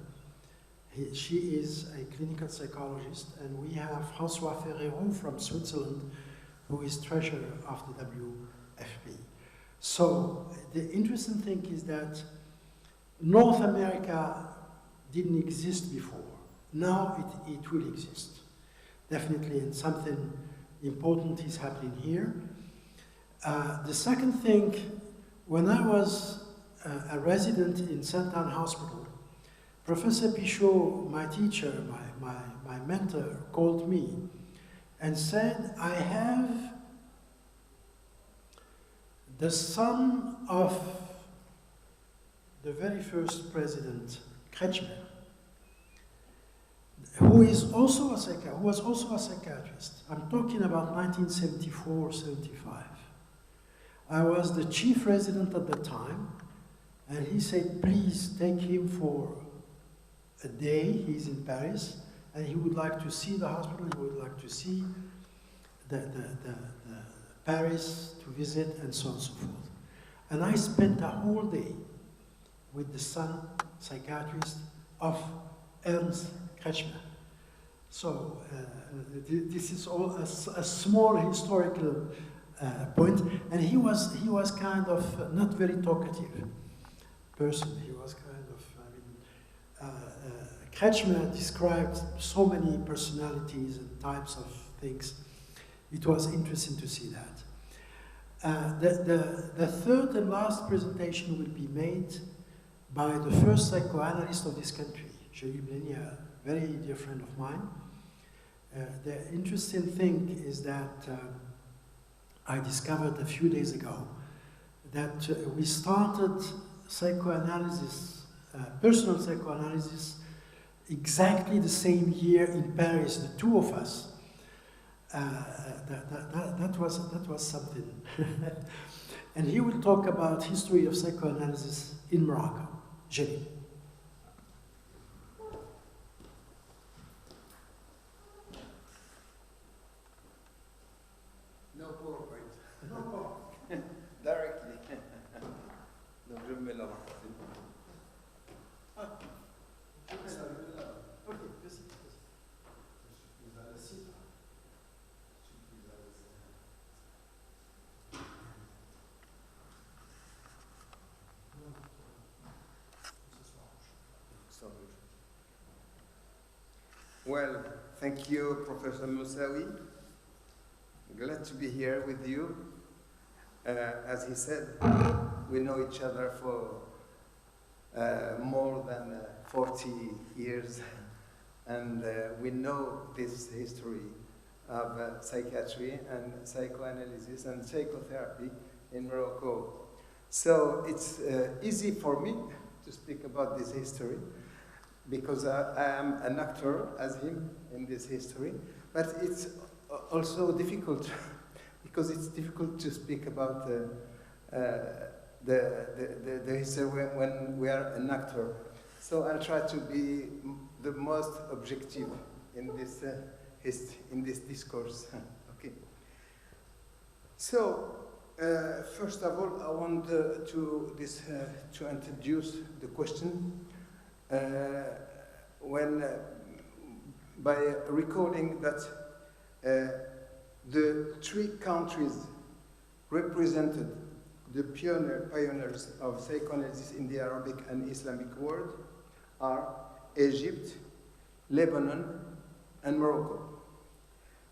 She is a clinical psychologist, and we have François Ferrero from Switzerland, who is treasurer of the WFP. So the interesting thing is that North America didn't exist before. Now it will exist, definitely, and something important is happening here. The second thing, when I was a resident in St. Anne Hospital, Professor Pichot, my teacher, my mentor, called me and said, I have the son of the very first president, Kretschmer, who was also a psychiatrist. I'm talking about 1974-75. I was the chief resident at the time, and he said, please take him for a day. He's in Paris, and he would like to see the hospital, he would like to see the Paris to visit, and so on and so forth. And I spent a whole day with the son, psychiatrist, of Ernst Kretschmer. So this is all a small historical point, and he was kind of not very talkative person. He was kind of, Kretschmer described so many personalities and types of things. It was interesting to see that. The third and last presentation will be made by the first psychoanalyst of this country, Julie Blenny, a very dear friend of mine. The interesting thing is that I discovered a few days ago that we started psychoanalysis, personal psychoanalysis, exactly the same year in Paris, the two of us. That was something. And he will talk about history of psychoanalysis in Morocco. Jenny. No PowerPoint. No PowerPoint. Directly. Donc je me mets là. Ah. Ok, merci. Well, thank you, Professor Moussaoui. Glad to be here with you. As he said, we know each other for more than 40 years, and we know this history of psychiatry and psychoanalysis and psychotherapy in Morocco. So it's easy for me to speak about this history, because I am an actor as him in this history, but it's also difficult because it's difficult to speak about the history when we are an actor. So I'll try to be the most objective in this discourse. Okay. So First of all, I want to introduce the question by recalling that the three countries represented the pioneers of psychoanalysis in the Arabic and Islamic world are Egypt, Lebanon, and Morocco.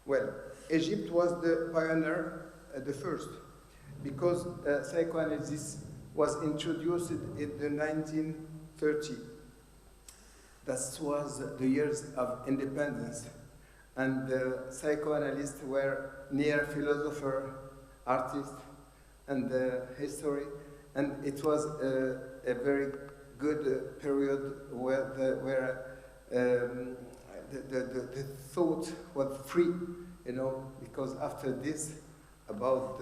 Well, Egypt was the pioneer, the first, because psychoanalysis was introduced in the 1930s. That was the years of independence, and the psychoanalysts were near philosopher, artist, and history, and it was a very good period where the thought was free, you know, because after this, about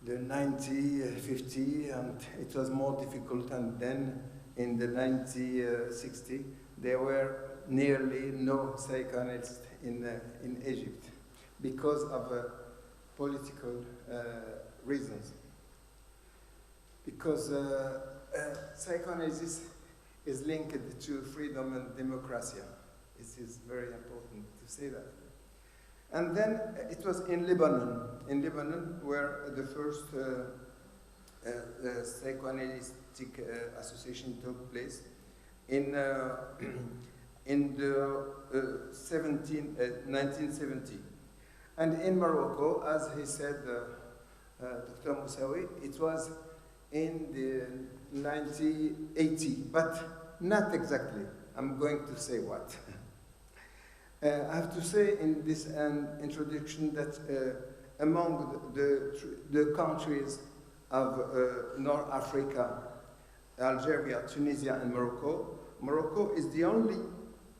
the 1950, and it was more difficult, and then in the 1960, there were nearly no psychoanalysts in Egypt because of political reasons. Because psychoanalysis is linked to freedom and democracy. It is very important to say that. And then it was in Lebanon where the first psychoanalytic association took place in the 1970. And in Morocco, as he said, Dr. Moussaoui, it was in the 1980, but not exactly. I'm going to say what. I have to say in this introduction that among the countries of North Africa, Algeria, Tunisia, and Morocco, Morocco is the only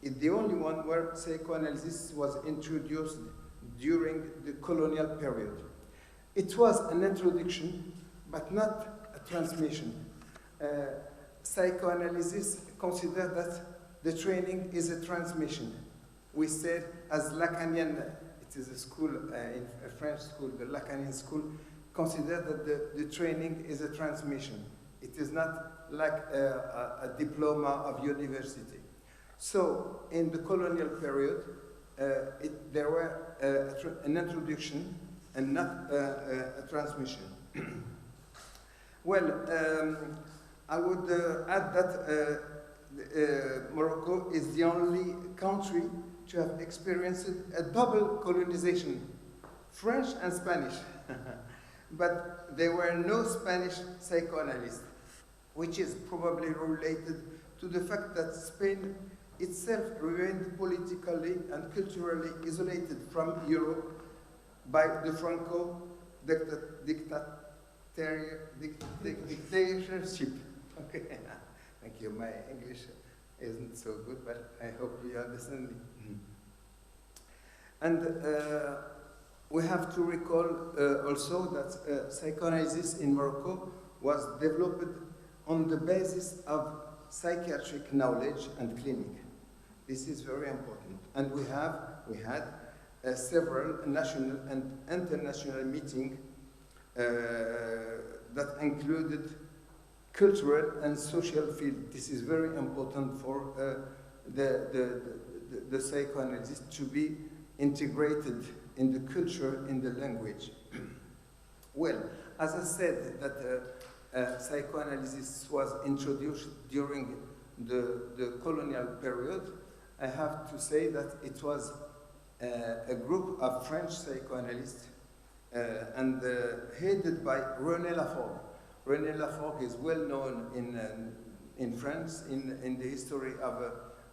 one where psychoanalysis was introduced during the colonial period. It was an introduction, but not a transmission. Psychoanalysis considered that the training is a transmission. We said, as Lacanian, it is a school, a French school, the Lacanian school, considered that the training is a transmission. It is not like a diploma of university. So in the colonial period, there were an introduction and not a transmission. Well, I would add that Morocco is the only country to have experienced a double colonization, French and Spanish. But there were no Spanish psychoanalysts, which is probably related to the fact that Spain itself remained politically and culturally isolated from Europe by the Franco dictatorship. Okay, thank you. My English isn't so good, but I hope you understand me. And we have to recall also that psychoanalysis in Morocco was developed on the basis of psychiatric knowledge and clinic. This is very important. And we had several national and international meetings that included cultural and social field. This is very important for the psychoanalyst to be integrated in the culture, in the language. Well, as I said, that psychoanalysis was introduced during the colonial period, I have to say that it was a group of French psychoanalysts and headed by René Laforgue. René Laforgue is well known in France, in the history of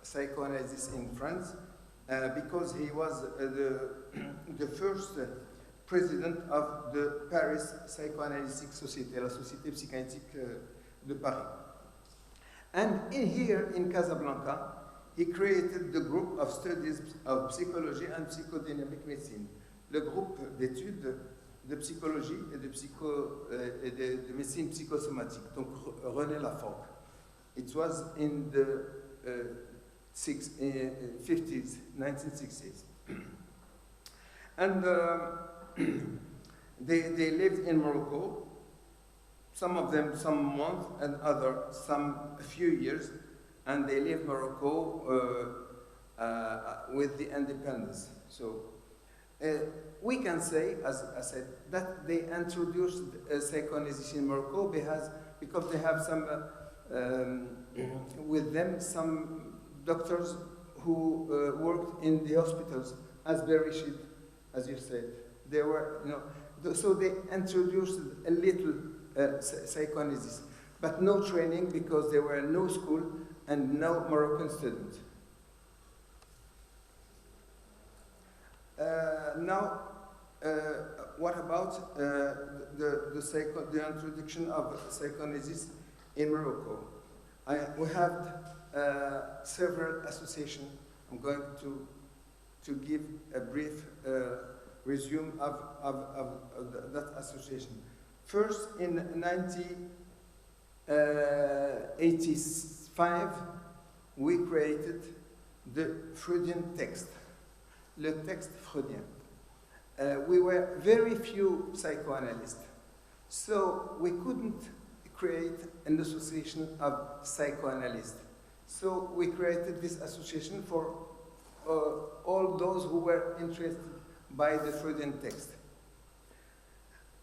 psychoanalysis in France, because he was the first president of the Paris Psychoanalytic Society, la Société Psychanalytique de Paris. And here in Casablanca, he created the group of studies of psychology and psychodynamic medicine, le groupe d'études de psychologie et de médecine psychosomatique, donc René Laforgue. It was in the 1960s. And They lived in Morocco, some of them some months and other some a few years, and they left Morocco with the independence. So we can say, as I said, that they introduced psychoanalysis in Morocco because they have some with them some doctors who worked in the hospitals as Bereshit, as you said. They were, so they introduced a little psychoanalysis, but no training because there were no school and no Moroccan students. Now, what about the introduction of psychoanalysis in Morocco? We have several associations. I'm going to give a brief resume of that association. First, in 1985, we created the Freudian text, le texte freudien. We were very few psychoanalysts, so we couldn't create an association of psychoanalysts. So we created this association for all those who were interested by the Freudian text.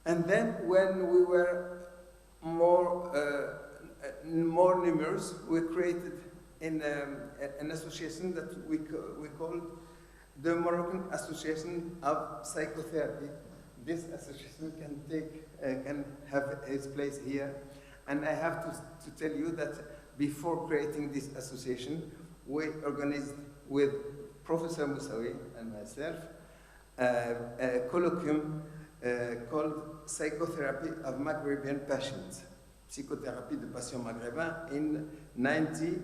And then when we were more numerous, we created an association that we called the Moroccan Association of Psychotherapy. This association can have its place here. And I have to tell you that before creating this association, we organized with Professor Moussaoui and myself a colloquium called Psychotherapy of Maghrebian Patients, Psychothérapie de patients maghrébins, in 1990.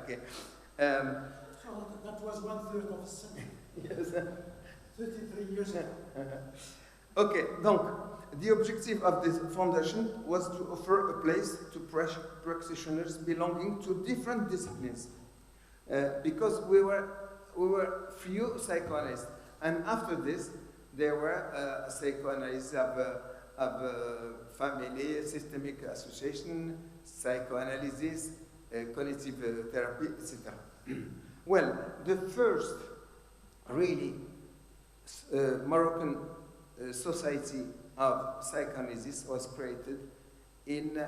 Okay. So that was 1/3 of a century. Yes. 33 years ago. Okay, donc, the objective of this foundation was to offer a place to practitioners belonging to different disciplines, because we were few psychoanalysts, and after this, there were psychoanalysts of family, systemic association, psychoanalysis, cognitive therapy, etc. Well, the first really Moroccan Society of Psychoanalysis was created in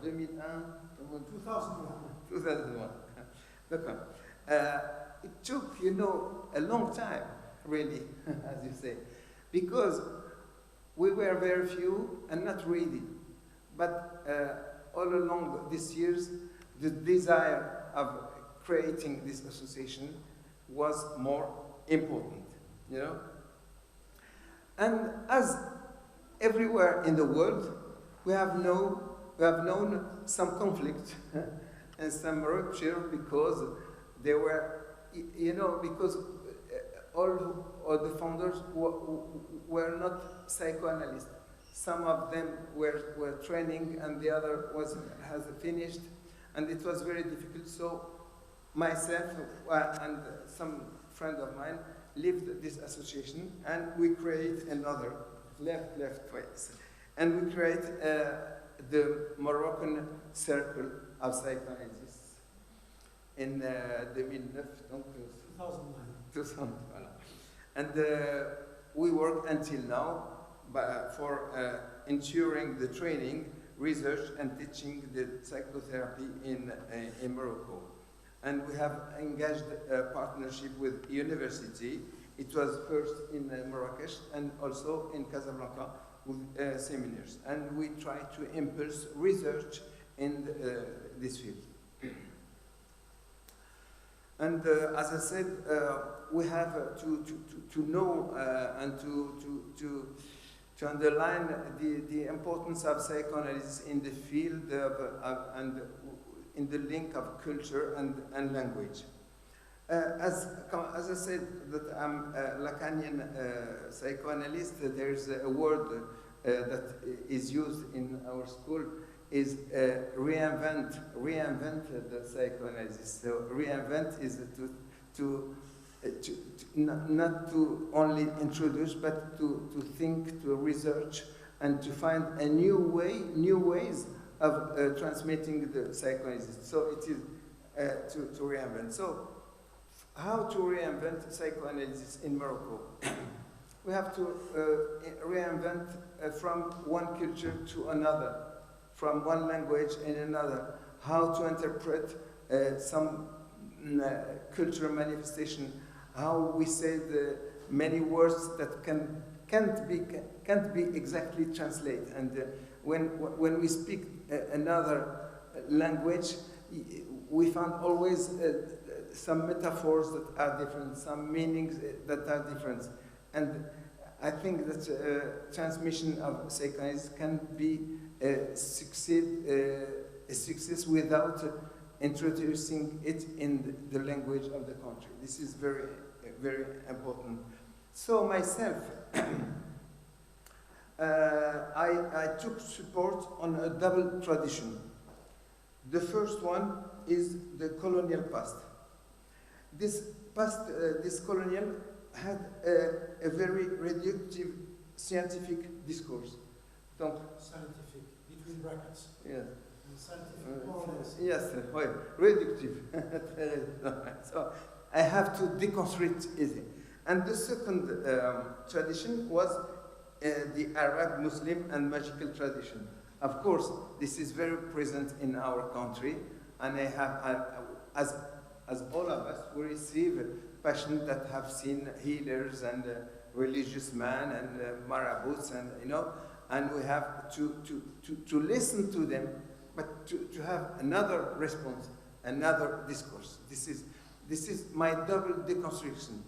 2001. It took, a long time, really, as you say, because we were very few and not ready. But all along these years, the desire of creating this association was more important, And as everywhere in the world, we have known some conflict and some rupture because there were, because all the founders were not psychoanalysts. Some of them were training, and the other has finished, and it was very difficult. So myself and some friend of mine left this association, and we create another left twice, and we create the Moroccan Circle of Psychoanalysis in 2009. And we work until now for ensuring the training, research, and teaching the psychotherapy in Morocco. And we have engaged a partnership with university. It was first in Marrakesh and also in Casablanca with seminars. And we try to impulse research in this field. And as I said, we have to know and to underline the importance of psychoanalysis in the field and in the link of culture and language. As I said that I'm a Lacanian psychoanalyst, there's a word that is used in our school. is reinvent the psychoanalysis. So reinvent is not to only introduce, but to think, to research, and to find a new ways of transmitting the psychoanalysis. So it is to reinvent. So how to reinvent psychoanalysis in Morocco? We have to reinvent from one culture to another, from one language in another, how to interpret some cultural manifestation, how we say the many words that can't be exactly translated. And when we speak another language, we find always some metaphors that are different, some meanings that are different. And I think that transmission of psychoanalysis can be a success without introducing it in the language of the country. This is very, very important. So myself, I took support on a double tradition. The first one is the colonial past. This colonial had a very reductive scientific discourse. Donc, Scientific, between brackets. Yes. Scientific. Yes, well, reductive. So I have to deconstruct it. And the second tradition was the Arab, Muslim, and magical tradition. Of course, this is very present in our country, and I have, as all of us, we receive patients that have seen healers and religious men and marabouts, and and we have to listen to them, but to have another response, another discourse. This is my double deconstruction: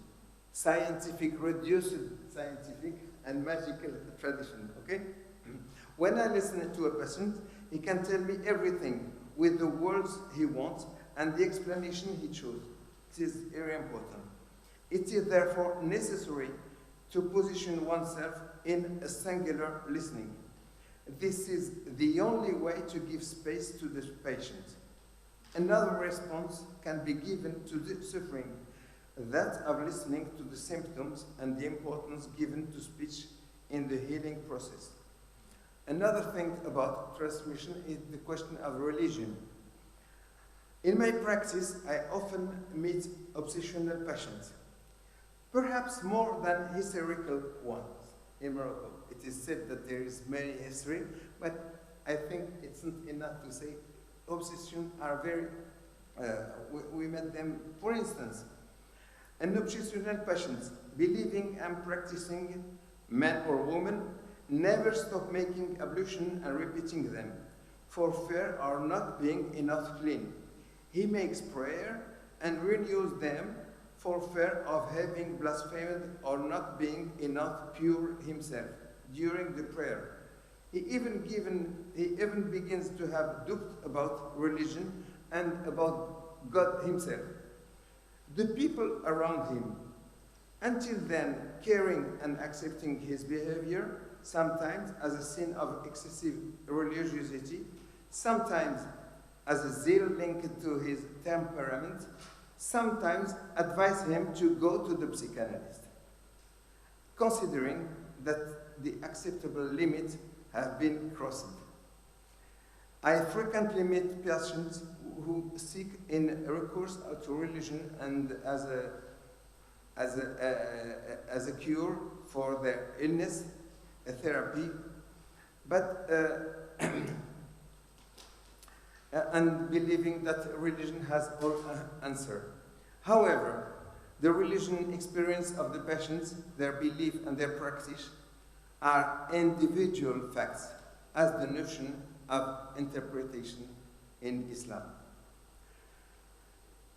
scientific, reduced scientific, and magical tradition. Okay. When I listen to a patient, he can tell me everything with the words he wants and the explanation he chose. It is very important. It is therefore necessary to position oneself in a singular listening. This is the only way to give space to the patient. Another response can be given to the suffering, that of listening to the symptoms and the importance given to speech in the healing process. Another thing about transmission is the question of religion. In my practice, I often meet obsessional patients, perhaps more than hysterical ones in Morocco. It is said that there is many history, but I think it's not enough to say obsession are very, we met them, for instance, an obsessional patient believing and practicing, man or woman, never stop making ablution and repeating them, for fear of not being enough clean. He makes prayer and renews them for fear of having blasphemed or not being enough pure himself during the prayer. He even begins to have doubt about religion and about God himself. The people around him, until then caring and accepting his behavior, sometimes as a sin of excessive religiosity, sometimes as a zeal linked to his temperament, sometimes advise him to go to the psychanalyst, considering that the acceptable limits have been crossed. I frequently meet patients who seek in recourse to religion and as a cure for their illness, a therapy, but and believing that religion has all answer. However, the religion experience of the patients, their belief and their practice are individual facts as the notion of interpretation in Islam.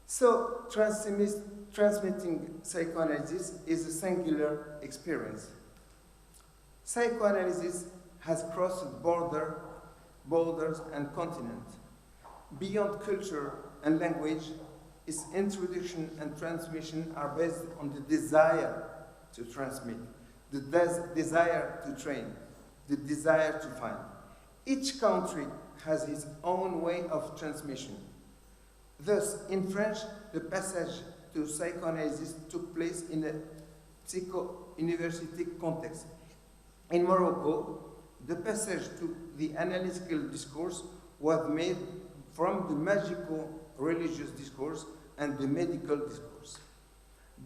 So transmitting psychoanalysis is a singular experience. Psychoanalysis has crossed borders and continents. Beyond culture and language, its introduction and transmission are based on the desire to transmit, the desire to train, the desire to find. Each country has its own way of transmission. Thus, in French, the passage to psychoanalysis took place in a psycho-university context. In Morocco, the passage to the analytical discourse was made from the magico-religious discourse and the medical discourse.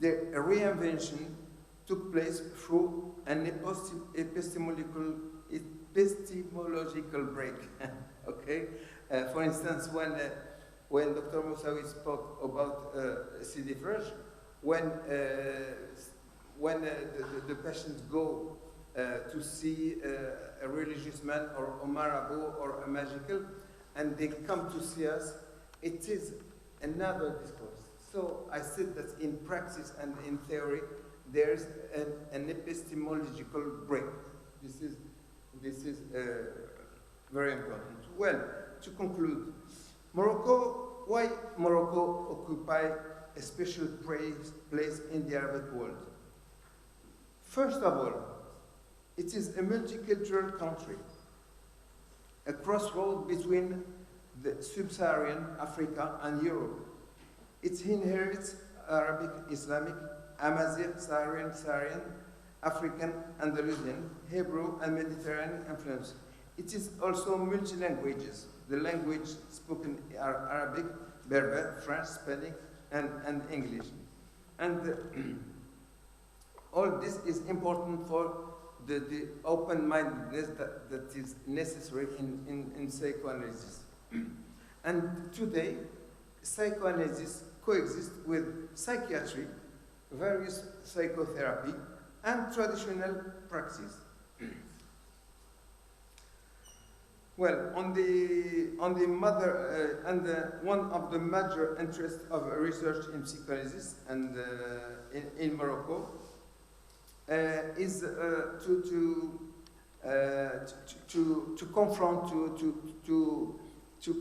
The reinvention took place through an epistemological break. Okay, for instance, when Dr. Moussaoui spoke about Sidi Frege, when the patients go to see a religious man or a marabout or a magical, and they come to see us, it is another discourse. So I said that in practice and in theory, there's an epistemological break. This is very important. Well, to conclude, why Morocco occupy a special place in the Arabic world? First of all, it is a multicultural country, a crossroad between the sub-Saharan Africa and Europe. It inherits Arabic, Islamic, Amazigh, Saharian, African, Andalusian, Hebrew, and Mediterranean influence. It is also multi-languages. The language spoken are Arabic, Berber, French, Spanish, and English. And all this is important for the open-mindedness that is necessary in psychoanalysis. And today, psychoanalysis coexists with psychiatry, various psychotherapy, and traditional practice. Well, one of the major interests of research in psychoanalysis and in Morocco is to confront, to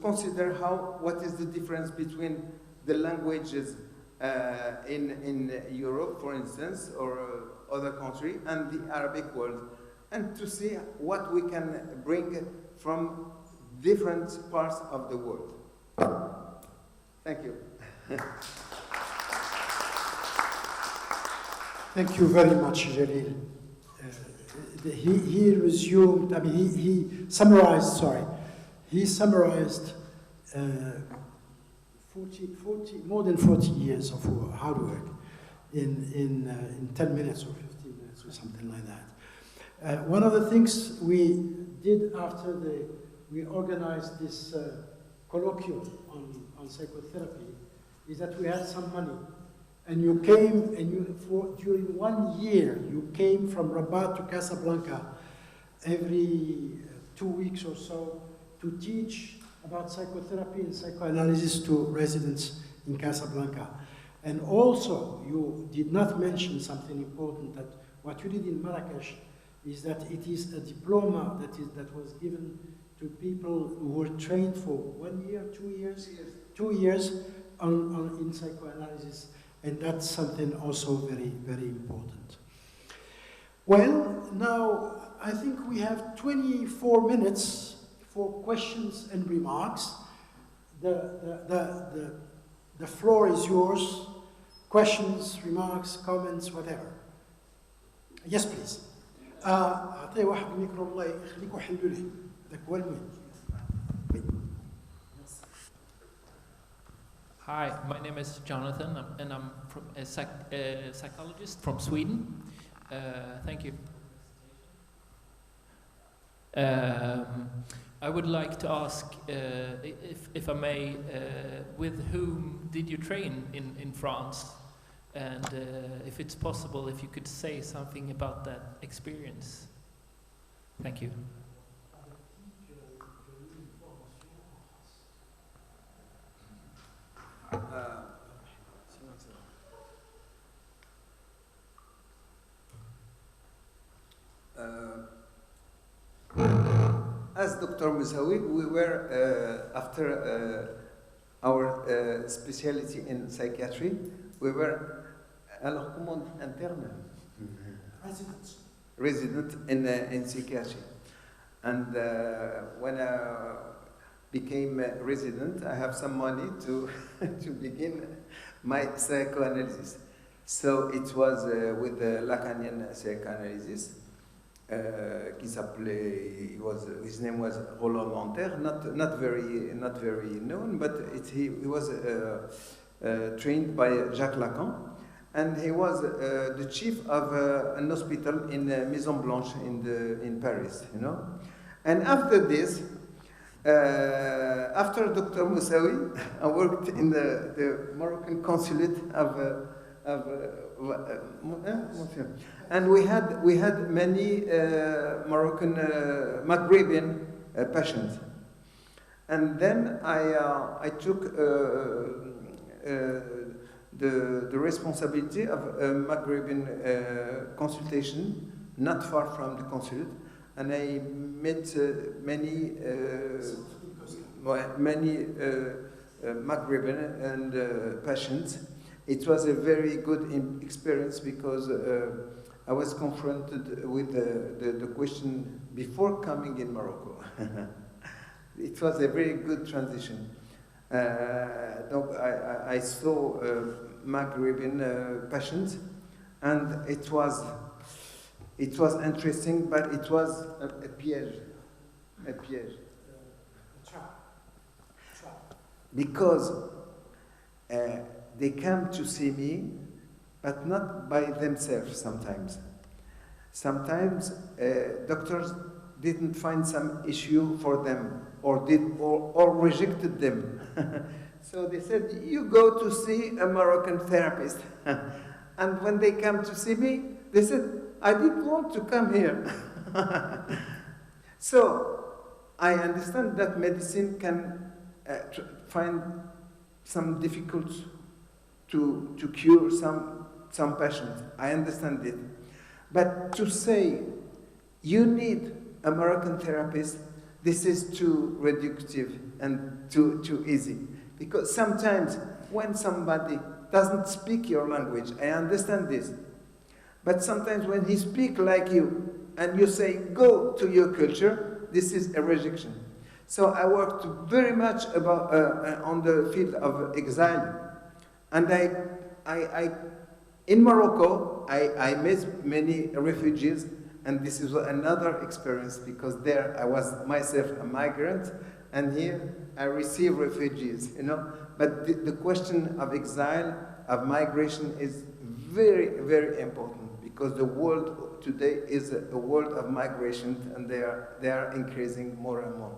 consider what is the difference between the languages in Europe, for instance, or other country, and the Arabic world, and to see what we can bring from different parts of the world. Thank you. Thank you very much, Jalil. He resumed, he summarized more than 40 years of hard work in 10 minutes or 15 minutes or something like that. One of the things we did after we organized this colloquium on psychotherapy is that we had some money. And you came, during 1 year, you came from Rabat to Casablanca every 2 weeks or so to teach about psychotherapy and psychoanalysis to residents in Casablanca. And also, you did not mention something important, that what you did in Marrakesh is that it is a diploma that was given to people who were trained for 1 year, 2 years? 2 years in psychoanalysis. And that's something also very, very important. Well, now I think we have 24 minutes for questions and remarks. The floor is yours. Questions, remarks, comments, whatever. Yes, please. أعطيه واحد الميكرو الله يخليك وحلوا له. ذاك هو المهم. Hi, my name is Jonathan, and I'm a psychologist from Sweden. Thank you. I would like to ask, if I may, with whom did you train in France? And if it's possible, if you could say something about that experience. Thank you. As Dr. Moussaoui, we were, after our specialty in psychiatry, we were resident in psychiatry. And when became a resident, I have some money to, to begin my psychoanalysis. So it was with the Lacanian psychoanalysis. His name was Roland Lanter, not very known, but he was trained by Jacques Lacan, and he was the chief of an hospital in Maison Blanche in Paris, you know. And after this, after Dr. Moussaoui, I worked in the Moroccan consulate and we had many Moroccan Maghrebian patients, and then I took the responsibility of a Maghrebian consultation not far from the consulate, and I met many Maghrebian and patients. It was a very good experience because I was confronted with the question before coming in Morocco. It was a very good transition. I saw Maghrebian patients, and it was interesting, but it was a piège. Because they come to see me, but not by themselves sometimes. Sometimes doctors didn't find some issue for them, or rejected them. So they said, you go to see a Moroccan therapist. And when they come to see me, they said, I didn't want to come here. So I understand that medicine can find some difficulty to cure some patients. I understand it. But to say you need a Moroccan therapist, this is too reductive and too easy. Because sometimes when somebody doesn't speak your language, I understand this. But sometimes when he speaks like you and you say, go to your culture, this is a rejection. So I worked very much on the field of exile. And in Morocco, I met many refugees, and this is another experience because there I was myself a migrant, and here I receive refugees, you know. But the question of exile, of migration is very, very important because the world today is a world of migration, and they are increasing more and more.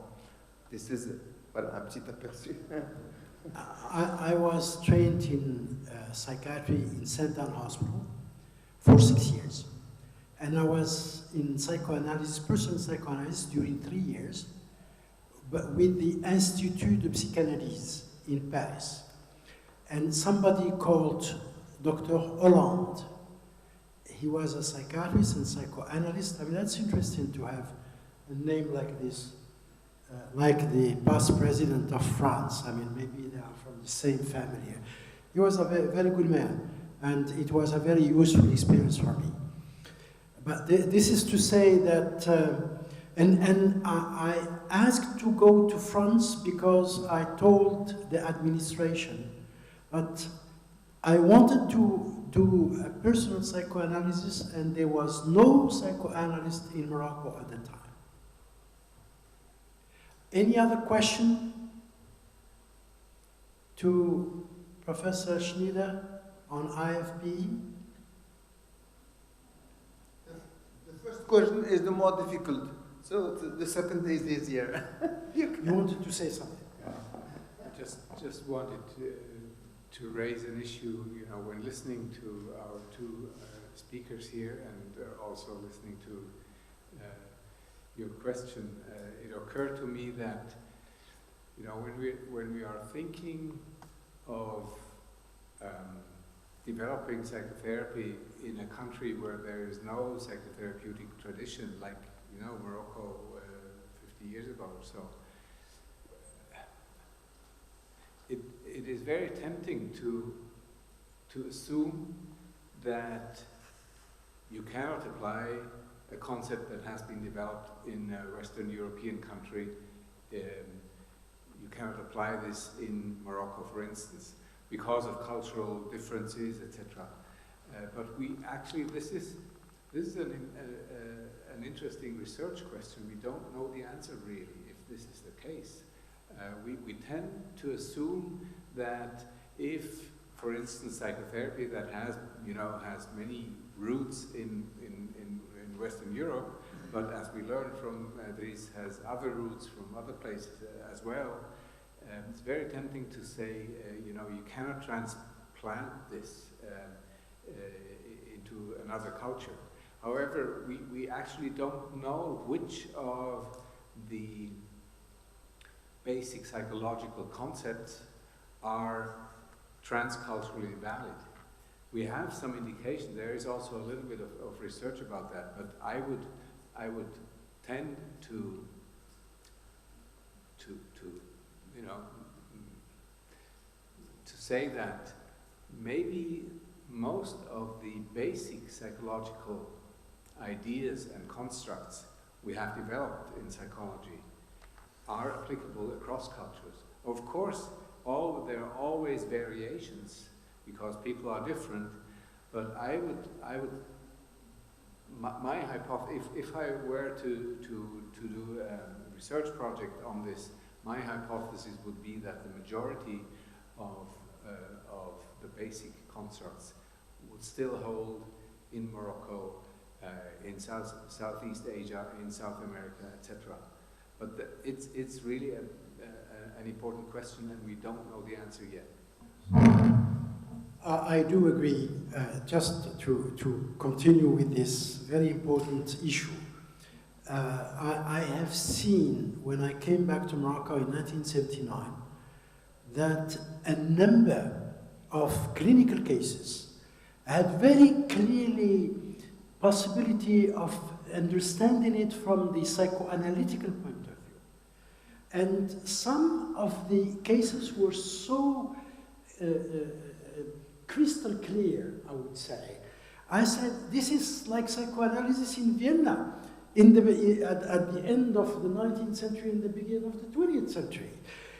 This is un petit aperçu. I was trained in psychiatry in St. Anne Hospital for 6 years. And I was in psychoanalysis, personal psychoanalysis during 3 years, but with the Institut de Psychanalyse in Paris. And somebody called Dr. Hollande. He was a psychiatrist and psychoanalyst. I mean, that's interesting to have a name like this. Like the past president of France. I mean, maybe they are from the same family. He was a very, very good man, and it was a very useful experience for me. But this is to say that, and I asked to go to France because I told the administration that I wanted to do a personal psychoanalysis, and there was no psychoanalyst in Morocco at the time. Any other question to Professor Schneider on IFP? The first question is the more difficult, so the second is easier. You wanted to say something? I just wanted to raise an issue, you know, when listening to our two speakers here and also listening to your question, it occurred to me that, you know, when we are thinking of developing psychotherapy in a country where there is no psychotherapeutic tradition, like, you know, Morocco 50 years ago or so, it is very tempting to assume that you cannot apply a concept that has been developed in a Western European country you cannot apply this in Morocco, for instance, because of cultural differences, etc. But we actually, this is an interesting research question. We don't know the answer really, if this is the case. We tend to assume that if, for instance, psychotherapy that has many roots in Western Europe, but as we learned from Dries, has other roots from other places as well. It's very tempting to say, you cannot transplant this into another culture. However, we actually don't know which of the basic psychological concepts are transculturally valid. We have some indication. There is also a little bit of research about that, but I would tend to say that maybe most of the basic psychological ideas and constructs we have developed in psychology are applicable across cultures. Of course, there are always variations because people are different, but my hypothesis, if I were to do a research project on this, my hypothesis would be that the majority of the basic constructs would still hold in Morocco, in Southeast Asia, in South America, etc. But it's really an important question, and we don't know the answer yet. I do agree. Just to continue with this very important issue, I have seen, when I came back to Morocco in 1979, that a number of clinical cases had very clearly possibility of understanding it from the psychoanalytical point of view. And some of the cases were so crystal clear, I would say. I said, this is like psychoanalysis in Vienna at the end of the 19th century and the beginning of the 20th century.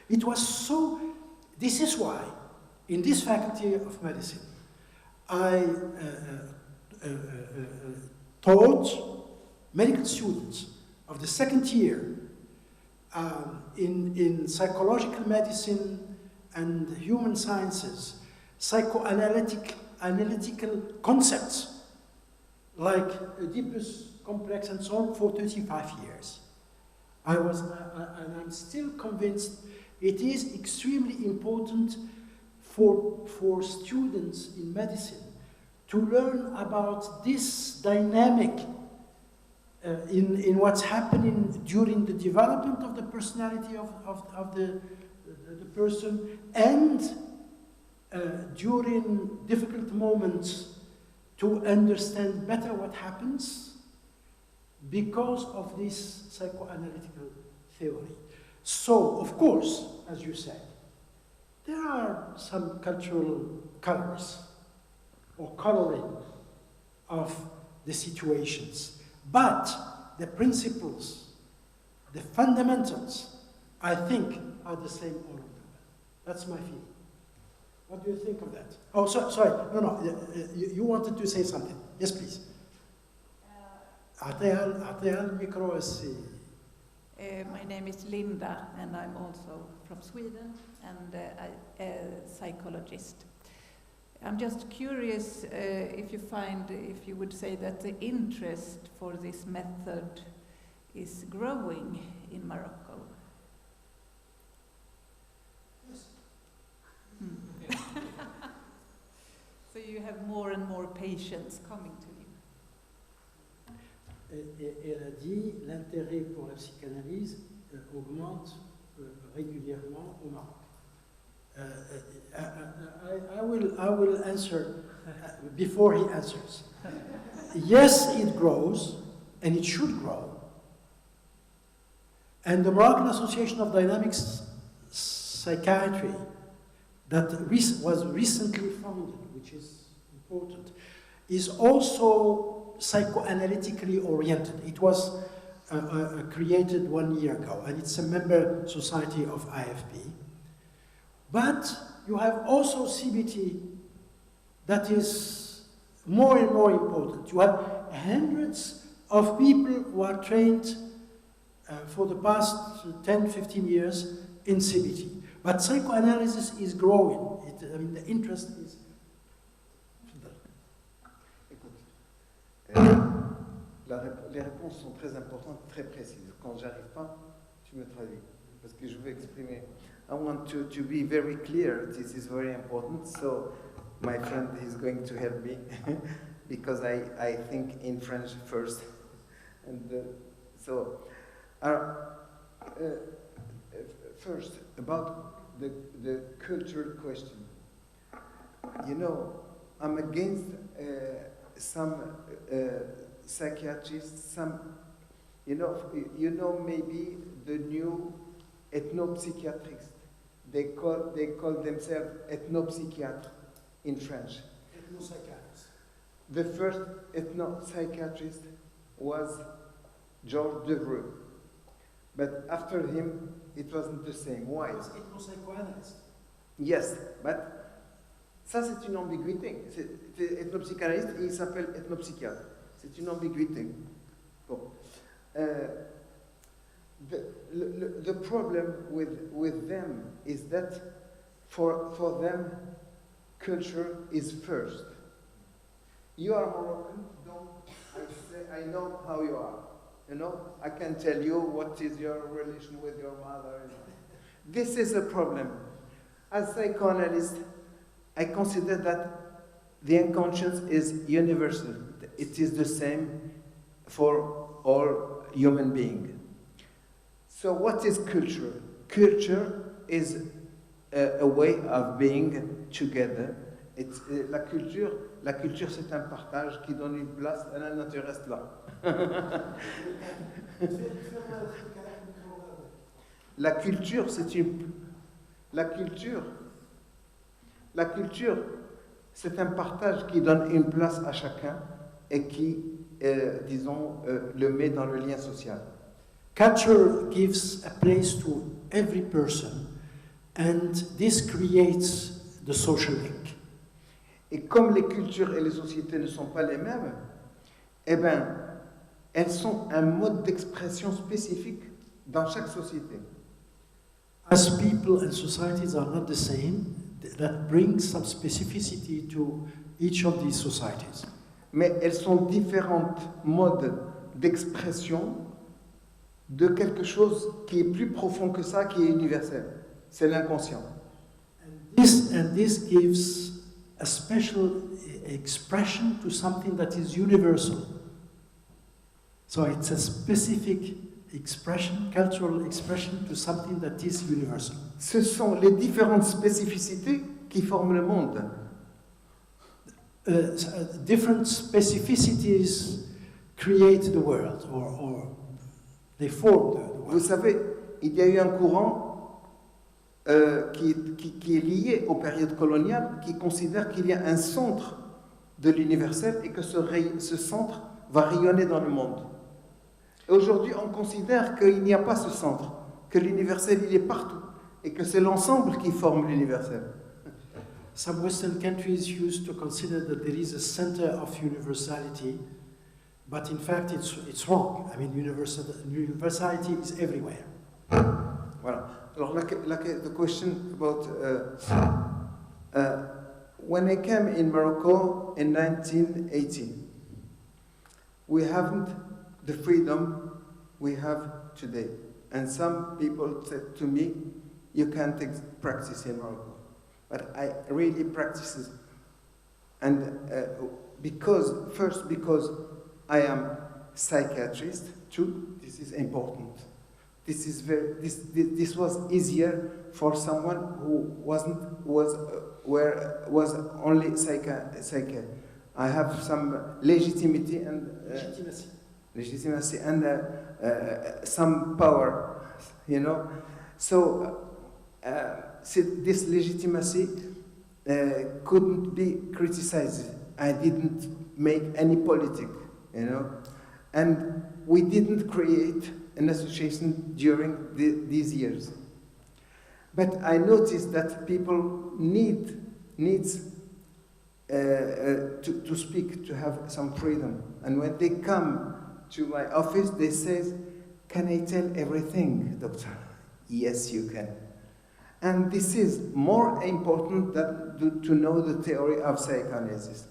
It was so, this is why, in this faculty of medicine, I taught medical students of the second year in psychological medicine and human sciences, analytical concepts like Oedipus complex and so on for 35 years. And I'm still convinced it is extremely important for students in medicine to learn about this dynamic in what's happening during the development of the personality of the person, and during difficult moments to understand better what happens because of this psychoanalytical theory. So, of course, as you said, there are some cultural colors or coloring of the situations, but the principles, the fundamentals, I think, are the same all over the world. That's my feeling. What do you think of that? Oh, sorry. No. You wanted to say something. Yes, please. My name is Linda, and I'm also from Sweden, and a psychologist. I'm just curious if you would say that the interest for this method is growing in Morocco. Yes. So you have more and more patients coming to you. Elle a dit l'intérêt pour la psychanalyse augmente régulièrement au Maroc. I will answer before he answers. Yes, it grows, and it should grow. And the Moroccan Association of Dynamic Psychiatry, that was recently founded, which is important, is also psychoanalytically oriented. It was created 1 year ago, and it's a member society of IFP. But you have also CBT that is more and more important. You have hundreds of people who are trained for the past 10, 15 years in CBT. But psychoanalysis is growing. I mean, the interest is... Les réponses sont très importantes, très précises. Quand j'arrive pas, tu me traduis, parce que je veux exprimer. I want to be very clear. This is very important. So my friend is going to help me because I think in French first. And first about the cultural question. You know, I'm against some psychiatrists, some, you know maybe the new ethnopsychiatrists. They call themselves ethnopsychiatres in French. Ethnopsychiatrists. The first ethnopsychiatrist was Georges Devreux. But after him, it wasn't the same. Why? He was ethnopsychoanalyst. Yes, but ça c'est une ambiguïté. Ethnopsychanalyste et il s'appelle ethnopsychiatre. C'est une ambiguïté. Bon. The problem with them is that for them, culture is first. You are Moroccan, don't I know how you are. You know, I can tell you what is your relation with your mother. This is a problem. As psychoanalyst, I consider that the unconscious is universal. It is the same for all human beings. So what is culture? Culture is a way of being together. It's, la culture c'est un partage qui donne une place à la nature reste là. La culture c'est un partage qui donne une place à chacun et qui, disons, le met dans le lien social. Culture gives a place to every person, and this creates the social link. Et comme les cultures et les sociétés ne sont pas les mêmes, eh bien, elles sont un mode d'expression spécifique dans chaque société. As people and societies are not the same, that brings some specificity to each of these societies. Mais elles sont différentes modes d'expression de quelque chose qui est plus profond que ça, qui est universel. C'est l'inconscient. And this gives a special expression to something that is universal. So it's a specific expression, cultural expression to something that is universal. Ce sont les différentes spécificités qui forment le monde. Different specificities create the world, or they form the world. Vous savez, il y a eu un courant qui est lié aux périodes coloniales, qui considère qu'il y a un centre de l'universel et que ce centre va rayonner dans le monde. Et aujourd'hui, on considère qu'il n'y a pas ce centre, que l'universel, il est partout, et que c'est l'ensemble qui forme l'universel. Some Western countries used to consider that there is a center of universality, but in fact it's wrong. I mean, universality is everywhere. Voilà. Alors, the question about when I came in Morocco in 1980, we haven't the freedom we have today. And some people said to me, you can't practice in Morocco. But I really practice it. And because I am psychiatrist, too, this is important. This was easier for someone who was only psychiatrist. I have some legitimacy and some power, you know. So this legitimacy couldn't be criticized. I didn't make any politics, you know. And we didn't create an association during these years. But I noticed that people needs to speak, to have some freedom. And when they come to my office, they say, "Can I tell everything, doctor?" Yes, you can. And this is more important than to know the theory of psychoanalysis.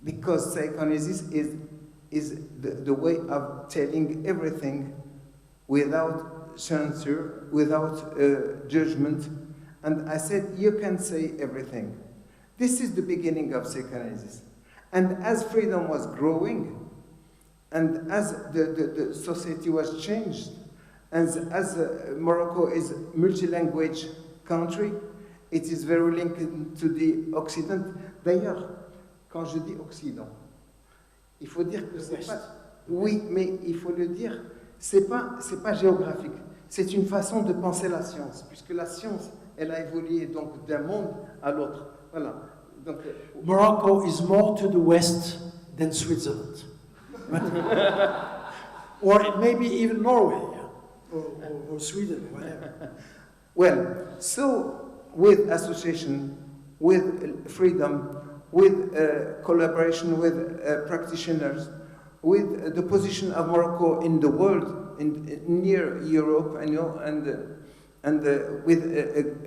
Because psychoanalysis is the way of telling everything without censure, without judgment. And I said, you can say everything. This is the beginning of psychoanalysis. And as freedom was growing, and as the society was changed, as Morocco is a multi-language country, it is very linked to the Occident. D'ailleurs, quand je dis Occident, il faut dire que c'est pas... Oui, mais il faut le dire, c'est pas géographique. C'est une façon de penser la science, puisque la science, elle a évolué donc d'un monde à l'autre. Voilà. Donc, Morocco is more to the west than Switzerland. Or maybe even Norway, or Sweden, whatever. Well, so with association, with freedom, with collaboration with practitioners, with the position of Morocco in the world, near Europe, and with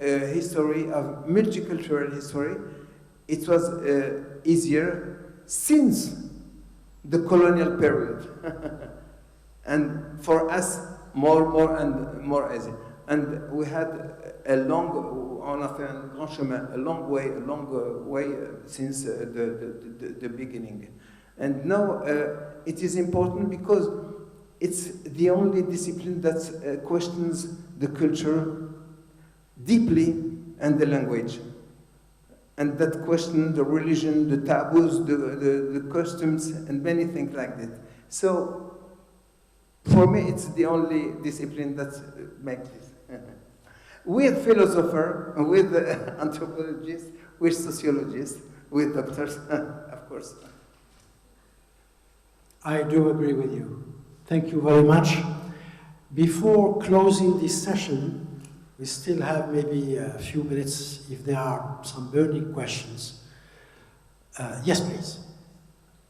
a history of multicultural history, it was easier since the colonial period. And for us, more and more easy. And we had a long, on a fait un grand chemin, a long way since the beginning. And now it is important because it's the only discipline that questions the culture deeply and the language. And that question the religion, the taboos, the customs, and many things like that. So for me, it's the only discipline that makes this. With philosophers, with anthropologists, with sociologists, with doctors, of course. I do agree with you. Thank you very much. Before closing this session, we still have maybe a few minutes if there are some burning questions. Yes, please.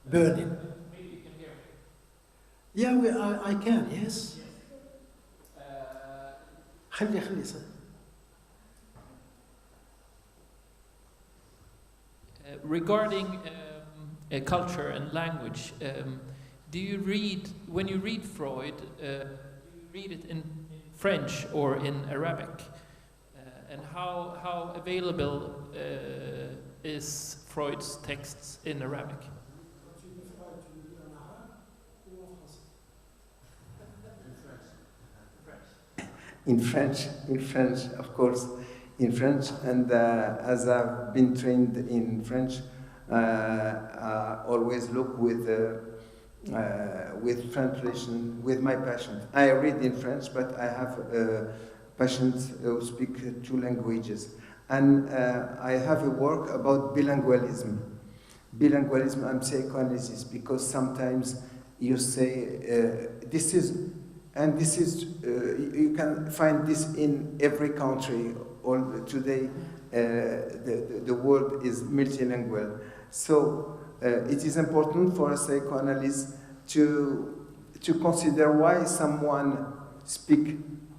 Burning. Maybe you can hear me. Yeah, I can, yes. خلي صح. Regarding culture and language, do you read, when you read Freud, do you read it in French or in Arabic? And how available is Freud's texts in Arabic? In French, of course, in French, and as I've been trained in French, I always look with translation, with my passion. I read in French, but I have patients who speak two languages. And I have a work about bilingualism. Bilingualism and psychoanalysis, because sometimes you say, this is, you can find this in every country. All today, the world is multilingual. So it is important for a psychoanalyst to consider why someone speaks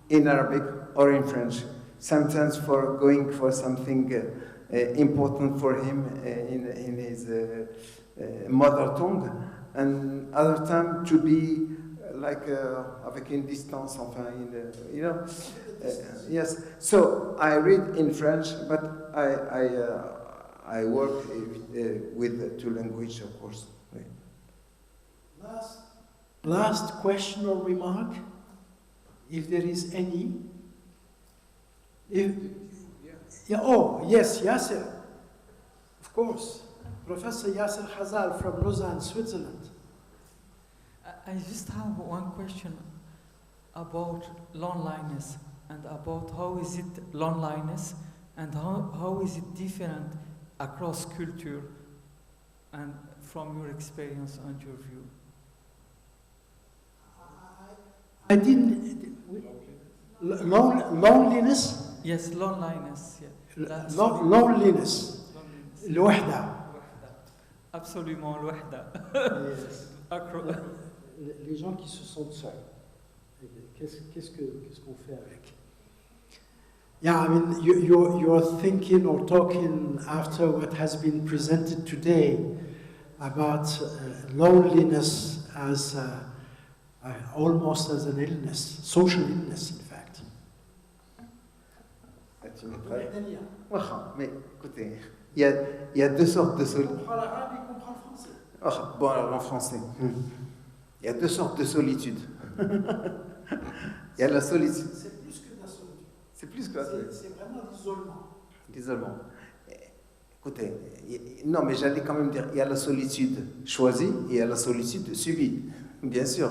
in Arabic or in French. Sometimes for going for something important for him in his mother tongue, and other time to be like avec une distance, enfin, you know. Yes. So I read in French, but I work with two languages, of course. Last question or remark, if there is any. Yeah, oh, yes, Yasser. Of course. Professor Yasser Hazal from Lausanne, Switzerland. I just have one question about loneliness and about how is it loneliness and how is it different across culture and from your experience and your view. I didn't. Loneliness. Yes, loneliness. Yeah. Loneliness. الوحدة. Absolument الوحدة. Yes. Les gens qui se sentent seuls. Qu'est-ce qu'on fait avec? Yeah, I mean, you're thinking or talking after what has been presented today about loneliness as almost as an illness, social illness, in fact. Tu me prêtes? Mais écoutez, il y a deux sortes de solitude. Il comprend l'arabe, il comprend le français. Bon, alors en français. Il y a deux sortes de solitude. Il y a la solitude. C'est plus que de la solitude. C'est plus que la solitude. C'est vraiment l'isolement. L'isolement. Écoutez, non, mais j'allais quand même dire, il y a la solitude choisie et il y a la solitude subie. Bien sûr.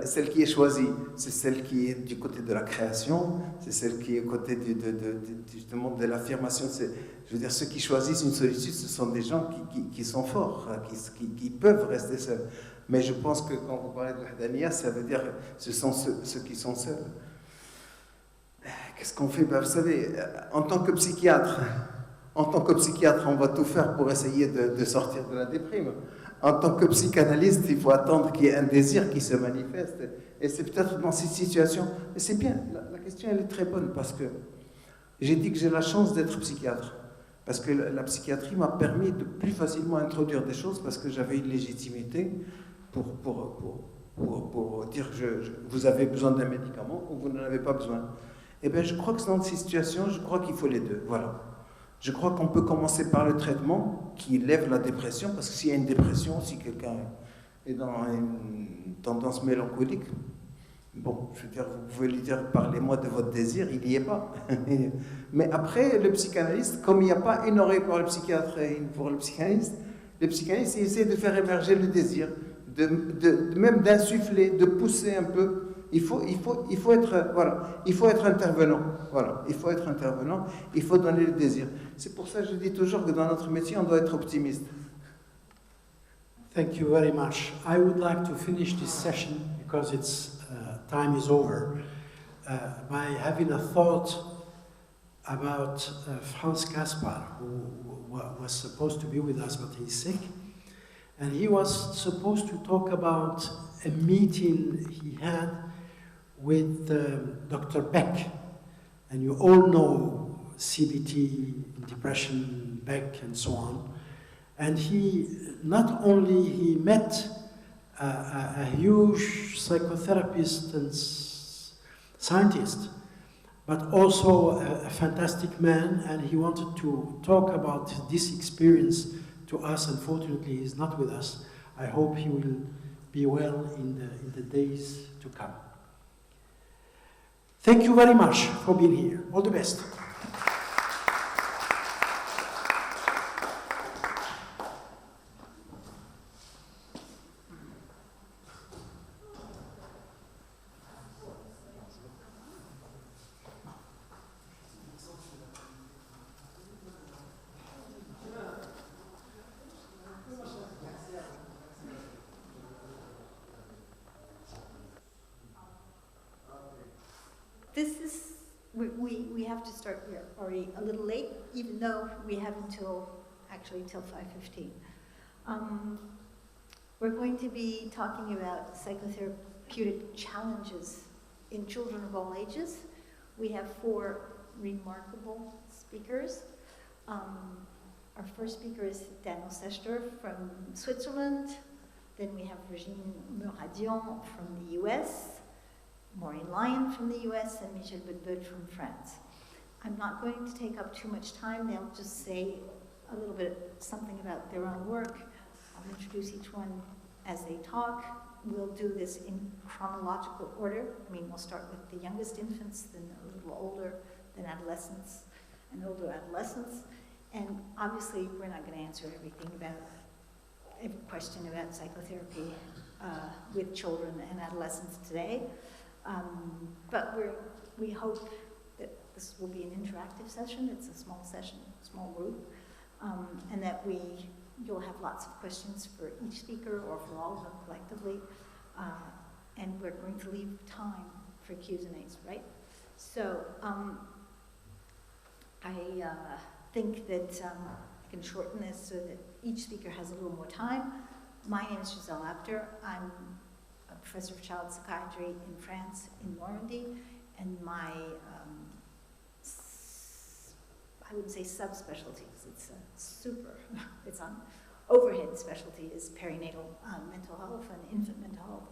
Celle qui est choisie, c'est celle qui est du côté de la création, c'est celle qui est du côté justement de l'affirmation. Je veux dire, ceux qui choisissent une solitude, ce sont des gens qui sont forts, qui peuvent rester seuls. Mais je pense que quand vous parlez de l'Ahdaniya, ça veut dire que ce sont ceux qui sont seuls. Qu'est-ce qu'on fait? Vous savez, en tant que psychiatre, on va tout faire pour essayer de sortir de la déprime. En tant que psychanalyste, il faut attendre qu'il y ait un désir qui se manifeste. Et c'est peut-être dans ces situations. Mais c'est bien, la question elle est très bonne parce que j'ai dit que j'ai la chance d'être psychiatre. Parce que la psychiatrie m'a permis de plus facilement introduire des choses parce que j'avais une légitimité pour dire vous avez besoin d'un médicament ou vous n'en avez pas besoin. Eh bien, je crois que dans ces situations, je crois qu'il faut les deux. Voilà. Je crois qu'on peut commencer par le traitement qui lève la dépression, parce que s'il y a une dépression, si quelqu'un est dans une tendance mélancolique, bon, je veux dire, vous pouvez lui dire, parlez-moi de votre désir, il n'y est pas. Mais après, le psychanalyste, comme il n'y a pas une oreille pour le psychiatre et une pour le psychanalyste, il essaie de faire émerger le désir, même d'insuffler, de pousser un peu. Il faut être intervenant. Voilà, il faut être intervenant. Il faut donner le désir. C'est pour ça que je dis toujours que dans notre métier, on doit être optimiste. Thank you very much. I would like to finish this session because its time is over by having a thought about Franz Kaspar, who was supposed to be with us, but he's sick, and he was supposed to talk about a meeting he had with Dr. Beck, and you all know CBT, depression, Beck, and so on. And he met a huge psychotherapist and scientist, but also a fantastic man, and he wanted to talk about this experience to us. Unfortunately, he's not with us. I hope he will be well in the days to come. Thank you very much for being here. All the best. We have to start, we're already a little late, even though we have until 5:15. We're going to be talking about psychotherapeutic challenges in children of all ages. We have 4 remarkable speakers. Our first speaker is Daniel Sester from Switzerland. Then we have Regine Muradian from the US. Maureen Lyon from the US, and Michel Bedbud from France. I'm not going to take up too much time. They'll just say a little bit something about their own work. I'll introduce each one as they talk. We'll do this in chronological order. I mean, we'll start with the youngest infants, then a little older, then adolescents, and older adolescents. And obviously, we're not going to answer every question about psychotherapy with children and adolescents today. But we hope that this will be an interactive session. It's a small session, small group, and that you'll have lots of questions for each speaker or for all of them collectively. and we're going to leave time for Q's and A's, right? So I think that I can shorten this so that each speaker has a little more time. My name is Giselle Apter. I'm a professor of child psychiatry in France, in Normandy, and my, I wouldn't say subspecialties, it's it's on overhead specialty is perinatal mental health and infant mental health.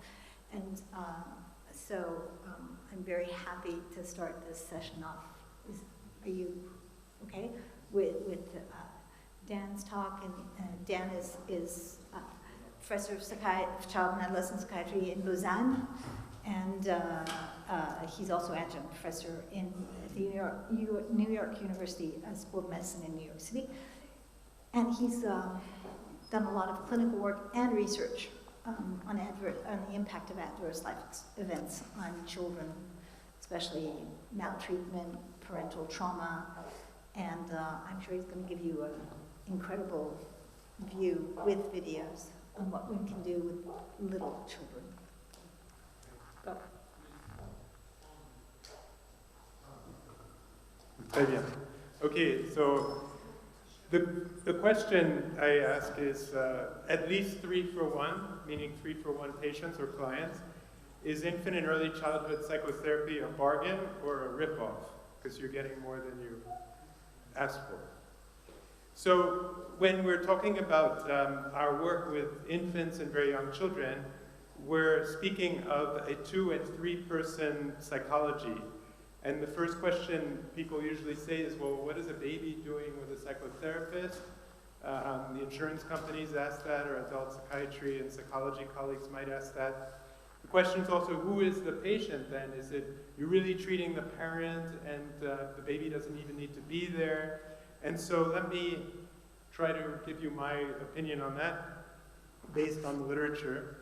And so I'm very happy to start this session off. Are you okay with Dan's talk? And Dan is professor of child and adolescent psychiatry in Lausanne, and he's also adjunct professor at the New York University School of Medicine in New York City. And he's done a lot of clinical work and research on the impact of adverse life events on children, especially maltreatment, parental trauma, and I'm sure he's going to give you an incredible view with videos on what one can do with little children. Go. Très bien. Okay, so the question I ask is at least 3 for 1, meaning 3 for 1 patients or clients. Is infant and early childhood psychotherapy a bargain or a ripoff? Because you're getting more than you asked for. So when we're talking about our work with infants and very young children, we're speaking of a 2- and 3-person psychology. And the first question people usually say is, well, what is a baby doing with a psychotherapist? The insurance companies ask that, or adult psychiatry and psychology colleagues might ask that. The question is also, who is the patient then? Is it you're really treating the parent and the baby doesn't even need to be there? And so let me try to give you my opinion on that based on the literature.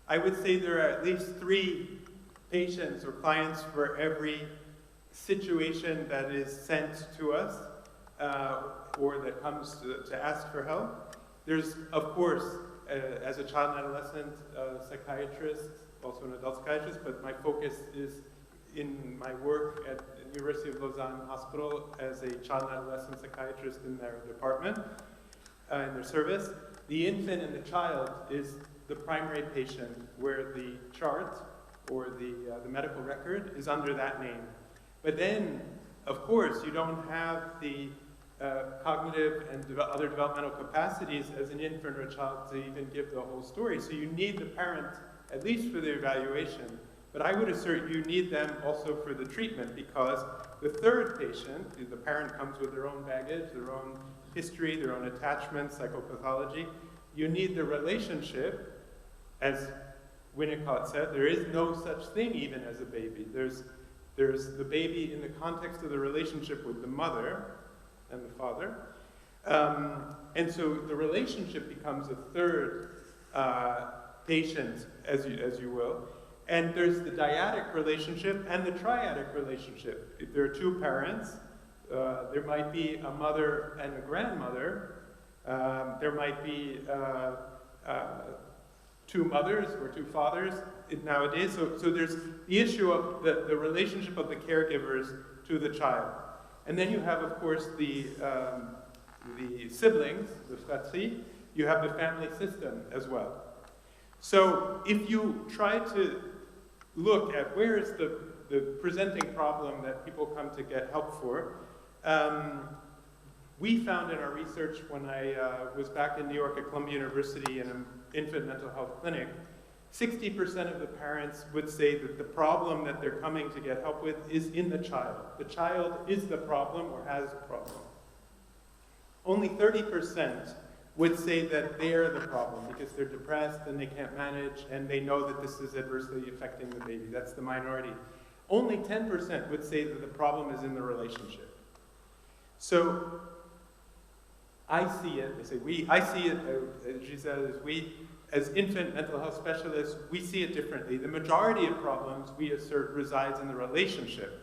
I would say there are at least 3 patients or clients for every situation that is sent to us or that comes to ask for help. There's, of course, as a child and adolescent psychiatrist, also an adult psychiatrist, but my focus is in my work at the University of Lausanne Hospital as a child and adolescent psychiatrist in their department, in their service. The infant and the child is the primary patient where the chart or the medical record is under that name. But then, of course, you don't have the cognitive and other developmental capacities as an infant or a child to even give the whole story. So you need the parent, at least for the evaluation. But I would assert you need them also for the treatment, because the third patient, the parent comes with their own baggage, their own history, their own attachment, psychopathology. You need the relationship, as Winnicott said, there is no such thing even as a baby. There's the baby in the context of the relationship with the mother and the father. And so the relationship becomes a third patient, as you will. And there's the dyadic relationship and the triadic relationship. If there are 2 parents, there might be a mother and a grandmother. There might be 2 mothers or 2 fathers nowadays. So there's the issue of the relationship of the caregivers to the child. And then you have, of course, the siblings, the fratrie. You have the family system as well. So if you try to look at where is the presenting problem that people come to get help for, we found in our research when I was back in New York at Columbia University in an infant mental health clinic, 60% of the parents would say that the problem that they're coming to get help with is in the child. The child is the problem or has a problem. Only 30% would say that they're the problem because they're depressed and they can't manage and they know that this is adversely affecting the baby. That's the minority. Only 10% would say that the problem is in the relationship. So I see it, I say we, I see it, as Giselle, as we, as infant mental health specialists, we see it differently. The majority of problems, we assert, resides in the relationship.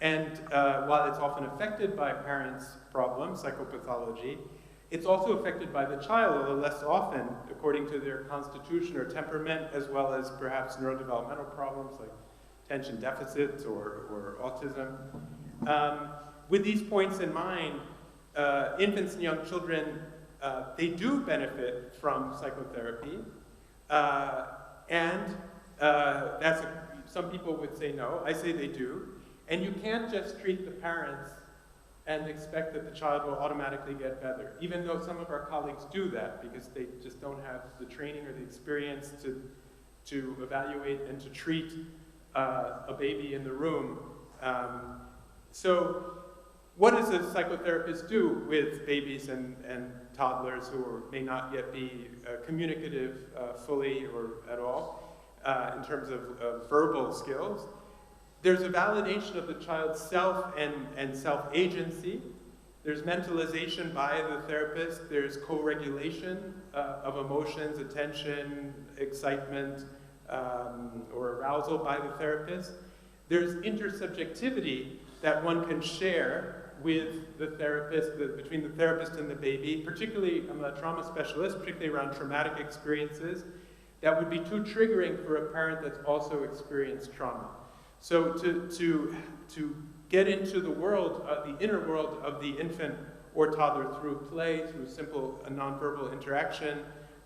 And while it's often affected by parents' problems, psychopathology, It's also affected by the child, although less often, according to their constitution or temperament, as well as perhaps neurodevelopmental problems like attention deficits or autism. With these points in mind, infants and young children, they do benefit from psychotherapy, and some people would say no. I say they do. And you can't just treat the parents and expect that the child will automatically get better, even though some of our colleagues do that because they just don't have the training or the experience to evaluate and to treat a baby in the room. So what does a psychotherapist do with babies and toddlers who may not yet be communicative fully or at all in terms of verbal skills? There's a validation of the child's self and self-agency. There's mentalization by the therapist. There's co-regulation of emotions, attention, excitement, or arousal by the therapist. There's intersubjectivity that one can share with the therapist, between the therapist and the baby, particularly, I'm a trauma specialist, particularly around traumatic experiences, that would be too triggering for a parent that's also experienced trauma. So to get into the world, the inner world of the infant or toddler through play, through simple nonverbal interaction,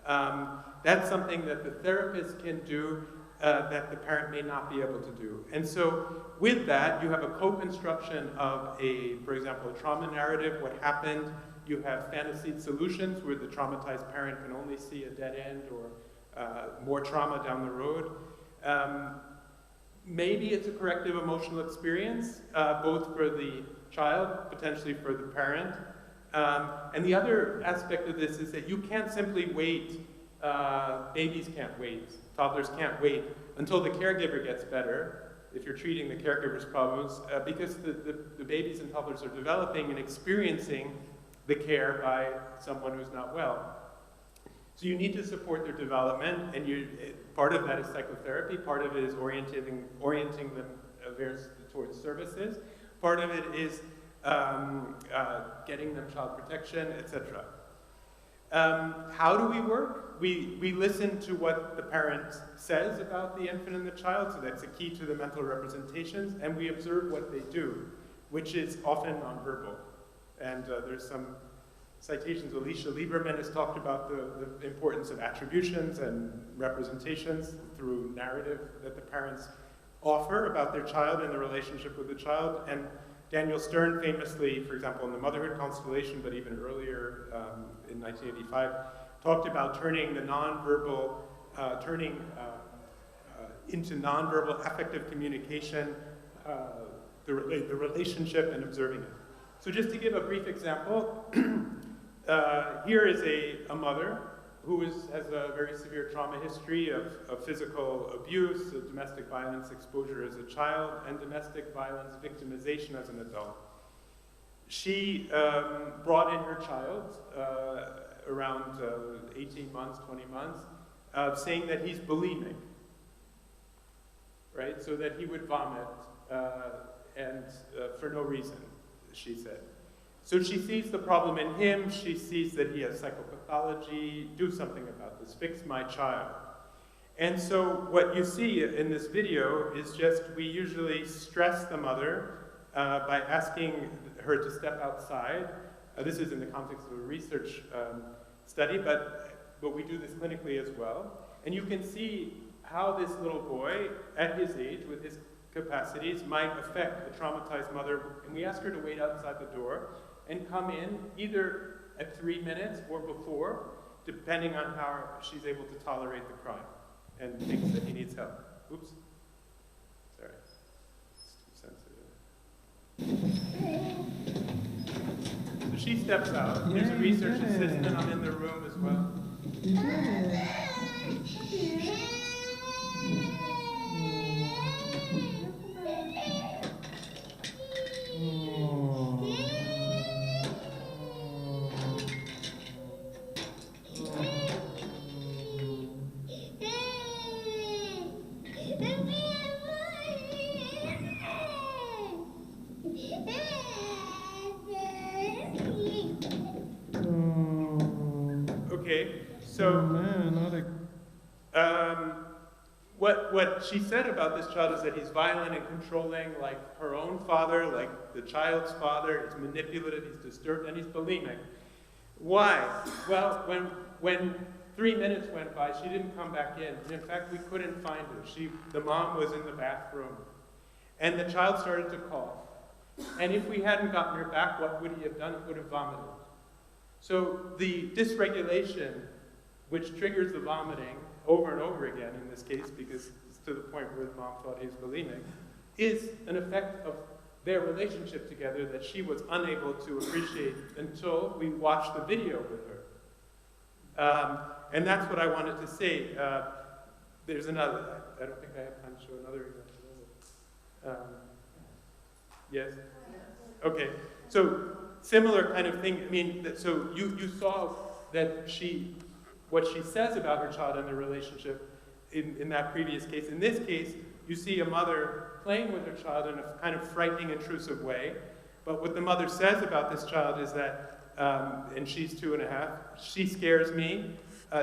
that's something that the therapist can do that the parent may not be able to do. And so with that, you have a co-construction of for example, a trauma narrative, what happened. You have fantasied solutions where the traumatized parent can only see a dead end or more trauma down the road. Maybe it's a corrective emotional experience, both for the child, potentially for the parent. And the other aspect of this is that you can't simply wait. Babies can't wait. Toddlers can't wait until the caregiver gets better, if you're treating the caregiver's problems, because the babies and toddlers are developing and experiencing the care by someone who's not well. So you need to support their development, and part of that is psychotherapy, part of it is orienting them towards services, part of it is getting them child protection, etc. How do we work? We listen to what the parent says about the infant and the child, so that's a key to the mental representations, and we observe what they do, which is often nonverbal. And there's some citations. Alicia Lieberman has talked about the importance of attributions and representations through narrative that the parents offer about their child and the relationship with the child. And Daniel Stern famously, for example, in the Motherhood Constellation, but even earlier in 1985, talked about turning the nonverbal, into nonverbal affective communication, the relationship and observing it. So just to give a brief example, here is a mother who has a very severe trauma history of physical abuse, domestic violence exposure as a child, and domestic violence victimization as an adult. She brought in her child around 18 months, 20 months, saying that he's bulimic, right? So that he would vomit, and for no reason, she said. So she sees the problem in him, she sees that he has psychopathology, do something about this, fix my child. And so what you see in this video is just, we usually stress the mother by asking her to step outside. This is in the context of a research study, but we do this clinically as well. And you can see how this little boy, at his age, with his capacities, might affect a traumatized mother. And we ask her to wait outside the door and come in either at 3 minutes or before, depending on how she's able to tolerate the crime and thinks that he needs help. Oops. Sorry. It's too sensitive. So she steps out. There's a research assistant. I'm in the room as well. So, man, what she said about this child is that he's violent and controlling, like her own father, like the child's father. He's manipulative, he's disturbed, and he's bulimic. Why? Well, when 3 minutes went by, she didn't come back in. And in fact, we couldn't find her. The mom was in the bathroom. And the child started to cough. And if we hadn't gotten her back, what would he have done? He would have vomited. So the dysregulation, which triggers the vomiting over and over again in this case, because it's to the point where the mom thought he was bulimic, is an effect of their relationship together that she was unable to appreciate until we watched the video with her. And that's what I wanted to say. There's another, I don't think I have time to show another example. Yes? Okay, so similar kind of thing. I mean, so you saw that what she says about her child and their relationship in that previous case. In this case, you see a mother playing with her child in a kind of frightening, intrusive way. But what the mother says about this child is that, and she's 2.5, she scares me.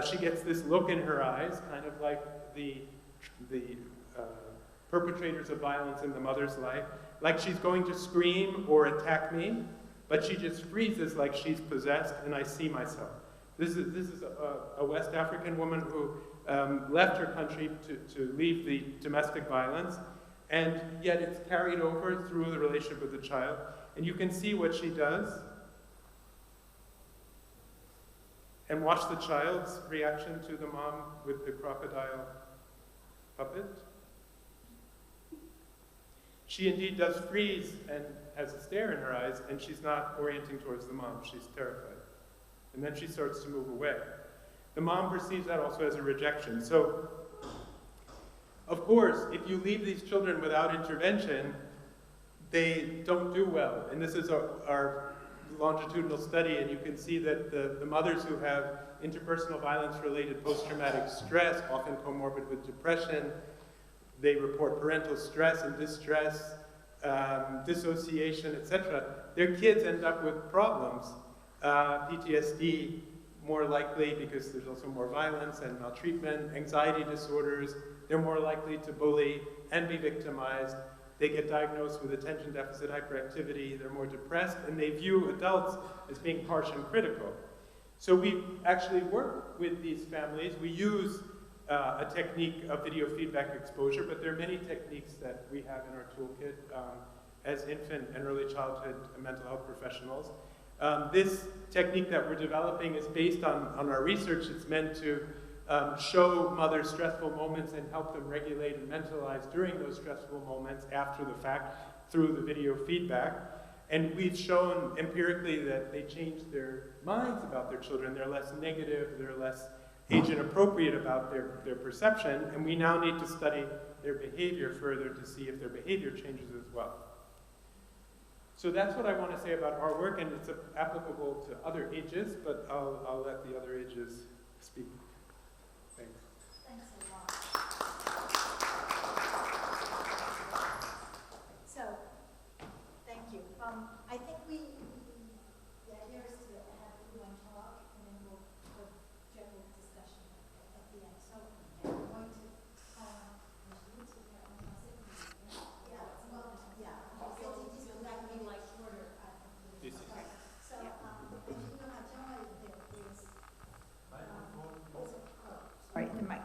She gets this look in her eyes, kind of like the perpetrators of violence in the mother's life, like she's going to scream or attack me, but she just freezes like she's possessed, and I see myself. This is a West African woman who left her country to leave the domestic violence, and yet it's carried over through the relationship with the child. And you can see what she does. And watch the child's reaction to the mom with the crocodile puppet. She indeed does freeze and has a stare in her eyes, and she's not orienting towards the mom. She's terrified. And then she starts to move away. The mom perceives that also as a rejection. So, of course, if you leave these children without intervention, they don't do well. And this is our longitudinal study, and you can see that the mothers who have interpersonal violence-related post-traumatic stress, often comorbid with depression, they report parental stress and distress, dissociation, etc. Their kids end up with problems. PTSD, more likely because there's also more violence and maltreatment, anxiety disorders. They're more likely to bully and be victimized. They get diagnosed with attention deficit hyperactivity. They're more depressed, and they view adults as being harsh and critical. So we actually work with these families. We use a technique of video feedback exposure, but there are many techniques that we have in our toolkit as infant and early childhood mental health professionals. This technique that we're developing is based on our research. It's meant to show mothers stressful moments and help them regulate and mentalize during those stressful moments after the fact through the video feedback. And we've shown empirically that they change their minds about their children. They're less negative, they're less age-inappropriate about their perception, and we now need to study their behavior further to see if their behavior changes as well. So that's what I want to say about our work, and it's applicable to other ages, but I'll let the other ages speak. Thanks. Thanks a lot. So, thank you. I think the idea is to have everyone talk, and then we'll have general discussion at the end. So, I'm going to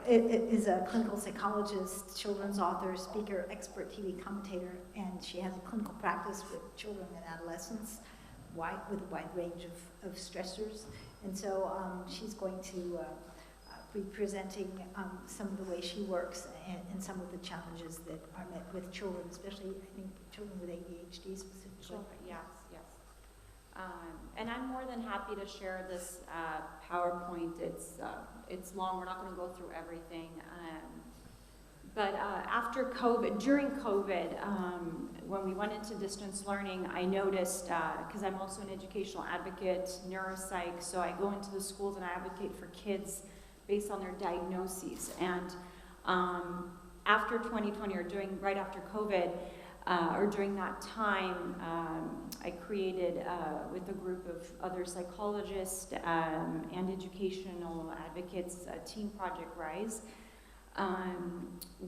is a clinical psychologist, children's author, speaker, expert TV commentator, and she has a clinical practice with children and adolescents with a wide range of stressors. And so she's going to be presenting some of the way she works and some of the challenges that are met with children, especially, I think, children with ADHD specifically. Sure, yes. And I'm more than happy to share this PowerPoint. It's long. We're not going to go through everything. But after COVID, during COVID, when we went into distance learning, I noticed, because I'm also an educational advocate, neuropsych, so I go into the schools and I advocate for kids based on their diagnoses. And after 2020, or right after COVID, or during that time, I created, with a group of other psychologists and educational advocates, Team Project Rise,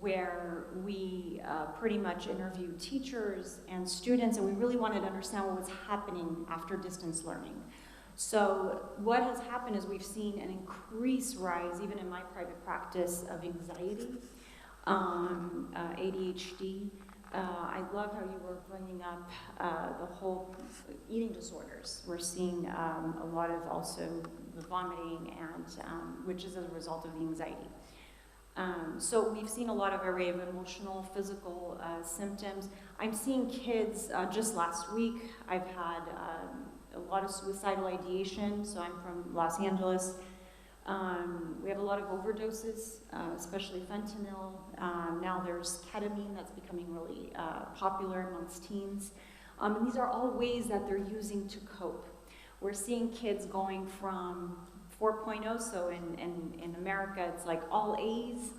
where we pretty much interviewed teachers and students, and we really wanted to understand what was happening after distance learning. So what has happened is we've seen an increased rise, even in my private practice, of anxiety, ADHD. I love how you were bringing up the whole eating disorders. We're seeing a lot of also the vomiting, and which is as a result of the anxiety. So we've seen a lot of array of emotional, physical symptoms. I'm seeing kids, just last week, I've had a lot of suicidal ideation, so I'm from Los Angeles. We have a lot of overdoses, especially fentanyl. Now there's ketamine that's becoming really popular amongst teens. And these are all ways that they're using to cope. We're seeing kids going from 4.0, so in America it's like all A's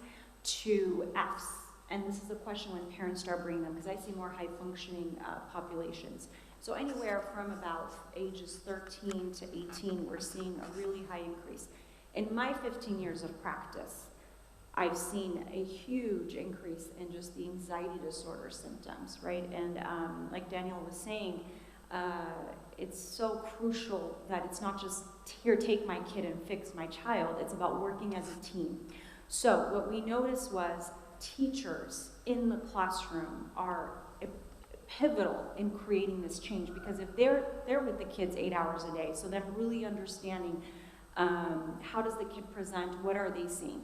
to F's. And this is a question when parents start bringing them, because I see more high functioning populations. So anywhere from about ages 13 to 18, we're seeing a really high increase. In my 15 years of practice, I've seen a huge increase in just the anxiety disorder symptoms, right? And like Daniel was saying, it's so crucial that it's not just, here, take my kid and fix my child. It's about working as a team. So what we noticed was teachers in the classroom are pivotal in creating this change, because if they're with the kids 8 hours a day, so they're really understanding how does the kid present, what are they seeing.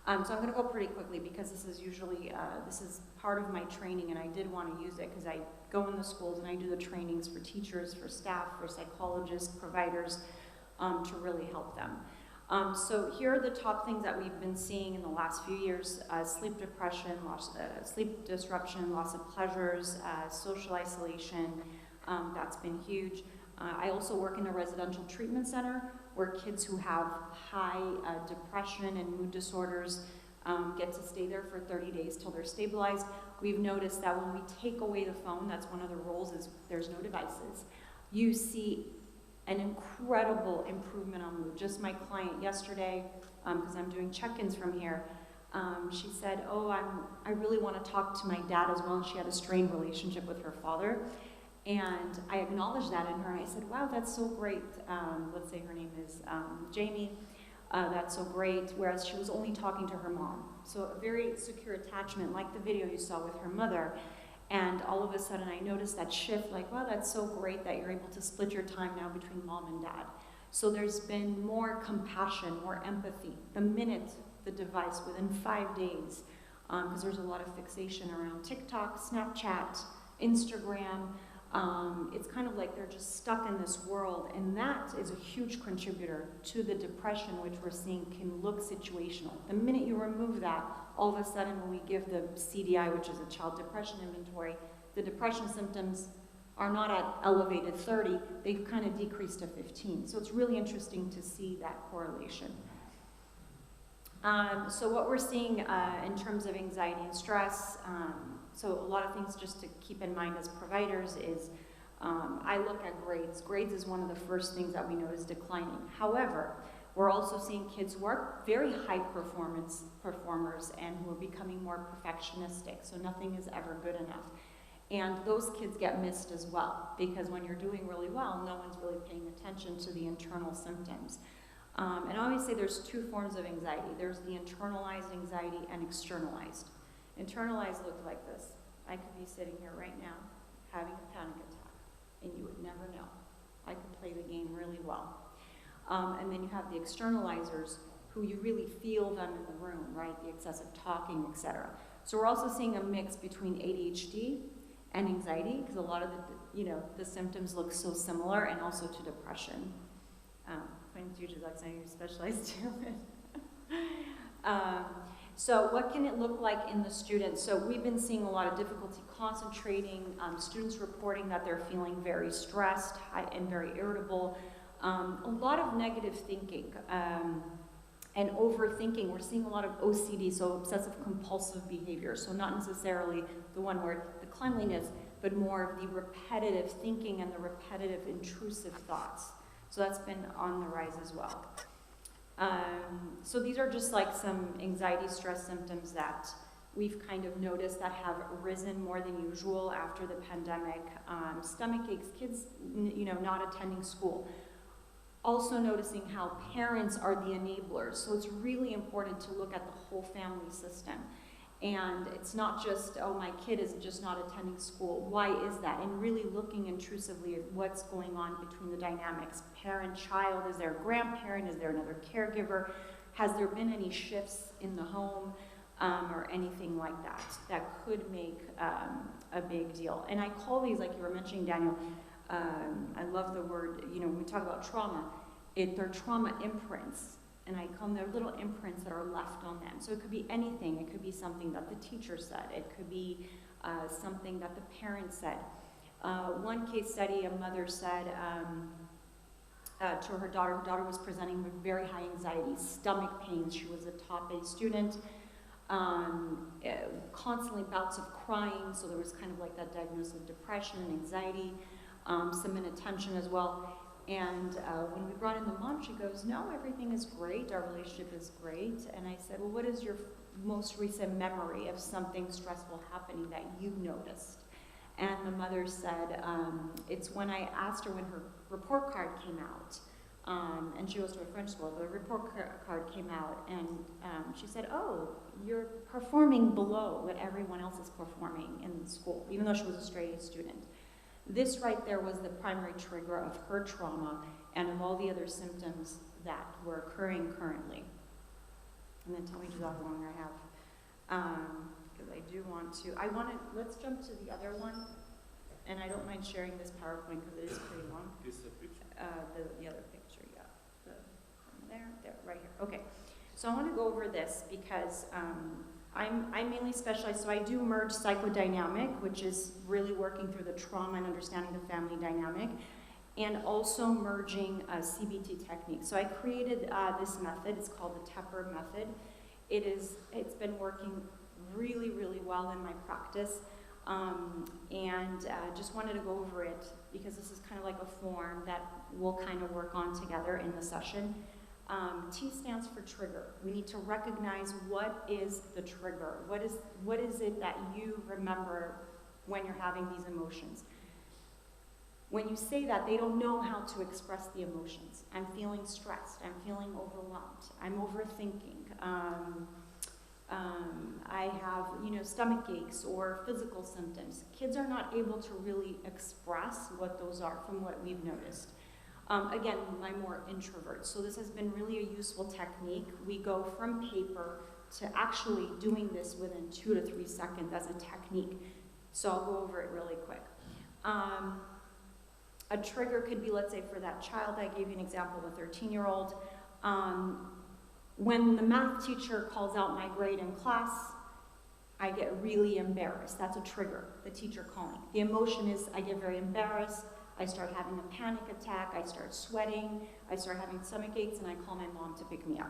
So I'm going to go pretty quickly, because this is usually, this is part of my training, and I did want to use it because I go in the schools and I do the trainings for teachers, for staff, for psychologists, providers, to really help them. So here are the top things that we've been seeing in the last few years: sleep depression, sleep disruption, loss of pleasures, social isolation. That's been huge. I also work in a residential treatment center where kids who have high depression and mood disorders get to stay there for 30 days till they're stabilized. We've noticed that when we take away the phone, that's one of the rules, is there's no devices, you see an incredible improvement on mood. Just my client yesterday, because I'm doing check-ins from here, she said, oh, I really want to talk to my dad as well, and she had a strained relationship with her father. And I acknowledged that in her, and I said, wow, that's so great. Let's say her name is Jamie. That's so great, whereas she was only talking to her mom. So a very secure attachment, like the video you saw with her mother. And all of a sudden I noticed that shift, like, wow, that's so great that you're able to split your time now between mom and dad. So there's been more compassion, more empathy. The minute the device, within 5 days, because there's a lot of fixation around TikTok, Snapchat, Instagram. It's kind of like they're just stuck in this world, and that is a huge contributor to the depression, which we're seeing can look situational. The minute you remove that, all of a sudden when we give the CDI, which is a child depression inventory, the depression symptoms are not at elevated 30, they've kind of decreased to 15. So it's really interesting to see that correlation. So what we're seeing in terms of anxiety and stress, so a lot of things just to keep in mind as providers is, I look at grades. Grades is one of the first things that we know is declining. However, we're also seeing kids who are very high performers and who are becoming more perfectionistic, so nothing is ever good enough. And those kids get missed as well, because when you're doing really well, no one's really paying attention to the internal symptoms. And I always say there's two forms of anxiety. There's the internalized anxiety and externalized. Internalized look like this. I could be sitting here right now having a panic attack, and you would never know. I could play the game really well. And then you have the externalizers, who you really feel them in the room, right? The excessive talking, etc. So we're also seeing a mix between ADHD and anxiety, because a lot of the symptoms look so similar, and also to depression. Pointing to you, Giselle, you're specialized too. So what can it look like in the students? So we've been seeing a lot of difficulty concentrating, students reporting that they're feeling very stressed and very irritable, a lot of negative thinking. And overthinking, we're seeing a lot of OCD, so obsessive compulsive behavior. So not necessarily the one where the cleanliness, but more of the repetitive thinking and the repetitive intrusive thoughts. So that's been on the rise as well. So these are just like some anxiety stress symptoms that we've kind of noticed that have risen more than usual after the pandemic. Stomach aches, kids, not attending school. Also noticing how parents are the enablers. So it's really important to look at the whole family system. And it's not just, oh, my kid is just not attending school. Why is that? And really looking intrusively at what's going on between the dynamics. Parent, child, is there a grandparent? Is there another caregiver? Has there been any shifts in the home or anything like that that could make a big deal? And I call these, like you were mentioning, Daniel, I love the word, when we talk about trauma, they're trauma imprints. And I call them, they're little imprints that are left on them. So it could be anything. It could be something that the teacher said. It could be something that the parent said. One case study, a mother said to her daughter was presenting with very high anxiety, stomach pains. She was a top A student, constantly bouts of crying. So there was kind of like that diagnosis of depression and anxiety, some inattention as well. And when we brought in the mom, she goes, no, everything is great, our relationship is great. And I said, well, what is your most recent memory of something stressful happening that you noticed? And the mother said, it's when I asked her when her report card came out, and she goes to a French school, the report card came out, and she said, oh, you're performing below what everyone else is performing in school, even though she was a straight A student. This right there was the primary trigger of her trauma and of all the other symptoms that were occurring currently. And then tell me just how long I have, because I do want to, let's jump to the other one, and I don't mind sharing this PowerPoint because it is pretty long. This is a picture? The other picture, yeah. From there, right here. Okay, so I want to go over this because I'm mainly specialized, so I do merge psychodynamic, which is really working through the trauma and understanding the family dynamic, and also merging CBT techniques. So I created this method. It's called the Tepper method. It's been working really, really well in my practice, and just wanted to go over it because this is kind of like a form that we'll kind of work on together in the session. T stands for trigger. We need to recognize what is the trigger. What is it that you remember when you're having these emotions? When you say that, they don't know how to express the emotions. I'm feeling stressed. I'm feeling overwhelmed. I'm overthinking. I have, stomach aches or physical symptoms. Kids are not able to really express what those are from what we've noticed. Again, I'm more introvert, so this has been really a useful technique. We go from paper to actually doing this within 2 to 3 seconds as a technique. So I'll go over it really quick. A trigger could be, let's say for that child, I gave you an example of a 13-year-old. When the math teacher calls out my grade in class, I get really embarrassed. That's a trigger, the teacher calling. The emotion is I get very embarrassed. I start having a panic attack, I start sweating, I start having stomach aches, and I call my mom to pick me up.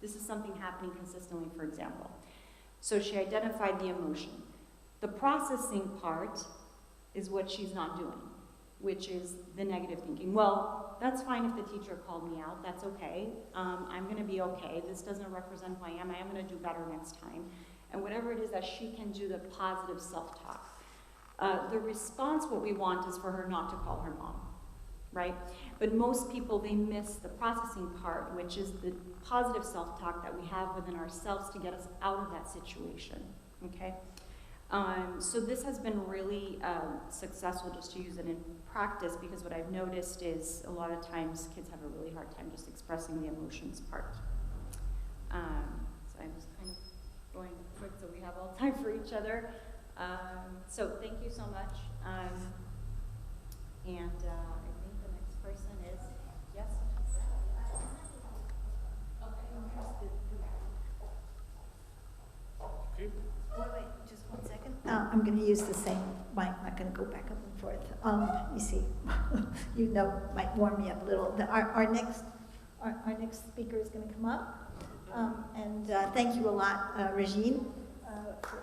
This is something happening consistently, for example. So she identified the emotion. The processing part is what she's not doing, which is the negative thinking. Well, that's fine if the teacher called me out, that's okay. I'm gonna be okay, this doesn't represent who I am gonna do better next time. And whatever it is that she can do, the positive self-talk. The response, what we want is for her not to call her mom, right? But most people, they miss the processing part, which is the positive self-talk that we have within ourselves to get us out of that situation, okay? So this has been really successful just to use it in practice because what I've noticed is a lot of times kids have a really hard time just expressing the emotions part. So I'm just kind of going quick so we have all time for each other. So thank you so much. I think the next person is, yes? Okay. Wait, just 1 second. I'm going to use the same mic. I'm not going to go back up and forth. You see, might warm me up a little. Our next Our next speaker is going to come up. And thank you a lot, Regine,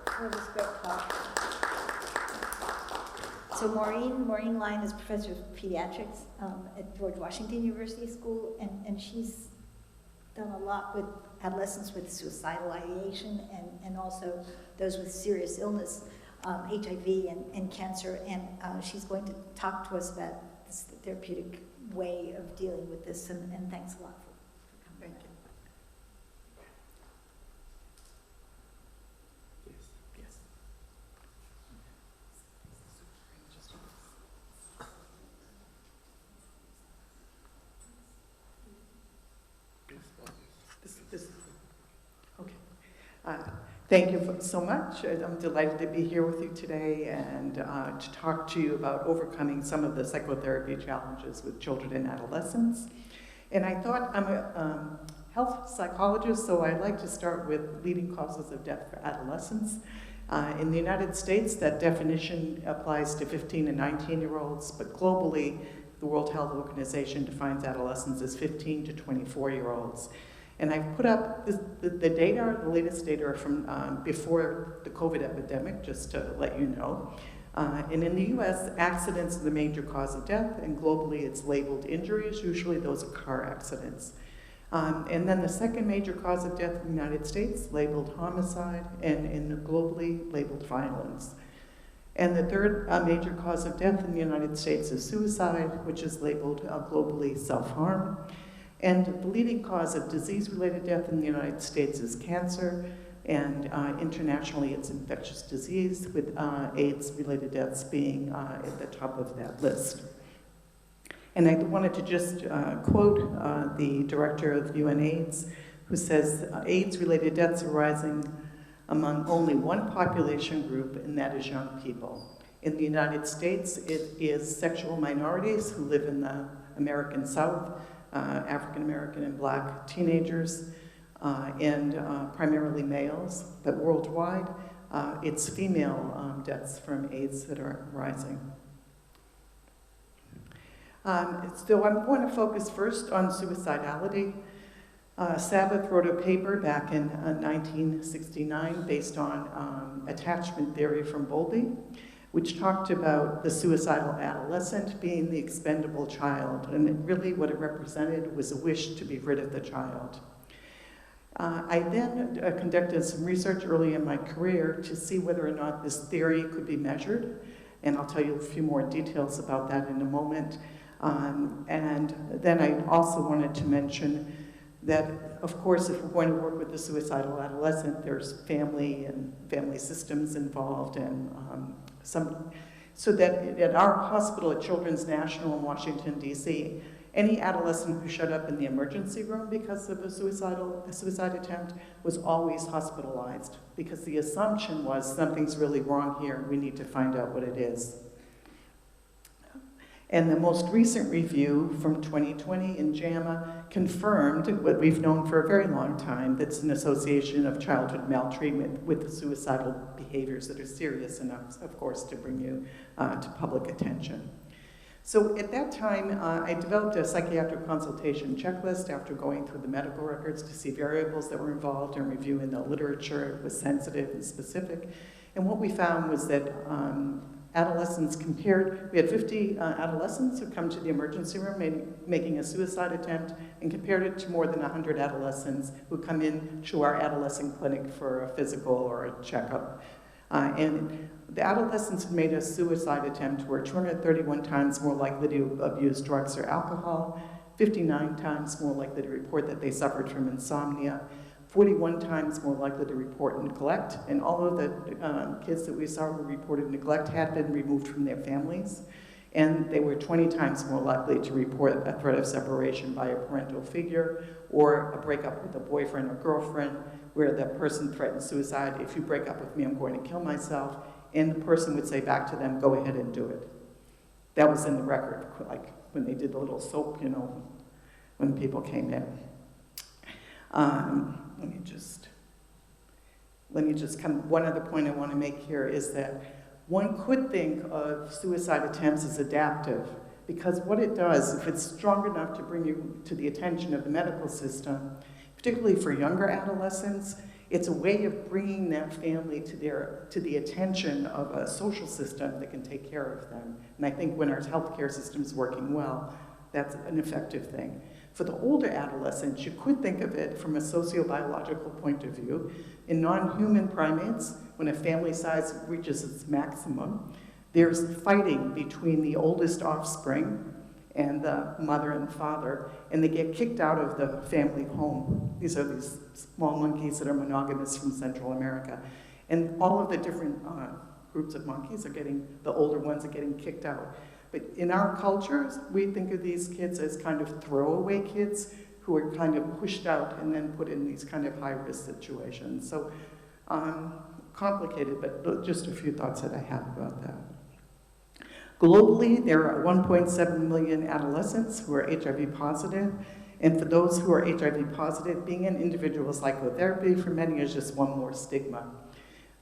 for this great talk. So Maureen Lyon is professor of pediatrics at George Washington University School, and she's done a lot with adolescents with suicidal ideation and also those with serious illness, HIV and cancer, and she's going to talk to us about this therapeutic way of dealing with this, and thanks a lot for coming. Thank you. Thank you so much. I'm delighted to be here with you today and to talk to you about overcoming some of the psychotherapy challenges with children and adolescents. And I thought I'm a health psychologist, so I'd like to start with leading causes of death for adolescents. In the United States, that definition applies to 15 and 19-year-olds, but globally, the World Health Organization defines adolescents as 15 to 24-year-olds. And I've put up the data, the latest data are from before the COVID epidemic, just to let you know. And in the US, accidents are the major cause of death, and globally it's labeled injuries. Usually those are car accidents. And then the second major cause of death in the United States, labeled homicide, and globally labeled violence. And the third major cause of death in the United States is suicide, which is labeled globally self-harm. And the leading cause of disease-related death in the United States is cancer, and internationally it's infectious disease, with AIDS-related deaths being at the top of that list. And I wanted to just quote the director of UNAIDS, who says, AIDS-related deaths are rising among only one population group, and that is young people. In the United States, it is sexual minorities who live in the American South, African-American and Black teenagers, and primarily males, but worldwide, it's female deaths from AIDS that are rising. So I'm going to focus first on suicidality. Sabbath wrote a paper back in 1969 based on attachment theory from Bowlby, which talked about the suicidal adolescent being the expendable child, and really what it represented was a wish to be rid of the child. I then conducted some research early in my career to see whether or not this theory could be measured, and I'll tell you a few more details about that in a moment. And then I also wanted to mention that, of course, if we're going to work with the suicidal adolescent, there's family and family systems involved, and so that at our hospital at Children's National in Washington, D.C., any adolescent who showed up in the emergency room because of a suicide attempt was always hospitalized, because the assumption was something's really wrong here, we need to find out what it is. And the most recent review from 2020 in JAMA confirmed what we've known for a very long time, that's an association of childhood maltreatment with suicidal behaviors that are serious enough, of course, to bring you to public attention. So at that time, I developed a psychiatric consultation checklist after going through the medical records to see variables that were involved and reviewing the literature. It was sensitive and specific. And what we found was that adolescents we had 50 adolescents who come to the emergency room making a suicide attempt, and compared it to more than 100 adolescents who come in to our adolescent clinic for a physical or a checkup. And the adolescents who made a suicide attempt were 231 times more likely to abuse drugs or alcohol, 59 times more likely to report that they suffered from insomnia, 41 times more likely to report neglect, and all of the kids that we saw who reported neglect had been removed from their families, and they were 20 times more likely to report a threat of separation by a parental figure or a breakup with a boyfriend or girlfriend where the person threatened suicide. If you break up with me, I'm going to kill myself, and the person would say back to them, go ahead and do it. That was in the record, like when they did the little soap, you know, when people came in. Let me just come, one other point I want to make here is that one could think of suicide attempts as adaptive, because what it does, if it's strong enough to bring you to the attention of the medical system, particularly for younger adolescents, it's a way of bringing that family to the attention of a social system that can take care of them. And I think when our healthcare system is working well, that's an effective thing. For the older adolescents, you could think of it from a sociobiological point of view. In non-human primates, when a family size reaches its maximum, there's fighting between the oldest offspring and the mother and father, and they get kicked out of the family home. These are these small monkeys that are monogamous from Central America. And all of the different groups of monkeys are the older ones are getting kicked out. But in our cultures, we think of these kids as kind of throwaway kids who are kind of pushed out and then put in these kind of high-risk situations. So complicated, but just a few thoughts that I have about that. Globally, there are 1.7 million adolescents who are HIV positive, and for those who are HIV positive, being in individual psychotherapy for many is just one more stigma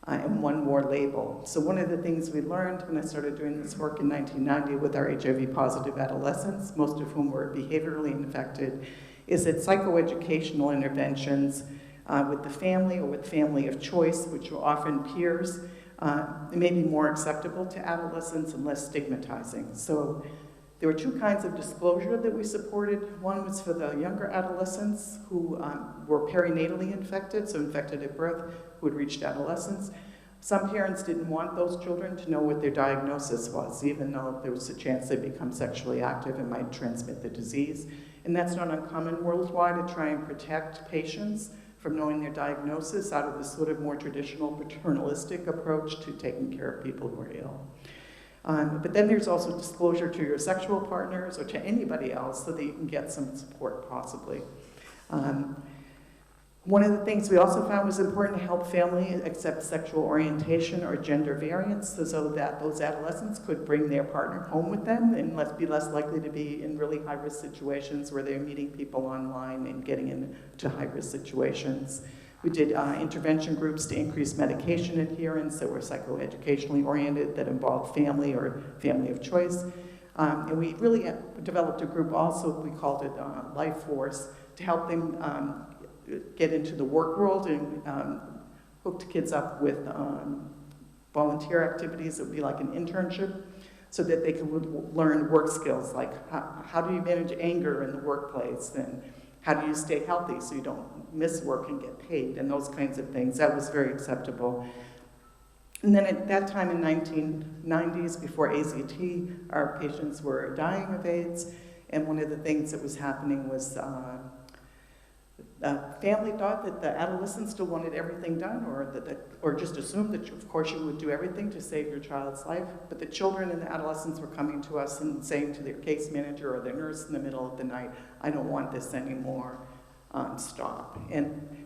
and one more label. So one of the things we learned when I started doing this work in 1990 with our HIV positive adolescents, most of whom were behaviorally infected, is that psychoeducational interventions with the family or with family of choice, which are often peers, may be more acceptable to adolescents and less stigmatizing. So there were two kinds of disclosure that we supported. One was for the younger adolescents who were perinatally infected, so infected at birth, who had reached adolescence. Some parents didn't want those children to know what their diagnosis was, even though there was a chance they'd become sexually active and might transmit the disease. And that's not uncommon worldwide to try and protect patients from knowing their diagnosis out of this sort of more traditional paternalistic approach to taking care of people who are ill. But then there's also disclosure to your sexual partners or to anybody else so that you can get some support possibly. One of the things we also found was important to help families accept sexual orientation or gender variance so that those adolescents could bring their partner home with them and be less likely to be in really high-risk situations where they're meeting people online and getting into high-risk situations. We did intervention groups to increase medication adherence that were psychoeducationally oriented, that involved family or family of choice. And we really developed a group also, we called it Life Force, to help them get into the work world and hooked kids up with volunteer activities that would be like an internship so that they could learn work skills like how do you manage anger in the workplace and how do you stay healthy so you don't miss work and get paid and those kinds of things. That was very acceptable. And then at that time in 1990s, before AZT, our patients were dying of AIDS, and one of the things that was happening was family thought that the adolescents still wanted everything done, or just assumed that, of course, you would do everything to save your child's life. But the children and the adolescents were coming to us and saying to their case manager or their nurse in the middle of the night, I don't want this anymore, stop.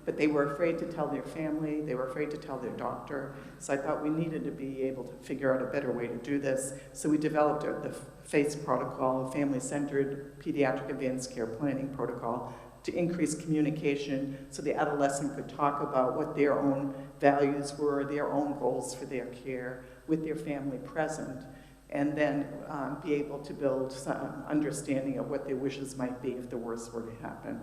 But they were afraid to tell their family, they were afraid to tell their doctor. So I thought we needed to be able to figure out a better way to do this. So we developed the FACE protocol, a family-centered pediatric advanced care planning protocol, to increase communication so the adolescent could talk about what their own values were, their own goals for their care with their family present, and then be able to build some understanding of what their wishes might be if the worst were to happen.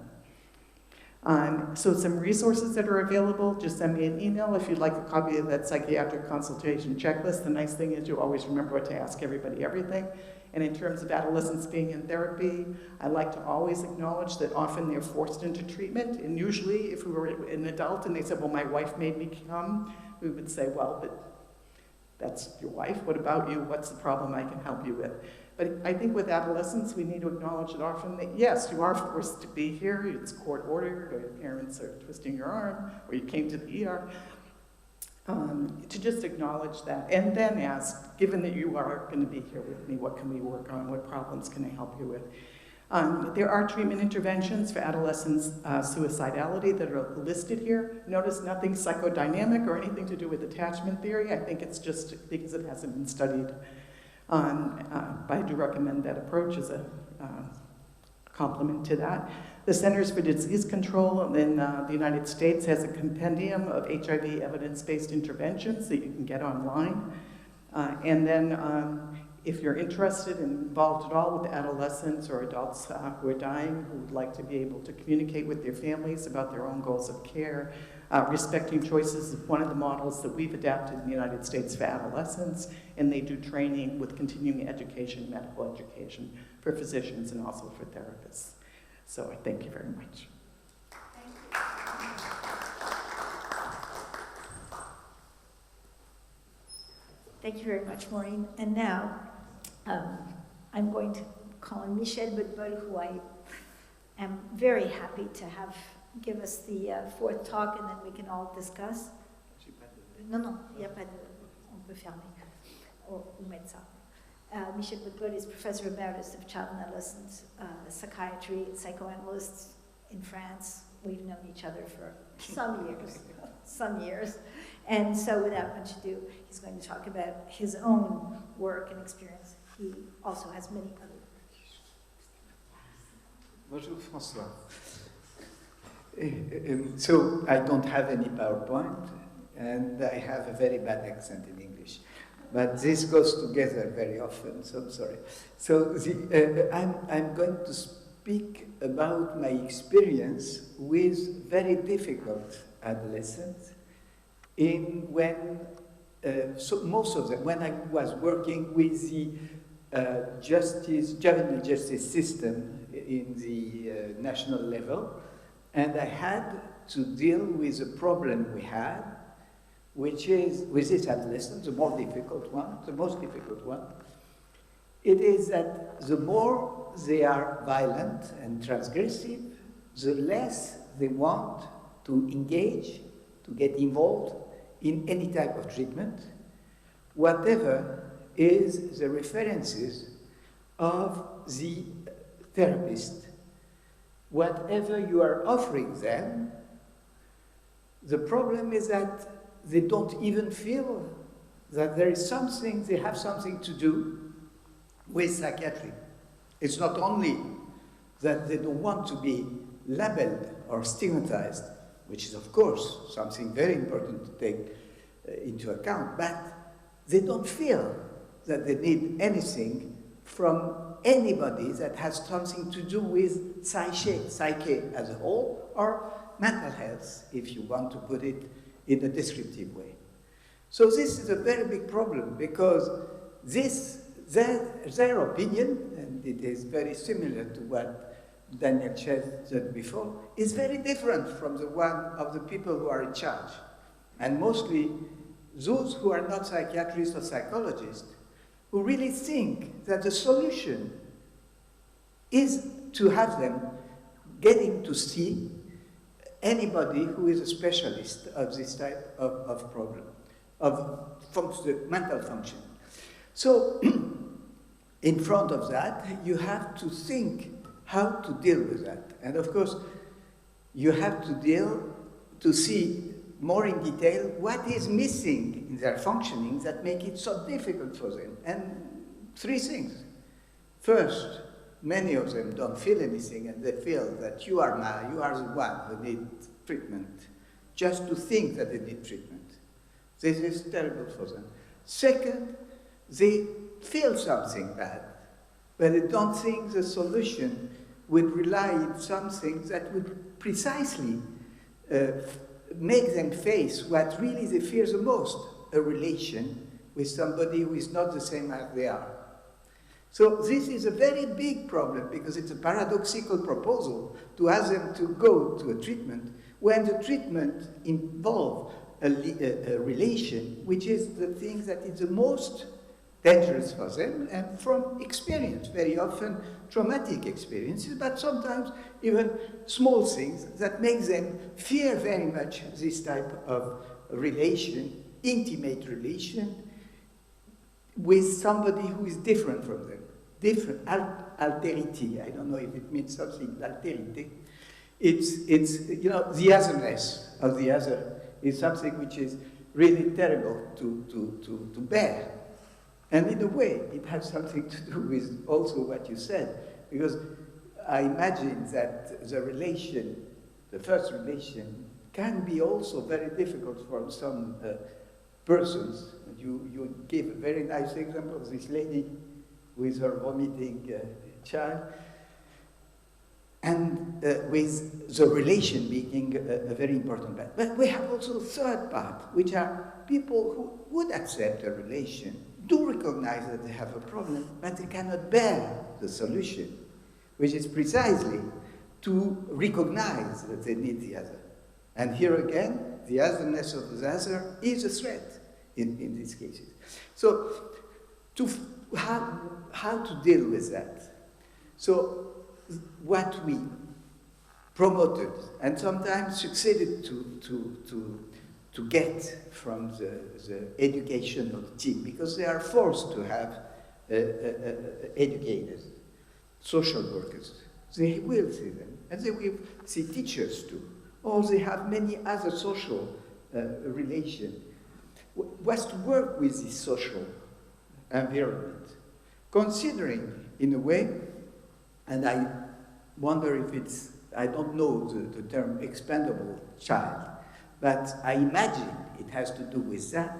So some resources that are available, just send me an email if you'd like a copy of that psychiatric consultation checklist. The nice thing is you always remember to ask everybody everything. And in terms of adolescents being in therapy, I like to always acknowledge that often they're forced into treatment. And usually if we were an adult and they said, well, my wife made me come, we would say, well, but that's your wife. What about you? What's the problem I can help you with? But I think with adolescents, we need to acknowledge that often that, yes, you are forced to be here. It's court ordered, or your parents are twisting your arm, or you came to the ER. To just acknowledge that, and then ask, given that you are going to be here with me, what can we work on? What problems can I help you with? There are treatment interventions for adolescents' suicidality that are listed here. Notice nothing psychodynamic or anything to do with attachment theory. I think it's just because it hasn't been studied. But I do recommend that approach as a complement to that. The Centers for Disease Control in the United States has a compendium of HIV evidence-based interventions that you can get online. And then If you're interested and involved at all with adolescents or adults who are dying, who would like to be able to communicate with their families about their own goals of care, respecting choices is one of the models that we've adapted in the United States for adolescents, and they do training with continuing education, medical education for physicians and also for therapists. So I thank you very much. Thank you very much, Maureen. And now, I'm going to call on Michel Boutbol, who I am very happy to have give us the fourth talk, and then we can all discuss. Non, il n'y a pas de... On peut fermer. Ou mettre ça. Michel Boutbol is Professor Emeritus of Child and Adolescent Psychiatry and Psychoanalyst in France. We've known each other for some years. And so without much ado, he's going to talk about his own work and experience. He also has many other. Bonjour, François. So I don't have any PowerPoint, and I have a very bad accent in English. But this goes together very often, so I'm sorry. So I'm going to speak about my experience with very difficult adolescents so most of them, when I was working with the juvenile justice system in the national level, and I had to deal with a problem we had, which is, with this adolescent, the most difficult one, it is that the more they are violent and transgressive, the less they want to engage, to get involved in any type of treatment, whatever is the references of the therapist. Whatever you are offering them, the problem is that they don't even feel that there is something, they have something to do with psychiatry. It's not only that they don't want to be labeled or stigmatized, which is of course something very important to take into account, but they don't feel that they need anything from anybody that has something to do with psyche as a whole, or mental health, if you want to put it in a descriptive way. So this is a very big problem, because their opinion, and it is very similar to what Daniel said before, is very different from the one of the people who are in charge. And mostly those who are not psychiatrists or psychologists, who really think that the solution is to have them getting to see anybody who is a specialist of this type of problem, of mental function. So in front of that, you have to think how to deal with that. And of course, you have to see more in detail what is missing in their functioning that make it so difficult for them. And three things. First, many of them don't feel anything, and they feel that you are the one who needs treatment, just to think that they need treatment. This is terrible for them. Second, they feel something bad, but they don't think the solution would rely on something that would precisely make them face what really they fear the most, a relation with somebody who is not the same as they are. So this is a very big problem, because it's a paradoxical proposal to ask them to go to a treatment when the treatment involves a relation, which is the thing that is the most dangerous for them, and from experience, very often traumatic experiences, but sometimes even small things that make them fear very much this type of relation, intimate relation, with somebody who is different from them. Different, alterity, I don't know if it means something, alterity. It's the otherness of the other is something which is really terrible to bear. And in a way, it has something to do with also what you said, because I imagine that the first relation, can be also very difficult for some persons. You gave a very nice example of this lady with her vomiting child, and with the relation being a very important part. But we have also a third part, which are people who would accept a relation, do recognize that they have a problem, but they cannot bear the solution, which is precisely to recognize that they need the other. And here again, the otherness of the other is a threat in these cases. So, how to deal with that? So, what we promoted and sometimes succeeded to get from the educational team, because they are forced to have educators, social workers. They will see them, and they will see teachers too, or they have many other social relations. Was to work with this social environment, considering in a way, and I wonder if it's, I don't know the term expendable child, but I imagine it has to do with that.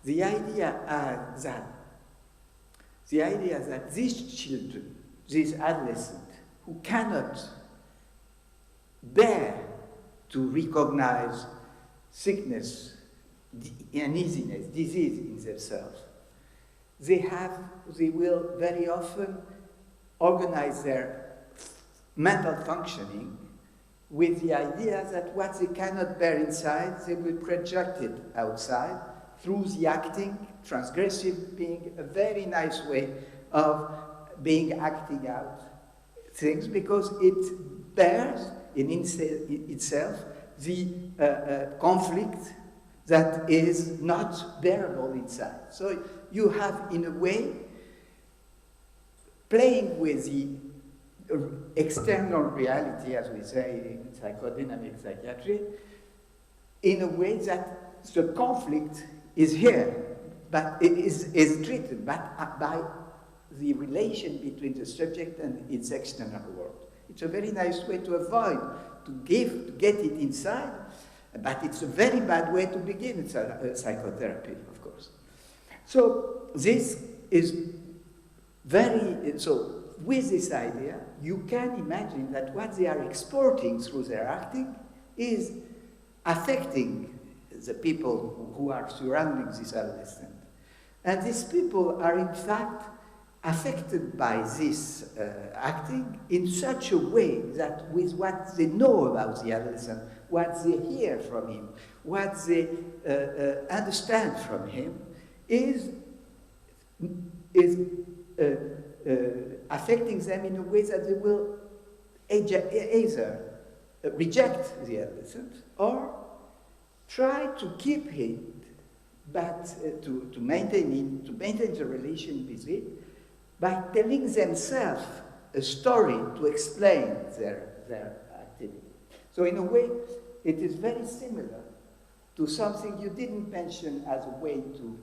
The idea that these children, these adolescents, who cannot bear to recognize sickness, uneasiness, disease in themselves, they will very often organize their mental functioning with the idea that what they cannot bear inside, they will project it outside through the acting, transgressive being a very nice way of acting out things, because it bears in itself the conflict that is not bearable inside. So you have, in a way, playing with the external reality, as we say in psychodynamic psychiatry, in a way that the conflict is here, but it is treated by the relation between the subject and its external world. It's a very nice way to avoid, to get it inside, but it's a very bad way to begin psychotherapy, of course. So this is so with this idea, you can imagine that what they are exporting through their acting is affecting the people who are surrounding this adolescent. And these people are in fact affected by this acting in such a way that with what they know about the adolescent, what they hear from him, what they understand from him, is affecting them in a way that they will either reject the adolescent or try to keep him, but to maintain the relation with it by telling themselves a story to explain their activity. So in a way, it is very similar to something you didn't mention as a way to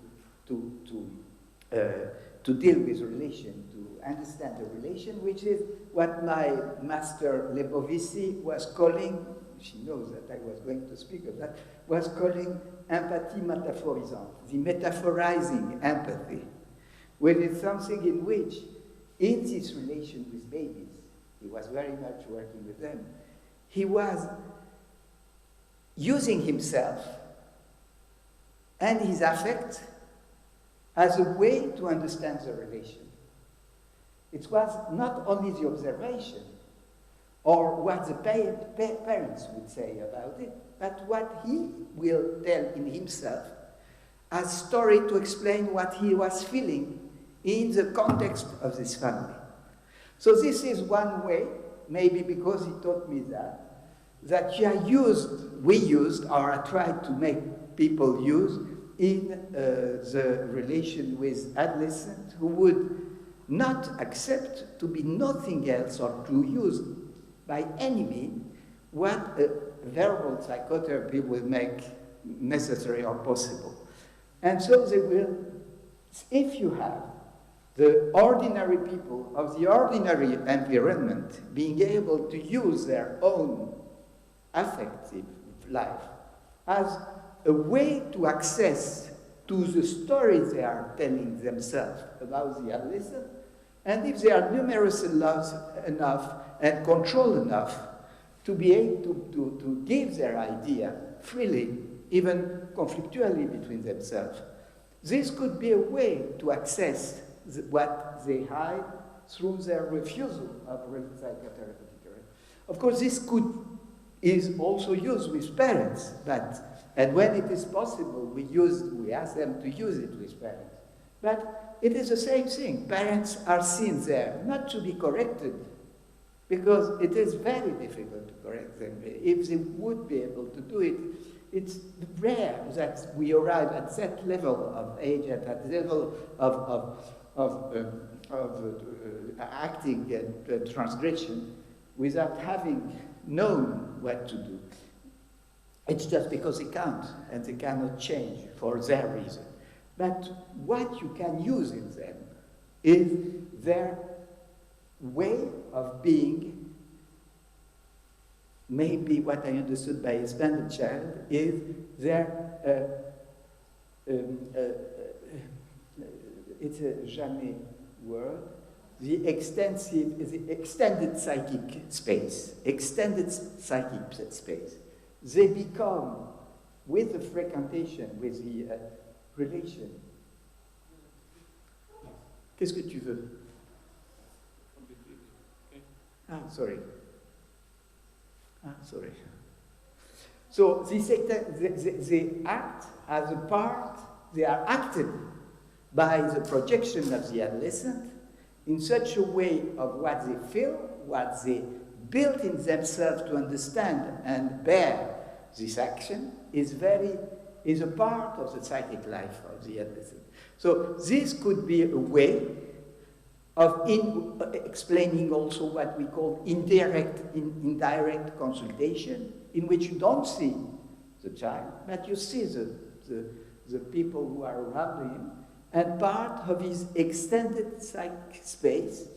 deal with relation, to understand the relation, which is what my master Lebovici was calling, she knows that I was going to speak of that, was calling empathie métaphorisante, the metaphorizing empathy, which is something in which, in this relation with babies, he was very much working with them, he was using himself and his affect as a way to understand the relation. It was not only the observation or what the parents would say about it, but what he will tell in himself as story to explain what he was feeling in the context of this family. So this is one way, maybe because he taught me that we used, or I tried to make people use, in the relation with adolescents who would not accept to be nothing else or to use by any means what a verbal psychotherapy will make necessary or possible. And so they will, if you have the ordinary people of the ordinary environment being able to use their own affective life as a way to access to the stories they are telling themselves about the adolescent, and if they are numerous enough and controlled enough to be able to give their idea freely, even conflictually between themselves. This could be a way to access what they hide through their refusal of psychotherapy. Of course, this is also used with parents, and when it is possible, we ask them to use it with parents. But it is the same thing. Parents are seen there, not to be corrected, because it is very difficult to correct them. If they would be able to do it, it's rare that we arrive at that level of age, at that level of acting and transgression without having known what to do. It's just because they can't, and they cannot change for their reason. But what you can use in them is their way of being. Maybe what I understood by expanded child is their, it's a jamais word, the extended psychic space, They become, with the frequentation, with the relation. Qu'est-ce que tu veux? Ah, sorry. So they act as a part, they are acted by the projection of the adolescent in such a way of what they feel, what they built in themselves to understand and bear this action is a part of the psychic life of the adolescent. So this could be a way of explaining also what we call indirect consultation, in which you don't see the child, but you see the people who are around him, and part of his extended psychic space,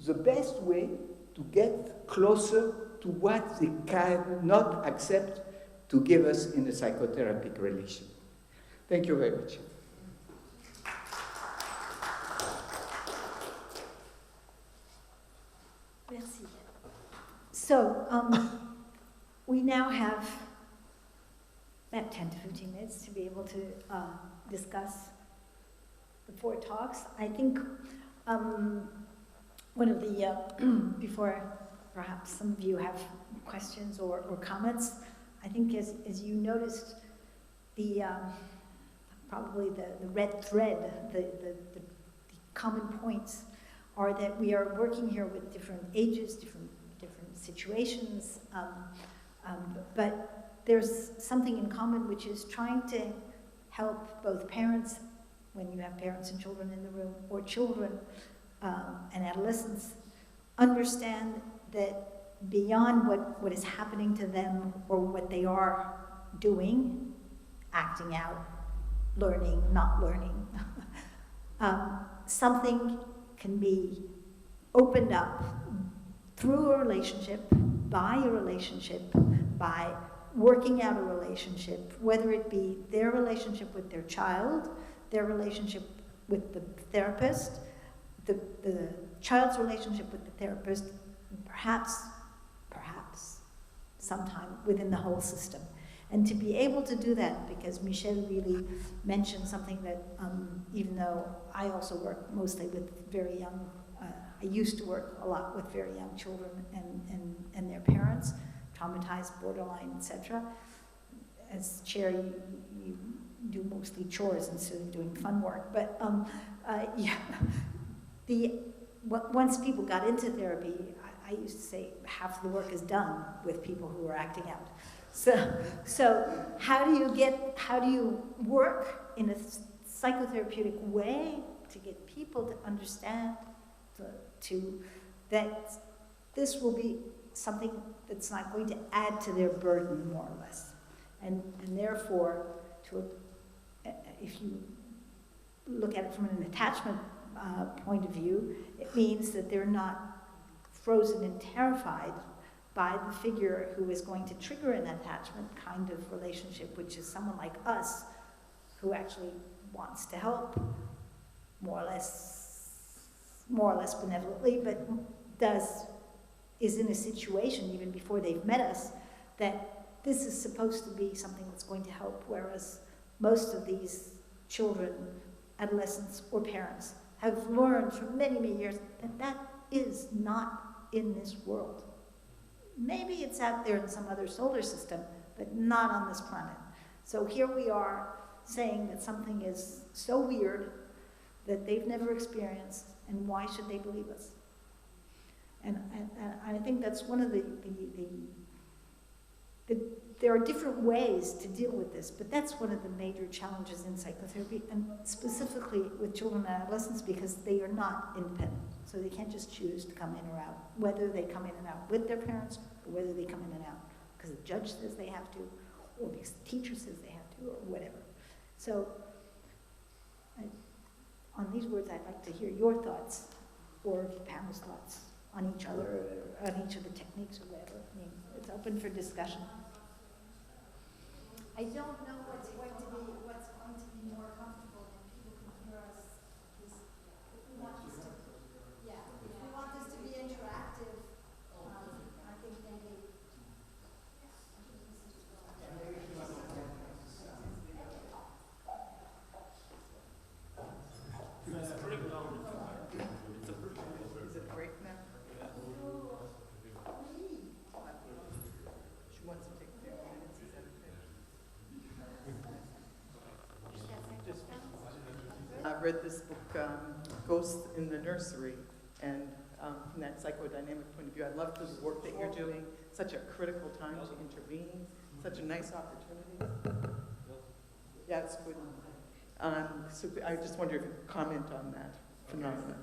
the best way to get closer to what they cannot accept to give us in a psychotherapeutic relation. Thank you very much. Merci. So, we now have about 10 to 15 minutes to be able to discuss the 4 talks. I think one of the, before perhaps some of you have questions or comments, I think as you noticed, probably the red thread, the common points are that we are working here with different ages, different situations, but there's something in common, which is trying to help both parents, when you have parents and children in the room, or children and adolescents, understand that beyond what is happening to them or what they are doing, acting out, learning, not learning, something can be opened up through a relationship, by working out a relationship, whether it be their relationship with their child, their relationship with the therapist, the child's relationship with the therapist, and perhaps sometime within the whole system. And to be able to do that, because Michel really mentioned something that, even though I also work mostly with very young, I used to work a lot with very young children and their parents, traumatized, borderline, etc. As chair, you do mostly chores instead of doing fun work. But yeah, once people got into therapy, I used to say half the work is done with people who are acting out. So how do you work in a psychotherapeutic way to get people to understand that this will be something that's not going to add to their burden, more or less. And therefore, if you look at it from an attachment point of view, it means that they're not frozen and terrified by the figure who is going to trigger an attachment kind of relationship, which is someone like us, who actually wants to help, more or less benevolently, but is in a situation, even before they've met us, that this is supposed to be something that's going to help, whereas most of these children, adolescents, or parents have learned for many, many years that that is not in this world. Maybe it's out there in some other solar system, but not on this planet. So here we are saying that something is so weird that they've never experienced, and why should they believe us? And I think that's one of there are different ways to deal with this, but that's one of the major challenges in psychotherapy, and specifically with children and adolescents, because they are not independent. So they can't just choose to come in or out, whether they come in and out with their parents, or whether they come in and out because the judge says they have to, or because the teacher says they have to, or whatever. So on these words, I'd like to hear your thoughts, or the panel's thoughts on each other, or on each of the techniques, or whatever. I mean, it's open for discussion. I don't know what's going to be more comfortable when people can hear us. If we want this to, if we want this to be interactive, I think maybe. Is it break now? She wants to take 10 minutes. Is that okay? I read this book, Ghost in the Nursery, and from that psychodynamic point of view, I love the work that you're doing. Such a critical time to intervene, such a nice opportunity. Yeah, it's good. So I just wonder if you could comment on that phenomenon.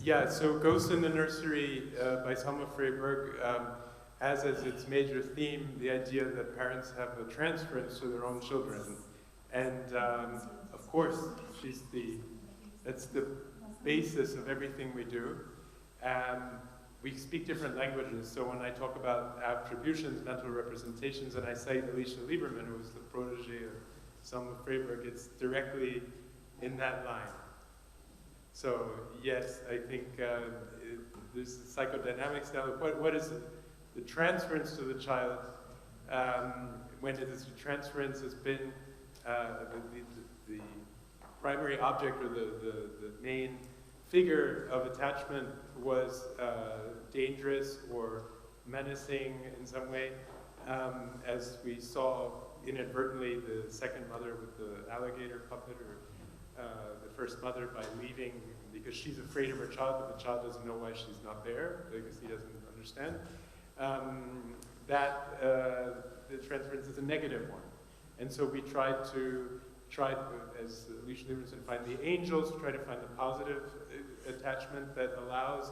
Yeah, so Ghost in the Nursery by Selma Freyberg has as its major theme the idea that parents have a transference to their own children. And of course, that's the basis of everything we do. We speak different languages, so when I talk about attributions, mental representations, and I cite Alicia Lieberman, who was the protege of Selma Freyberg, it's directly in that line. So yes, I think there's the psychodynamic style. What is the transference to the child? When the transference has been the primary object, or the main figure of attachment was dangerous or menacing in some way, as we saw inadvertently the second mother with the alligator puppet, or the first mother by leaving because she's afraid of her child, but the child doesn't know why she's not there because he doesn't understand. The transference is a negative one. And so we tried, as Alicia Lieberman said, find the angels, try to find the positive attachment that allows,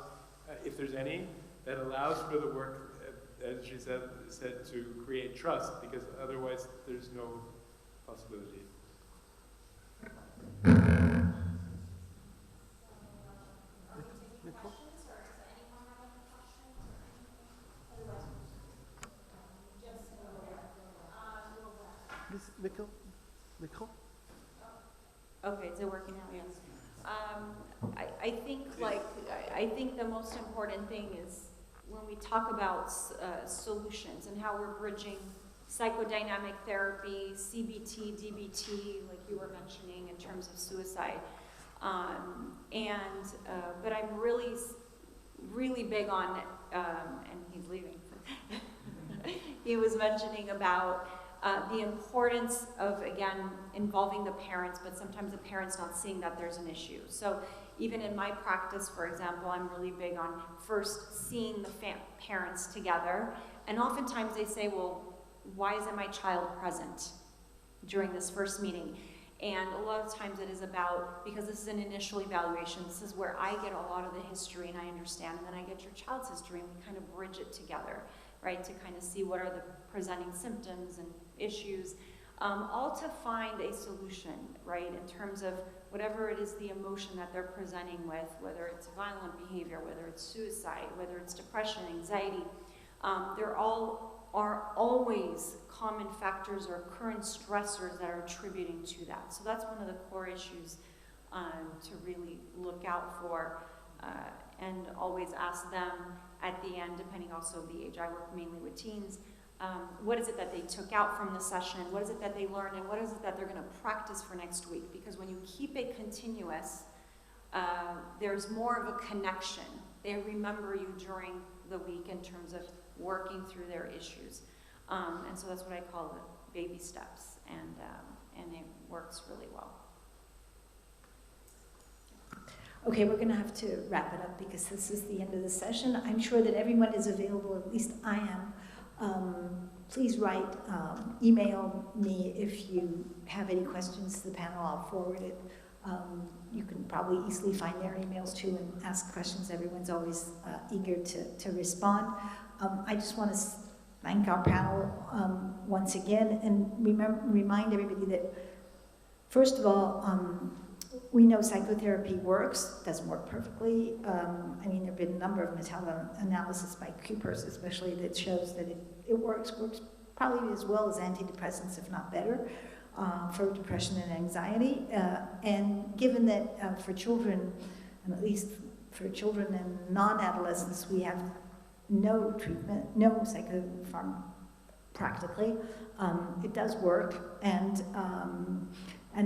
if there's any, that allows for the work, as she said, to create trust, because otherwise there's no possibility. Okay, is it working now? Yes. I think the most important thing is when we talk about solutions and how we're bridging psychodynamic therapy, CBT, DBT, like you were mentioning in terms of suicide, but I'm really big on, and he's leaving. He was mentioning about the importance of, again, involving the parents, but sometimes the parents not seeing that there's an issue. So even in my practice, for example, I'm really big on first seeing the parents together. And oftentimes they say, well, why isn't my child present during this first meeting? And a lot of times it is about, because this is an initial evaluation, this is where I get a lot of the history and I understand, and then I get your child's history and we kind of bridge it together, right, to kind of see what are the presenting symptoms and issues, all to find a solution, right, in terms of whatever it is the emotion that they're presenting with, whether it's violent behavior, whether it's suicide, whether it's depression, anxiety. They're all are always common factors or current stressors that are attributing to that. So that's one of the core issues to really look out for, and always ask them at the end, depending also the age. I work mainly with teens. What is it that they took out from the session? What is it that they learned? And what is it that they're going to practice for next week? Because when you keep it continuous, there's more of a connection. They remember you during the week in terms of working through their issues. And so that's what I call the baby steps, and it works really well. Okay, we're going to have to wrap it up because this is the end of the session. I'm sure that everyone is available, at least I am. Please write, email me if you have any questions to the panel. I'll forward it. You can probably easily find their emails too and ask questions. Everyone's always eager to respond. I just want to thank our panel once again and remind everybody that, first of all, we know psychotherapy works, doesn't work perfectly. I mean, there have been a number of meta-analysis by Coopers especially that shows that it works probably as well as antidepressants, if not better, for depression and anxiety. And given that for children, and at least for children and non-adolescents, we have no treatment, no psychopharm practically, it does work, and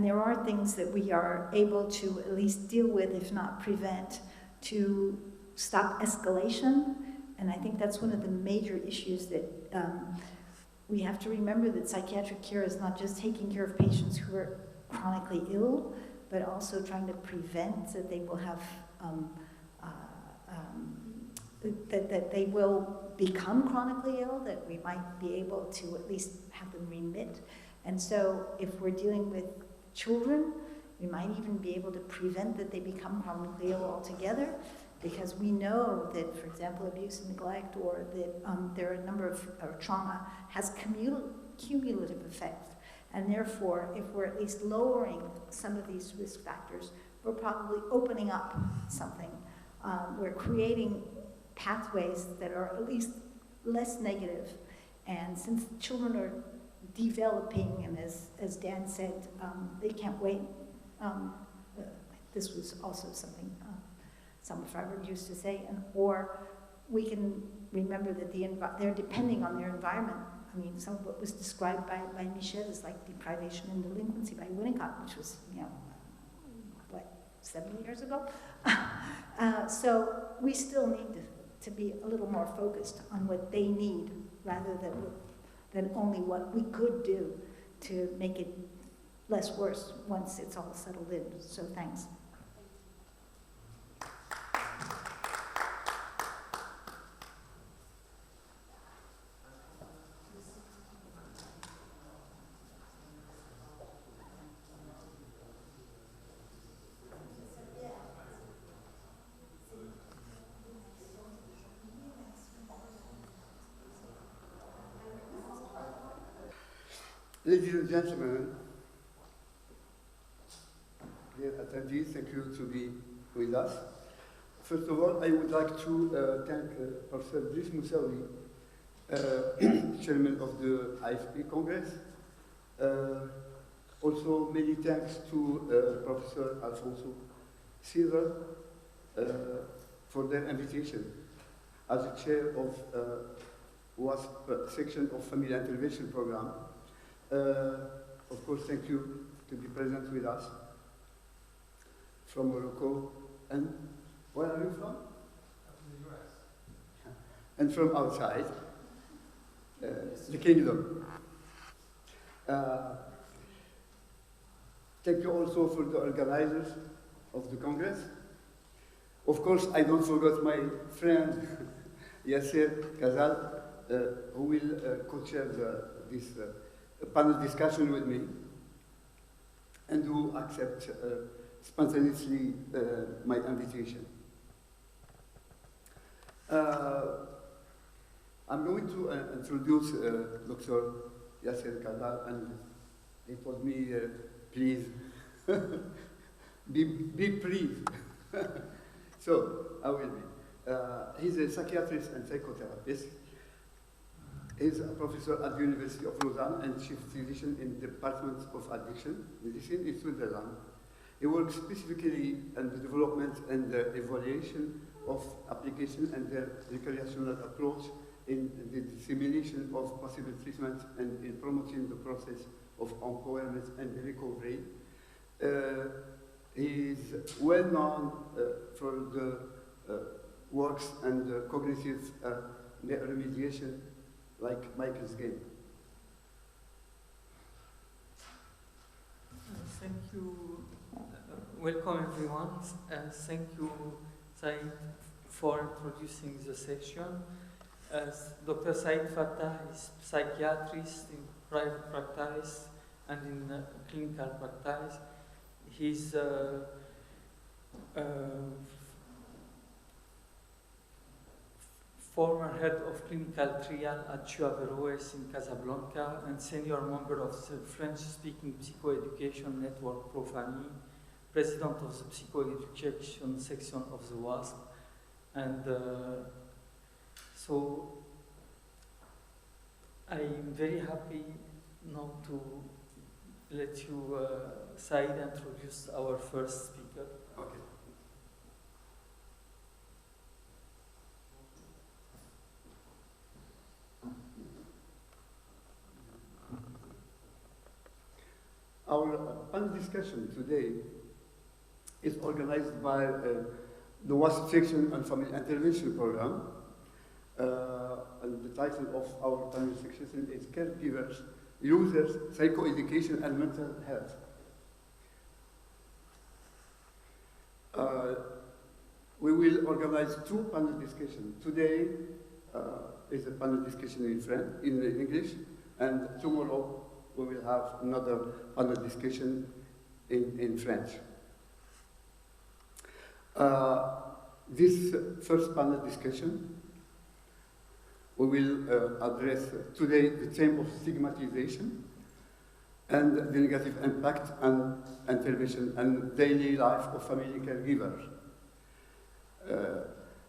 there are things that we are able to at least deal with, if not prevent, to stop escalation. And I think that's one of the major issues that we have to remember, that psychiatric care is not just taking care of patients who are chronically ill, but also trying to prevent that they will have, that they will become chronically ill, that we might be able to at least have them remit. And so if we're dealing with children, we might even be able to prevent that they become chronically ill altogether, because we know that, for example, abuse and neglect, or that there are a number of trauma has cumulative effects. And therefore, if we're at least lowering some of these risk factors, we're probably opening up something. We're creating pathways that are at least less negative. And since children are developing, and as Dan said, they can't wait. This was also something Selma Freiberg used to say, or we can remember that they're depending on their environment. I mean, some of what was described by Michel is like deprivation and delinquency by Winnicott, which was, 70 years ago? So we still need to be a little more focused on what they need, rather than only what we could do to make it less worse once it's all settled in. So thanks. Ladies and gentlemen, dear attendees, thank you to be with us. First of all, I would like to thank Professor Driss Moussaoui, Chairman of the IFP Congress. Also, many thanks to Professor Alfonso Silva for their invitation as the chair of WASP section of Family Intervention Program. Of course, thank you to be present with us from Morocco. And where are you from? From the US. And from outside, the kingdom. Thank you also for the organizers of the Congress. Of course, I don't forget my friend Yasser Kazal, who will co-chair this panel discussion with me, and who accept spontaneously my invitation. I'm going to introduce Dr. Yasser Kazal, and he told me, please, be brief. So, I will be. He's a psychiatrist and psychotherapist. He's a professor at the University of Lausanne and chief physician in the Department of Addiction Medicine in Switzerland. He works specifically on the development and the evaluation of application and the recreational approach in the dissemination of possible treatment and in promoting the process of empowerment and recovery. He is well known for the works and cognitive remediation like Michael's game. Thank you. Welcome everyone. Thank you, Said, for introducing the session. Dr. Said Fattah is psychiatrist in private practice and in clinical practice. He's former head of clinical trial at Averroes in Casablanca and senior member of the French-speaking psychoeducation network Profamille, president of the psychoeducation section of the WASP. And so I'm very happy now to let you, Said, introduce our first speaker. Okay. Our panel discussion today is organized by the WASP section and Family Intervention Program. And the title of our panel discussion is Caregivers, Users, Psychoeducation and Mental Health. We will organize two panel discussions. Today is a panel discussion in English, and tomorrow we will have another panel discussion in French. This first panel discussion, we will address today the theme of stigmatization and the negative impact and intervention and daily life of family caregivers.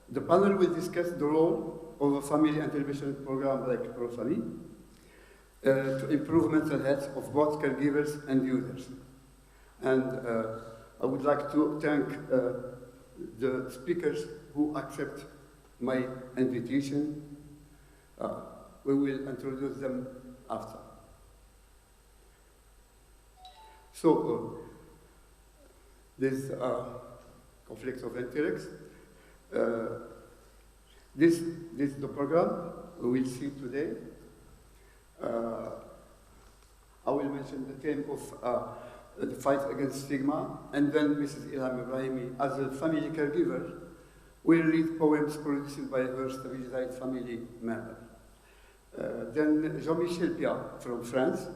The panel will discuss the role of a family intervention program like Profamille to improve mental health of both caregivers and users. And I would like to thank the speakers who accept my invitation. We will introduce them after. So, this conflict of interest. This is the program we will see today. I will mention the theme of the fight against stigma, and then Mrs. Ilham Ibrahimi, as a family caregiver, will read poems produced by her stabilized family member. Then Jean-Michel Piat from France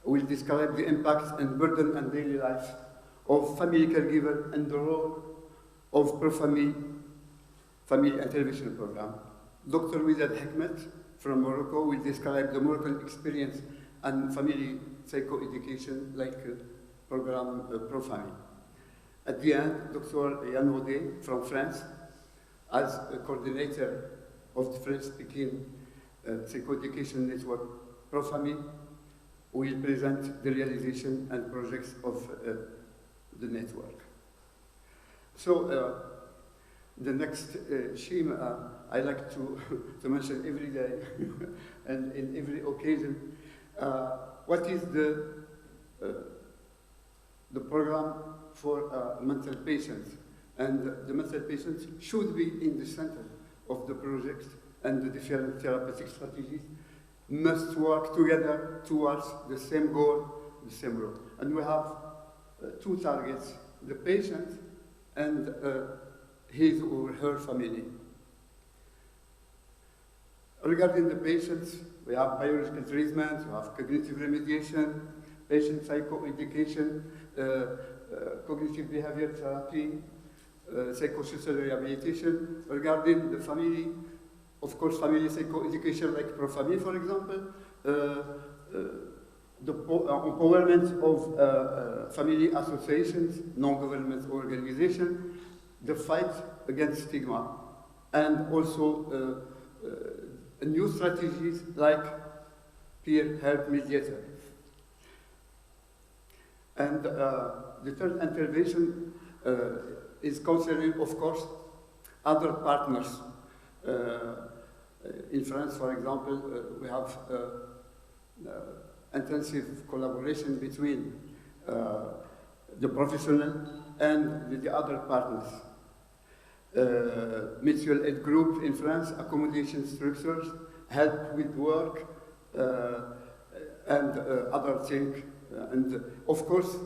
will describe the impact and burden and daily life of family caregiver and the role of Profamille family intervention program. Dr. Widad Hekmet from Morocco will describe the Moroccan experience and family psychoeducation like program Profamille. At the end, Dr. Yann Audet from France, as a coordinator of the French-speaking psychoeducation network Profamille, will present the realization and projects of the network. So the next scheme I like to mention every day and in every occasion. What is the program for mental patients? And the mental patients should be in the center of the project, and the different therapeutic strategies must work together towards the same goal, the same road. And we have two targets, the patient and his or her family. Regarding the patients, we have biological treatment, we have cognitive remediation, patient psychoeducation, cognitive behavior therapy, psychosocial rehabilitation. Regarding the family, of course, family psychoeducation like Profamille, for example, the empowerment of family associations, non-governmental organizations, the fight against stigma, and also new strategies like peer help mediator. And the third intervention is concerning, of course, other partners. In France, for example, we have intensive collaboration between the professional and the other partners. Mutual aid group in France, accommodation structures, help with work, and other things. And of course,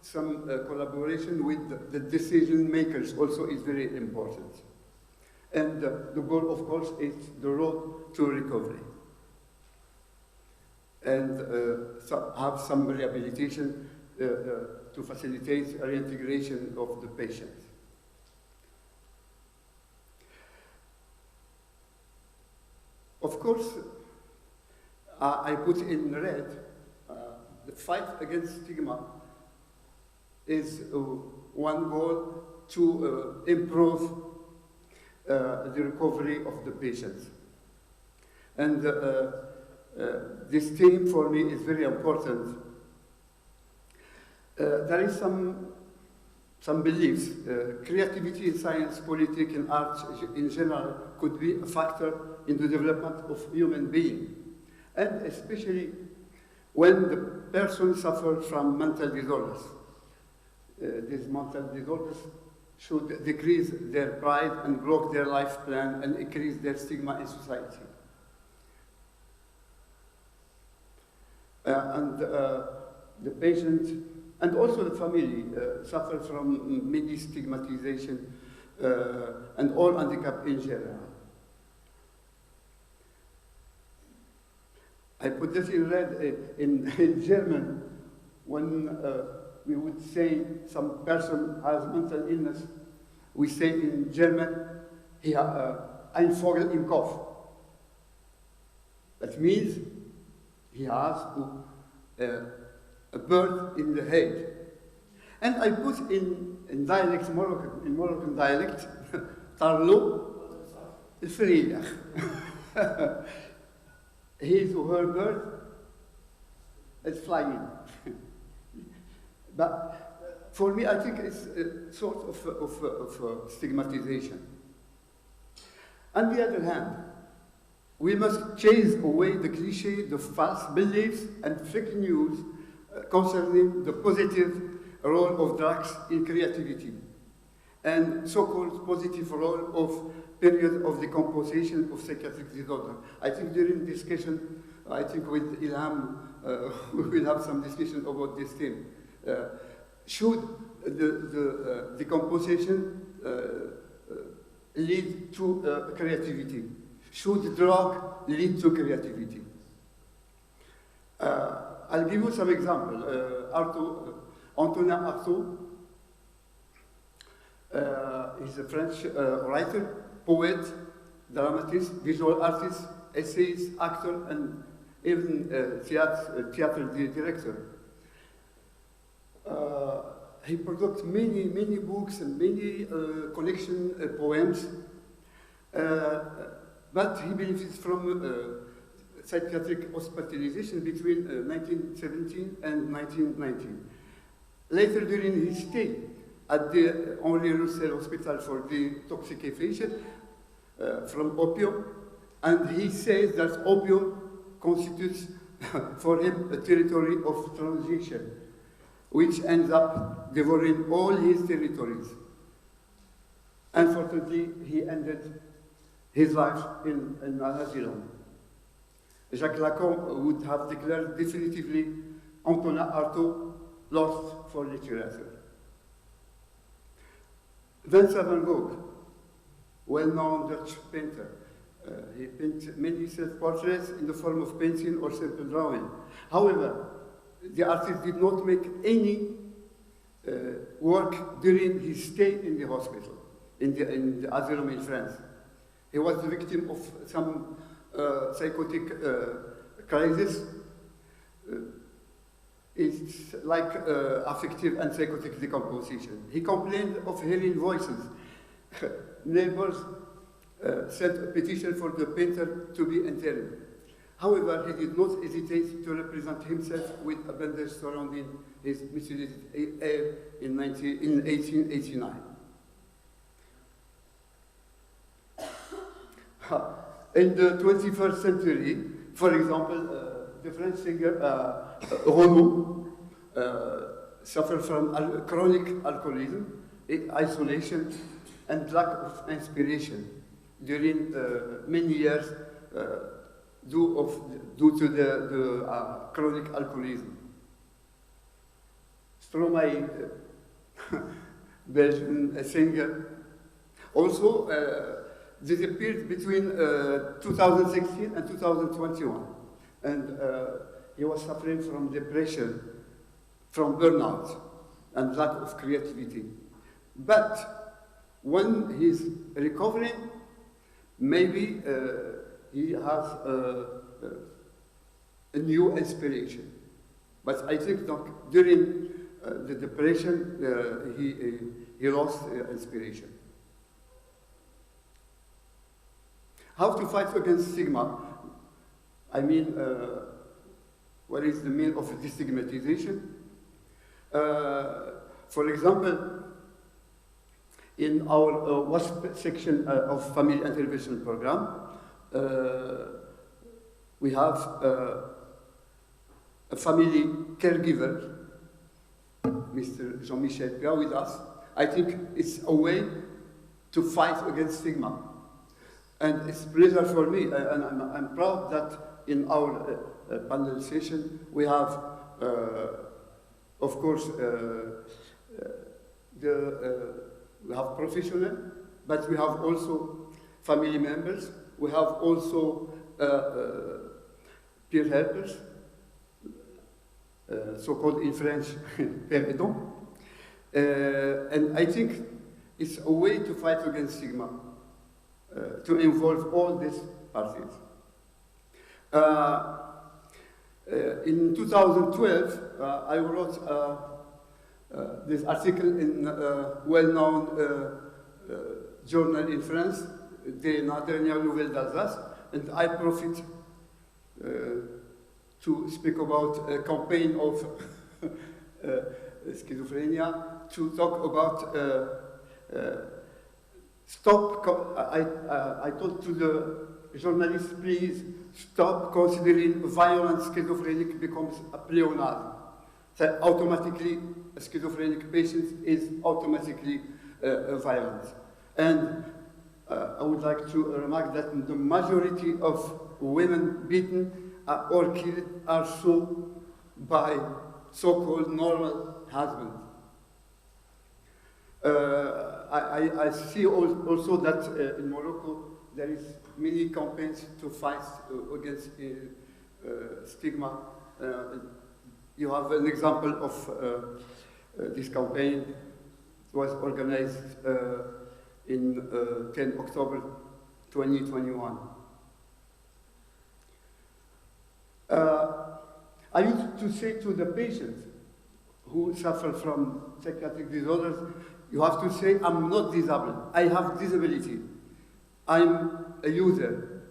some collaboration with the decision makers also is very important. And the goal, of course, is the road to recovery. And have some rehabilitation to facilitate reintegration of the patient. Of course, I put in red the fight against stigma is one goal to improve the recovery of the patients. And this theme for me is very important. There is some beliefs. Creativity in science, politics, and art in general could be a factor in the development of human being, and especially when the person suffers from mental disorders. These mental disorders should decrease their pride and block their life plan and increase their stigma in society. And the patient and also the family suffer from many stigmatization and all handicap in general. I put this in red in German. When we would say some person has mental illness, we say in German, ein Vogel im Kopf. That means he has a bird in the head. And I put in dialect, in Moroccan dialect, Tarlo الفريح. His or her bird is flying. But for me, I think it's a sort of stigmatization. On the other hand, we must chase away the cliché, the false beliefs, and fake news concerning the positive role of drugs in creativity, and so-called positive role of period of decomposition of psychiatric disorder. I think during discussion, I think with Ilham, we will have some discussion about this theme. Should the decomposition lead to creativity? Should drug lead to creativity? I'll give you some example. Antonin Artaud is a French writer, poet, dramatist, visual artist, essayist, actor, and even theater director. He produced many books and many collection poems, but he benefits from psychiatric hospitalization between 1917 and 1919. Later, during his stay at the Henri Roussel Hospital for Detoxification from opium, and he says that opium constitutes for him a territory of transition, which ends up devouring all his territories. Unfortunately, he ended his life in an asylum. Jacques Lacan would have declared definitively Antonin Artaud lost for literature. Vincent van Gogh, well-known Dutch painter, he painted many self-portraits in the form of painting or simple drawing. However, the artist did not make any work during his stay in the hospital, in the asylum in France. He was the victim of some psychotic crisis. It's like affective and psychotic decomposition. He complained of hearing voices, neighbors sent a petition for the painter to be interred. However, he did not hesitate to represent himself with a bandage surrounding his mutilated hair in 1889. In the 21st century, for example, the French singer Renaud suffered from chronic alcoholism, isolation, and lack of inspiration during many years due to the chronic alcoholism. Stromae, Belgian singer, also disappeared between 2016 and 2021, and he was suffering from depression, from burnout, and lack of creativity. But when he's recovering, maybe he has a new inspiration. But I think that during the depression, he lost inspiration. How to fight against stigma? I mean, what is the mean of destigmatization? For example, in our WASP section of Family Intervention Program, we have a family caregiver, Mr. Jean-Michel Pia, with us. I think it's a way to fight against stigma. And it's a pleasure for me, and I'm proud that in our panel session we have, of course, we have professionals, but we have also family members. We have also peer helpers, so-called in French, père aidant. And I think it's a way to fight against stigma, to involve all these parties. In 2012, I wrote this article in a well-known journal in France, the Dernière Nouvelle d'Alsace, and I profit to speak about a campaign of schizophrenia, to talk about I told to the journalists, please stop considering violent schizophrenic becomes a pleonasm. So automatically, a schizophrenic patient is automatically violent. And I would like to remark that the majority of women beaten or killed are so by so-called normal husbands. I see also that in Morocco there is many campaigns to fight against stigma. You have an example of this campaign. It was organized in 10 October 2021. I used to say to the patients who suffer from psychiatric disorders, you have to say, I'm not disabled, I have disability. I'm a user.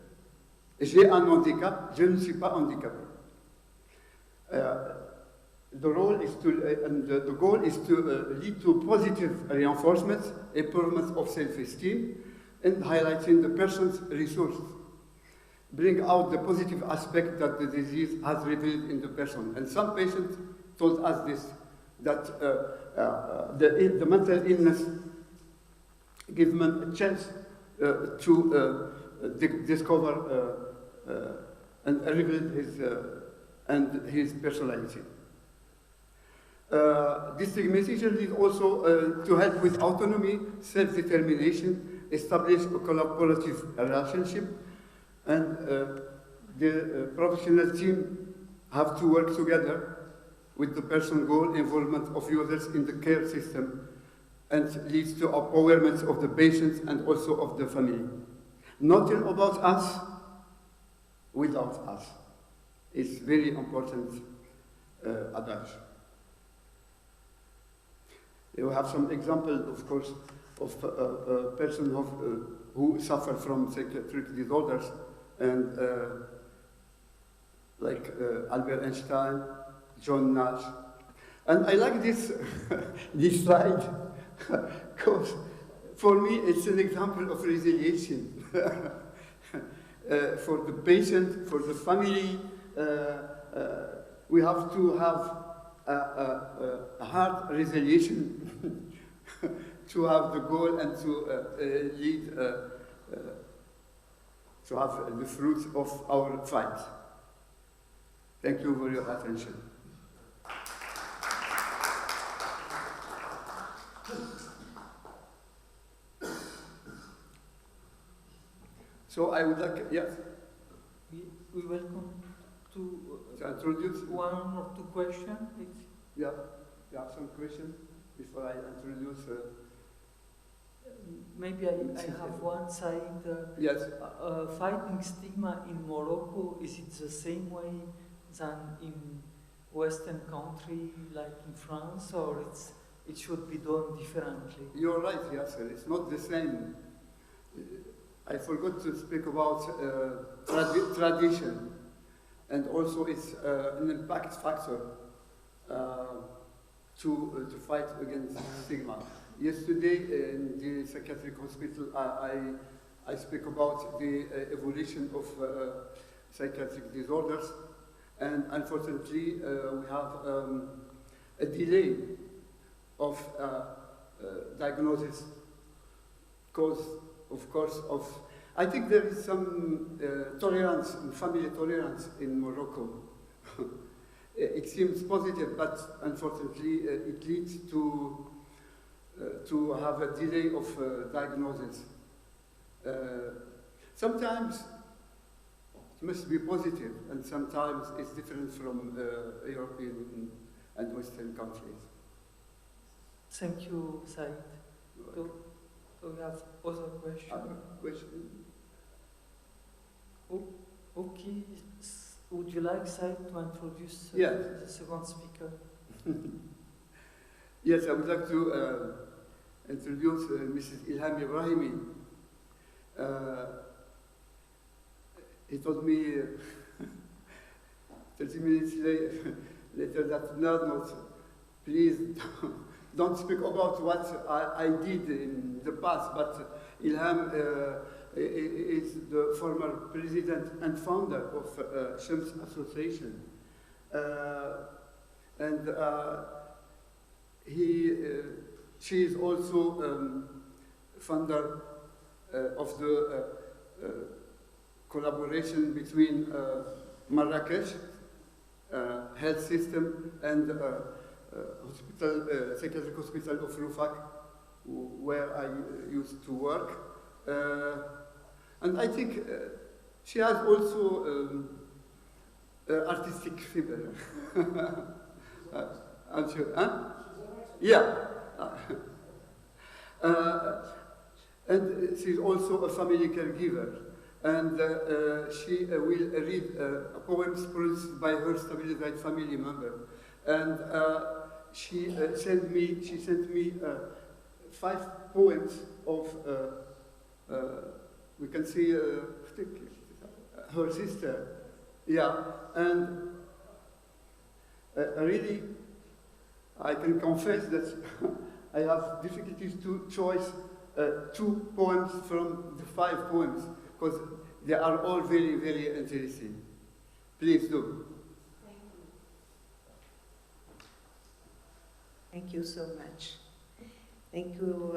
J'ai un handicap, je ne suis pas handicapé. The goal is to lead to positive reinforcement, improvement of self-esteem, and highlighting the person's resources. Bring out the positive aspect that the disease has revealed in the person. And some patients told us this, that the mental illness gives them a chance to discover and reveal his personality. Destigmatization is also to help with autonomy, self-determination, establish a collaborative relationship, and the professional team have to work together with the personal goal involvement of users in the care system, and leads to empowerment of the patients and also of the family. Nothing about us without us. It's very important adage. You have some example, of course, of persons who suffer from psychiatric disorders, and like Albert Einstein, John Nash. And I like this, this slide, because for me it's an example of resilience. For the patient, for the family, we have to have a hard resolution to have the goal and to lead, to have the fruits of our fight. Thank you for your attention. So I would like, yes? We welcome to introduce one or two questions, please. Yeah, you have some questions before I introduce? Maybe I have one side. Yes. Fighting stigma in Morocco, is it the same way than in Western country, like in France, or it should be done differently? You're right, yes, sir. It's not the same. I forgot to speak about tradition, and also it's an impact factor to fight against stigma. Yesterday in the psychiatric hospital, I speak about the evolution of psychiatric disorders, and unfortunately we have a delay of diagnosis because, of course, I think there is some tolerance, family tolerance in Morocco. It seems positive, but unfortunately it leads to have a delay of diagnosis. Sometimes it must be positive, and sometimes it's different from European and Western countries. Thank you, Said. Do we have other questions? Okay. Would you like, Said, to introduce the second speaker? Yes, I would like to introduce Mrs. Ilham Ibrahimi. He told me 30 minutes later that no, please don't speak about what I did in the past, but Ilham is the former president and founder of Shams Association. And she is also founder of the collaboration between Marrakesh health system and psychiatric hospital of Rufaq, where I used to work. And I think she has also artistic fiber. Yeah. And she's also a family caregiver. And she will read poems produced by her stabilized family member. And she sent me 5 poems of, we can see her sister. Yeah, and really, I can confess that I have difficulties to choose 2 poems from the 5 poems, because they are all very, very interesting. Please do. Thank you so much. Thank you,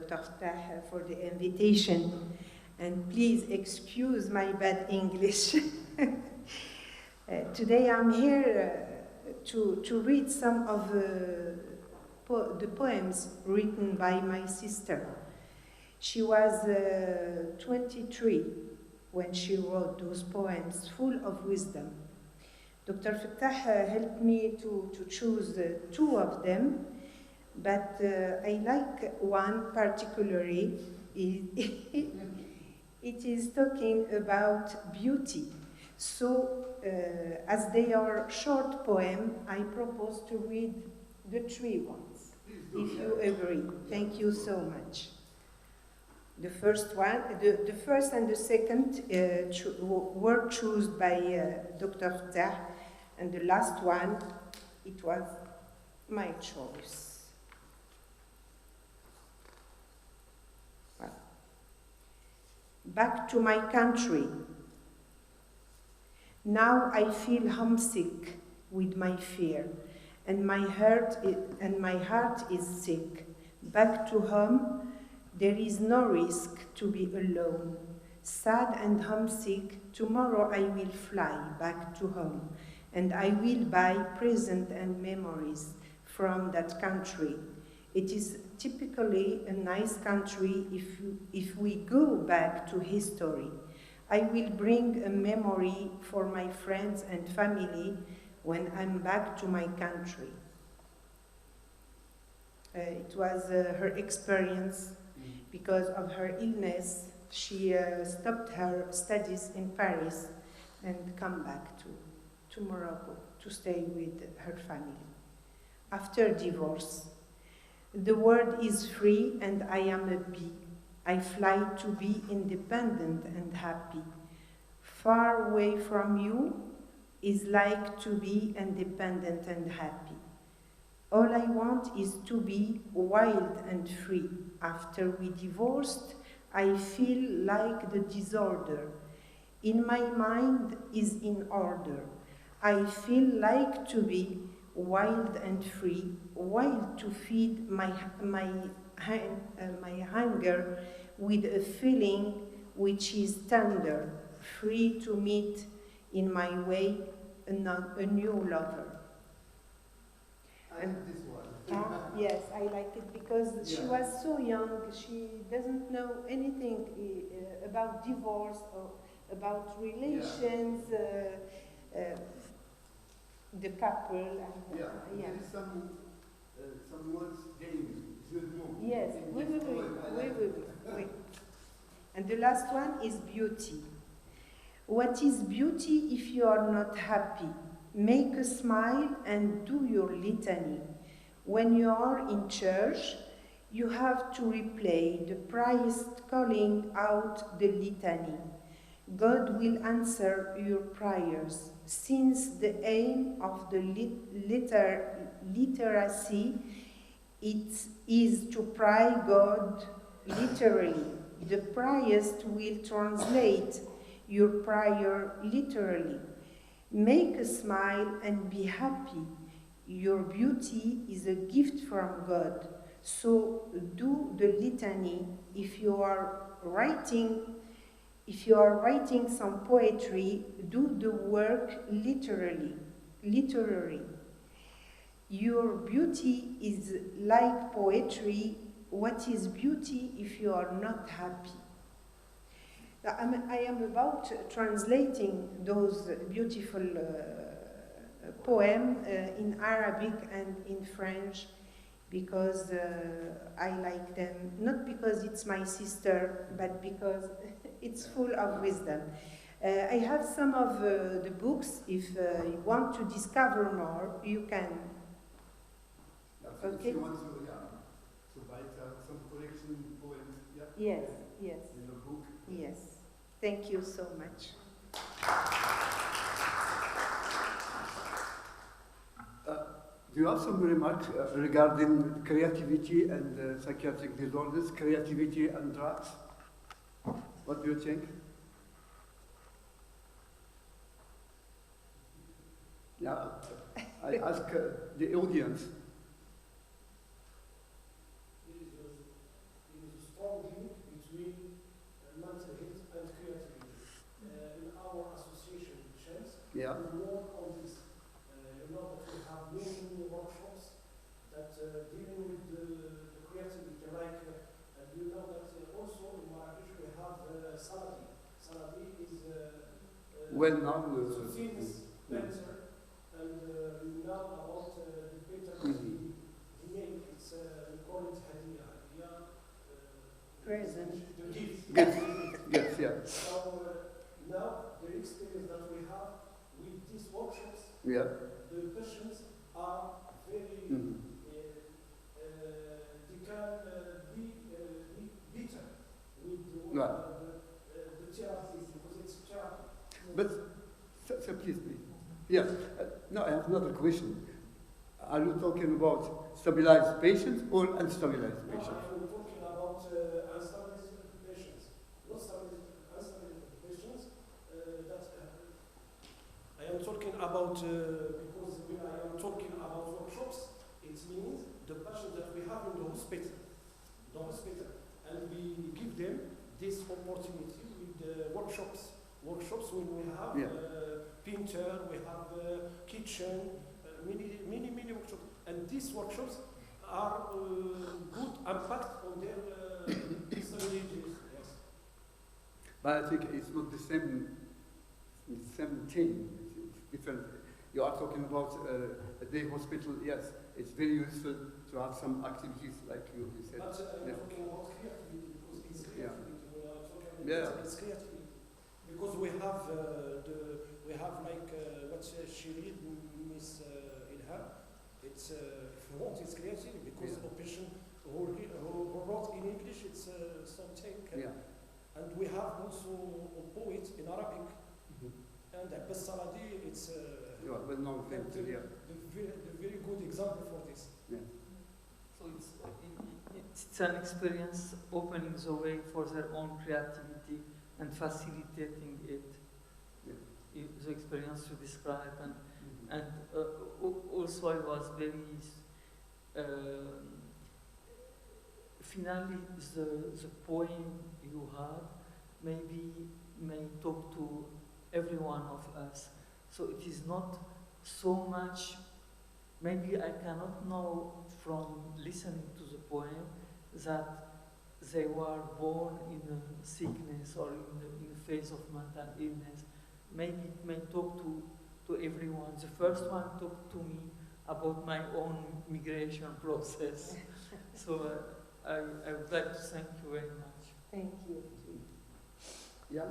Dr. Fattah, for the invitation. And please excuse my bad English. Today I'm here to read some of the poems written by my sister. She was 23 when she wrote those poems, full of wisdom. Dr. Fattah helped me to choose 2 of them, but I like one particularly. It is talking about beauty. So, as they are short poems, I propose to read the 3 ones, if you agree. Thank you so much. The first and the second were chosen by Dr. Ftah, and the last one, it was my choice. Well, back to my country. Now I feel homesick with my fear, and my heart is sick. Back to home, there is no risk to be alone. Sad and homesick, tomorrow I will fly back to home, and I will buy presents and memories from that country. It is typically a nice country if we go back to history. I will bring a memory for my friends and family when I'm back to my country. It was her experience. Because of her illness, she stopped her studies in Paris and come back to Morocco to stay with her family. After divorce, the world is free and I am a bee. I fly to be independent and happy. Far away from you is like to be independent and happy. All I want is to be wild and free. After we divorced, I feel like the disorder in my mind is in order. I feel like to be wild and free, wild to feed my hunger with a feeling which is tender, free to meet in my way a new lover. And this one. Yes, I like it because she was so young. She doesn't know anything about divorce or about relations, the couple. And, there is some words game. Yes, oui. And the last one is beauty. What is beauty if you are not happy? Make a smile and do your litany. When you are in church, you have to replay the priest calling out the litany. God will answer your prayers, since the aim of the literacy is to pray God literally. The priest will translate your prayer literally. Make a smile and be happy. Your beauty is a gift from God. So do the litany. If you are writing some poetry, do the work literally. Your beauty is like poetry. What is beauty if you are not happy? I am about translating those beautiful poems in Arabic and in French because I like them, not because it's my sister, but because it's full of wisdom. I have some of the books. If you want to discover more, you can. Okay. If you want to write some collection poems, Yes. in a book. Yes. Thank you so much. Do you have some remarks regarding creativity and psychiatric disorders, creativity and drugs? What do you think? Yeah, I ask the audience. There is a strong link between mental health and creativity. In our association, Chance, we work on this. You know that we have many workshops that dealing with the creativity, like, and you know that also in Marrakesh we have Saladi. Saladi is well known. famous dancer, and we know about the paper he made. It's we call it Hadiya. Present. The gift. Yes, yeah. So now the experience that we have with these workshops, the patients are very, they can be better with the therapy, because it's therapy. But, so please. Yes. Now I have another question. Are you talking about stabilized patients or unstabilized patients? I'm talking about unstabilized patients. Not unstabilized patients. I am talking about, because when I am talking about workshops, it means the patients that we have in the hospital, and we give them this opportunity with the workshops. Workshops when we have painter, we have kitchen, many workshops, and these workshops are good impact on their disabilities. Yes. But I think it's not the same thing. It's different. You are talking about a day hospital. Yes, it's very useful to have some activities like you said. But I'm talking about creativity, because it's creativity. Yeah. It's creativity. Because we have like what she read, Miss Ilham. It's if you want, it's creative, because the patient who wrote in English, it's something. And we have also a poet in Arabic, and Abbas Saladi. It's well-known painter. the very good example for this. Yeah. So it's an experience opening the way for their own creativity and facilitating it. The experience you describe, and also I was very finally the poem you have may talk to every one of us. So it is not so much. Maybe I cannot know from listening to the poem that they were born in a sickness or in a phase of mental illness. Maybe it may talk to everyone. The first one talked to me about my own migration process. So I would like to thank you very much. Thank you. Yeah?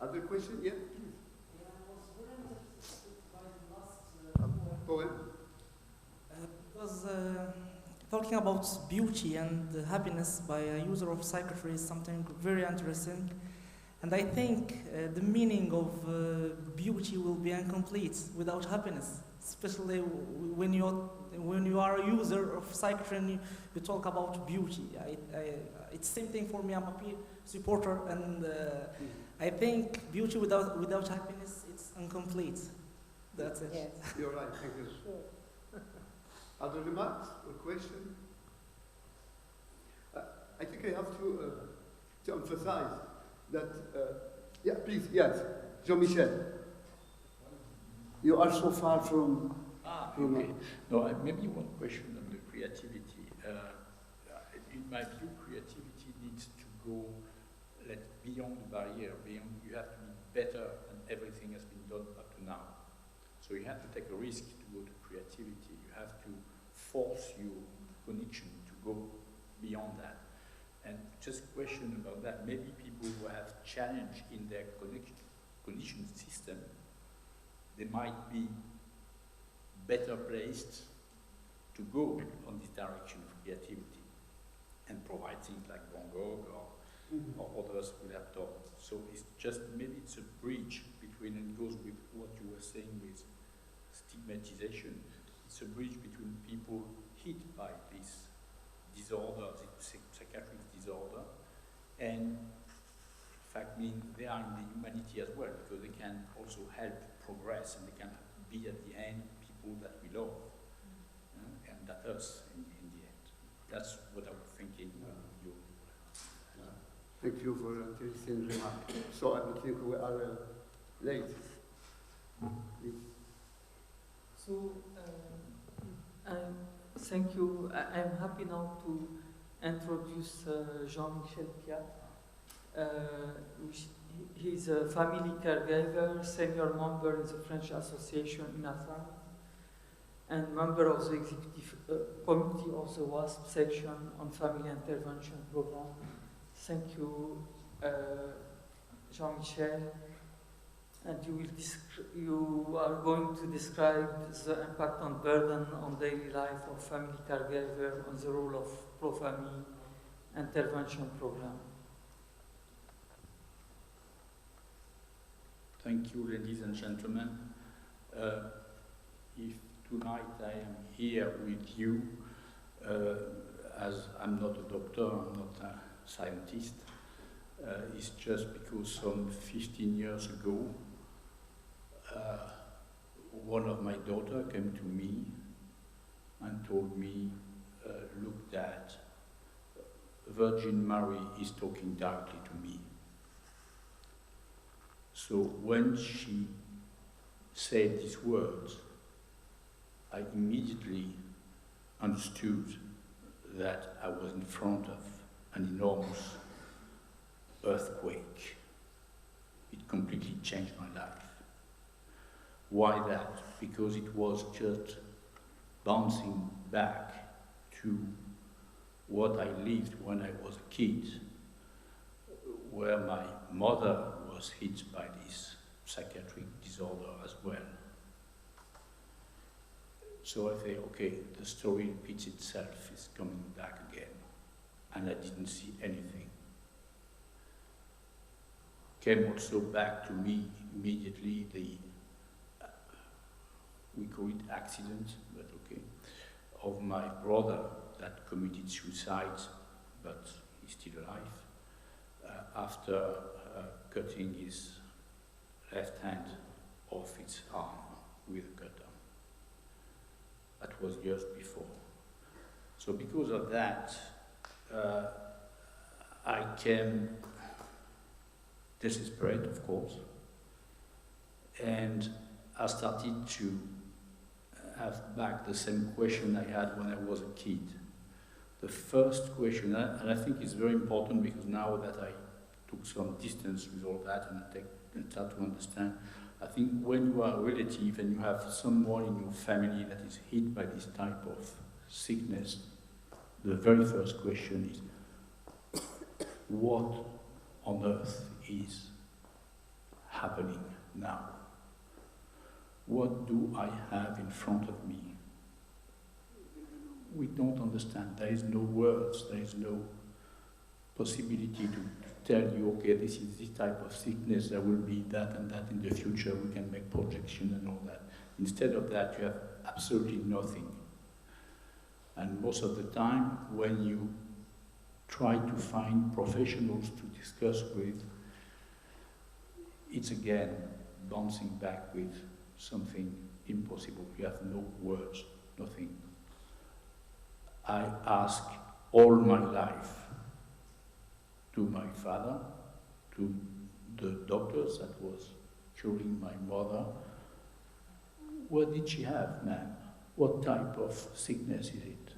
Other question? Yeah, please. Yeah, I was very interested by the last poem. Because talking about beauty and happiness by a user of psychiatry is something very interesting. And I think the meaning of beauty will be incomplete without happiness, especially when you are a user of psychiatry and you talk about beauty. It's the same thing for me. I'm a peer supporter, and I think beauty without happiness, it's incomplete. That's it. Yes. You're right. Thank you. Sure. Other remarks or questions? I think I have to emphasize that, yeah, please, yes, Jean-Michel. You are so far from... Okay. No, maybe one question on the creativity. In my view, creativity needs to go beyond the barrier, you have to be better than everything has been done up to now. So you have to take a risk to go to creativity. You have to force your connection to go beyond that. And just a question about that, maybe people who have challenge in their cognition system, they might be better placed to go on this direction of creativity and provide things like Van Gogh or others would have done. So it's just, maybe it's a bridge between, and goes with what you were saying with stigmatization, it's a bridge between people hit by this disorder, this psychiatric disorder, and in fact mean they are in the humanity as well, because they can also help progress and they can be at the end people that we love, and that us in the end. That's what I was thinking when you... Thank you for an interesting remark. So I think we are late. Please. So, thank you. I'm happy now to introduce Jean-Michel Piat. He's a family caregiver, senior member in the French Association in France, and member of the executive committee of the WASP section on family intervention program. Thank you, Jean-Michel. And you are going to describe the impact on burden on daily life of family caregiver, on the role of pro-family intervention program. Thank you, ladies and gentlemen. If tonight I am here with you, as I'm not a doctor, I'm not a scientist, it's just because some 15 years ago, one of my daughter came to me and told me, look, Dad, Virgin Mary is talking directly to me. So when she said these words, I immediately understood that I was in front of an enormous earthquake. It completely changed my life. Why that? Because it was just bouncing back to what I lived when I was a kid, where my mother was hit by this psychiatric disorder as well. So I say, okay, the story repeats itself, it's coming back again. And I didn't see anything. Came also back to me immediately the, we call it accident, but okay, of my brother that committed suicide, but he's still alive, after cutting his left hand off its arm with a cutter. That was years before. So because of that, I came desperate, of course, and I started to have back the same question I had when I was a kid. The first question, and I think it's very important because now that I took some distance with all that and start to understand, I think when you are a relative and you have someone in your family that is hit by this type of sickness, the very first question is, what on earth is happening now? What do I have in front of me? We don't understand. There is no words, there is no possibility to tell you, okay, this is this type of sickness, there will be that and that in the future, we can make projection and all that. Instead of that, you have absolutely nothing. And most of the time, when you try to find professionals to discuss with, it's again bouncing back with something impossible. You have no words, nothing. I asked all my life to my father, to the doctors that was curing my mother, what did she have, ma'am? What type of sickness is it?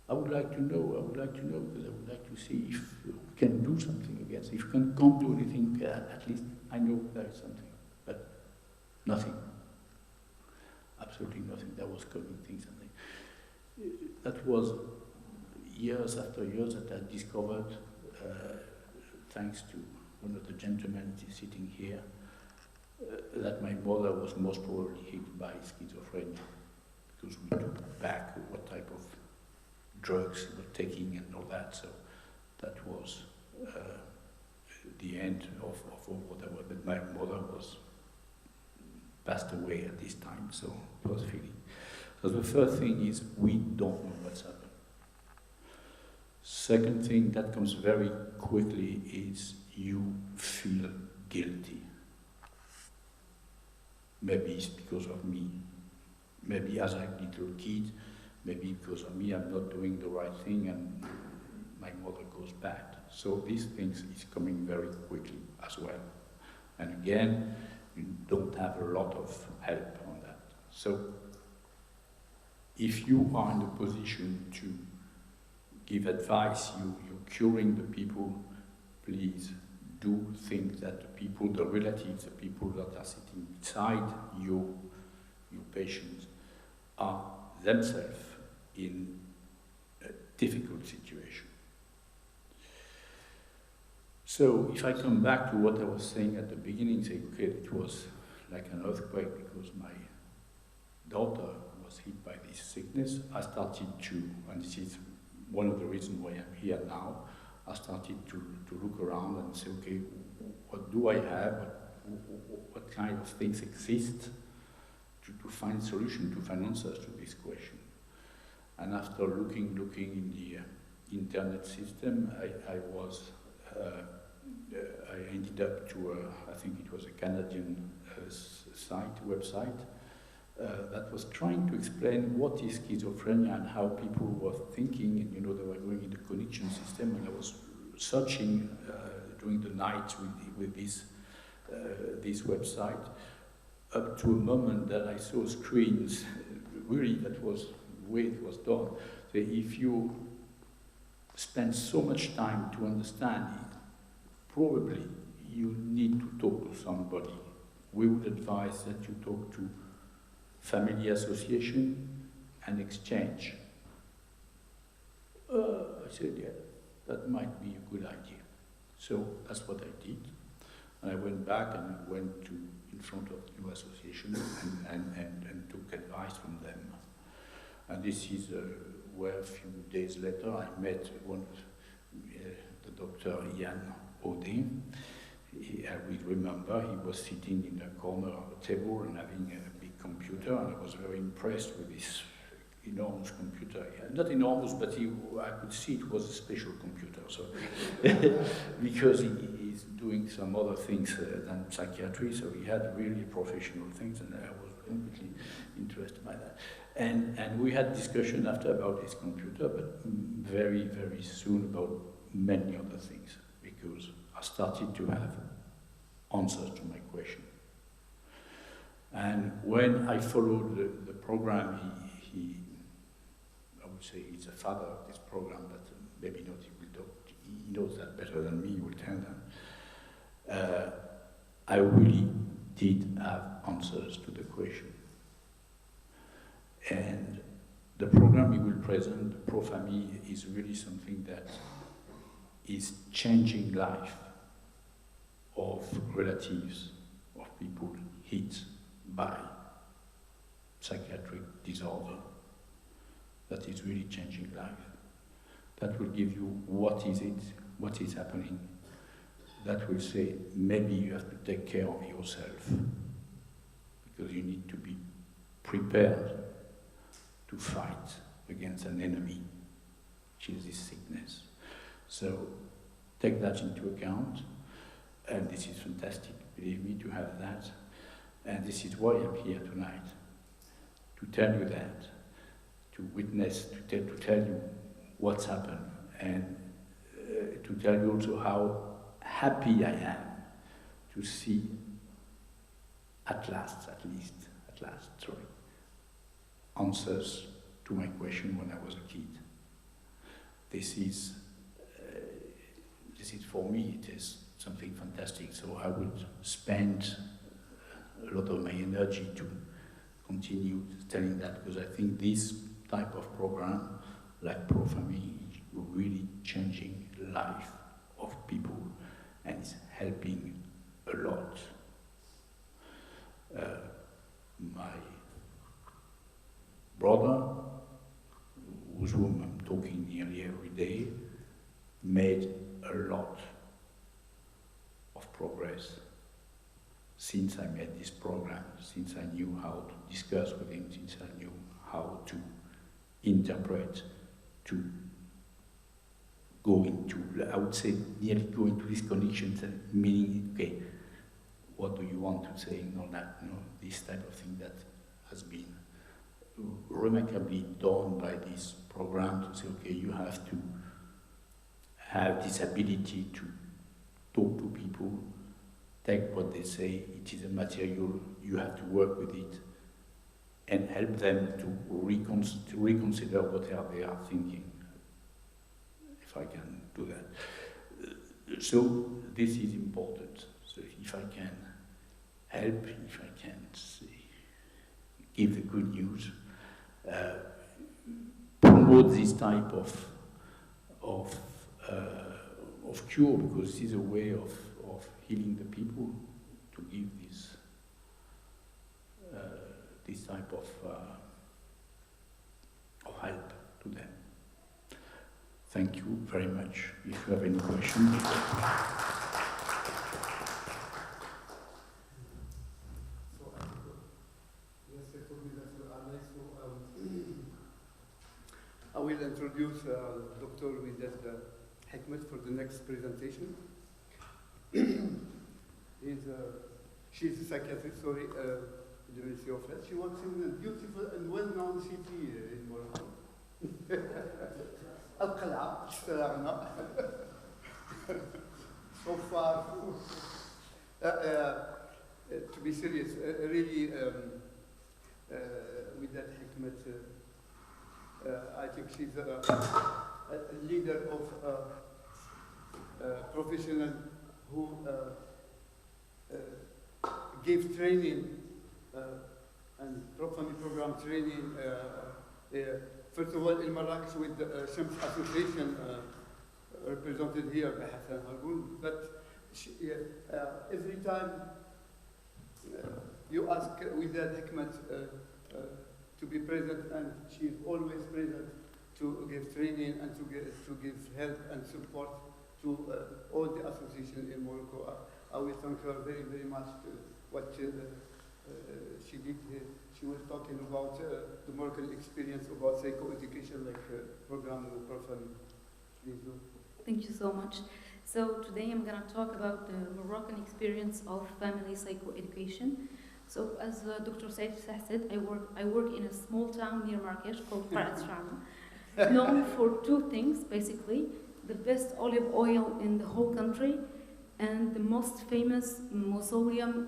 I would like to know, because I would like to see if you can do something against it. If you can't do anything, at least I know there is something, but nothing. Absolutely nothing. There was coming things. And that was years after years that I discovered, thanks to one of the gentlemen sitting here, that my mother was most probably hit by schizophrenia, because we took back what type of drugs we were taking and all that. So that was the end of whatever. But my mother was passed away at this time, so it was really. So the first thing is we don't know what's happened. Second thing that comes very quickly is you feel guilty. Maybe it's because of me. Maybe as a little kid, maybe because of me, I'm not doing the right thing and my mother goes bad. So these things is coming very quickly as well. And again, you don't have a lot of help on that. So if you are in the position to give advice, you're curing the people, please do think that the people, the relatives, the people that are sitting beside your patients are themselves in a difficult situation. So if I come back to what I was saying at the beginning, say, okay, it was like an earthquake because my daughter was hit by this sickness, I started to, and this is one of the reasons why I'm here now. I started to look around and say, okay, what do I have? What kind of things exist to find solution, to find answers to this question? And after looking in the internet system, I ended up to, I think it was a Canadian website, that was trying to explain what is schizophrenia and how people were thinking, and they were going in the connection system, and I was searching during the night with this website, up to a moment that I saw screens, really that was the way it was done. So if you spend so much time to understand it, probably you need to talk to somebody. We would advise that you talk to family association and exchange. I said, yeah, that might be a good idea. So that's what I did. And I went back and went in front of new associations and took advice from them. And this is where a few days later I met the Dr. Ian O'Day. I will remember he was sitting in the corner of a table and having a big computer, and I was very impressed with this enormous computer. Not enormous, but I could see it was a special computer. So, because he's doing some other things than psychiatry, so he had really professional things, and I was completely interested by that. And we had discussion after about his computer, but very, very soon about many other things, because I started to have answers to my question. And when I followed the program, I would say he's the father of this program, but maybe not, he knows that better than me, he will tell them. I really did have answers to the question. And the program he will present, the Pro-Family, is really something that is changing life of relatives, of people hit by psychiatric disorder. That is really changing life. That will give you what is it, what is happening. That will say, maybe you have to take care of yourself, because you need to be prepared to fight against an enemy, which is this sickness. So take that into account, and this is fantastic, believe me, to have that. And this is why I'm here tonight, to tell you that, to witness, to tell you what's happened, and to tell you also how happy I am to see at last, answers to my question when I was a kid. This is for me, it is something fantastic. So I would spend a lot of my energy to continue telling that, because I think this type of program, like Pro-Family, is really changing the life of people and is helping a lot. My brother, with whom I'm talking nearly every day, made a lot of progress since I made this program, since I knew how to discuss with him, since I knew how to interpret, to go into, I would say, nearly go into these connections, and meaning, okay, what do you want to say, and all that, this type of thing that has been remarkably done by this program, to say, okay, you have to have this ability to talk to people, take what they say, it is a material, you have to work with it, and help them to reconsider what they are thinking, if I can do that. So this is important. So if I can help, if I can say, give the good news, promote this type of cure, because this is a way of healing the people, to give this type of help to them. Thank you very much. If you have any questions. I will introduce Dr. Widad Hikmet for the next presentation. She's a psychiatrist, sorry, the University of Fes. She works in a beautiful and well-known city in Morocco. Al-Qal'a, so far. To be serious, really, Widad Hikmet, I think she's a leader of a professional who gave training and family program training. First of all, in Marrakesh with the Shams Association represented here by Hassan Hargoun. But she, every time you ask Widad Hikmet to be present, and she is always present to give training and to give help and support to all the associations in Morocco. I will thank her very, very much to what she did here. She was talking about the Moroccan experience about psychoeducation, like program with Profan. Please do. Thank you so much. So today I'm going to talk about the Moroccan experience of family psychoeducation. So as Dr. Saif said, I work in a small town near Marrakesh called Parat Sharma, known for two things basically: the best olive oil in the whole country, and the most famous mausoleum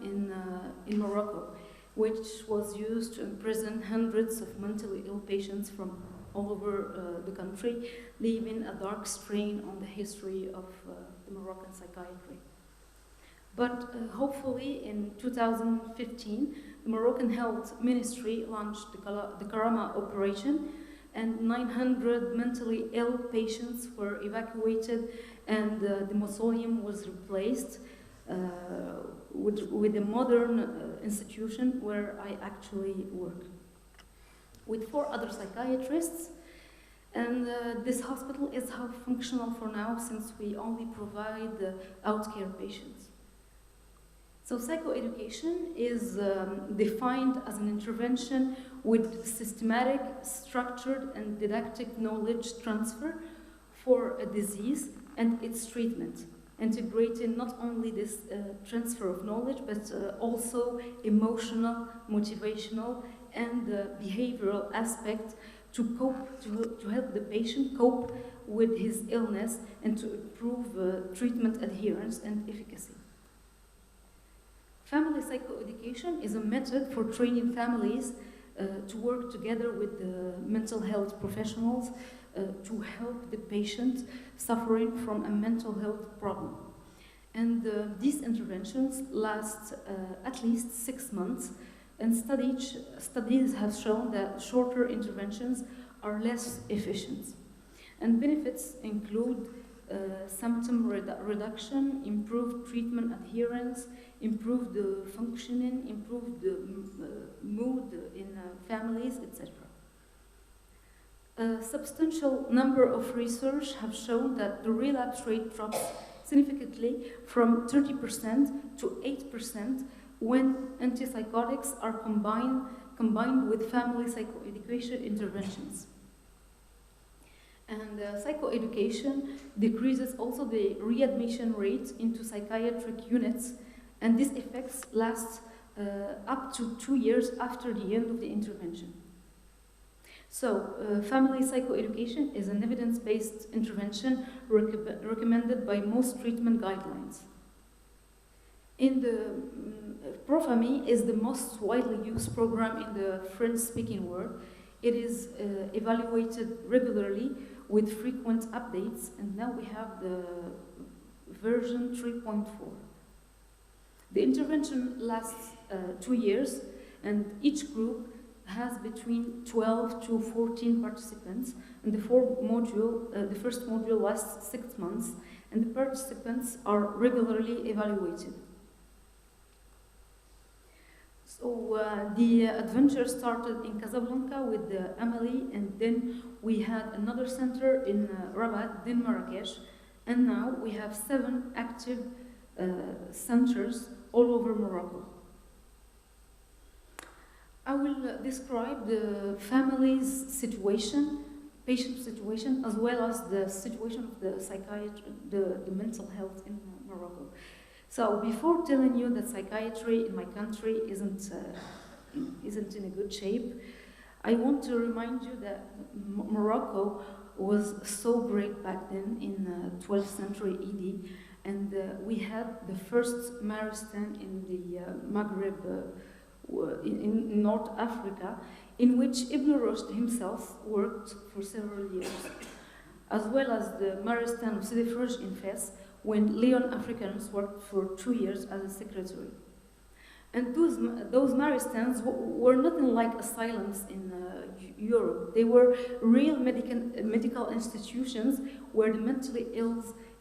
in Morocco, which was used to imprison hundreds of mentally ill patients from all over the country, leaving a dark stain on the history of the Moroccan psychiatry. But hopefully in 2015, the Moroccan Health Ministry launched the Karama operation, and 900 mentally ill patients were evacuated, and the mausoleum was replaced with a modern institution where I actually work, with 4 other psychiatrists. And this hospital is half functional for now, since we only provide outcare patients. So psychoeducation is defined as an intervention with systematic, structured, and didactic knowledge transfer for a disease and its treatment, integrating not only this transfer of knowledge, but also emotional, motivational, and behavioral aspect to cope, to help the patient cope with his illness and to improve treatment adherence and efficacy. Family psychoeducation is a method for training families to work together with the mental health professionals to help the patient suffering from a mental health problem. And these interventions last at least 6 months, and studies have shown that shorter interventions are less efficient. And benefits include symptom reduction, improved treatment adherence, improved functioning, improved mood in families, etc. A substantial number of research have shown that the relapse rate drops significantly from 30% to 8% when antipsychotics are combined with family psychoeducation interventions. And psychoeducation decreases also the readmission rate into psychiatric units, and these effects last up to 2 years after the end of the intervention. So, family psychoeducation is an evidence-based intervention recommended by most treatment guidelines. In the ProFamily is the most widely used program in the French-speaking world. It is evaluated regularly with frequent updates, and now we have the version 3.4. The intervention lasts 2 years, and each group has between 12 to 14 participants, and the first module lasts 6 months, and the participants are regularly evaluated. So the adventure started in Casablanca with Amelie, and then we had another center in Rabat, then Marrakesh, and now we have 7 active centers all over Morocco. I will describe the family's situation, patient situation, as well as the situation of the psychiatry, the mental health in Morocco. So before telling you that psychiatry in my country isn't in a good shape, I want to remind you that Morocco was so great back then in 12th century AD, and we had the first Maristan in the Maghreb, in North Africa, in which Ibn Rushd himself worked for several years, as well as the Maristan of Sidi Frouj in Fes, when Leon Africans worked for 2 years as a secretary. And those Maristans were nothing like asylums in Europe. They were real medical institutions where the mentally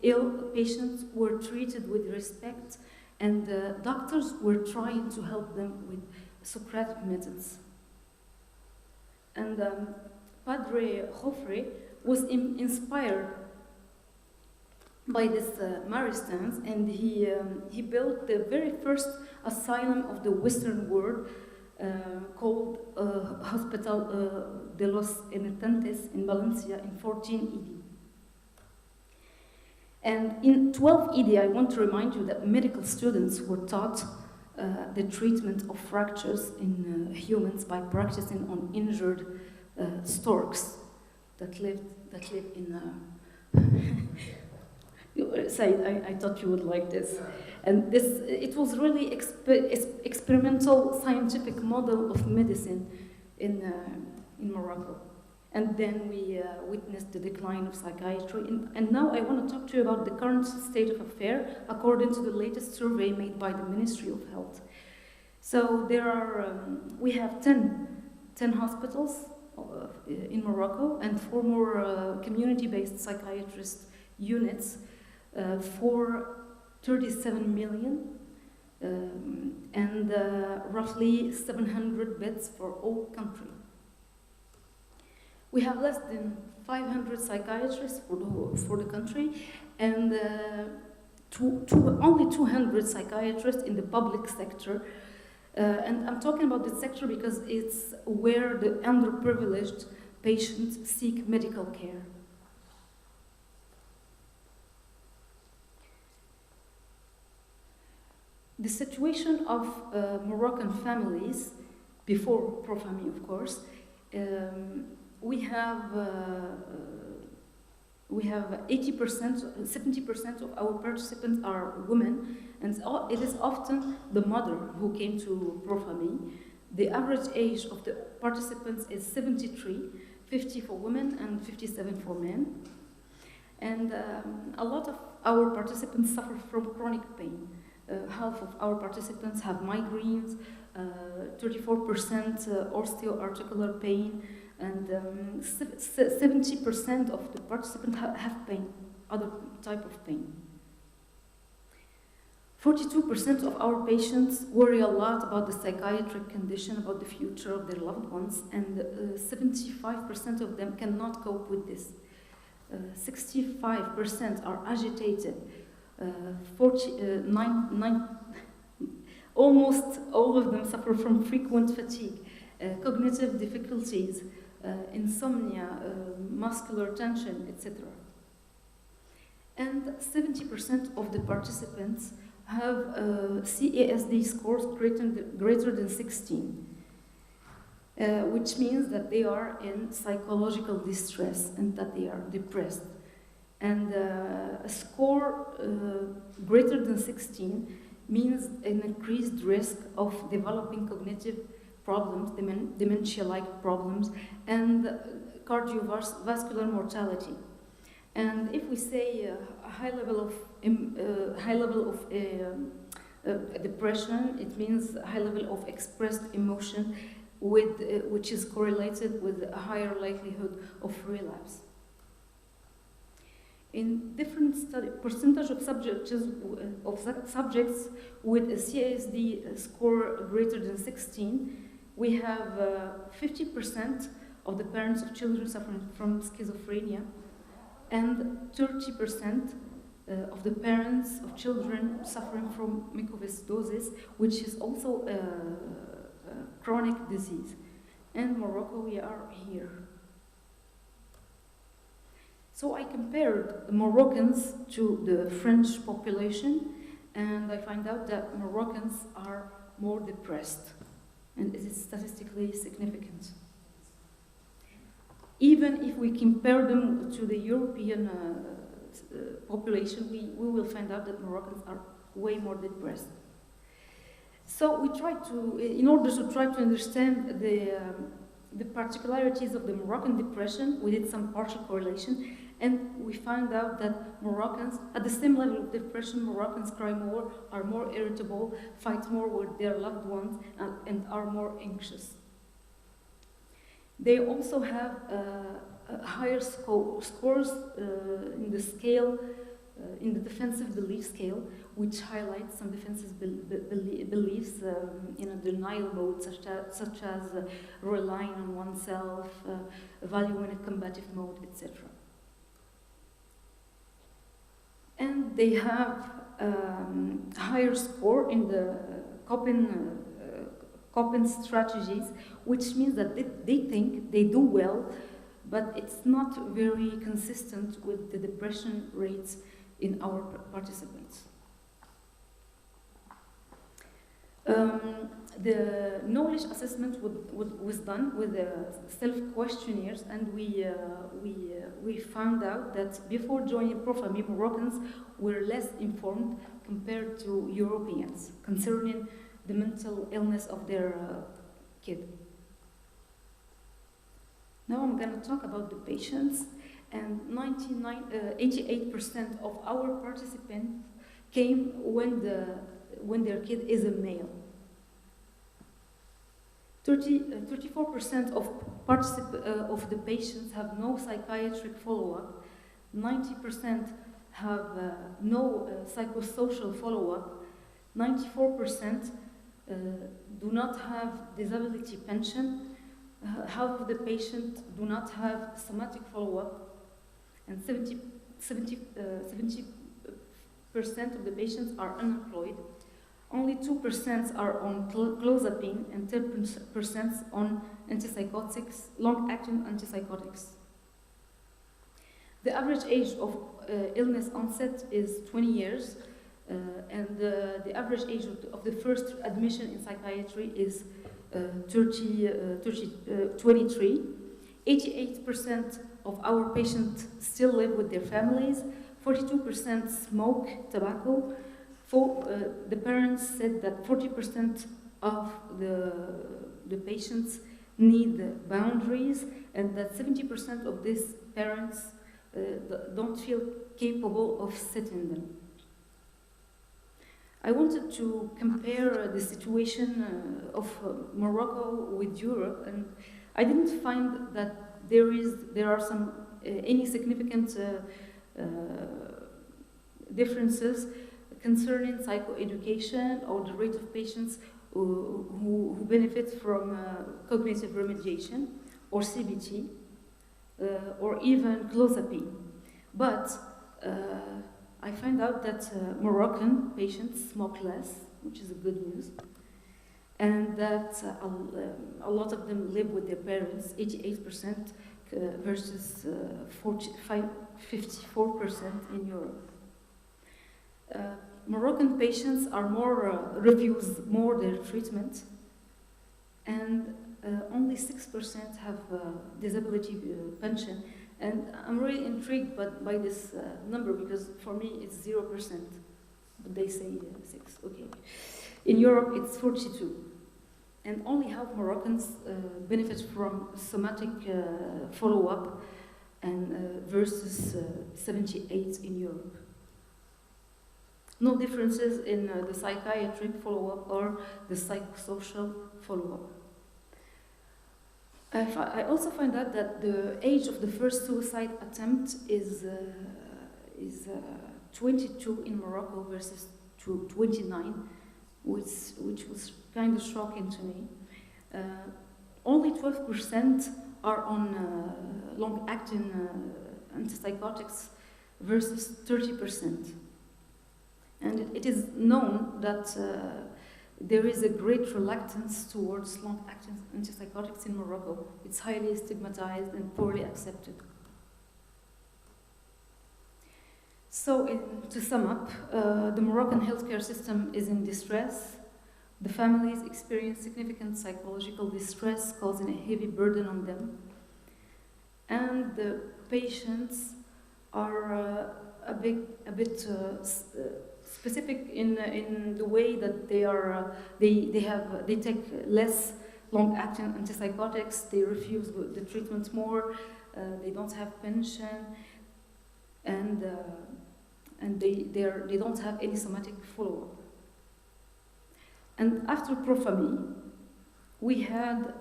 ill patients were treated with respect, and doctors were trying to help them with Socratic methods. And Padre Joffre was inspired by this Maristans, and he built the very first asylum of the Western world called Hospital de los Inocentes in Valencia in 14 AD. And in 12 AD, I want to remind you that medical students were taught the treatment of fractures in humans by practicing on injured storks that live in Said, I thought you would like this. And it was really experimental scientific model of medicine in Morocco. And then we witnessed the decline of psychiatry. And now I want to talk to you about the current state of affairs according to the latest survey made by the Ministry of Health. So we have 10 hospitals in Morocco and 4 more community-based psychiatrist units for 37 million and roughly 700 beds for all country. We have less than 500 psychiatrists for the country, and only 200 psychiatrists in the public sector. And I'm talking about this sector because it's where the underprivileged patients seek medical care. The situation of Moroccan families, before Profami, of course, we have 80%, 70% of our participants are women, and it is often the mother who came to Profami. The average age of the participants is 73, 50 for women and 57 for men. And a lot of our participants suffer from chronic pain. Half of our participants have migraines, 34% osteoarticular pain, and 70% of the participants have pain, other type of pain. 42% of our patients worry a lot about the psychiatric condition, about the future of their loved ones, and 75% of them cannot cope with this. 65% are agitated. Almost all of them suffer from frequent fatigue, cognitive difficulties, insomnia, muscular tension, etc. And 70% of the participants have CASD scores greater than 16, which means that they are in psychological distress and that they are depressed. And a score greater than 16 means an increased risk of developing cognitive problems, dementia-like problems, and cardiovascular mortality. And if we say a high level of depression, it means a high level of expressed emotion, which is correlated with a higher likelihood of relapse. In different percentage of subjects with a CASD score greater than 16, we have 50% of the parents of children suffering from schizophrenia, and 30% of the parents of children suffering from mucoviscosis, which is also a chronic disease. And Morocco, we are here. So I compared the Moroccans to the French population, and I find out that Moroccans are more depressed, and it is statistically significant. Even if we compare them to the European population, we will find out that Moroccans are way more depressed. So we try to, in order to try to understand the particularities of the Moroccan depression, we did some partial correlation, and we found out that Moroccans, at the same level of depression, Moroccans cry more, are more irritable, fight more with their loved ones, and are more anxious. They also have higher scores in the scale, in the defensive belief scale, which highlights some defensive beliefs in a denial mode, such as relying on oneself, valuing a combative mode, etc. And they have higher score in the coping strategies, which means that they think they do well, but it's not very consistent with the depression rates in our participants. The knowledge assessment was done with the self-questionnaires, and we found out that before joining Profami, Moroccans were less informed compared to Europeans concerning the mental illness of their kid. Now I'm going to talk about the patients, and 88% of our participants came when their kid is a male. 34% of the patients have no psychiatric follow-up. 90% have no psychosocial follow-up. 94% do not have disability pension. Half of the patients do not have somatic follow-up, and 70% of the patients are unemployed. Only 2% are on clozapine and 10% on antipsychotics, long-acting antipsychotics. The average age of illness onset is 20 years, and the average age of the first admission in psychiatry is 23. 88% of our patients still live with their families. 42% smoke tobacco. The parents said that 40% of the patients need boundaries, and that 70% of these parents don't feel capable of setting them. I wanted to compare the situation of Morocco with Europe, and I didn't find that there are some any significant differences concerning psychoeducation or the rate of patients who benefit from cognitive remediation or CBT or even clozapine. But I find out that Moroccan patients smoke less, which is a good news, and that a lot of them live with their parents, 88% versus 54% in Europe. Moroccan patients are refuse more their treatment, and only 6% have disability pension. And I'm really intrigued by this number, because for me it's 0%, but they say 6. Okay. In Europe it's 42, and only half Moroccans benefit from somatic follow-up, and versus 78 in Europe. No differences in the psychiatric follow-up or the psychosocial follow-up. I also find out that the age of the first suicide attempt is is 22 in Morocco versus 29, which was kind of shocking to me. Only 12% are on long-acting antipsychotics versus 30%. And it is known that there is a great reluctance towards long-acting antipsychotics in Morocco. It's highly stigmatized and poorly accepted. So, to sum up, the Moroccan healthcare system is in distress. The families experience significant psychological distress, causing a heavy burden on them. And the patients are a bit specific in the way that they take less long-acting antipsychotics. They refuse the treatment more. They don't have pension, and they don't have any somatic follow-up. And after Profami, we had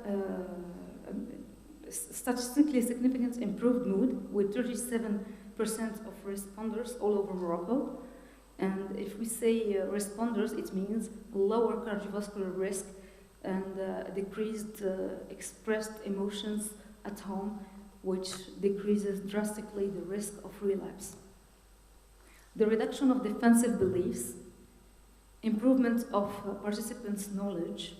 statistically significant improved mood with 37% of responders all over Morocco. And if we say responders, it means lower cardiovascular risk and decreased expressed emotions at home, which decreases drastically the risk of relapse. The reduction of defensive beliefs, improvement of participants' knowledge,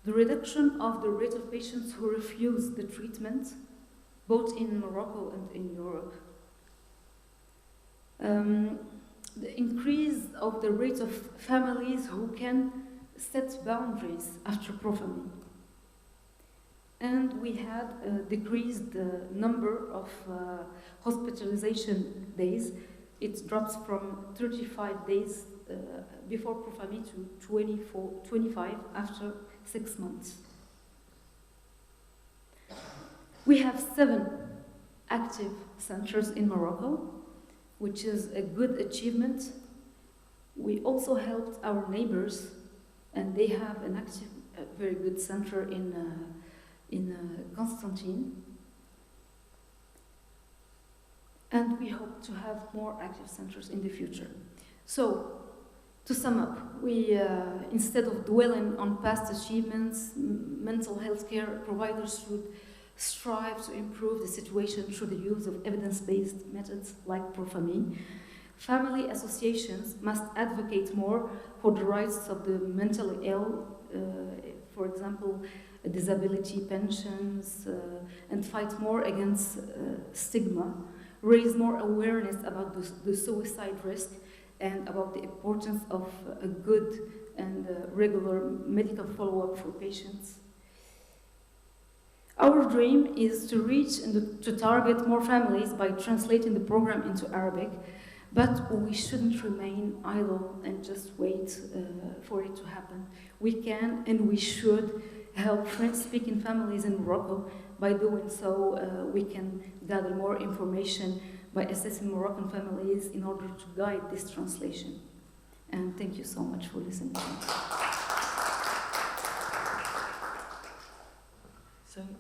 the reduction of the rate of patients who refuse the treatment, both in Morocco and in Europe. The increase of the rate of families who can set boundaries after Profami. And we had decreased the number of hospitalization days. It drops from 35 days before Profami to 25 after 6 months. We have 7 active centers in Morocco, which is a good achievement. We also helped our neighbors, and they have an active, very good center in Constantine. And we hope to have more active centers in the future. So, to sum up, we, instead of dwelling on past achievements, mental health care providers should strive to improve the situation through the use of evidence-based methods like Profami. Family associations must advocate more for the rights of the mentally ill, for example, disability pensions, and fight more against stigma, raise more awareness about the suicide risk and about the importance of a good and regular medical follow-up for patients. Our dream is to reach and to target more families by translating the program into Arabic, but we shouldn't remain idle and just wait for it to happen. We can and we should help French-speaking families in Morocco. By doing so, we can gather more information by assessing Moroccan families in order to guide this translation. And thank you so much for listening.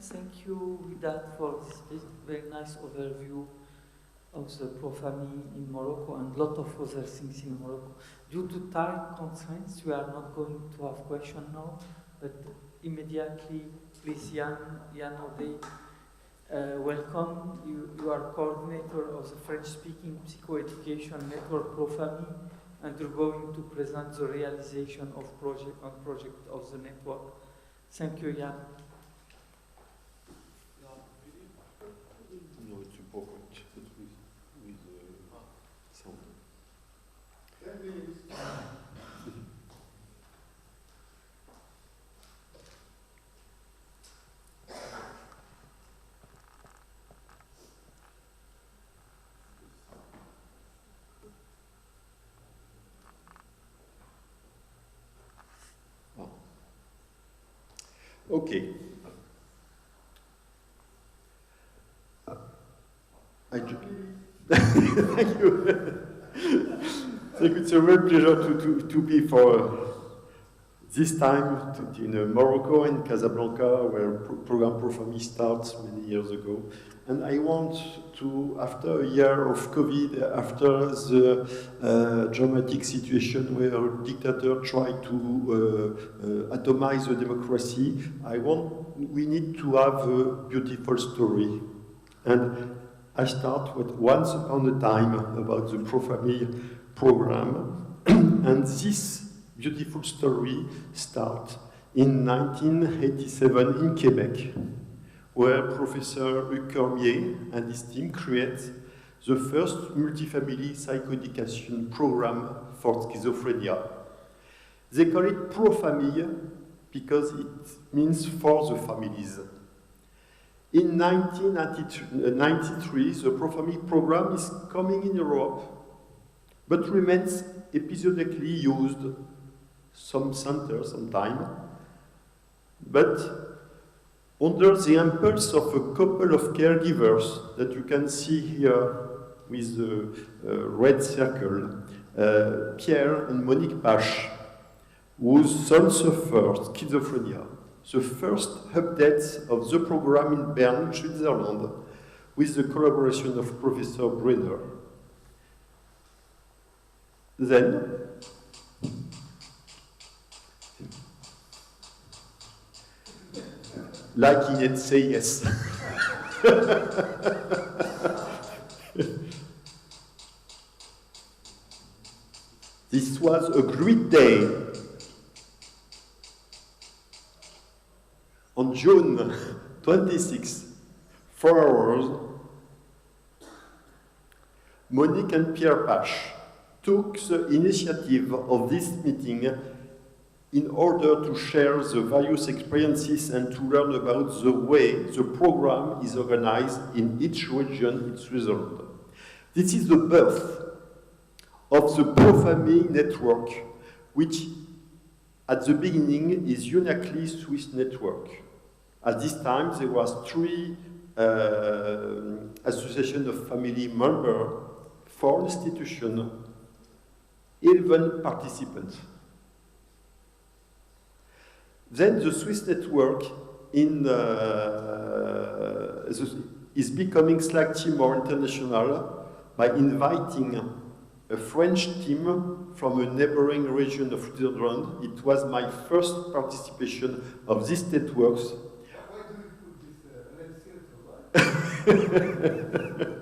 Thank you, Widad, for this very nice overview of the Profami in Morocco and a lot of other things in Morocco. Due to time constraints, we are not going to have questions now, but immediately, please, Yann Ode, welcome. You are coordinator of the French-speaking psychoeducation network Profami, and you're going to present the realization of project of the network. Thank you, Yann. No, it's important. With sound. Okay. Thank you. Thank you. It's a real pleasure to be for this time in Morocco and Casablanca, where program Profami starts many years ago. And I want to, after a year of COVID, after the dramatic situation where a dictator tried to atomize the democracy, we need to have a beautiful story. And I start with Once Upon a Time about the Profami program. And this beautiful story starts in 1987 in Quebec, where Professor Hugues Cormier and his team create the first multifamily psychoeducation program for schizophrenia. They call it Pro-Famille because it means for the families. In 1993, the Pro-Famille program is coming in Europe, but remains episodically used, some centers, sometime, but under the impulse of a couple of caregivers that you can see here with the red circle, Pierre and Monique Pache, whose son suffered schizophrenia. The first updates of the program in Bern, Switzerland, with the collaboration of Professor Brenner. Then, like in Say Yes. This was a great day. On June 26, 4 hours, Monique and Pierre Pache took the initiative of this meeting in order to share the various experiences and to learn about the way the program is organized in each region in Switzerland. This is the birth of the Pro-Famille network, which at the beginning is uniquely Swiss network. At this time, there was 3 associations of family members, 4 institutions, 11 participants. Then the Swiss network is becoming slightly more international by inviting a French team from a neighboring region of Switzerland. It was my first participation of these networks. Why do you put this red circle?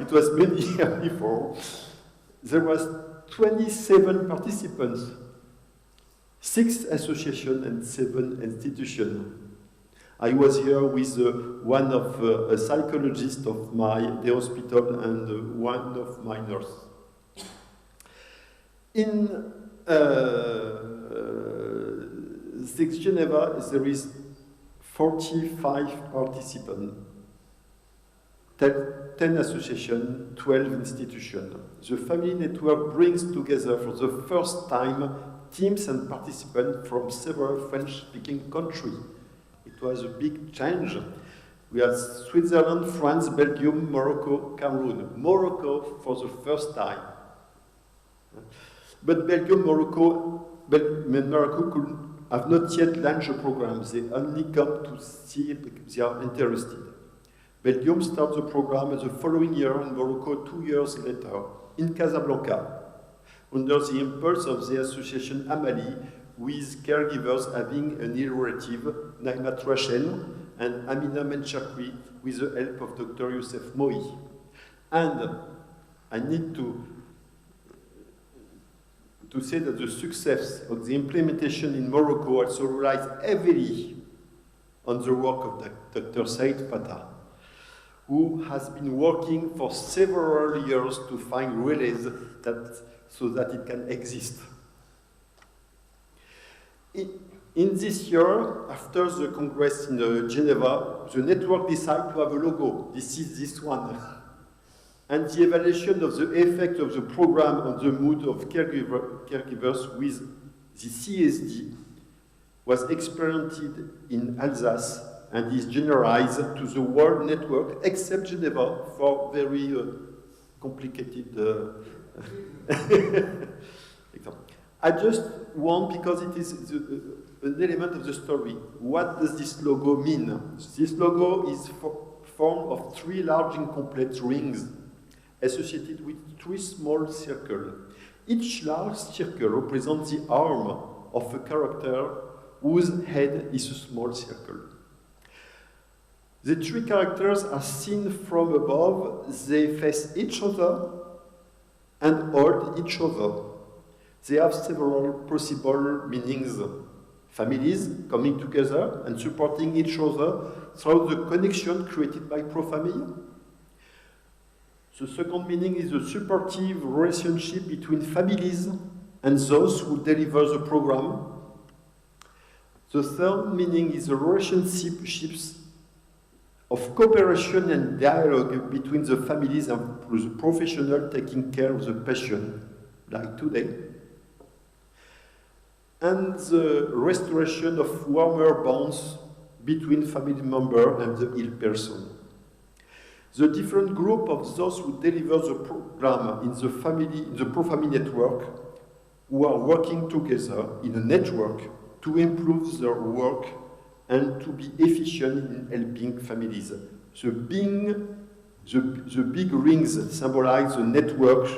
It was many years before. There was 27 participants, 6 associations and 7 institutions. I was here with one of a psychologist of the hospital and one of my nurses. In Geneva, there is 45 participants, 10 associations, 12 institutions. The family network brings together for the first time teams and participants from several French-speaking countries. It was a big change. We had Switzerland, France, Belgium, Morocco, Cameroon. Morocco for the first time. But Morocco have not yet launched a program. They only come to see because they are interested. Belgium starts the program the following year and Morocco 2 years later in Casablanca, under the impulse of the association Amali, with caregivers having an ill relative, Naima Trashen, and Amina Menchakri, with the help of Dr. Youssef Mohi. And I need to say that the success of the implementation in Morocco also relies heavily on the work of Dr. Said Fatah, who has been working for several years to find relays so that it can exist. In this year, after the Congress in Geneva, the network decided to have a logo. This is this one. And the evaluation of the effect of the program on the mood of caregivers with the CSD was experienced in Alsace and is generalized to the world network, except Geneva, for very complicated example. I just want, because it is an element of the story, what does this logo mean? This logo is formed of 3 large incomplete rings associated with 3 small circles. Each large circle represents the arm of a character whose head is a small circle. The 3 characters are seen from above. They face each other and hold each other. They have several possible meanings. Families coming together and supporting each other through the connection created by pro-famille. The second meaning is a supportive relationship between families and those who deliver the program. The third meaning is the relationships of cooperation and dialogue between the families and the professional taking care of the patient, like today. And the restoration of warmer bonds between family members and the ill person. The different group of those who deliver the program in the pro-family network, who are working together in a network to improve their work and to be efficient in helping families. The big rings symbolize the network,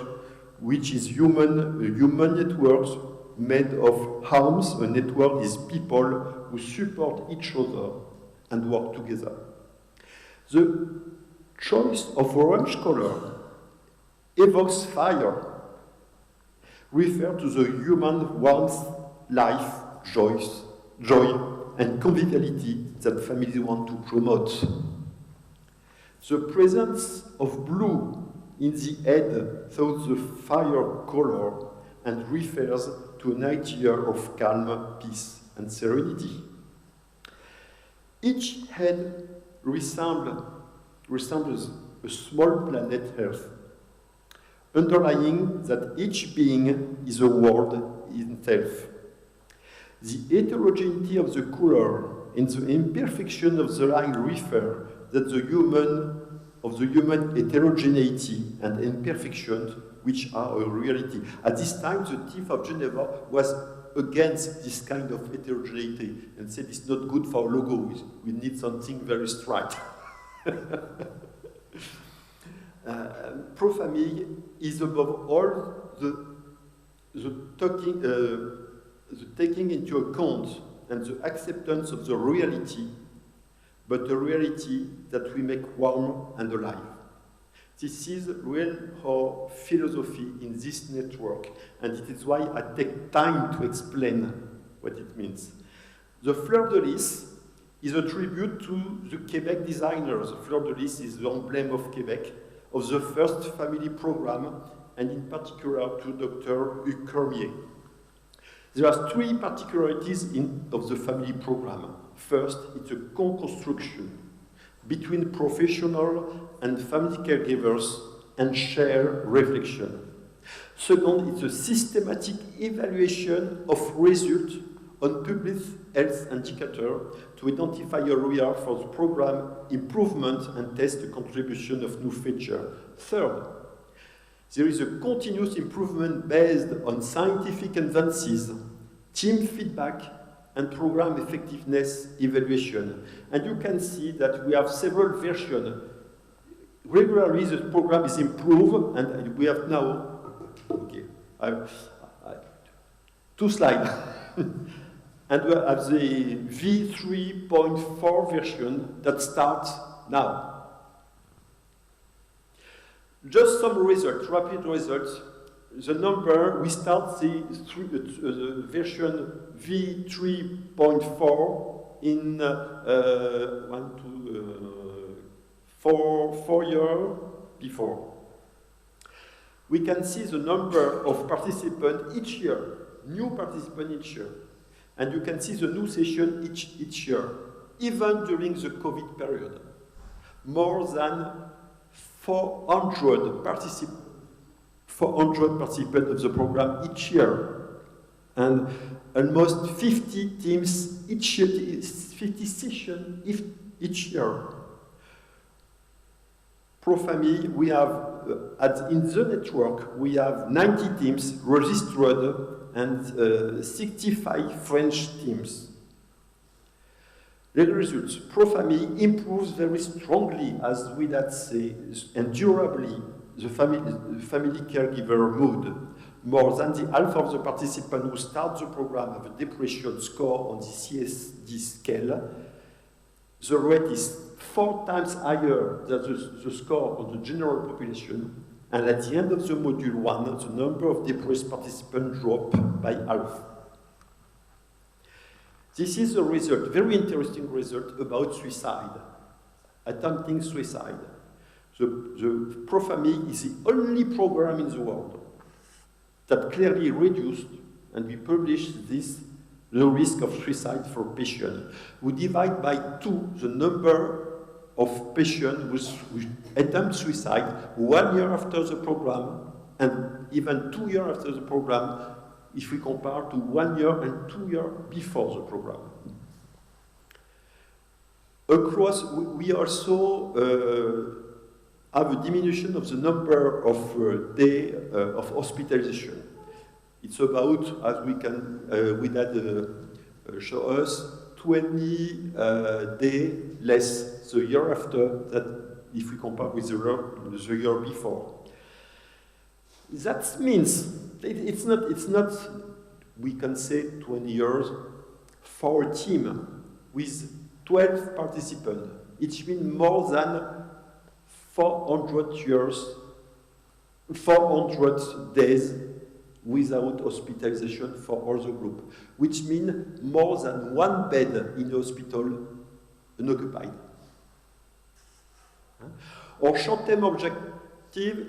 which is human networks made of arms. A network is people who support each other and work together. The choice of orange color evokes fire, refer to the human warmth, life, joy, and conviviality that families want to promote. The presence of blue in the head shows the fire color and refers to an idea of calm, peace, and serenity. Each head resembles a small planet Earth, underlying that each being is a world in itself. The heterogeneity of the color and the imperfection of the line refer that the human heterogeneity and imperfection, which are a reality. At this time, the Thief of Geneva was against this kind of heterogeneity and said it's not good for logos. We need something very straight. Pro-famille is above all the taking into account and the acceptance of the reality, but a reality that we make warm and alive. This is real our philosophy in this network, and it is why I take time to explain what it means. The Fleur de Lys is a tribute to the Quebec designers. The Fleur de Lys is the emblem of Quebec, of the first family program, and in particular to Dr. Hugues Cormier. There are 3 particularities of the family program. First, it's a co-construction between professional and family caregivers and shared reflection. Second, it's a systematic evaluation of results on public health indicator to identify area for the program improvement and test the contribution of new features. Third, there is a continuous improvement based on scientific advances, team feedback, and program effectiveness evaluation. And you can see that we have several versions. Regularly, the program is improved, and we have now, okay, 2 slides. And we have the V3.4 version that starts now. Just some results, rapid results. The number, we start the version V3.4 in 4 years before. We can see the number of participants each year, new participants each year. And you can see the new session each year, even during the COVID period. More than 400 participants of the program each year, and almost 50 teams each year, 50 sessions each year. Pro-famille, we have, in the network, we have 90 teams registered and 65 French teams. The results, ProFamily improves very strongly, as we that say, and durably, the family caregiver mood. More than the half of the participants who start the program have a depression score on the CSD scale. The rate is 4 times higher than the score of the general population. And at the end of the module 1, the number of depressed participants dropped by half. This is a result, very interesting result about suicide, attempting suicide. The ProFamily is the only program in the world that clearly reduced, and we published this, the risk of suicide for patients. We divide by 2 the number of patients who attempt suicide 1 year after the program, and even 2 years after the program, if we compare to 1 year and 2 years before the program. Across, we also have a diminution of the number of days of hospitalization. It's about, as we can, with that show us, 20 days less the year after that if we compare with the year before. That means it's not, we can say 20 years for a team with 12 participants. It means more than 400 days without hospitalization for all the group, which means more than 1 bed in the hospital unoccupied. Our short-term objective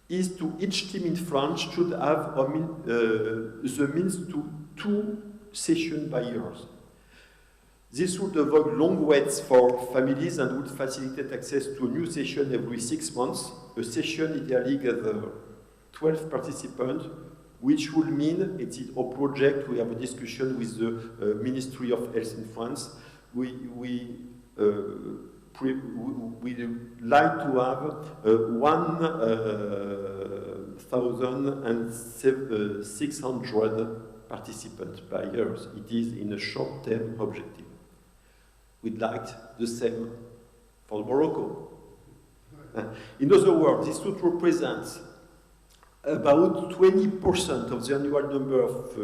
is to each team in France should have the means to 2 sessions by year. This would avoid long waits for families and would facilitate access to a new session every 6 months. A session ideally gathers 12 participants, which would mean, it's our project, we have a discussion with the Ministry of Health in France. We like to have 1,600 participants per year. It is in a short-term objective. We'd like the same for Morocco. In other words, this would represent about 20% of the annual number of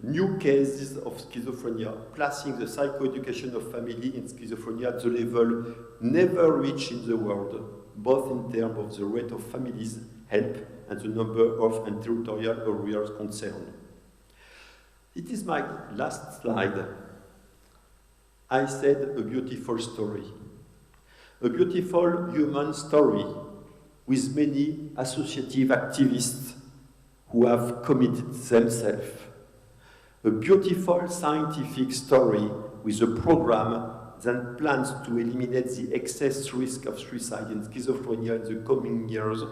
new cases of schizophrenia, placing the psychoeducation of family in schizophrenia at the level never reached in the world, both in terms of the rate of families help and the number of and territorial areas concerned. It is my last slide. I said a beautiful story. A beautiful human story with many associative activists who have committed themselves. A beautiful scientific story with a program that plans to eliminate the excess risk of suicide and schizophrenia in the coming years,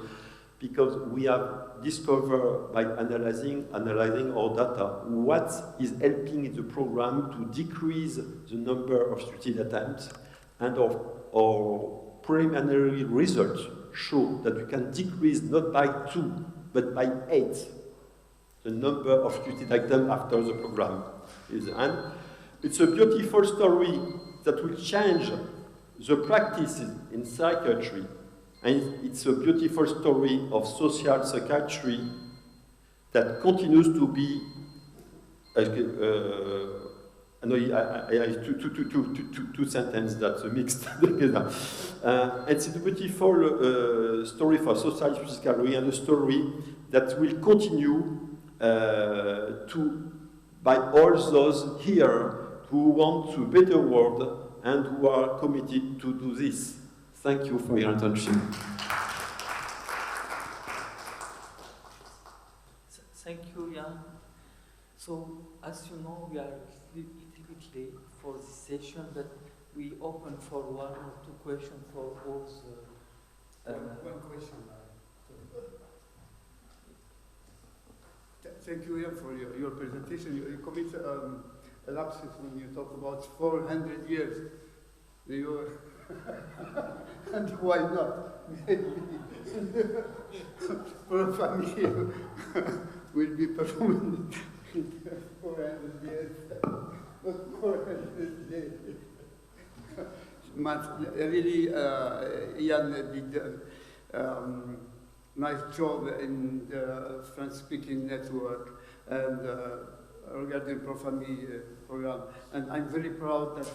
because we have discovered by analyzing our data what is helping in the program to decrease the number of suicide attempts, and our preliminary results show that we can decrease not by 2 but by 8 the number of suicide attempts after the program. And it's a beautiful story that will change the practices in psychiatry. And it's a beautiful story of social psychiatry that continues to be. I have two sentences that mixed together. It's a beautiful story for social psychiatry and a story that will continue by all those here who want to better world and who are committed to do this. Thank you for your attention. Thank you, Jan. So, as you know, we are a little bit late for this session, but we open for 1 or 2 questions for all the... One question. Thank you, Jan, for your presentation. You commit a lapsus when you talk about 400 years. And why not? Maybe ProFamily will be performing 400 years, not 400 days. But really, Ian did nice job in the French-speaking network and regarding ProFamily program. And I'm very proud that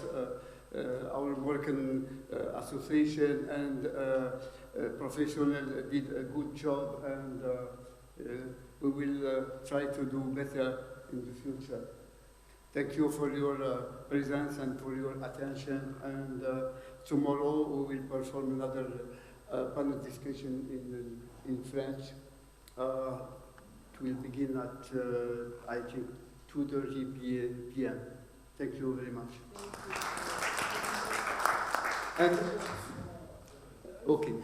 our American association and professional did a good job, and we will try to do better in the future. Thank you for your presence and for your attention. And tomorrow we will perform another panel discussion in French. It will begin at, I think, 2:30 p.m. Thank you very much. And, okay.